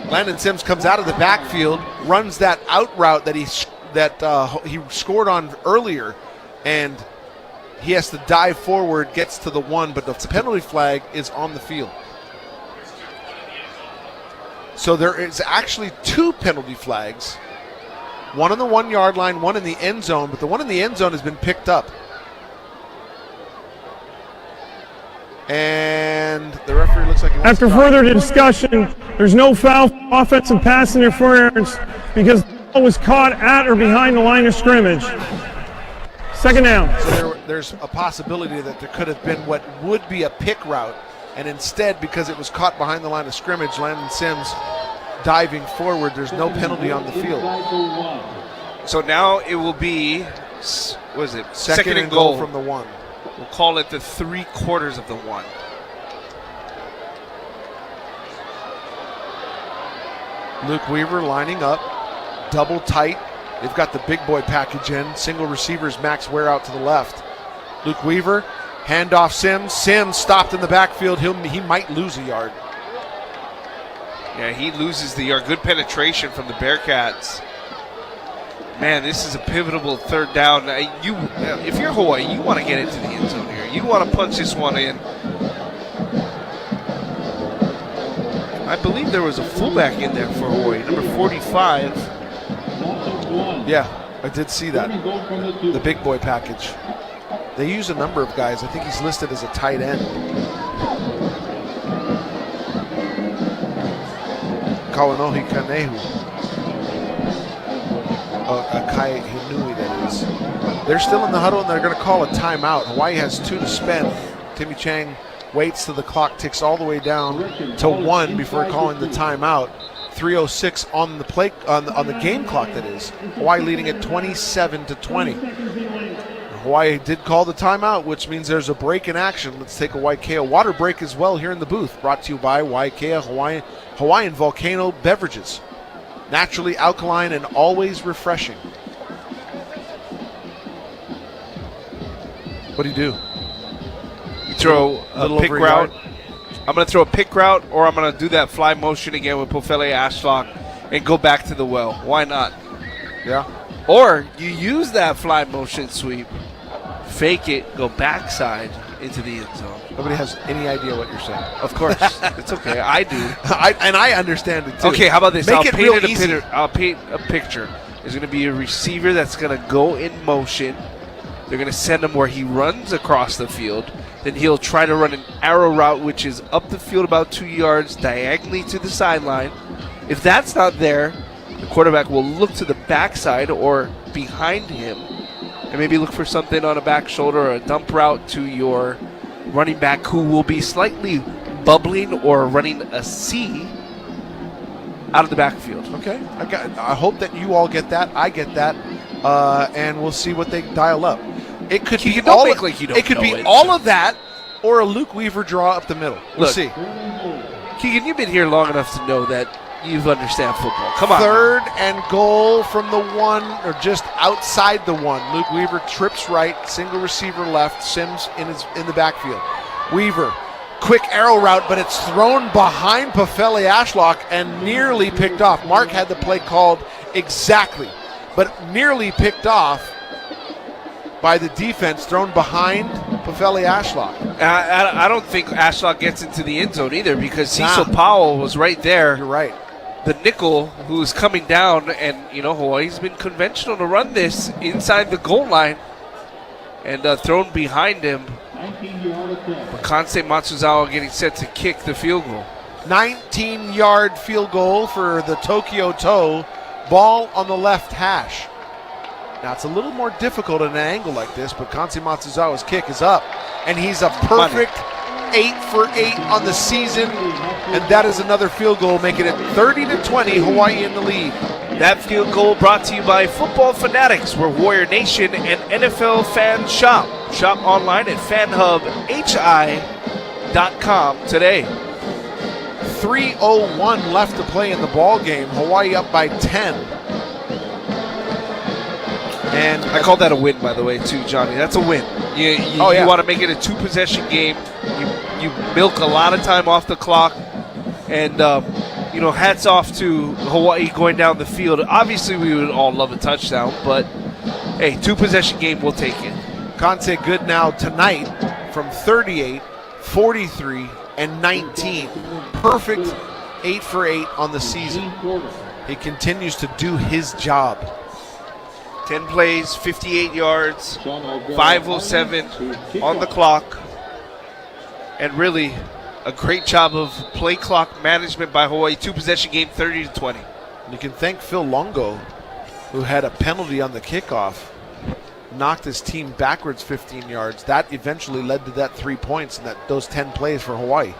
Landon Sims comes out of the backfield, runs that out route that he scored on earlier, and he has to dive forward, gets to the 1, but the penalty flag is on the field. So there is actually 2 penalty flags, one on the 1-yard line, one in the end zone, but the one in the end zone has been picked up. And the referee looks like he wants After further discussion, there's no foul for offensive pass interference because the ball was caught at or behind the line of scrimmage. 2nd down. So there's a possibility that there could have been what would be a pick route, and instead, because it was caught behind the line of scrimmage, Landon Sims diving forward, there's no penalty on the field. So now it will be, what is it? 2nd and goal from the 1. We'll call it the 3/4 of the 1. Luke Weaver lining up, double tight. They've got the big boy package in. Single receivers, Max Ware out to the left. Luke Weaver, handoff Sims. Sims stopped in the backfield. He might lose a yard. Yeah, he loses the yard. Good penetration from the Bearcats. Man, this is a pivotal 3rd down. If you're Hawaii, you want to get into the end zone here. You want to punch this one in. I believe there was a fullback in there for Hawaii, number 45. Yeah, I did see that. The big boy package. They use a number of guys. I think he's listed as a tight end. Kawanohi Kanehu. Kai Hinui, that is. They're still in the huddle, and they're going to call a timeout. Hawaii has 2 to spend. Timmy Chang waits till the clock ticks all the way down to 1 before calling the timeout. 3:06 on the play on the game clock, that is. Hawaii leading at 27-20. Hawaii did call the timeout, which means there's a break in action. Let's take a Waikea water break as well here in the booth. Brought to you by Waikea Hawaiian Volcano Beverages. Naturally alkaline and always refreshing. What do you do? You throw a pick route. I'm going to throw a pick route, or I'm going to do that fly motion again with Pofele Ashlock and go back to the well. Why not? Yeah. Or you use that fly motion sweep, fake it, go backside into the end zone. Nobody has any idea what you're saying. Of course. It's okay. I do. I understand it too. Okay, how about this? Make it real easy. I'll paint a picture. There's going to be a receiver that's going to go in motion. They're going to send him where he runs across the field. Then he'll try to run an arrow route, which is up the field about 2 yards, diagonally to the sideline. If that's not there, the quarterback will look to the backside or behind him and maybe look for something on a back shoulder or a dump route to your running back, who will be slightly bubbling or running a C out of the backfield. Okay. I hope that you all get that. I get that. And we'll see what they dial up. It could be all make like you don't it could know be it. all of that or a Luke Weaver draw up the middle. We'll Look, see. Keegan, you've been here long enough to know that you understand football. Come on. 3rd and goal from the 1 or just outside the 1. Luke Weaver trips right, single receiver left, Sims in the backfield. Weaver, quick arrow route, but it's thrown behind Pofele Ashlock and nearly picked off. Mark had the play called exactly, but nearly picked off by the defense, thrown behind Pofele Ashlock. I don't think Ashlock gets into the end zone either, because Cecil Powell was right there. You're right. The nickel who's coming down, and Hawaii's been conventional to run this inside the goal line, and thrown behind him. Kansei Matsuzawa getting set to kick the field goal. 19-yard field goal for the Tokyo Toe. Ball on the left hash. Now, it's a little more difficult at an angle like this, but Kansei Matsuzawa's kick is up, and he's a perfect 8 for 8 on the season, and that is another field goal, making it 30-20, Hawaii in the lead. That field goal brought to you by Football Fanatics, where Warrior Nation and NFL fans shop. Shop online at fanhubhi.com today. 3:01 left to play in the ball game. Hawaii up by 10. And I call that a win, by the way, too, Johnny. That's a win. You want to make it a 2-possession game. You milk a lot of time off the clock. And, hats off to Hawaii going down the field. Obviously, we would all love a touchdown, but, hey, 2-possession game, we'll take it. Kansei good now tonight from 38, 43, and 19. Perfect 8 for 8 on the season. He continues to do his job. 10 plays, 58 yards, 5:07 on the clock. And really a great job of play clock management by Hawaii. 2-possession game, 30-20. You can thank Phil Longo, who had a penalty on the kickoff, knocked his team backwards 15 yards. That eventually led to that 3 points and those 10 plays for Hawaii.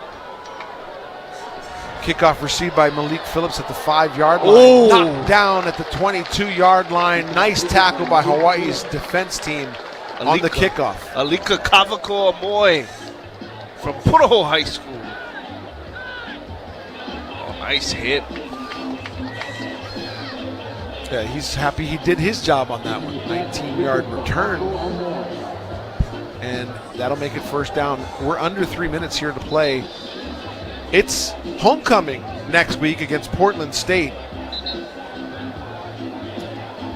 Kickoff received by Malik Phillips at the 5-yard line. Ooh. Knocked down at the 22-yard line. Nice tackle by Hawaii's defense team on the kickoff. Alika Kavako Amoy from Puraho High School. Oh, nice hit. Yeah, he's happy he did his job on that one. 19-yard return. And that'll make it first down. We're under 3 minutes here to play. It's homecoming next week against Portland State.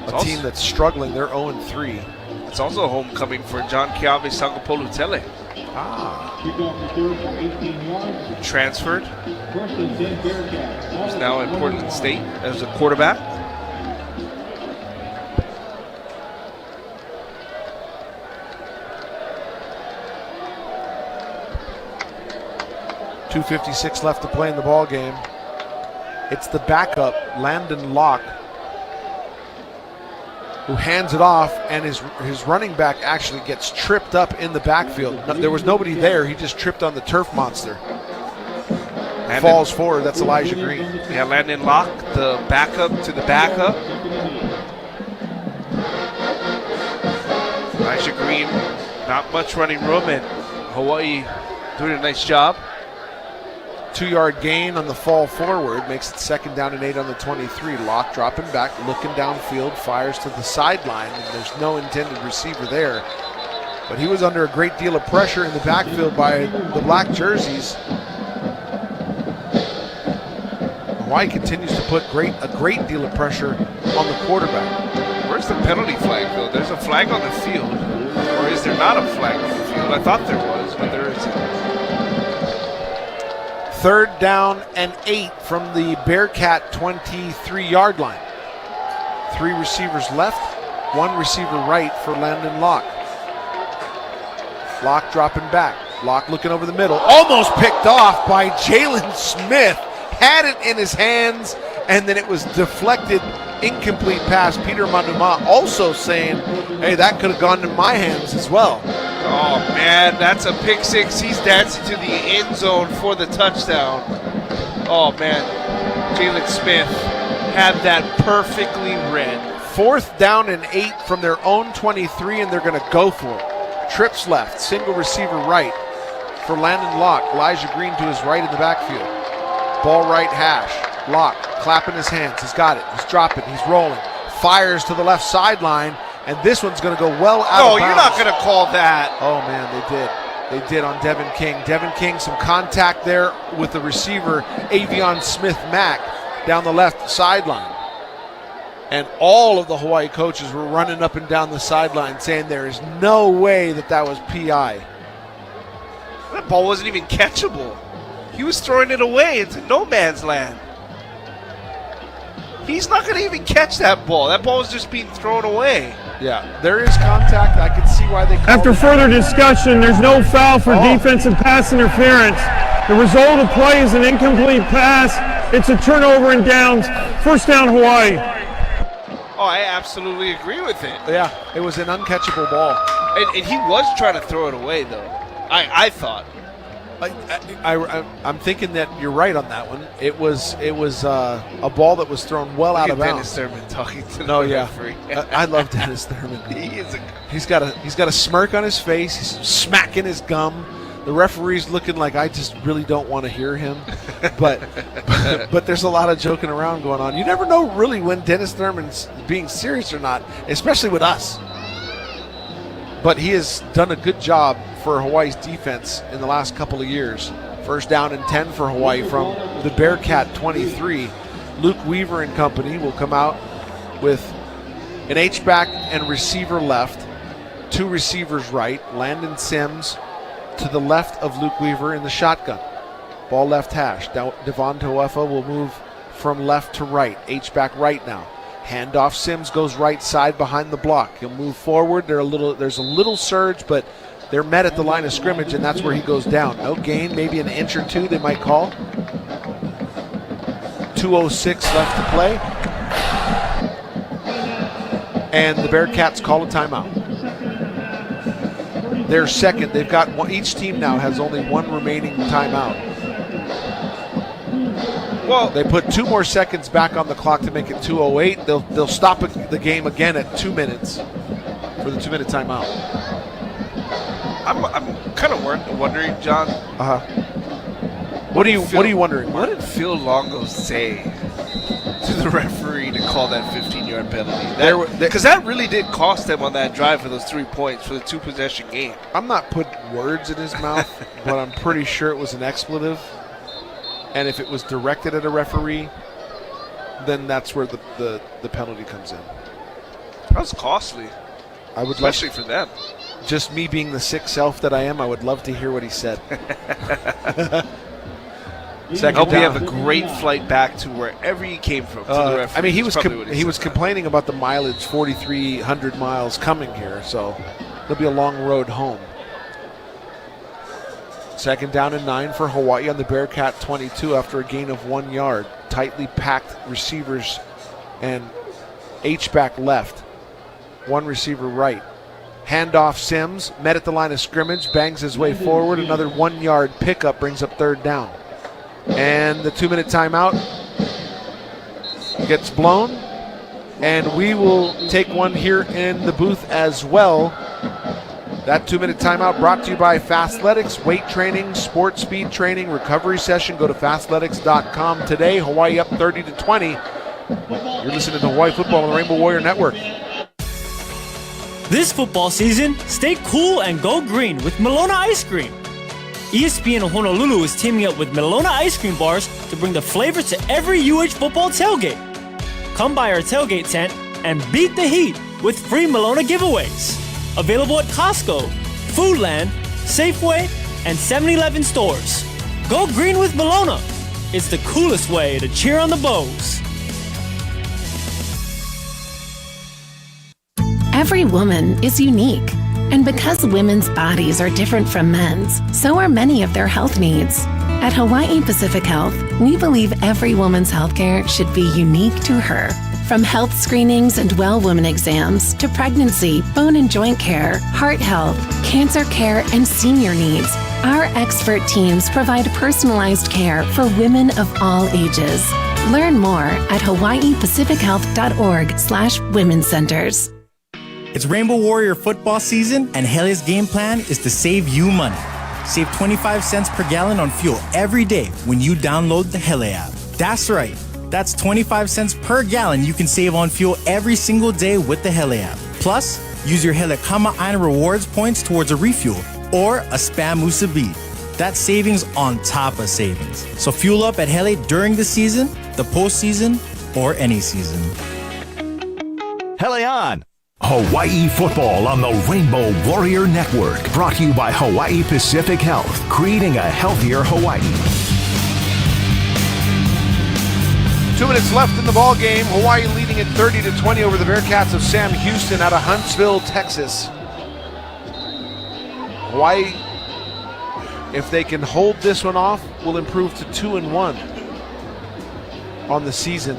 A team that's struggling. They're 0-3. It's also homecoming for John Kiawe Sagapolutele. Transferred. He's now at Portland State as a quarterback. .256 left to play in the ball game. It's the backup, Landon Locke, who hands it off, and his running back actually gets tripped up in the backfield. There was nobody there. He just tripped on the turf monster. Falls forward. That's Elijah Green. Yeah, Landon Locke, the backup to the backup. Elijah Green, not much running room, and Hawaii doing a nice job. 2-yard gain on the fall forward makes it 2nd down and 8 on the 23. Locke dropping back, looking downfield, fires to the sideline, and there's no intended receiver there. But he was under a great deal of pressure in the backfield by the black jerseys. Hawaii continues to put a great deal of pressure on the quarterback. Where's the penalty flag, though? There's a flag on the field. Or is there not a flag on the field? I thought there was, but there isn't. 3rd down and 8 from the Bearcat 23-yard line. 3 receivers left, 1 receiver right for Landon Locke. Locke dropping back. Locke looking over the middle. Almost picked off by Jalen Smith. Had it in his hands, and then it was deflected. Incomplete pass. Peter Manuma also saying, hey, that could have gone in my hands as well. Oh, man, that's a pick six. He's dancing to the end zone for the touchdown. Oh, man, Jalen Smith had that perfectly read. 4th down and 8 from their own 23, and they're going to go for it. Trips left, single receiver right for Landon Locke. Elijah Green to his right in the backfield. Ball right hash. Locke clapping his hands. He's got it. He's dropping. He's rolling. Fires to the left sideline, and this one's going to go well out of bounds. Oh, you're not going to call that. Oh, man, they did. They did on Devin King. Devin King, some contact there with the receiver, Avion Smith-Mack, down the left sideline. And all of the Hawaii coaches were running up and down the sideline saying there is no way that was PI. That ball wasn't even catchable. He was throwing it away into no man's land. He's not going to even catch that ball. That ball was just being thrown away. Yeah, there is contact. I can see why they called After further discussion, there's no foul for defensive pass interference. The result of play is an incomplete pass. It's a turnover and downs. 1st down, Hawaii. Oh, I absolutely agree with it. Yeah, it was an uncatchable ball. And he was trying to throw it away, though. I thought. I'm thinking that you're right on that one. It was a ball that was thrown well out of bounds. Dennis Thurman talking to the referee. I love Dennis Thurman. He's got a smirk on his face. He's smacking his gum. The referee's looking like I just really don't want to hear him. But there's a lot of joking around going on. You never know really when Dennis Thurman's being serious or not, especially with us. But he has done a good job for Hawaii's defense in the last couple of years. 1st down and 10 for Hawaii from the Bearcat 23. Luke Weaver and company will come out with an H-back and receiver left, 2 receivers right. Landon Sims to the left of Luke Weaver in the shotgun. Ball left hash. Devon Toefa will move from left to right. H-back right now. Handoff. Sims goes right side behind the block. He'll move forward. There's a little surge, but they're met at the line of scrimmage, and that's where he goes down. No gain, maybe an inch or 2 they might call. 2:06 left to play. And the Bearcats call a timeout. They're second. They've got one, each team now has only 1 remaining timeout. Well, they put 2 more seconds back on the clock to make it 2:08. They'll stop the game again at 2 minutes for the 2-minute timeout. I'm kind of wondering, John. What are you wondering, Mark? What did Phil Longo say to the referee to call that 15-yard penalty? Because that really did cost them on that drive for those 3 points for the 2-possession game. I'm not putting words in his mouth, but I'm pretty sure it was an expletive. And if it was directed at a referee, then that's where the penalty comes in. That was costly, especially for them. Just me being the sick self that I am, I would love to hear what he said. I hope you have a great flight back to wherever you came from. To the referee. I mean, he was complaining about the mileage, 4,300 miles coming here, so it'll be a long road home. 2nd down and 9 for Hawaii on the Bearcat 22 after a gain of 1 yard. Tightly packed receivers and H-back left. 1 receiver right. Handoff. Sims met at the line of scrimmage, bangs his way forward. Another 1-yard pickup brings up 3rd down. And the 2-minute timeout gets blown. And we will take one here in the booth as well. That 2-minute timeout brought to you by Fastletics, weight training, sport speed training, recovery session. Go to fastletics.com today. Hawaii up 30-20. You're listening to Hawaii Football on the Rainbow Warrior Network. This football season, stay cool and go green with Malona Ice Cream. ESPN Honolulu is teaming up with Melona Ice Cream Bars to bring the flavors to every UH football tailgate. Come by our tailgate tent and beat the heat with free Melona giveaways. Available at Costco, Foodland, Safeway, and 7-Eleven stores. Go green with Melona. It's the coolest way to cheer on the Bows. Every woman is unique. And because women's bodies are different from men's, so are many of their health needs. At Hawaii Pacific Health, we believe every woman's healthcare should be unique to her. From health screenings and well woman exams to pregnancy, bone and joint care, heart health, cancer care, and senior needs, our expert teams provide personalized care for women of all ages. Learn more at hawaiipacifichealth.org/women's centers. It's Rainbow Warrior football season, and Hele's game plan is to save you money. Save 25 cents per gallon on fuel every day when you download the Hele app. That's right. That's 25 cents per gallon you can save on fuel every single day with the Hele app. Plus, use your Hele Kama'aina rewards points towards a refuel or a Spam Musubi. That's savings on top of savings. So fuel up at Hele during the season, the postseason, or any season. Hele on! Hawaii football on the Rainbow Warrior Network. Brought to you by Hawaii Pacific Health, creating a healthier Hawaii. 2 minutes left in the ball game. Hawaii leading at 30-20 over the Bearcats of Sam Houston out of Huntsville, Texas. Hawaii, if they can hold this one off, will improve to 2-1 on the season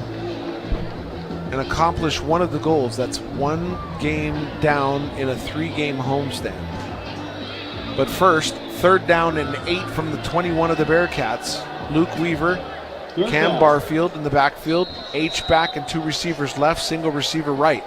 and accomplish one of the goals. That's one game down in a 3-game homestand. But first, 3rd down and 8 from the 21 of the Bearcats. Luke Weaver, Cam Barfield in the backfield, H-back and 2 receivers left, single receiver right.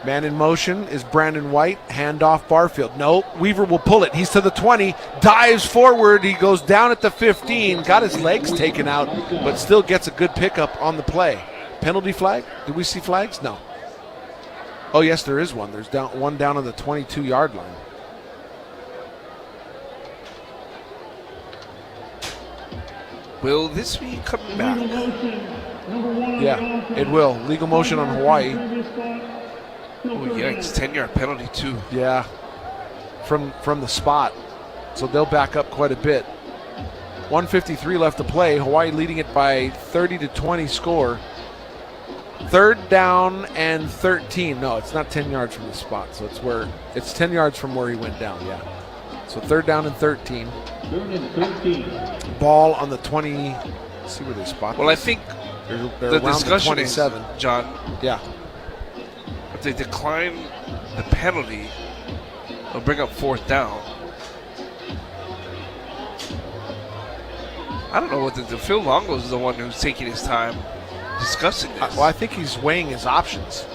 Man in motion is Brandon White, handoff Barfield. No, Weaver will pull it. He's to the 20, dives forward. He goes down at the 15, got his legs taken out, but still gets a good pickup on the play. Penalty flag? Did we see flags? No. Oh, yes, there is one. There's one down on the 22-yard line. Will this be coming back? Yeah, it will. Legal motion on Hawaii. Oh, yikes. 10-yard penalty, too. Yeah, from the spot. So they'll back up quite a bit. 1:53 left to play. Hawaii leading it by 30-20 score. 3rd down and 13. No, it's not 10 yards from the spot. So it's 10 yards from where he went down, yeah. So 3rd down and 13. Ball on the 20. Let's see where they spot. Well, I think they're the around discussion the is, 27. John, Yeah. if they decline the penalty, they'll bring up 4th down. I don't know what Phil Longo is the one who's taking his time discussing this. Well, I think he's weighing his options.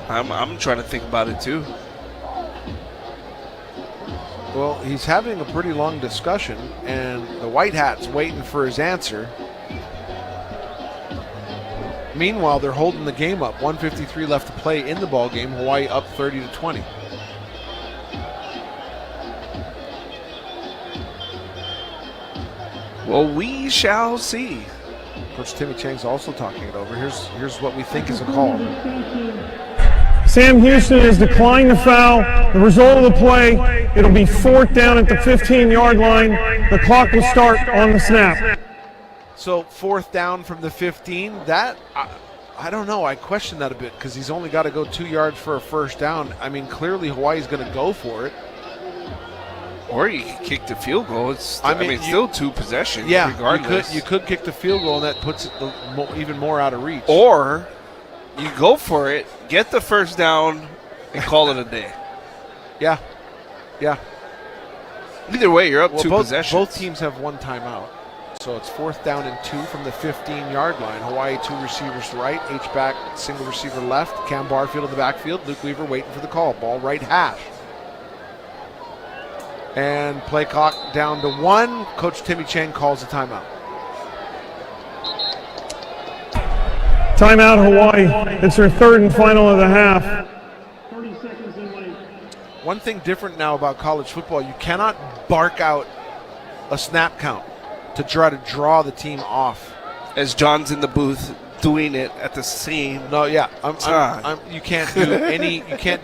I'm trying to think about it too. Well, he's having a pretty long discussion, and the White Hat's waiting for his answer. Meanwhile, they're holding the game up. 1:53 left to play in the ball game. Hawaii up 30-20. Well, we shall see. Coach Timmy Chang's also talking it over. Here's what we think is a call. Sam Houston has declined the foul. The result of the play, it'll be 4th down at the 15-yard line. The clock will start on the snap. So 4th down from the 15. That, I don't know. I question that a bit because he's only got to go 2 yards for a 1st down. I mean, clearly Hawaii's going to go for it. Or you could kick the field goal. It's still 2 possessions. Yeah, regardless. you could kick the field goal, and that puts it even more out of reach. Or you go for it, get the 1st down, and call it a day. Yeah. Either way, you're up 2 both, possessions. Both teams have 1 timeout. So it's 4th down and 2 from the 15-yard line. Hawaii 2 receivers right, H-back, single receiver left. Cam Barfield in the backfield. Luke Weaver waiting for the call. Ball right hash. And play clock down to 1. Coach Timmy Chang calls a timeout. Timeout, Hawaii. It's their third and final of the half. One thing different now about college football, you cannot bark out a snap count to try to draw the team off. As John's in the booth doing it at the same. No, yeah, time. you can't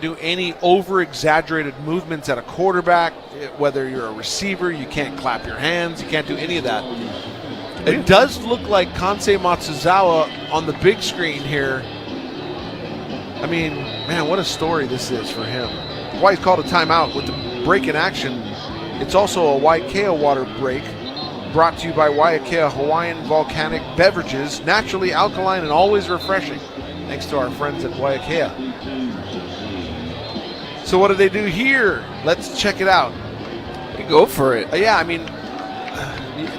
do any over exaggerated movements at a quarterback. Whether you're a receiver, you can't clap your hands. You can't do any of that. It does look like Kansei Matsuzawa on the big screen here. I mean, man, what a story this is for him. Why he's called a timeout with the break in action. It's also a Waikea water break, brought to you by Waikea Hawaiian Volcanic Beverages, naturally alkaline and always refreshing, thanks to our friends at Waikea. So what do they do here? Let's check it out. You go for it. Yeah, I mean,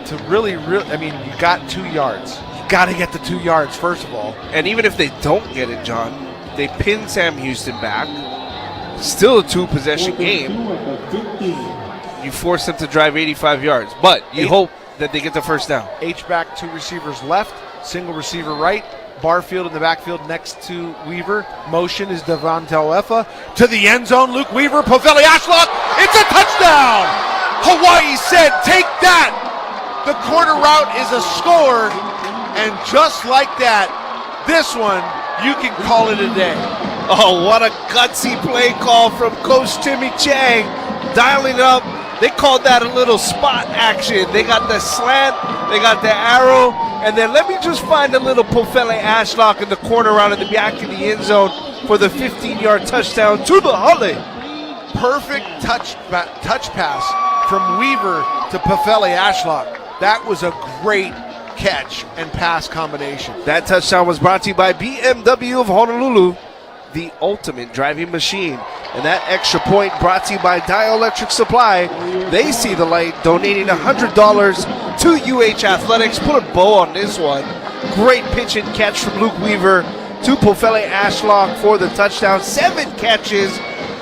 to really, I mean, you got 2 yards. You got to get the 2 yards, first of all. And even if they don't get it, John, they pin Sam Houston back. Still a 2-possession game. You force them to drive 85 yards, but you hope that they get the first down. H-back, 2 receivers left, single receiver right. Barfield in the backfield next to Weaver. Motion is Devon Tauefa to the end zone. Luke Weaver, Poveli Ashlock. It's a touchdown! Hawaii said, take that! The corner route is a score, and just like that, this one, you can call it a day. Oh, what a gutsy play call from Coach Timmy Chang. Dialing up. They called that a little spot action. They got the slant, they got the arrow, and then let me just find a little Poveli Ashlock in the corner around in the back in the end zone for the 15-yard touchdown to the Holly. Perfect touch pass from Weaver to Poveli Ashlock. That was a great catch and pass combination. That touchdown was brought to you by BMW of Honolulu, the ultimate driving machine. And that extra point brought to you by Dielectric Supply. They see the light, donating $100 to UH Athletics. Put a bow on this one. Great pitch and catch from Luke Weaver to Poveli Ashlock for the touchdown. 7 catches,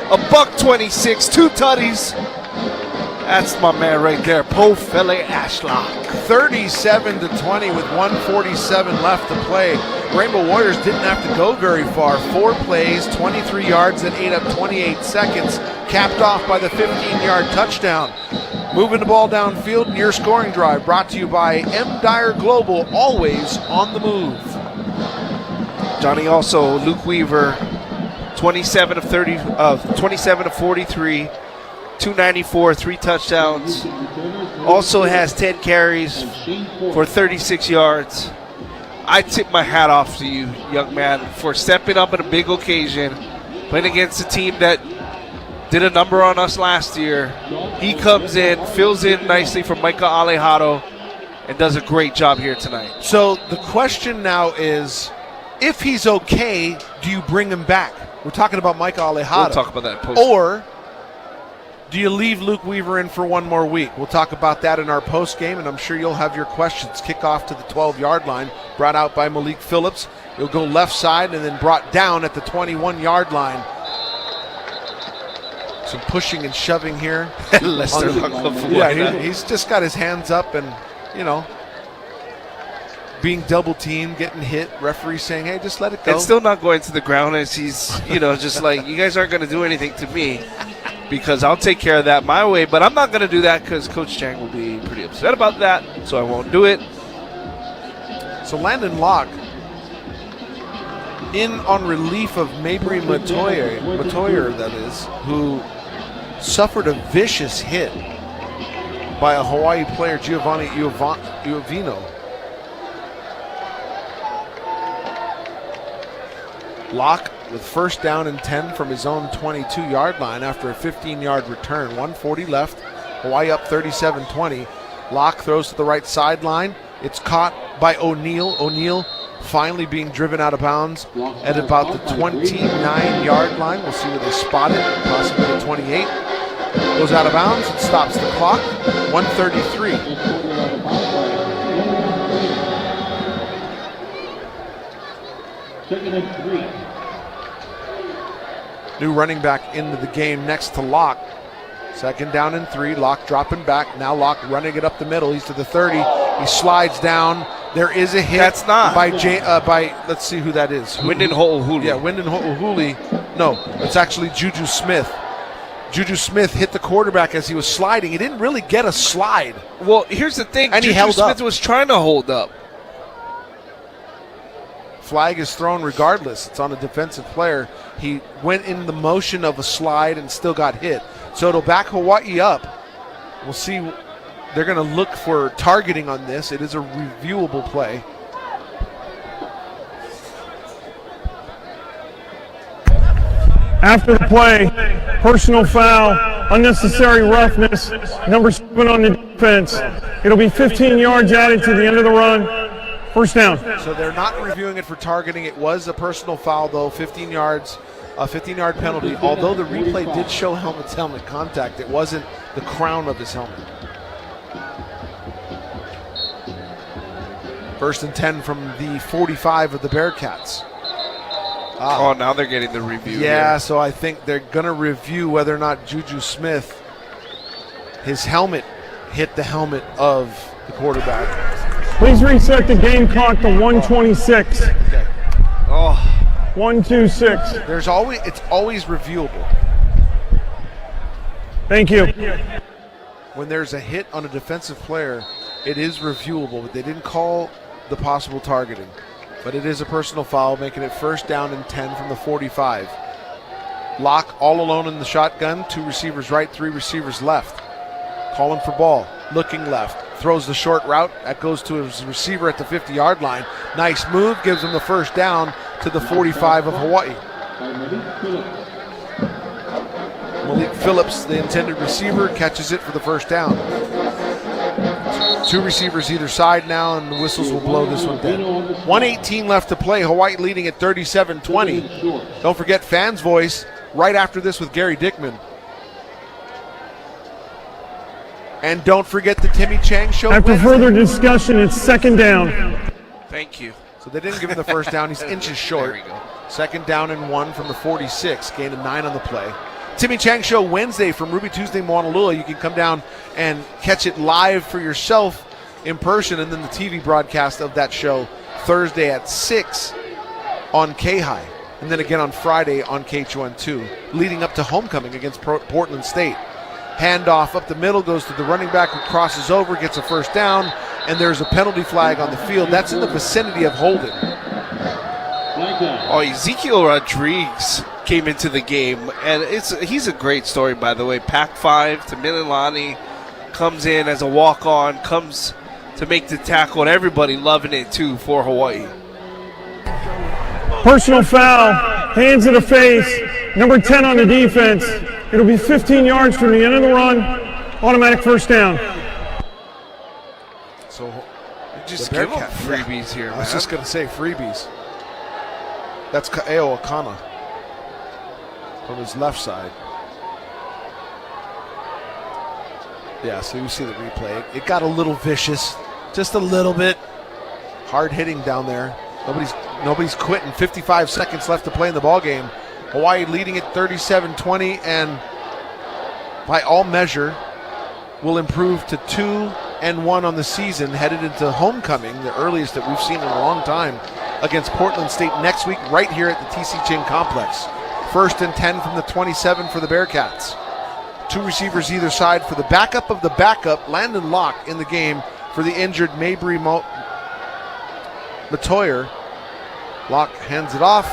$126, 2 tutties. That's my man right there, Poveli Ashlock. 37-20 with 1:47 left to play. Rainbow Warriors didn't have to go very far. 4 plays, 23 yards that ate up 28 seconds, capped off by the 15-yard touchdown. Moving the ball downfield, near scoring drive, brought to you by M. Dyer Global, always on the move. Johnny, also Luke Weaver, 27 of 43. 294, 3 touchdowns. Also has 10 carries for 36 yards. I tip my hat off to you, young man, for stepping up at a big occasion, playing against a team that did a number on us last year. He comes in, fills in nicely for Micah Alejado, and does a great job here tonight. So the question now is, if he's okay, do you bring him back? We're talking about Micah Alejado. We'll talk about that post. Or do you leave Luke Weaver in for one more week? We'll talk about that in our post game, and I'm sure you'll have your questions. Kickoff to the 12-yard line, brought out by Malik Phillips. He'll go left side and then brought down at the 21-yard line. Some pushing and shoving here. Lester he's just got his hands up and, being double teamed, getting hit. Referee saying, hey, just let it go. And still not going to the ground as he's, just like, you guys aren't going to do anything to me, because I'll take care of that my way. But I'm not going to do that because Coach Chang will be pretty upset about that, so I won't do it. So Landon Locke in on relief of Mabry Matoyer, that is, who suffered a vicious hit by a Hawaii player, Giovanni Iovino. Locke with first down and 10 from his own 22-yard line after a 15-yard return. 1:40 left. Hawaii up 37-20. Locke throws to the right sideline. It's caught by O'Neal. O'Neal finally being driven out of bounds at about the 29-yard line. We'll see where they spot it, possibly the 28. Goes out of bounds. It stops the clock. 1:33. Second and 3. New running back into the game next to Locke. Second down and 3. Locke dropping back. Now Locke running it up the middle. He's to the 30. He slides down There is a hit. That's not. By let's see who that is. Wyndon Ho'ohuli. Yeah, Wyndon Ho'ohuli. No, it's actually Juju Smith. Juju Smith hit the quarterback as he was sliding. He didn't really get a slide. Well, here's the thing. And Juju he held Smith up. was trying to hold up. Flag is thrown regardless. It's on a defensive player. He went in the motion of a slide and still got hit. So it'll back Hawaii up. We'll see. They're going to look for targeting on this. It is a reviewable play. After the play, personal foul, unnecessary roughness, number 7 on the defense. It'll be 15 yards added to the end of the run. First down. So they're not reviewing it for targeting. It was a personal foul, though, 15 yards, a 15-yard penalty. Although the replay did show helmet-to-helmet contact, it wasn't the crown of his helmet. First and 10 from the 45 of the Bearcats. Oh, now they're getting the review. Yeah, here. so I think they're going to review whether or not Juju Smith, his helmet hit the helmet of the quarterback. Please reset the game clock to 126. Okay. Oh. 126. It's always reviewable. Thank you. When there's a hit on a defensive player, it is reviewable, but they didn't call the possible targeting. But it is a personal foul, making it first down and 10 from the 45. Locke all alone in the shotgun, 2 receivers right, 3 receivers left. Calling for ball, looking left, throws the short route. That goes to his receiver at the 50-yard line. Nice move, gives him the first down to the 45 of Hawaii. Malik Phillips, the intended receiver, catches it for the first down. 2 receivers either side now, and the whistles will blow this one dead. 1:18 left to play. Hawaii leading at 37-20. Don't forget fans' voice right after this with Gary Dickman. And don't forget the Timmy Chang Show. After Wednesday. further discussion, it's second down. Thank you. So they didn't give him the first down. He's inches short. There we go. Second down and 1 from the 46. Gain of 9 on the play. Timmy Chang Show Wednesday from Ruby Tuesday, Moanalua. You can come down and catch it live for yourself in person, and then the TV broadcast of that show Thursday at 6 on K-High, and then again on Friday on KH1-2, leading up to homecoming against Portland State. Handoff up the middle, goes to the running back who crosses over, gets a first down, and there's a penalty flag on the field. That's in the vicinity of holding. Oh, Ezekiel Rodriguez came into the game, and he's a great story, by the way. Pac-5 to Mililani, comes in as a walk-on, comes to make the tackle, and everybody loving it, too, for Hawaii. Personal foul, hands to the face, number 10 on the defense. It'll be 15 yards from the end of the run, automatic first down. So Just give them freebies here, man. I was just going to say freebies. That's Ka'eo Akana from his left side. Yeah, so you see the replay. It got a little vicious, just a little bit. Hard hitting down there. Nobody's quitting. 55 seconds left to play in the ball game. Hawaii leading at 37-20, and by all measure will improve to 2-1 on the season, headed into homecoming, the earliest that we've seen in a long time, against Portland State next week right here at the TC Ching Complex. First and 10 from the 27 for the Bearcats. 2 receivers either side for the backup of the backup, Landon Locke in the game for the injured Mabry Matoyer. Locke hands it off.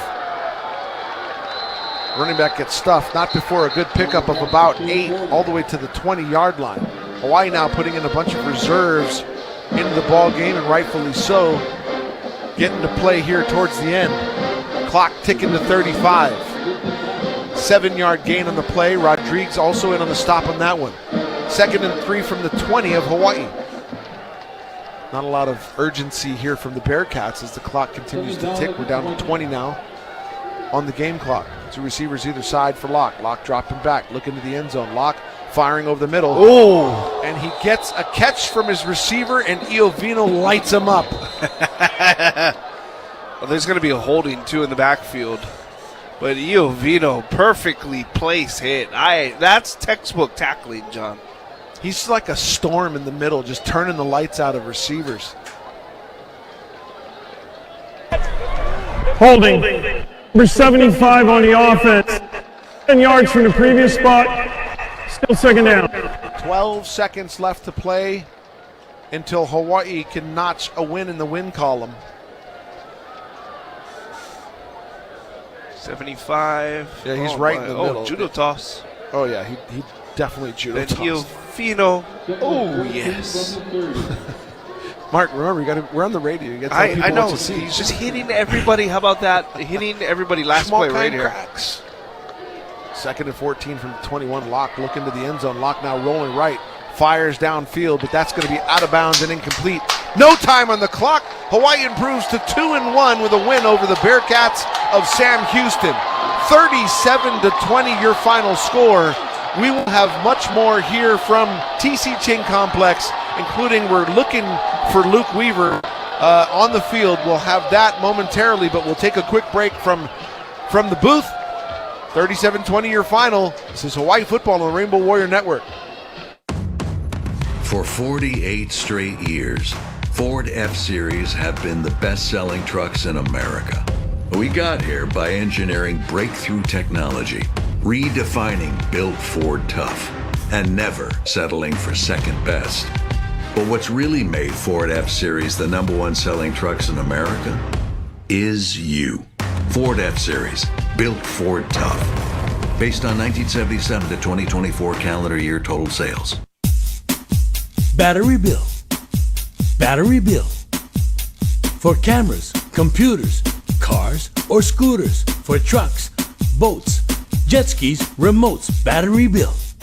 Running back gets stuffed, not before a good pickup of about 8 all the way to the 20-yard line. Hawaii now putting in a bunch of reserves into the ball game, and rightfully so, getting to play here towards the end. Clock ticking to 35. 7-yard gain on the play. Rodriguez also in on the stop on that one. 2nd and 3 from the 20 of Hawaii. Not a lot of urgency here from the Bearcats as the clock continues to tick. We're down to 20 now on the game clock. 2 receivers either side for Locke. Locke dropping back, looking to the end zone. Locke firing over the middle. Oh! And he gets a catch from his receiver, and Iovino lights him up. Well, there's going to be a holding, too, in the backfield. But Iovino, perfectly placed hit. That's textbook tackling, John. He's like a storm in the middle, just turning the lights out of receivers. Holding. Number 75 on the offense. 10 yards from the previous spot. Still second down. 12 seconds left to play until Hawaii can notch a win in the win column. 75. Yeah, he's right in the middle. Judo toss. Oh, yeah, he definitely judo Then tossed. Fino. Oh, yes. Mark, remember, we're on the radio. You got to tell people I know. what to see. He's just hitting everybody. How about that? Hitting everybody last Small play right kind here. cracks. 2nd and 14 from 21. Locke looking to the end zone. Locke now rolling right. Fires downfield, but that's going to be out of bounds and incomplete. No time on the clock. Hawaii improves to 2-1 with a win over the Bearcats of Sam Houston. 37-20 your final score. We will have much more here from TC Ching Complex, including we're looking for Luke Weaver on the field. We'll have that momentarily, but we'll take a quick break from the booth. 37-20 your final. This is Hawaii Football on the Rainbow Warrior Network. For 48 straight years, Ford F-Series have been the best-selling trucks in America. We got here by engineering breakthrough technology, redefining Built Ford Tough, and never settling for second best. But what's really made Ford F-Series the #1 selling trucks in America is you. Ford F-Series, Built Ford Tough. Based on 1977 to 2024 calendar year total sales. Battery Bill. Battery Bill. For cameras, computers, cars, or scooters. For trucks, boats, jet skis, remotes. Battery Bill.